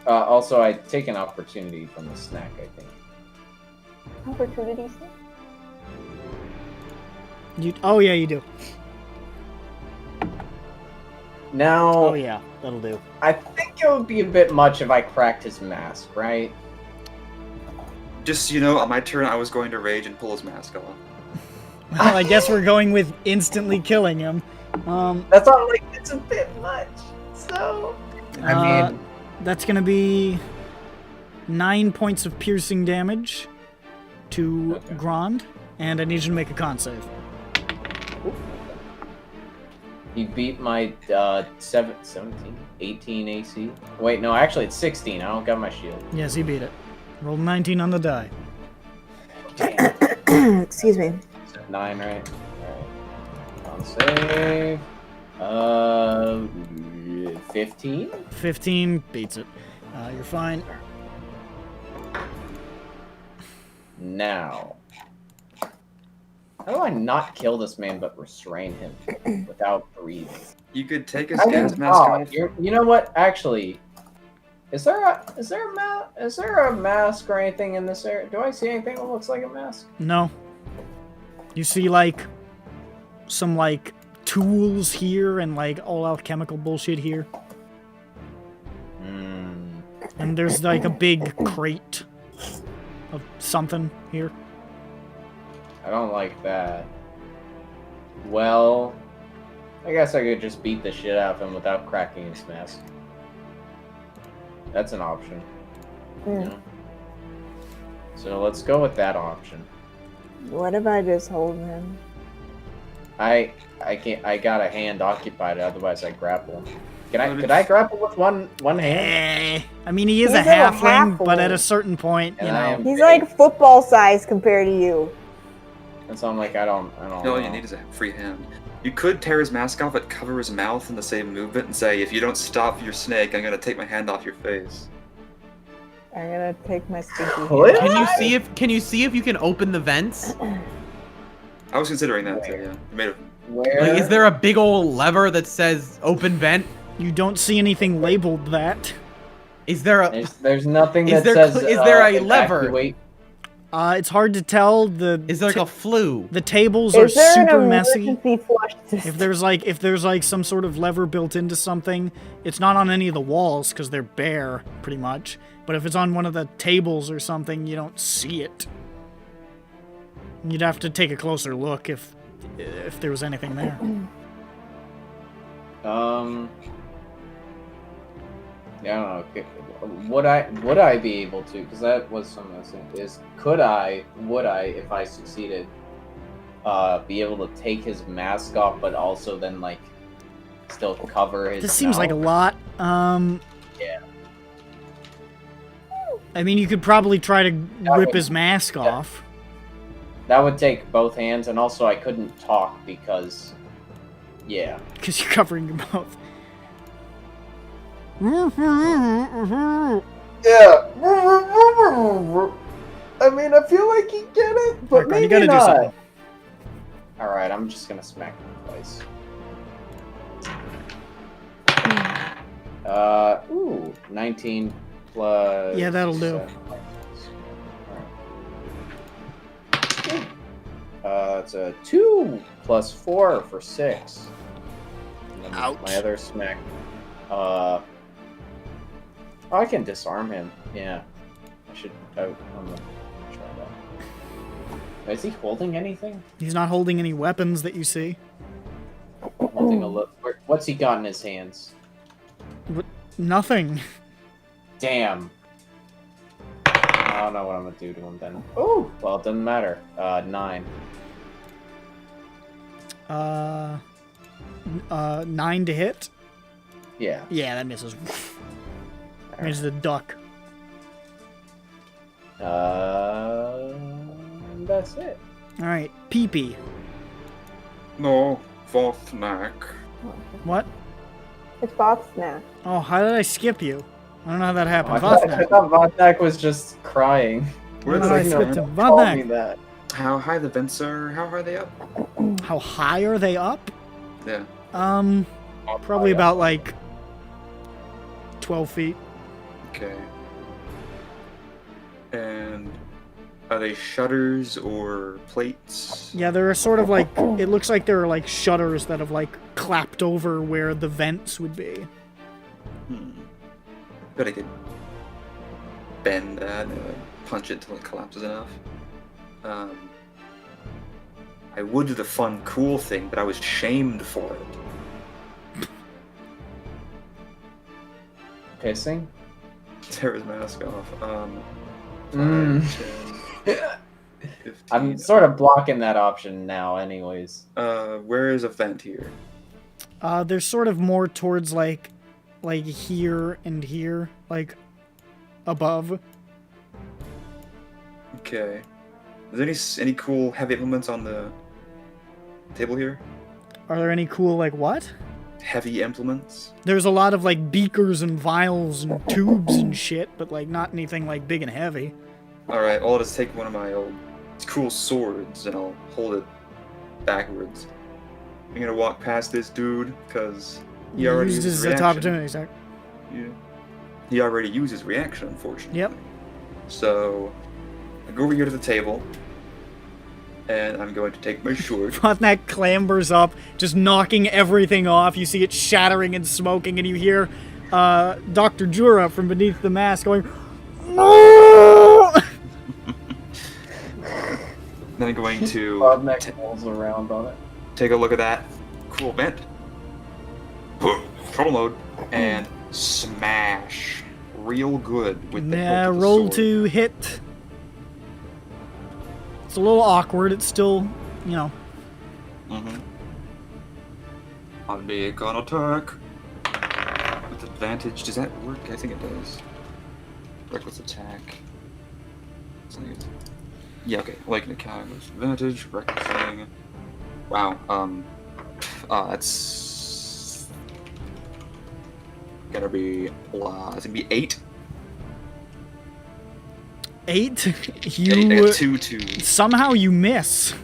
Also, I take an opportunity from the snack. I think. Opportunities? Oh yeah, you do. Now, Oh yeah, that'll do. I think it would be a bit much if I cracked his mask, right? Just so you know, on my turn, I was going to rage and pull his mask off. Well, I guess we're going with instantly killing him. That's all. Like, it's a bit much. So. I mean, That's gonna be 9 points of piercing damage to Okay. Grond, and I need you to make a con save. He beat my 17, 18 AC. Wait, no, actually it's 16. I don't got my shield. Yes, he beat it. Roll 19 on the die. Damn. Excuse me. 9, right? Alright. Con save. 15? 15 beats it. You're fine. Now. How do I not kill this man but restrain him without breathing? You could take his gas mask off. You know what? Actually, is there a mask or anything in this area? Do I see anything that looks like a mask? No. You see, like, some, like, tools here and, like, all alchemical bullshit here. And there's, like, a big crate of something here. I don't like that. Well, I guess I could just beat the shit out of him without cracking his mask. That's an option. Hmm. Yeah. So let's go with that option. What if I just hold him? I can't. I got a hand occupied. Otherwise, I grapple him. Could I grapple with one hand? I mean, he is He's a like a halfling, but at a halfling. certain point, you And I know. am He's big. like football size compared to you. And so I'm like, I don't All know. you need is a free hand. You could tear his mask off and cover his mouth in the same movement and say, if you don't stop your snake, I'm gonna take my hand off your face. I'm gonna take my stinky What? hand. Can you see if you can open the vents? I was considering that too, yeah. Made of Where? Like, is there a big old lever that says open vent? You don't see anything labeled that. Is there a? There's nothing Is that there says. is there a lever? evacuate. It's hard to tell. Is there like a flue? The tables are Is there super an messy. emergency flush system? If there's like some sort of lever built into something, it's not on any of the walls because they're bare, pretty much. But if it's on one of the tables or something, you don't see it. You'd have to take a closer look if there was anything there. Yeah, I don't know. Would I be able to? Because that was something I was thinking. Would I, if I succeeded, be able to take his mask off, but also then like still cover his? This seems like a mouth? lot. Yeah. I mean, you could probably try to rip would- his mask off. That would take both hands, and also I couldn't talk because, yeah. Because you're covering your mouth. Yeah. I mean, I feel like you get it, but Mark, you gotta do something. All right, I'm just gonna smack him twice. Ooh, 19 plus. Yeah, that'll do. It's a 2 plus 4 for 6. And then Ouch. my other smack. Oh, I can disarm him. Yeah, I should. I'm gonna try that. Is he holding anything? He's not holding any weapons that you see. Holding a look. What's he got in his hands? Nothing. Damn. I don't know what I'm gonna do to him then. Oh, well, it doesn't matter. 9. 9 to hit. Yeah. Yeah, that misses. Misses the duck. That's it. All right, Pee-Pee. No, fourth knack. What? It's Bob's snack. Oh, how did I skip you? I don't know how that happened. I thought Vothnak. Vothnak was just crying. Where's No, I the skipped him. Call me Vothnak. that. How high the vents are? How high are they up? How high are they up? Yeah. Probably about like 12 feet. Okay. And are they shutters or plates? Yeah, there are sort of like, it looks like there are like shutters that have like clapped over where the vents would be. Bet I could bend that and punch it till it collapses enough. I would do the fun, cool thing, but I was shamed for it. Pissing? Tear his mask off. 5, 10, 15. I'm sort of blocking that option now, anyways. Where is a vent here? They're sort of more towards like here and here, like above. Okay. Is there any cool heavy implements on the table here? Are there any cool like what? Heavy implements? There's a lot of like beakers and vials and tubes and shit, but like not anything like big and heavy. Alright, I'll just take one of my old cool swords and I'll hold it backwards. I'm gonna walk past this dude, because he already used his reaction. opportunity, Zach. Yeah. He already used his reaction, unfortunately. Yep. So, I go over here to the table, and I'm going to take my sword. Vothnak clambers up, just knocking everything off. You see it shattering and smoking, and you hear Dr. Jura from beneath the mask going, "No!" Then I'm going to Vothnak rolls around on it. take a look at that cool vent. Trouble mode. And smash real good with the Nah, hilt of the roll sword. to hit. It's a little awkward. It's still, you know. Mm-hmm. I'll make an attack. With advantage. Does that work? I think it does. Reckless attack. Yeah, okay. Like an attack with advantage. Recklessing. Wow. That's gonna be. It's gonna be 8. 8. 8, I You got 2 twos. somehow you miss.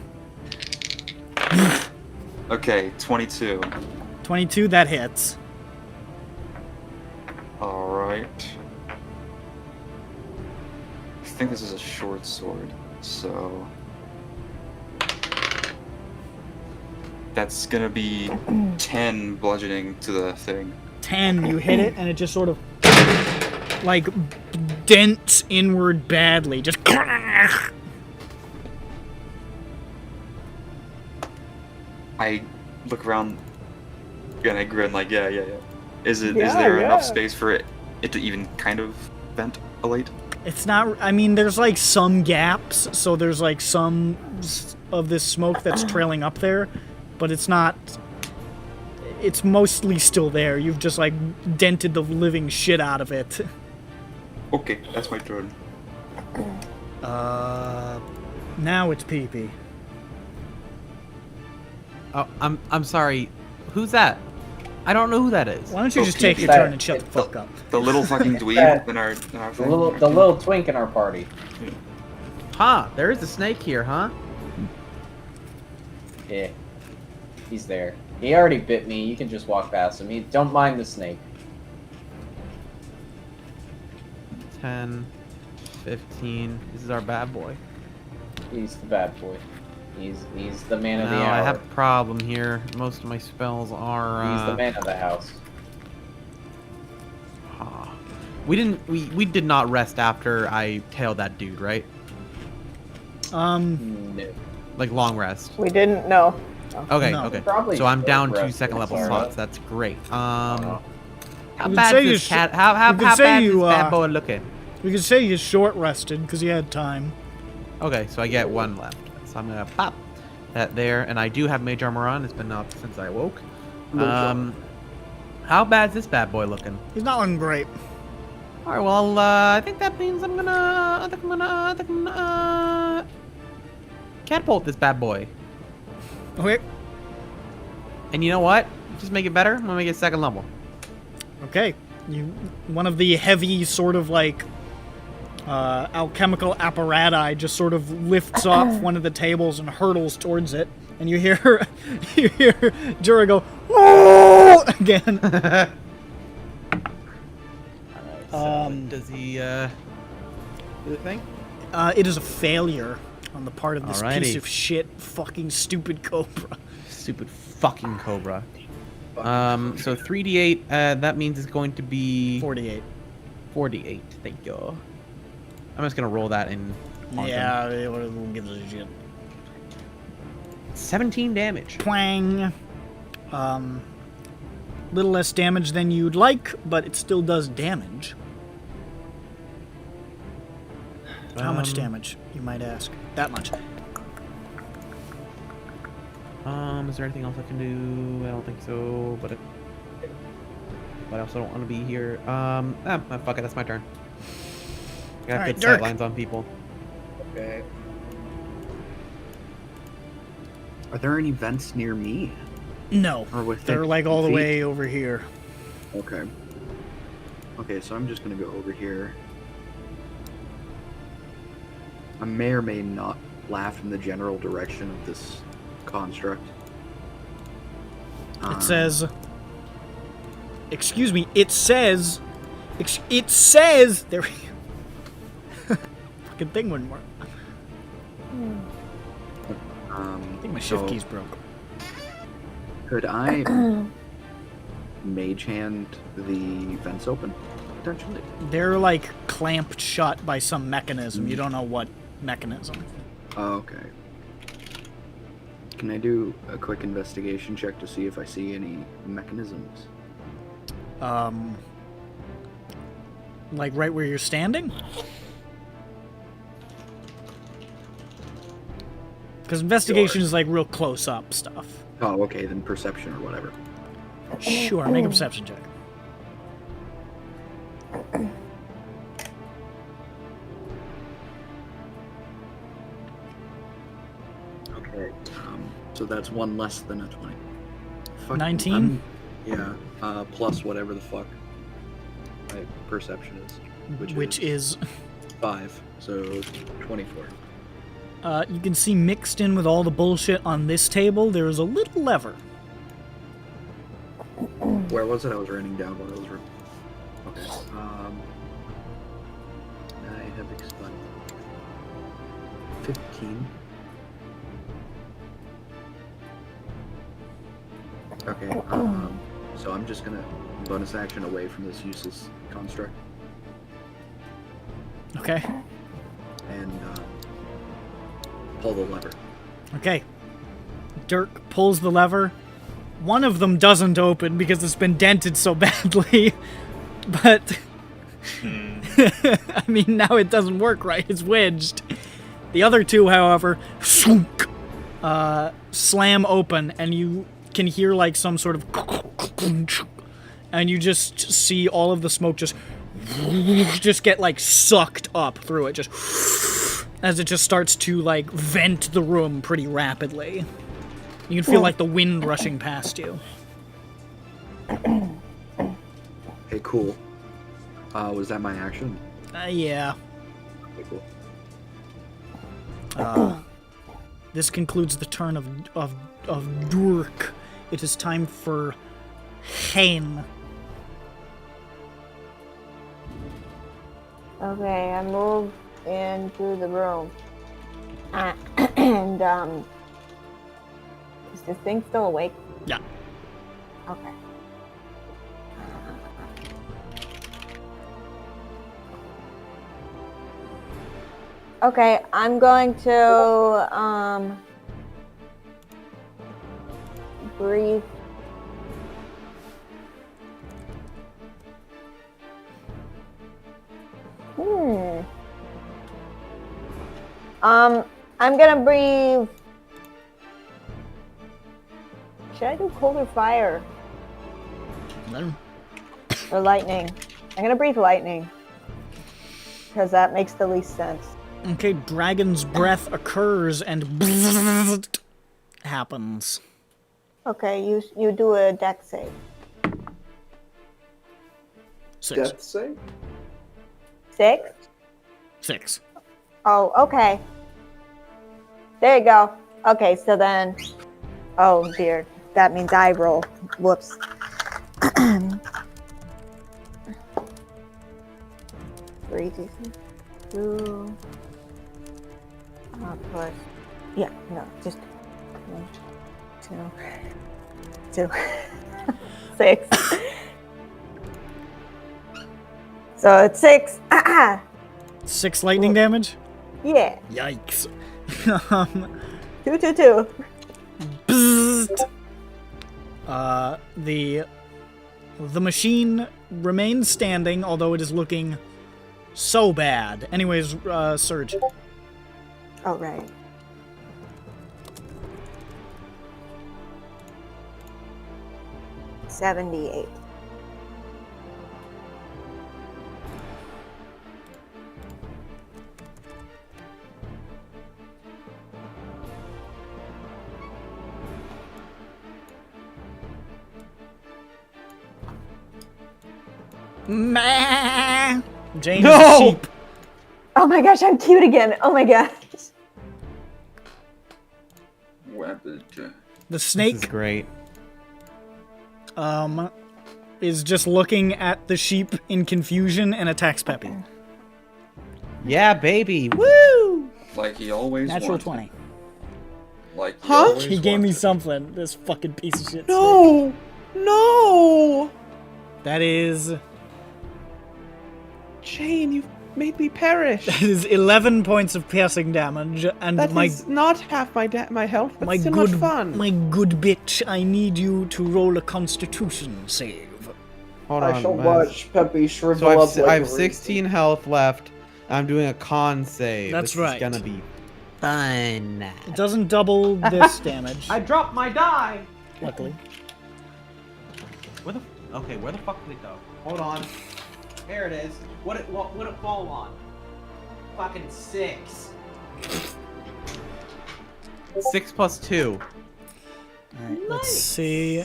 Okay, 22. 22. That hits. Alright. I think this is a short sword, so... That's gonna be 10 bludgeoning to the thing. 10. You hit it, and it just sort of like dents inward badly. Just. I look around and I grin like, yeah. Is there Yeah. enough space for it to even kind of ventilate? It's not. I mean, there's like some gaps, so there's like some of this smoke that's trailing up there, but it's not. It's mostly still there. You've just like dented the living shit out of it. Okay, that's my turn. Now it's pee-pee. Oh, I'm sorry. Who's that? I don't know who that is. Why don't you Oh, just take pee-pee. your turn and shut the fuck up? The little fucking dweeb in our The thing. little twink in our party. Huh? There is a snake here, huh? Yeah. He's there. He already bit me. You can just walk past him. Don't mind the snake. 10, 15. This is our bad boy. He's the bad boy. He's the man of the No, hour. I have a problem here. Most of my spells are. He's the man of the house. We did not rest after I tailed that dude, right? No. Like long rest. We didn't know. Okay, No. okay. Probably So I'm short down 2 rest, second level Sarah. slots. That's great. How You could bad say is you this sh- cat? How you could bad say is you, this bad boy looking? We could say he's short-rested because he had time. Okay, so I get 1 left. So I'm gonna pop that there, and I do have mage armor on. It's been up since I woke. How bad is this bad boy looking? He's not looking great. All right, well, I think that means I'm gonna catapult this bad boy. Okay. And you know what? Just make it better. I'm gonna make it 2nd level. Okay. One of the heavy sort of like alchemical apparati just sort of lifts off one of the tables and hurtles towards it, and you hear Jura go, "Whoa!" again. Does he do the thing? It is a failure on the part of this piece Alrighty. of shit, fucking stupid cobra. Stupid fucking cobra. So 3d8. That means it's going to be 48. 48. Thank you. I'm just gonna roll that in. Quantum. Yeah, we'll give it a shit. 17 damage. Twang. Little less damage than you'd like, but it still does damage. How much damage, you might ask? That much. Is there anything else I can do? I don't think so, but I also don't want to be here. Fuck it, that's my turn. I got Alright, good Dirk. sightlines on people. Okay. Are there any vents near me? No, Or within they're like all the feet? way over here. Okay. Okay, so I'm just gonna go over here. I may or may not laugh in the general direction of this construct. It says... Excuse me, it says... It says... There we go. Fucking thing wouldn't work. I think my shift so key's broke. Could I mage hand the vents open, potentially? They're like clamped shut by some mechanism. You don't know what mechanism. Oh, okay. Can I do a quick investigation check to see if I see any mechanisms? Like right where you're standing? Because investigation is like real close up stuff. Oh, okay, then perception or whatever. Sure, make a perception check. Okay, so that's one less than a 20. Fuck, 19? Yeah, plus whatever the fuck my perception is. Which is 5, so 24. You can see mixed in with all the bullshit on this table, there is a little lever. Where was it? I was writing down what I was writing. Okay. I have explained 15. Okay. So I'm just gonna bonus action away from this useless construct Okay. and pull the lever. Okay. Dirk pulls the lever. One of them doesn't open because it's been dented so badly. But I mean, now it doesn't work right. It's wedged. The other two, however, slam open, and you can hear like some sort of, and you just see all of the smoke just get like sucked up through it, just as it just starts to like vent the room pretty rapidly. You can feel like the wind rushing past you. Okay, cool. Was that my action? Yeah. Okay, cool. This concludes the turn of Dirk. It is time for Hain. Okay, I move into the room. And, is this thing still awake? Yeah. Okay. Okay, I'm going to, breathe. I'm gonna breathe. Should I do cold or fire? No. Or lightning? I'm gonna breathe lightning. Because that makes the least sense. Okay, dragon's breath occurs and happens. Okay, you do a dex save. 6. Death save? 6? 6. Oh, okay. There you go. Okay, so then... Oh, dear. That means I roll. Whoops. 3, 2... plus... Yeah, no, just... 1, 2... 6. So it's 6. 6 lightning damage? Yeah. Yikes. 2, 2, 2. Bzzzt. The machine remains standing, although it is looking so bad. Anyways, Surge. Oh, right. $78. Meh. Jane's No! sheep. Oh my gosh, I'm cute again. Oh my gosh. Weapon. The This is snake great. is just looking at the sheep in confusion and attacks Peppy. Yeah, baby. Woo! Like he always Natural wanted. 20. Like he Huh? always He gave me wanted. something. This fucking piece of shit. snake. No! No! That is Jane, you've made me perish. that is 11 points of piercing damage, and That my is not half my health, but my still good not fun. my good bitch. I need you to roll a Constitution save. Hold I on. shall man. watch Peppy shrivel So up like I have a 16 health left. I'm doing a con save. That's this right. is gonna be fun. It doesn't double this damage, I dropped my die. luckily. Where the? Okay, where the fuck did it go? Hold on. There it is. What it fall on? Fucking 6. 6 plus 2. Alright, let's see.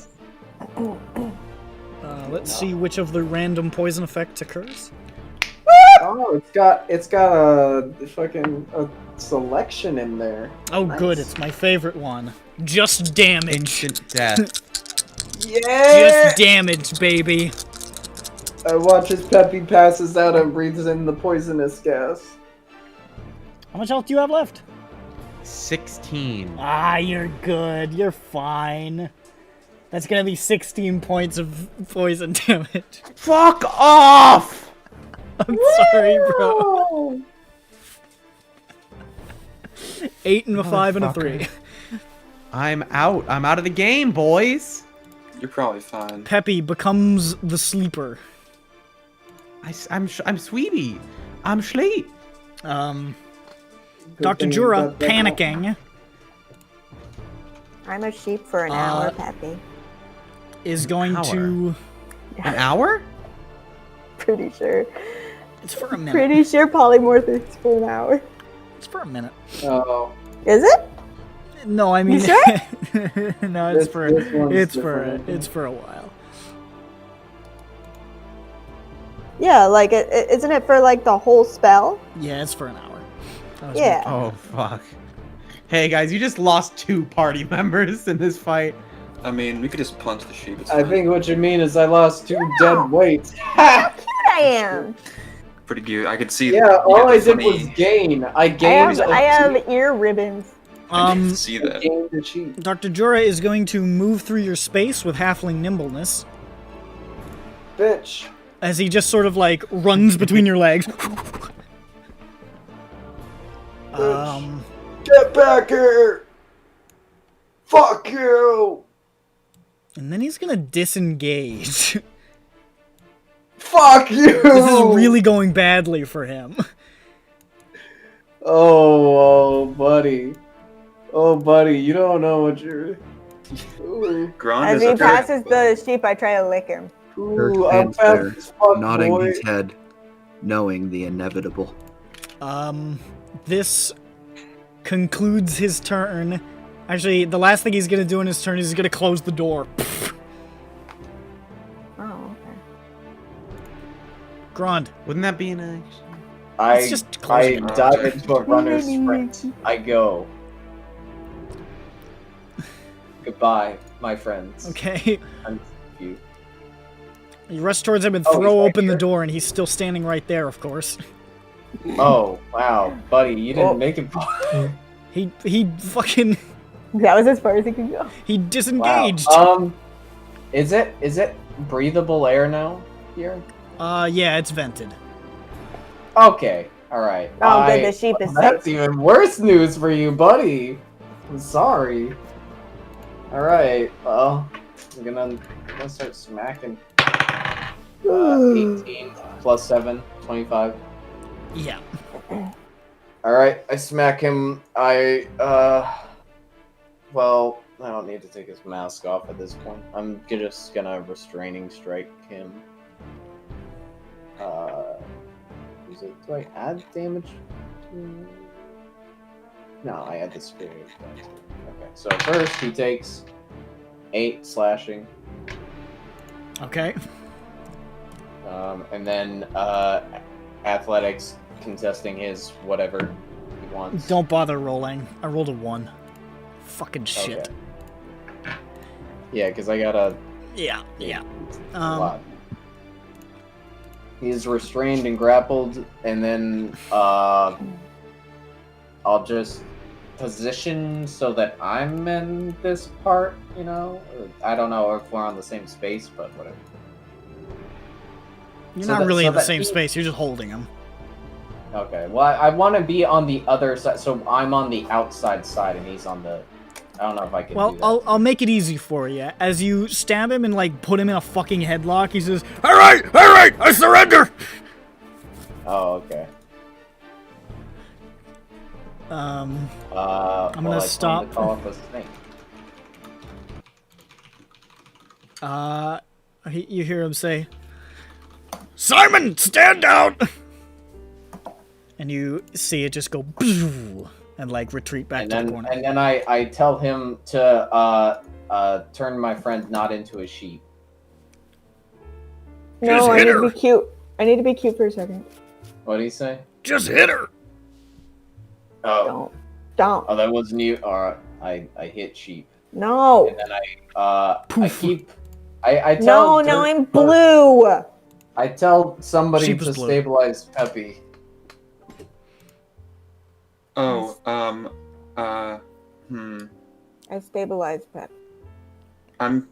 Let's see which of the random poison effects occurs. Oh, it's got a fucking selection in there. Oh, Nice. good, it's my favorite one. Just damage. Instant death. Yeah. Just damage, baby. I watch as Peppy passes out and breathes in the poisonous gas. How much health do you have left? 16. Ah, you're good. You're fine. That's gonna be 16 points of poison damage. Fuck off! I'm sorry, bro. 8 and a 5 and a 3. I'm out. I'm out of the game, boys. You're probably fine. Peppy becomes the sleeper. I'm Sweetie. I'm sleep. Dr. thing Jura, that they panicking, I'm a sheep for an hour, Peppy. is going to... An hour? Pretty sure. It's for a minute. Pretty sure polymorph is for an hour. It's for a minute. Oh, Is it? No, I mean... You sure? No, it's This- for... this one's It's for... different, I think. It's for a while. Yeah, like, isn't it for, like, the whole spell? Yeah, it's for an hour. That was Yeah. Oh, fuck. Hey, guys, you just lost 2 party members in this fight. I mean, we could just punch the sheep. It's I fine. think what you mean is I lost 2 dead weights. Cute I am. Pretty good. I could see. Yeah, you all got I the did was funny- gain. I I gained. have ear ribbons. I can see that. gained a cheat. Dr. Jura is going to move through your space with halfling nimbleness Bitch. as he just sort of like runs between your legs. Get back here! Fuck you! And then he's gonna disengage. Fuck you! This is really going badly for him. Oh, buddy. Oh, buddy, you don't know what you're. Ooh, Grond As is he a passes the sheep, I try to lick him. Dirk ooh, I'm stands fast there, as fuck, nodding boy. his head, knowing the inevitable. This concludes his turn. Actually, the last thing he's gonna do in his turn is he's gonna close the door. Oh, okay. Grond. Wouldn't that be an action? It's just closing the dive door. into a runner's sprint. I go. Goodbye, my friends. Okay. I'm you. You rush towards him and Oh, throw he's right open the here? door, and he's still standing right there, of course. Oh, wow, buddy, you didn't make it. He fucking That was as far as he could go. he disengaged. Wow. Is it breathable air now here? Yeah, it's vented. Okay, all right. Oh, good, the sheep is That's safe. even worse news for you, buddy. I'm sorry. All right, well, I'm gonna start smacking. 18 plus 7, 25. Yeah. All right, I smack him. Well, I don't need to take his mask off at this point. I'm just gonna restraining strike him. Do I add damage? No, I add the spirit. Okay, so first he takes 8 slashing. Okay. And then athletics contesting his whatever he wants. Don't bother rolling. I rolled a 1. Fucking shit. Okay. Yeah, because I got a Yeah. a lot. He's restrained and grappled, and then I'll just position so that I'm in this part, you know? I don't know if we're on the same space, but whatever. You're So not that- really so in the that same he- space. You're just holding him. Okay, well, I want to be on the other side, so I'm on the outside side, and he's on the I don't know if I can Well, do that. I'll make it easy for you. As you stab him and like put him in a fucking headlock, he says, "All right, I surrender." Oh, okay. I'm I'm gonna stop. To call up a snake. You hear him say, "Simon, stand down!" And you see it just go, and like retreat back to the corner. And then I tell him to turn my friend not into a sheep. No, I need to be cute. I need to be cute for a second. What do you say? Just hit her. Oh. Don't. Oh, that wasn't you. Or I hit sheep. No. And then I tell. No, now I'm blue. I tell somebody Sheep to is blue. stabilize Peppy. Oh, I stabilized Pep. I'm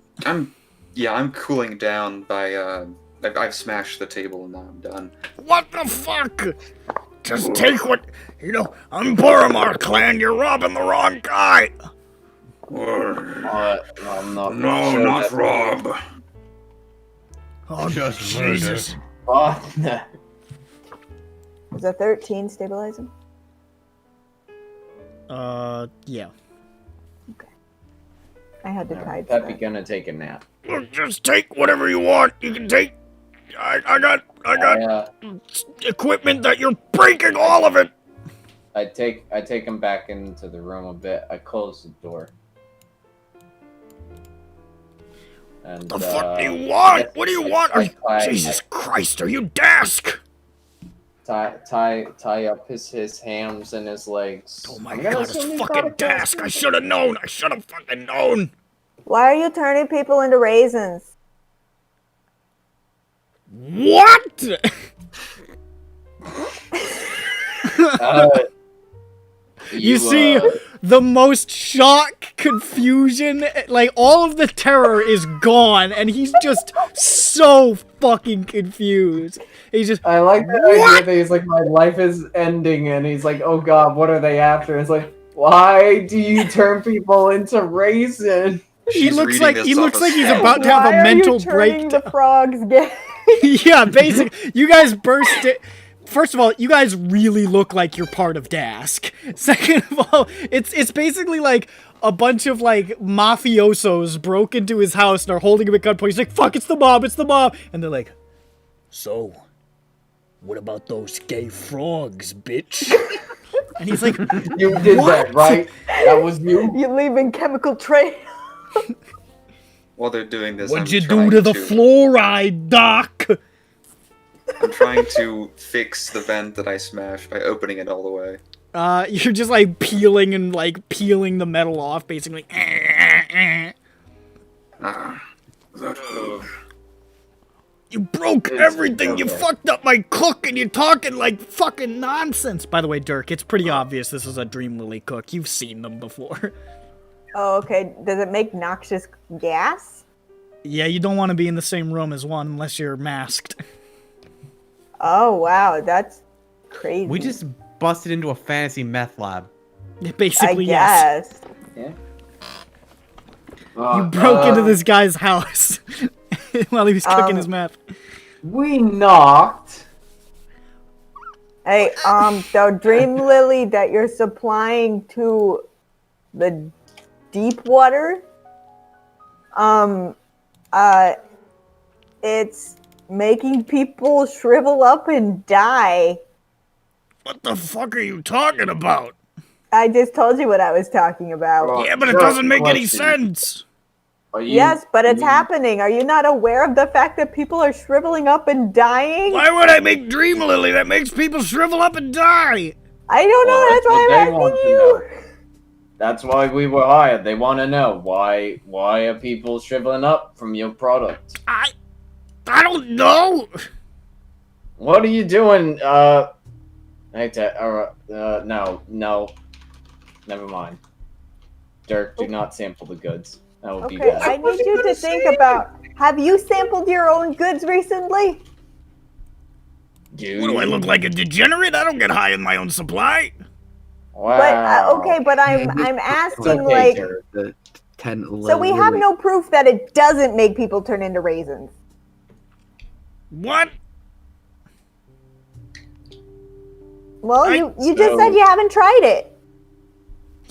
cooling down by, I've smashed the table and now I'm done. What the fuck? Just take what... I'm Boramar clan, you're robbing the wrong guy. I'm not. No, sure not that- Rob. Oh, Just Jesus. Oh, no. Is a 13 stabilizing? Yeah. I had to type. Peppy gonna take a nap. Look, just take whatever you want. You can take... I got equipment that you're breaking all of it. I take him back into the room a bit. I close the door. And, The fuck do you want? What do you want? I Jesus Christ, are you Dask? tie up his hams and his legs. Oh my I'm gonna god, assume it's he's fucking got a Dask. I should have known. I should have fucking known. Why are you turning people into raisins? What? You see the most shock, confusion, like all of the terror is gone, and he's just so fucking confused. He's just. I like the idea that he's like, my life is ending, and he's like, oh god, what are they after? It's like, why do you turn people into raisin? He looks like he's about to have Why a mental are you turning breakdown. the frogs gay? Yeah, basically, you guys burst it. First of all, you guys really look like you're part of Dask. Second of all, it's basically like a bunch of like mafiosos broke into his house and are holding him at gunpoint. He's like, "Fuck, it's the mob, it's the mob," and they're like, So, what about those gay frogs, bitch? and he's like, You did that, right? That was you? You leaving chemical trail. While they're doing this, What'd I'm you do trying to the fluoride, Doc? I'm trying to fix the vent that I smashed by opening it all the way. you're just like peeling the metal off, basically. You broke everything. You fucked up my cook, and you're talking like fucking nonsense. By the way, Dirk, it's pretty obvious this is a Dream Lily cook. You've seen them before. Oh, okay. Does it make noxious gas? Yeah, you don't want to be in the same room as one unless you're masked. Oh, wow. That's crazy. We just busted into a fantasy meth lab. Basically, I yes. guess. You broke into this guy's house while he was cooking his meth. We knocked. Hey, the Dream Lily that you're supplying to the deep water, it's making people shrivel up and die. What the fuck are you talking about? I just told you what I was talking about. Yeah, but it doesn't make any sense. Yes, but it's happening. Are you not aware of the fact that people are shriveling up and dying? Why would I make Dream Lily that makes people shrivel up and die? I don't know. That's why I'm asking you. That's why we were hired. They want to know why are people shriveling up from your product? I don't know. What are you doing? No, never mind. Dirk, do not sample the goods. That would be Okay, bad. I need you to think about, have you sampled your own goods recently? Dude, What do I look like, a degenerate? I don't get high in my own supply. Wow. okay, but I'm asking Okay, like, Dirk. The 10 so we have no proof that it doesn't make people turn into raisins. What? Well, you just said you haven't tried it.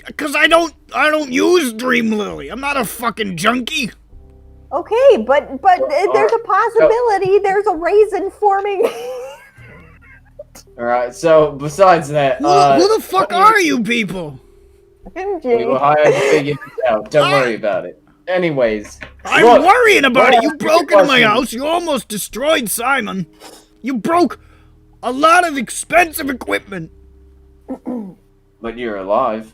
Because I don't use Dream Lily. I'm not a fucking junkie. Okay, but there's a possibility there's a raisin forming. Alright, so besides that, Who the fuck are you people? we will hire to figure it out. Don't worry about it. Anyways, I'm look, worrying about it. You look, broke into my question. house. You almost destroyed Simon. You broke a lot of expensive equipment. But you're alive.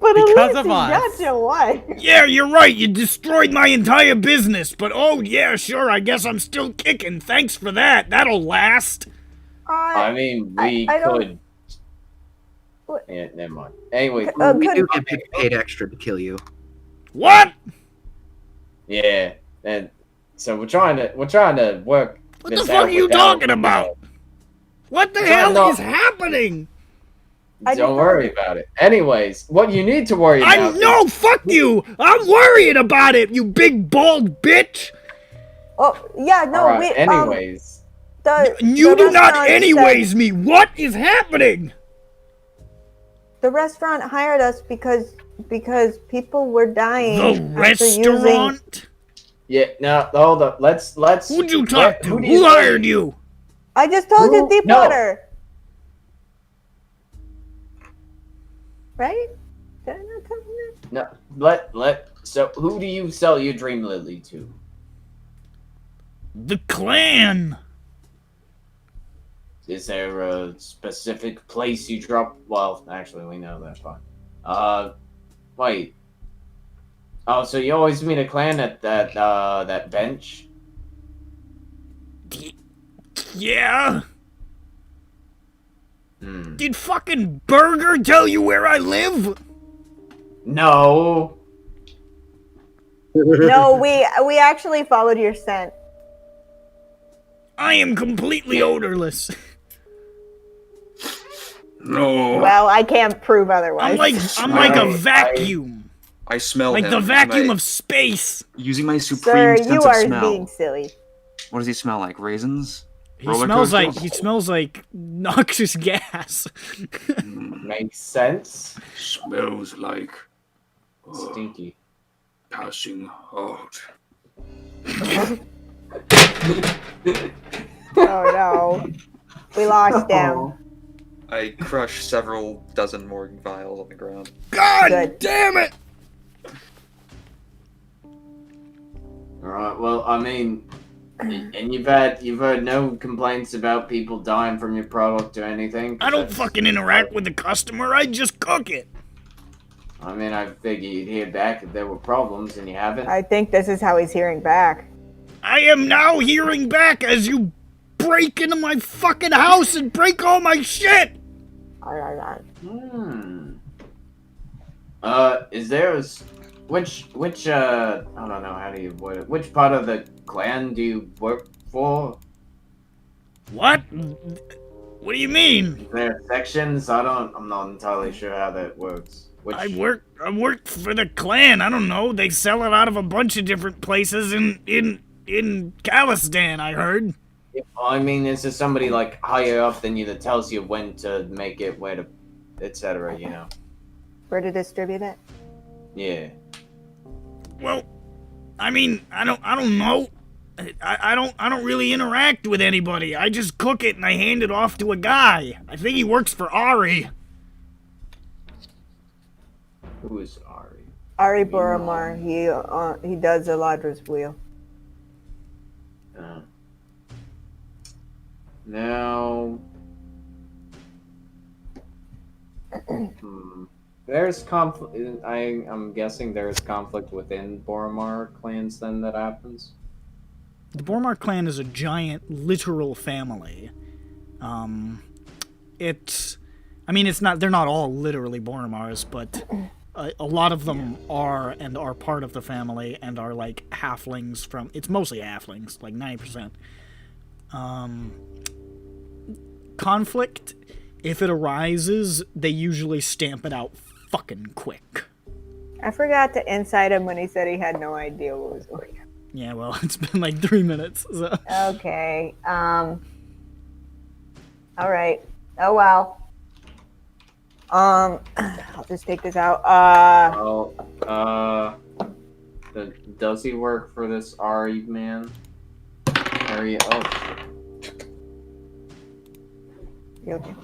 But Because at of least us. you got your wife. Yeah, you're right. You destroyed my entire business. But oh yeah, sure. I guess I'm still kicking. Thanks for that. That'll last. I mean, we I don't- could. Yeah, never mind. Anyway, we do get paid extra to kill you. What? yeah, and so we're trying to work. What this the fuck out are you without, talking about? What the Trying hell not- is happening? Don't worry about it. Anyways, what you need to worry about. No, fuck you! I'm worrying about it, you big bald bitch! Oh yeah, no. Alright, We anyways, You do not restaurant anyways said- me! What is happening? The restaurant hired us because people were dying. The after restaurant? yeah. Now hold up. Let's. Who'd you talk to? Who do Who think- hired you? I just told you Who? Deepwater. Right? Did I not tell you that? No. So who do you sell your Dream Lily to? The clan! Is there a specific place you drop? Well, actually, we know that. Fine. Wait. Oh, so you always meet a clan at that bench? Yeah? Hmm. Did fucking Burger tell you where I live? No. No, we actually followed your scent. I am completely odorless. No. Well, I can't prove otherwise. I'm like a vacuum. I smell Like him. the using vacuum my- of space. Using my Sir, supreme sense you of are smell. being silly. What does he smell like? Raisins? He Roller smells like coasters? noxious gas. Makes sense. Smells like Stinky. passing out. Oh no. We lost him. I crushed several dozen more vials on the ground. God Good. damn it! Alright, well, I mean, and you've heard no complaints about people dying from your product or anything? I don't fucking interact with the customer, I just cook it. I mean, I figured you'd hear back if there were problems, and you haven't. I think this is how he's hearing back. I am now hearing back as you break into my fucking house and break all my shit! Is there a... Which, I don't know, how do you word it? Which part of the clan do you work for? What? What do you mean? Is there sections? I'm not entirely sure how that works. Which... I work for the clan, I don't know. They sell it out of a bunch of different places in Khalistan, I heard. I mean, is there somebody, like, higher up than you that tells you when to make it, where to, etc., you know? Where to distribute it? Yeah. Well, I mean, I don't know. I don't really interact with anybody. I just cook it and I hand it off to a guy. I think he works for Ari. Who is Ari? Ari Boromar. He does the Ladra's wheel. Now... There's conflict. I'm guessing there's conflict within Boromar clans then that happens. The Boromar clan is a giant literal family. It's not. They're not all literally Boromars, but a lot of them are and are part of the family and are like halflings from. It's mostly halflings, like 90%. Conflict if it arises, they usually stamp it out fucking quick. I forgot to incite him when he said he had no idea what was going on. Yeah, well, it's been like 3 minutes, so. Okay. All right. Oh well. I'll just take this out. Does he work for this Ari man? Area. Oh. You okay?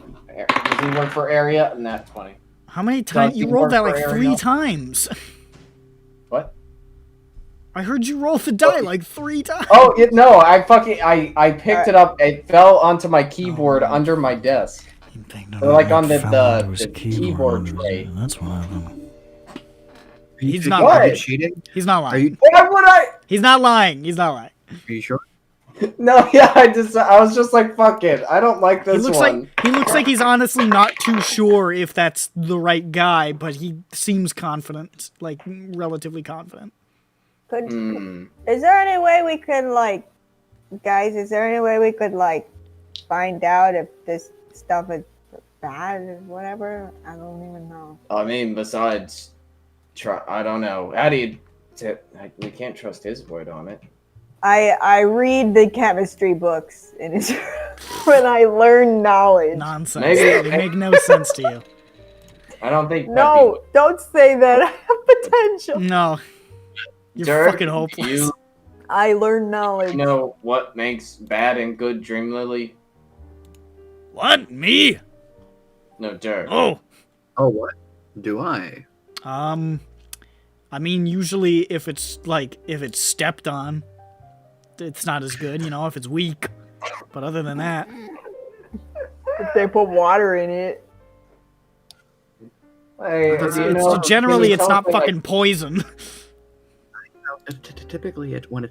Does he work for area? Nat 20. How many times? You rolled that like for 3 Ariel? times. What? I heard you roll the die like 3 times. Oh no! I picked it up. It fell onto my keyboard under my desk. Or like on the keyboard tray. That's what happened. He's not What? lying. Cheating? He's not Are lying. you? Why would I? He's not lying. He's not lying. Are you sure? No, yeah, I was just like, fuck it. I don't like He this looks one. like he's honestly not too sure if that's the right guy, but he seems confident, like relatively confident. Is there any way we could like, guys? Is there any way we could like find out if this stuff is bad or whatever? I don't even know. I mean, besides, I don't know. How do you? We can't trust his word on it. I read the chemistry books in his when I learn knowledge. Nonsense. Maybe- They make no sense to you. I don't think. No, don't say that. I have potential. No. You're Dirk, fucking hopeless. You I learn knowledge. know what makes bad and good Dream Lily? What? Me? No, Dirk. Oh. Oh, what? Do I? I mean, usually if it's stepped on, it's not as good, you know, if it's weak. But other than that, If they put water in it. Hey, generally it's not fucking poison. Typically, when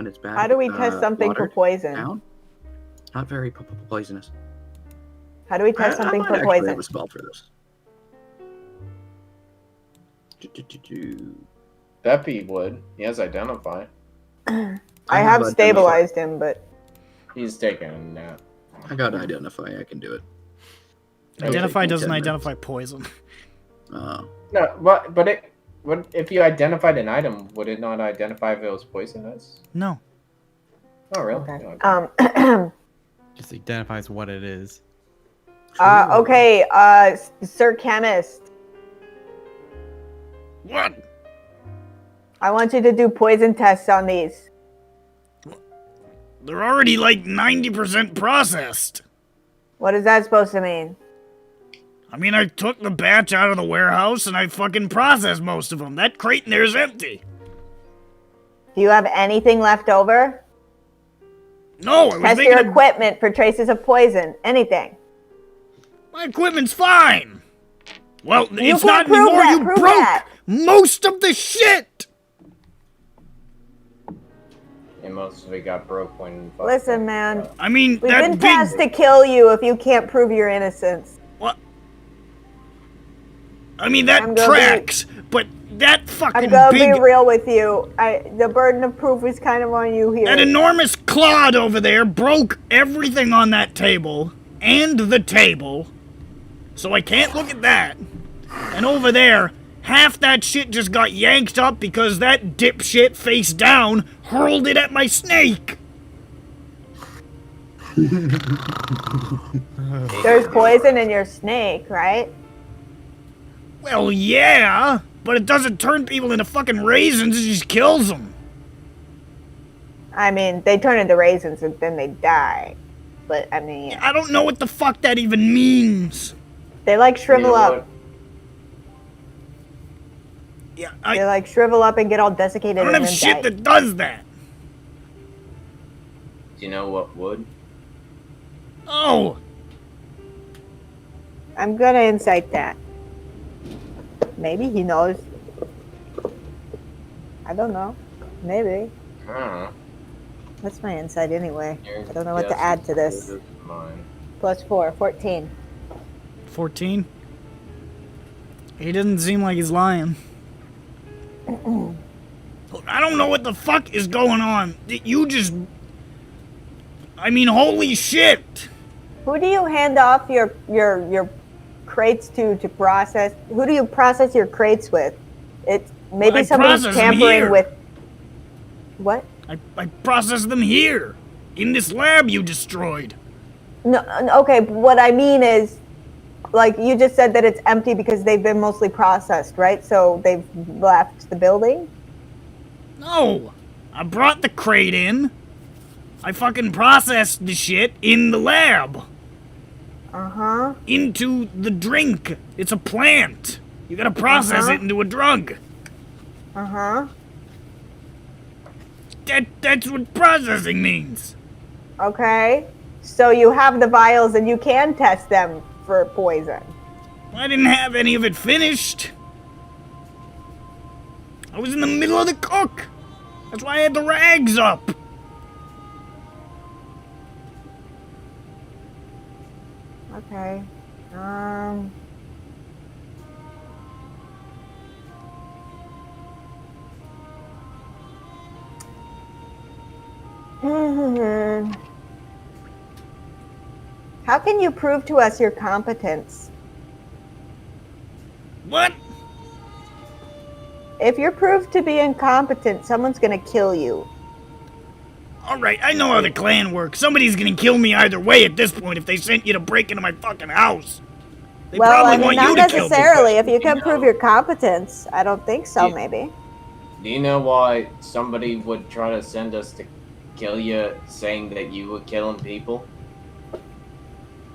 it's bad. How do we test something for watered poison? down, not very poisonous. How do we test something I for might actually poison? have a spell for this. Beppy would. He has Identify. I have Identify. stabilized him, but He's taking a nap. I got Identify. I can do it. Identify Okay, doesn't 10 minutes. identify poison. Oh. No, but if you identified an item, would it not identify if it was poisonous? No. Oh, really? okay. Okay. Just identifies what it is. Okay, Sir Chemist, What? I want you to do poison tests on these. They're already like 90% processed. What is that supposed to mean? I mean, I took the batch out of the warehouse and I fucking processed most of them. That crate in there is empty. Do you have anything left over? No, I was Test making your a... equipment for traces of poison. Anything. My equipment's fine. Well, You it's not can't prove anymore. that, You prove broke that. most of the shit. And most of it got broke when. Listen, man. I mean, We've that been big... tasked to kill you if you can't prove your innocence. What? I mean, that I'm gonna tracks, but that I'm fucking gonna big... be real with you. The burden of proof is kind of on you here. That enormous clod over there broke everything on that table, and the table, so I can't look at that. And over there, half that shit just got yanked up because that dipshit face down hurled it at my snake. There's poison in your snake, right? Well, yeah, but it doesn't turn people into fucking raisins, it just kills them. I mean, they turn into raisins and then they die. But, I mean, yeah. I don't know what the fuck that even means. They like shrivel up. Yeah, They like shrivel up and get all desiccated I don't and have then shit die. that does that. Do you know what would? Oh, I'm gonna incite that. Maybe he knows. I don't know. Maybe. I don't know. That's my insight anyway. Your I don't know what to guess add is to this. as good as mine. Plus 4, 14. 14? He doesn't seem like he's lying. I don't know what the fuck is going on. You just... I mean, holy shit. Who do you hand off your crates to process? Who do you process your crates with? It's maybe I somebody's process them tampering here. with. What? I process them here, in this lab you destroyed. No, okay. But what I mean is, like you just said that it's empty because they've been mostly processed, right? So they've left the building. No, I brought the crate in. I fucking processed the shit in the lab. Uh-huh. Into the drink. It's a plant. You gotta process it into a drug. Uh-huh. That's what processing means. Okay. So you have the vials and you can test them for poison. I didn't have any of it finished. I was in the middle of the cook. That's why I had the rags up. Okay. How can you prove to us your competence? What? If you're proved to be incompetent, someone's gonna kill you. Alright, I know how the clan works. Somebody's gonna kill me either way at this point if they sent you to break into my fucking house. They Well, probably I mean, want not you to kill me. necessarily. If you can prove your competence, I don't think so, maybe. Do you know why somebody would try to send us to kill you, saying that you were killing people?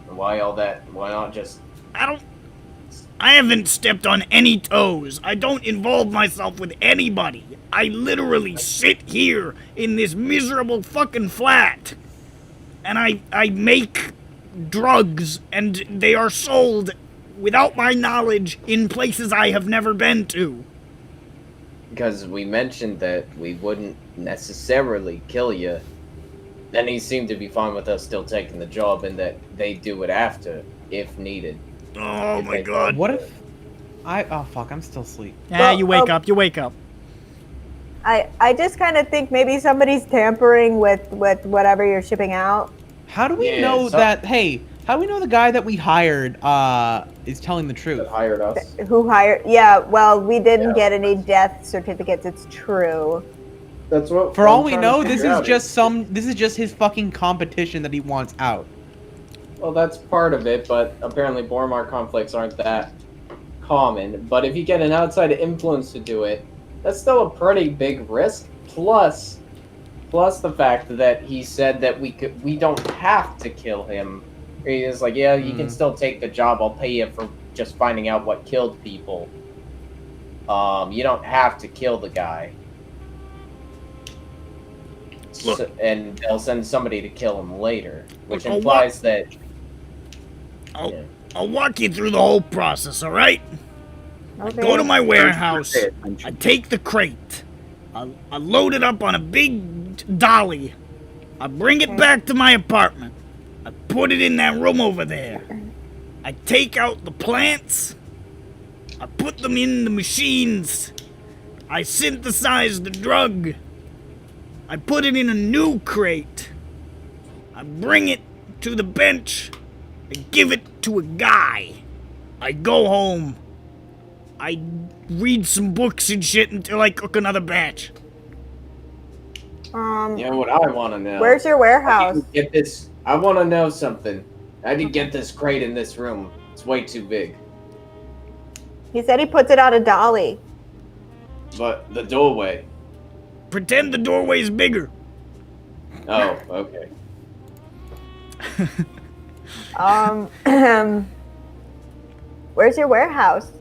Why all that? Why not just... I haven't stepped on any toes. I don't involve myself with anybody. I literally sit here in this miserable fucking flat. And I make drugs, and they are sold without my knowledge in places I have never been to. Because we mentioned that we wouldn't necessarily kill you. Then he seemed to be fine with us still taking the job, and that they do it after, if needed. Oh my god. What if oh fuck, I'm still asleep. Yeah, you wake up, you wake up. I just kind of think maybe somebody's tampering with whatever you're shipping out. How do we know that, hey, how do we know the guy that we hired is telling the truth? That hired us. Who hired? Yeah, well, we didn't get any death certificates. It's true. That's what. For all we know, this is just his fucking competition that he wants out. Well, that's part of it, but apparently Bormar conflicts aren't that common. But if you get an outside influence to do it, that's still a pretty big risk. Plus the fact that he said that we don't have to kill him. He is like, yeah, you can still take the job. I'll pay you for just finding out what killed people. You don't have to kill the guy. So, and they'll send somebody to kill him later, which implies that... I'll walk you through the whole process, alright? Okay. I go to my warehouse, I take the crate, I load it up on a big dolly, I bring it back to my apartment, I put it in that room over there, I take out the plants, I put them in the machines, I synthesize the drug, I put it in a new crate, I bring it to the bench, I give it to a guy, I go home, I read some books and shit until I cook another batch. You know what I want to know? Where's your warehouse? How do you get this? I want to know something. How do you get this crate in this room? It's way too big. He said he puts it on a dolly. But the doorway. Pretend the doorway's bigger. Oh, okay. Where's your warehouse?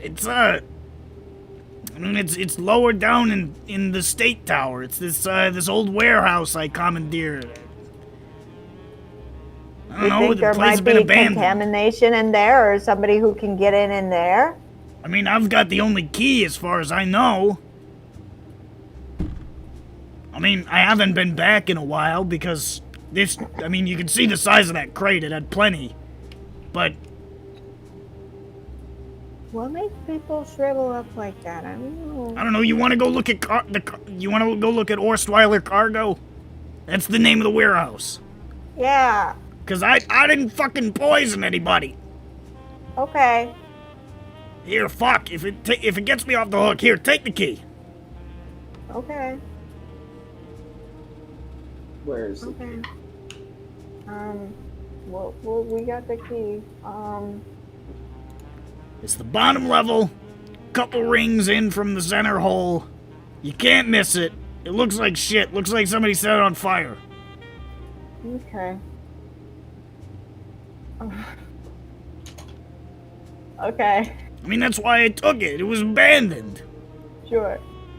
It's I mean, it's lower down in the state tower. It's this old warehouse I commandeered. I don't You know, think the there place has might been be abandoned. contamination in there, or somebody who can get in there? I mean, I've got the only key as far as I know. I mean, I haven't been back in a while because I mean, you can see the size of that crate. It had plenty. But What makes people shrivel up like that? I don't know. you want to go look at you want to go look at Orstweiler Cargo? That's the name of the warehouse. Yeah. because I didn't fucking poison anybody. Okay. Here, fuck. If it gets me off the hook, here, take the key. Okay. Where is it? Okay. Well, we got the key. It's the bottom level. Couple rings in from the center hole. You can't miss it. It looks like shit. Looks like somebody set it on fire. Okay. Okay. I mean, that's why I took it. It was abandoned. Sure.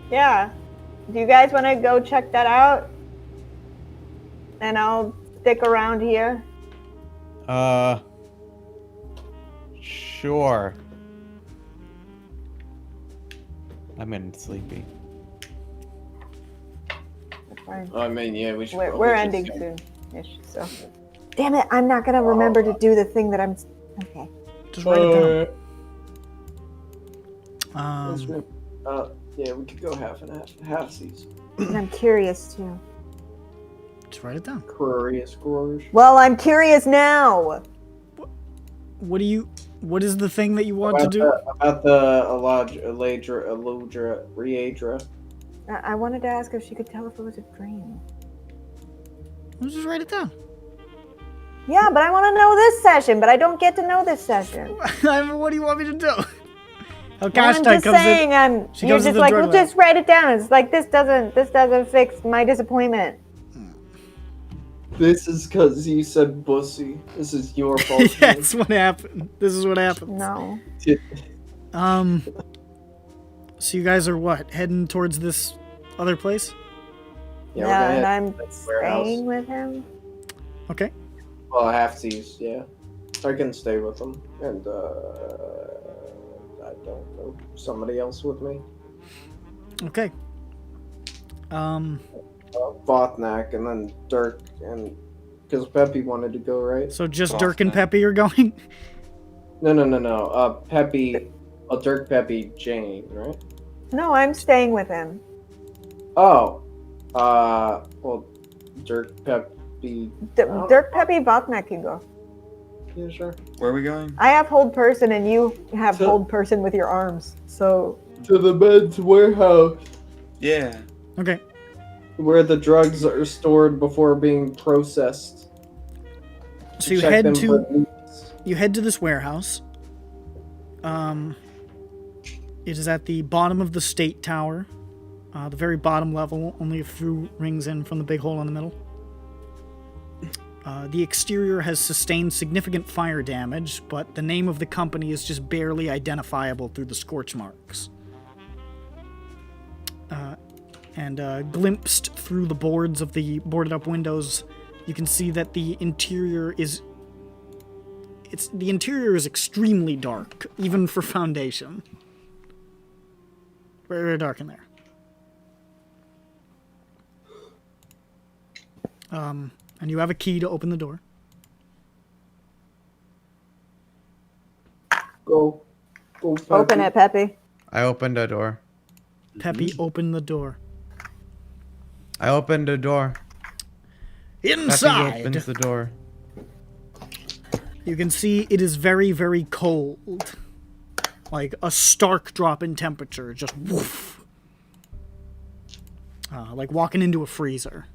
Yeah. Do you guys want to go check that out? And I'll stick around here. Sure. I'm getting sleepy. That's fine. I mean, yeah, we should. We're ending soon. Ish, so. Damn it! I'm not gonna remember to do the thing that I'm. Okay. Just write it Let's down. rip- yeah, we could go half and half. Half these. And I'm curious too. Just write it down. Curious growers. Well, I'm curious now. What is the thing that you want to do? About the Aludra, Readra. I wanted to ask if she could tell if it was a dream. Well, just write it down. Yeah, but I want to know this session, but I don't get to know this session. What do you want me to do? How Well, Cash I'm Time just comes saying, in. She you're goes to just the like, drug well, lab. just write it down. It's like this doesn't fix my disappointment. This is because you said bussy. This is your fault. That's what happened. This is what happened. No. So you guys are what? Heading towards this other place? Yeah, Yeah, we're and gonna I'm head to the warehouse. staying with him. Okay. Well, halfsies, yeah. I can stay with them, and I don't know, somebody else with me. Okay. Botnak, and then Dirk, and because Peppy wanted to go, right? So just Dirk and Peppy are going? No. Peppy, Dirk, Peppy, Jane, right? No, I'm staying with him. Oh, well, Dirk, Peppy. Dirk, Peppy, Botnak can go. Yeah, sure. Where are we going? I have hold person, and you have hold person with your arms. So To the men's warehouse, Yeah. Okay. where the drugs are stored before being processed. So you Check head them to for leaks. this warehouse. It is at the bottom of the state tower. The very bottom level, only a few rings in from the big hole in the middle. The exterior has sustained significant fire damage, but the name of the company is just barely identifiable through the scorch marks. And glimpsed through the boards of the boarded up windows, you can see that the interior is extremely dark, even for foundation. Very, very dark in there. And you have a key to open the door. Go, Peppy. open it, Peppy. I opened a door. Peppy, open the door. I opened a door. Peppy Inside, opens the door. you can see it is very, very cold. Like a stark drop in temperature, just woof. Like walking into a freezer.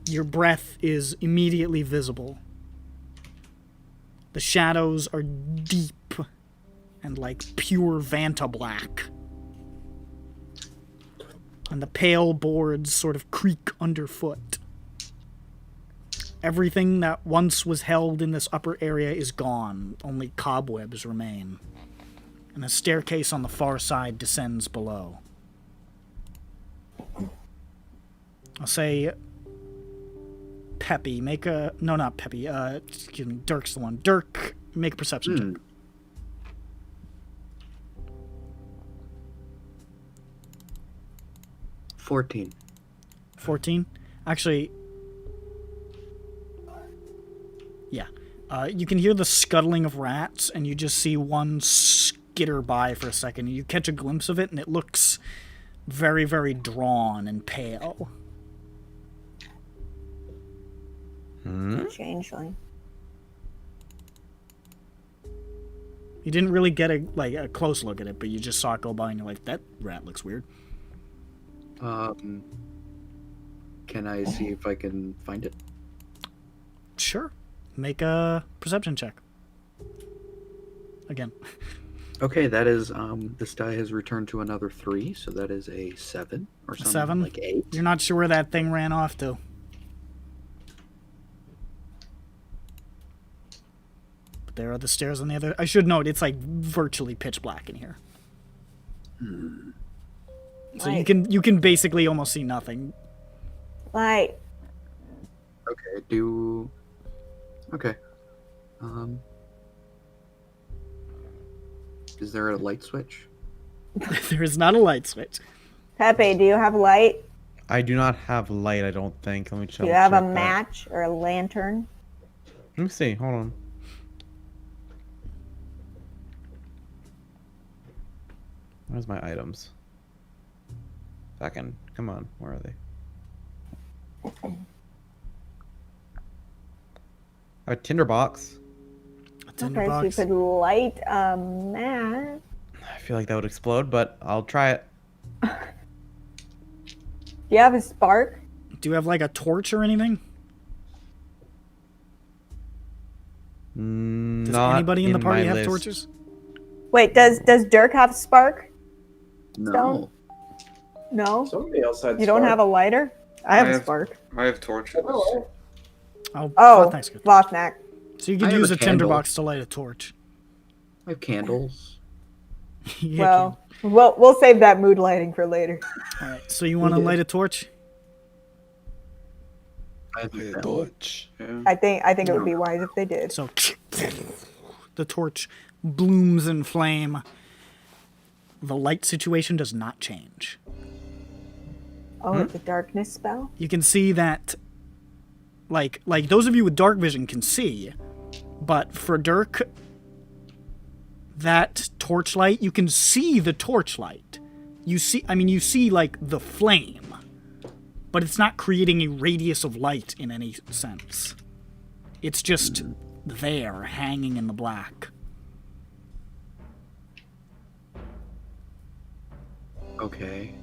Your breath is immediately visible. The shadows are deep and like pure Vanta black. And the pale boards sort of creak underfoot. Everything that once was held in this upper area is gone. Only cobwebs remain. And a staircase on the far side descends below. I'll say Peppy, make a... No, not Peppy. Excuse me, Dirk's the one. Dirk, make a perception check. 14. 14? Actually... Yeah. You can hear the scuttling of rats, and you just see one skitter by for a second. You catch a glimpse of it, and it looks very, very drawn and pale. The changeling. You didn't really get a close look at it, but you just saw it go by and you're like, that rat looks weird. Can I see if I can find it? Sure. Make a perception check. Again. Okay, that is this die has returned to another 3, so that is a 7 or something 7? like 8. You're not sure where that thing ran off to. But there are the stairs on the other. I should note it's like virtually pitch black in here. So you can basically almost see nothing. Light. Okay. Is there a light switch? There is not a light switch. Pepe, do you have light? I do not have light, I don't think. Let me check. Do you have a that. match or a lantern? Let me see. Hold on. Where's my items? Second. Come on. Where are they? I have a tinderbox. A tinderbox. Okay, so you could light a match. I feel like that would explode, but I'll try it. Do you have a spark? Do you have like a torch or anything? Does anybody in the party have torches? Wait, does Dirk have spark? No. Stone? No? Somebody else had You don't spark. have a lighter? I have a spark. I have torches. Oh, Flothnack's good. Flothnack. So you could I have use a a candle. tinderbox to light a torch. I have candles. Yeah, Well, we'll save that mood lighting for later. all right. So you want to light a torch? I have a torch. Yeah. I think it would be wise if they did. So the torch blooms in flame. The light situation does not change. Oh, it's a darkness spell? You can see that, like those of you with dark vision can see, but for Dirk, that torchlight, you can see the torchlight. You see like the flame, but it's not creating a radius of light in any sense. It's just there, hanging in the black. Okay.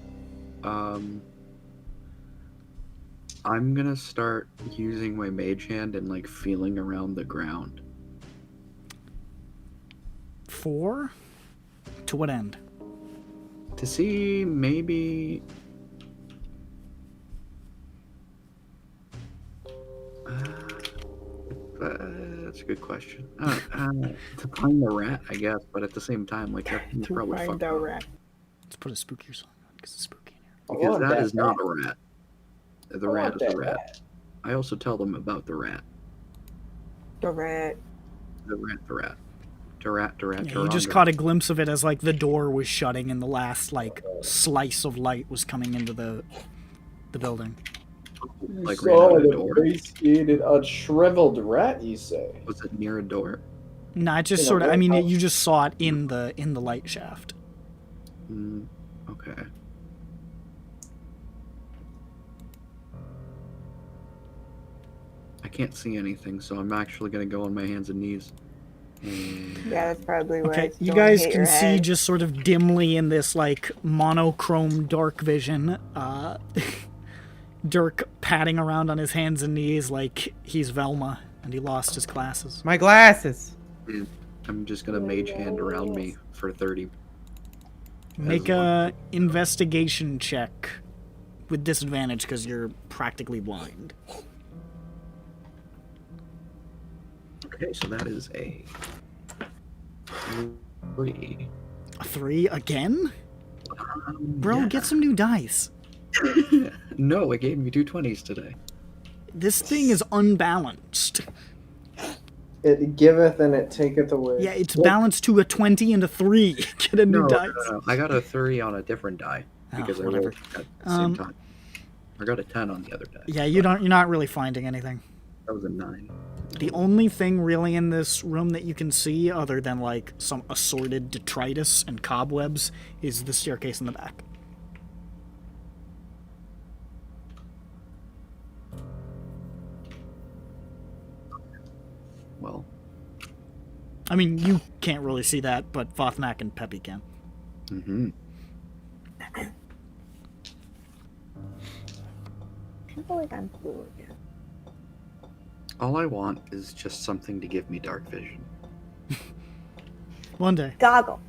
I'm gonna start using my mage hand and like feeling around the ground. 4? To what end? To see maybe that's a good question. To find the rat, I guess, but at the same time, like that can probably fuck the up. rat. Let's put a spookier song on because it's spooky in here. Because want that that is not a rat. The I rat want is a that rat. I also tell them about the rat. The rat. The rat. The rat. Yeah, you just caught a glimpse of it as like the door was shutting and the last like slice of light was coming into the building. Like You ran saw out an the door. emaciated, shriveled rat, you say? Was it near a door? No, it just In a sort of. I mean, warehouse? you just saw it in the light shaft. Okay. I can't see anything, so I'm actually gonna go on my hands and knees. And Yeah, that's probably why. Okay, it's you going to guys hit can your see head. just sort of dimly in this like monochrome dark vision, Dirk patting around on his hands and knees like he's Velma and he lost his glasses. My glasses. I'm just gonna mage hand around me for 30. Make a investigation check with disadvantage because you're practically blind. Okay, so that is a 3. A 3 again? Bro, yeah. get some new dice. No, it gave me 2 20s today. This thing is unbalanced. It giveth and it taketh away. Yeah, it's balanced to a 20 and a 3. Get a new No, dice. no, I got a 3 on a different die because I whatever. rolled at the same time. I got a 10 on the other die. Yeah, you're not really finding anything. That was a 9. The only thing really in this room that you can see, other than like some assorted detritus and cobwebs, is the staircase in the back. well. I mean, you can't really see that, but Fothnak and Peppy can. Mm-hmm. I feel like I'm blue again. All I want is just something to give me dark vision. One day. Goggle.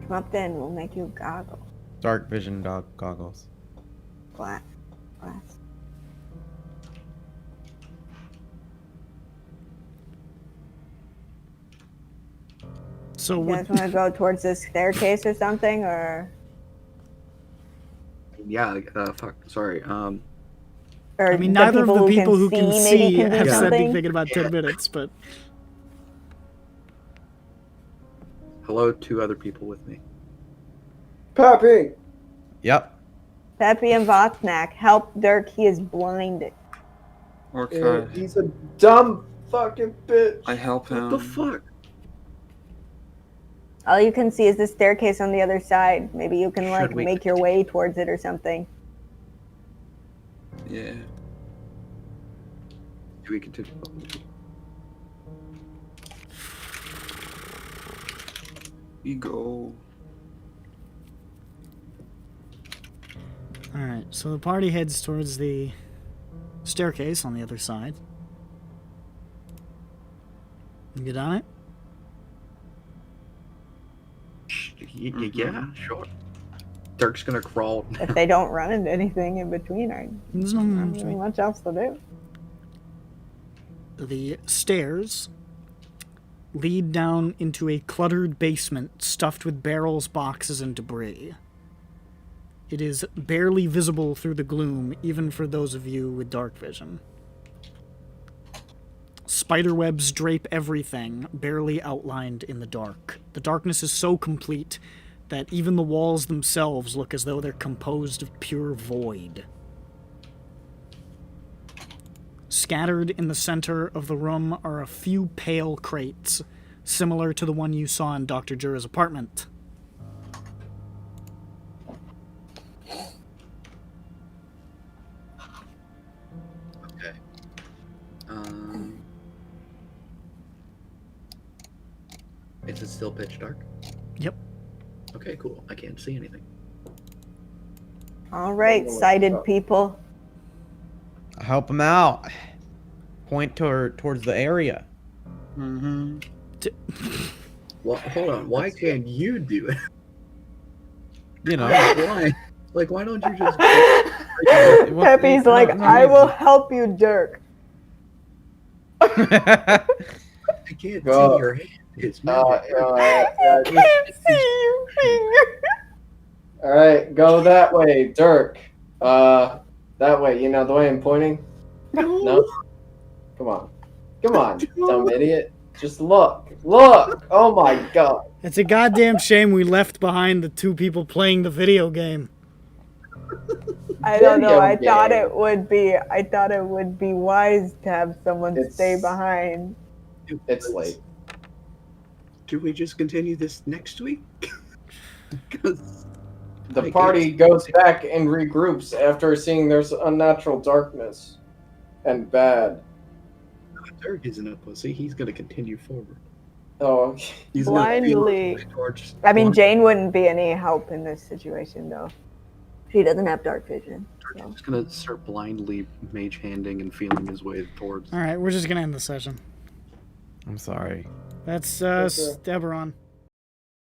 Come up then, we'll make you goggle. Dark vision dog goggles. Glass. So You guys want to go towards this staircase or something, or Yeah, fuck, sorry. or I mean, neither of the people who can see maybe can do have said something? they've taken about 10 minutes, but Hello, 2 other people with me. Pappy! Yep. Peppy and Vothnak, help Dirk. He is blinded. Okay. He's a dumb fucking bitch. I help him. What the fuck? All you can see is the staircase on the other side. Maybe you can like Should we- make your way towards it or something. Yeah. Do we continue? You go. alright, so the party heads towards the staircase on the other side. You get on it? Yeah, sure. Dirk's gonna crawl. If they don't run into anything in between, There's no not really much else to do. The stairs lead down into a cluttered basement stuffed with barrels, boxes, and debris. It is barely visible through the gloom, even for those of you with dark vision. Spiderwebs drape everything, barely outlined in the dark. The darkness is so complete that even the walls themselves look as though they're composed of pure void. Scattered in the center of the room are a few pale crates, similar to the one you saw in Dr. Jura's apartment. Okay. Is it still pitch dark? Yep. Okay, cool. I can't see anything. All right, sighted people. Help him out. Point towards the area. Mm-hmm. Well, hold on. Why can't you do it? You know. Why? Like, why don't you just? Peppy's like, I will help you, Dirk. I can't see your hand. It's magic. I can't see your finger. Alright, go that way, Dirk. That way, you know the way I'm pointing? No? Come on. Come on, dumb idiot. Just look. Look! Oh my god. It's a goddamn shame we left behind the 2 people playing the video game. I don't know. I Video thought game. it would be wise to have someone stay behind. It's late. Do we just continue this next week? Because The party goes back and regroups after seeing there's unnatural darkness and bad. Dirk isn't a pussy. He's gonna continue forward. Oh, He's gonna Blindly. feel towards I mean, one- Jane wouldn't be any help in this situation, though. She doesn't have dark vision. Dirk's just gonna start blindly mage handing and feeling his way towards. Alright, we're just gonna end the session. I'm sorry. That's Yes, sir. EBERRON.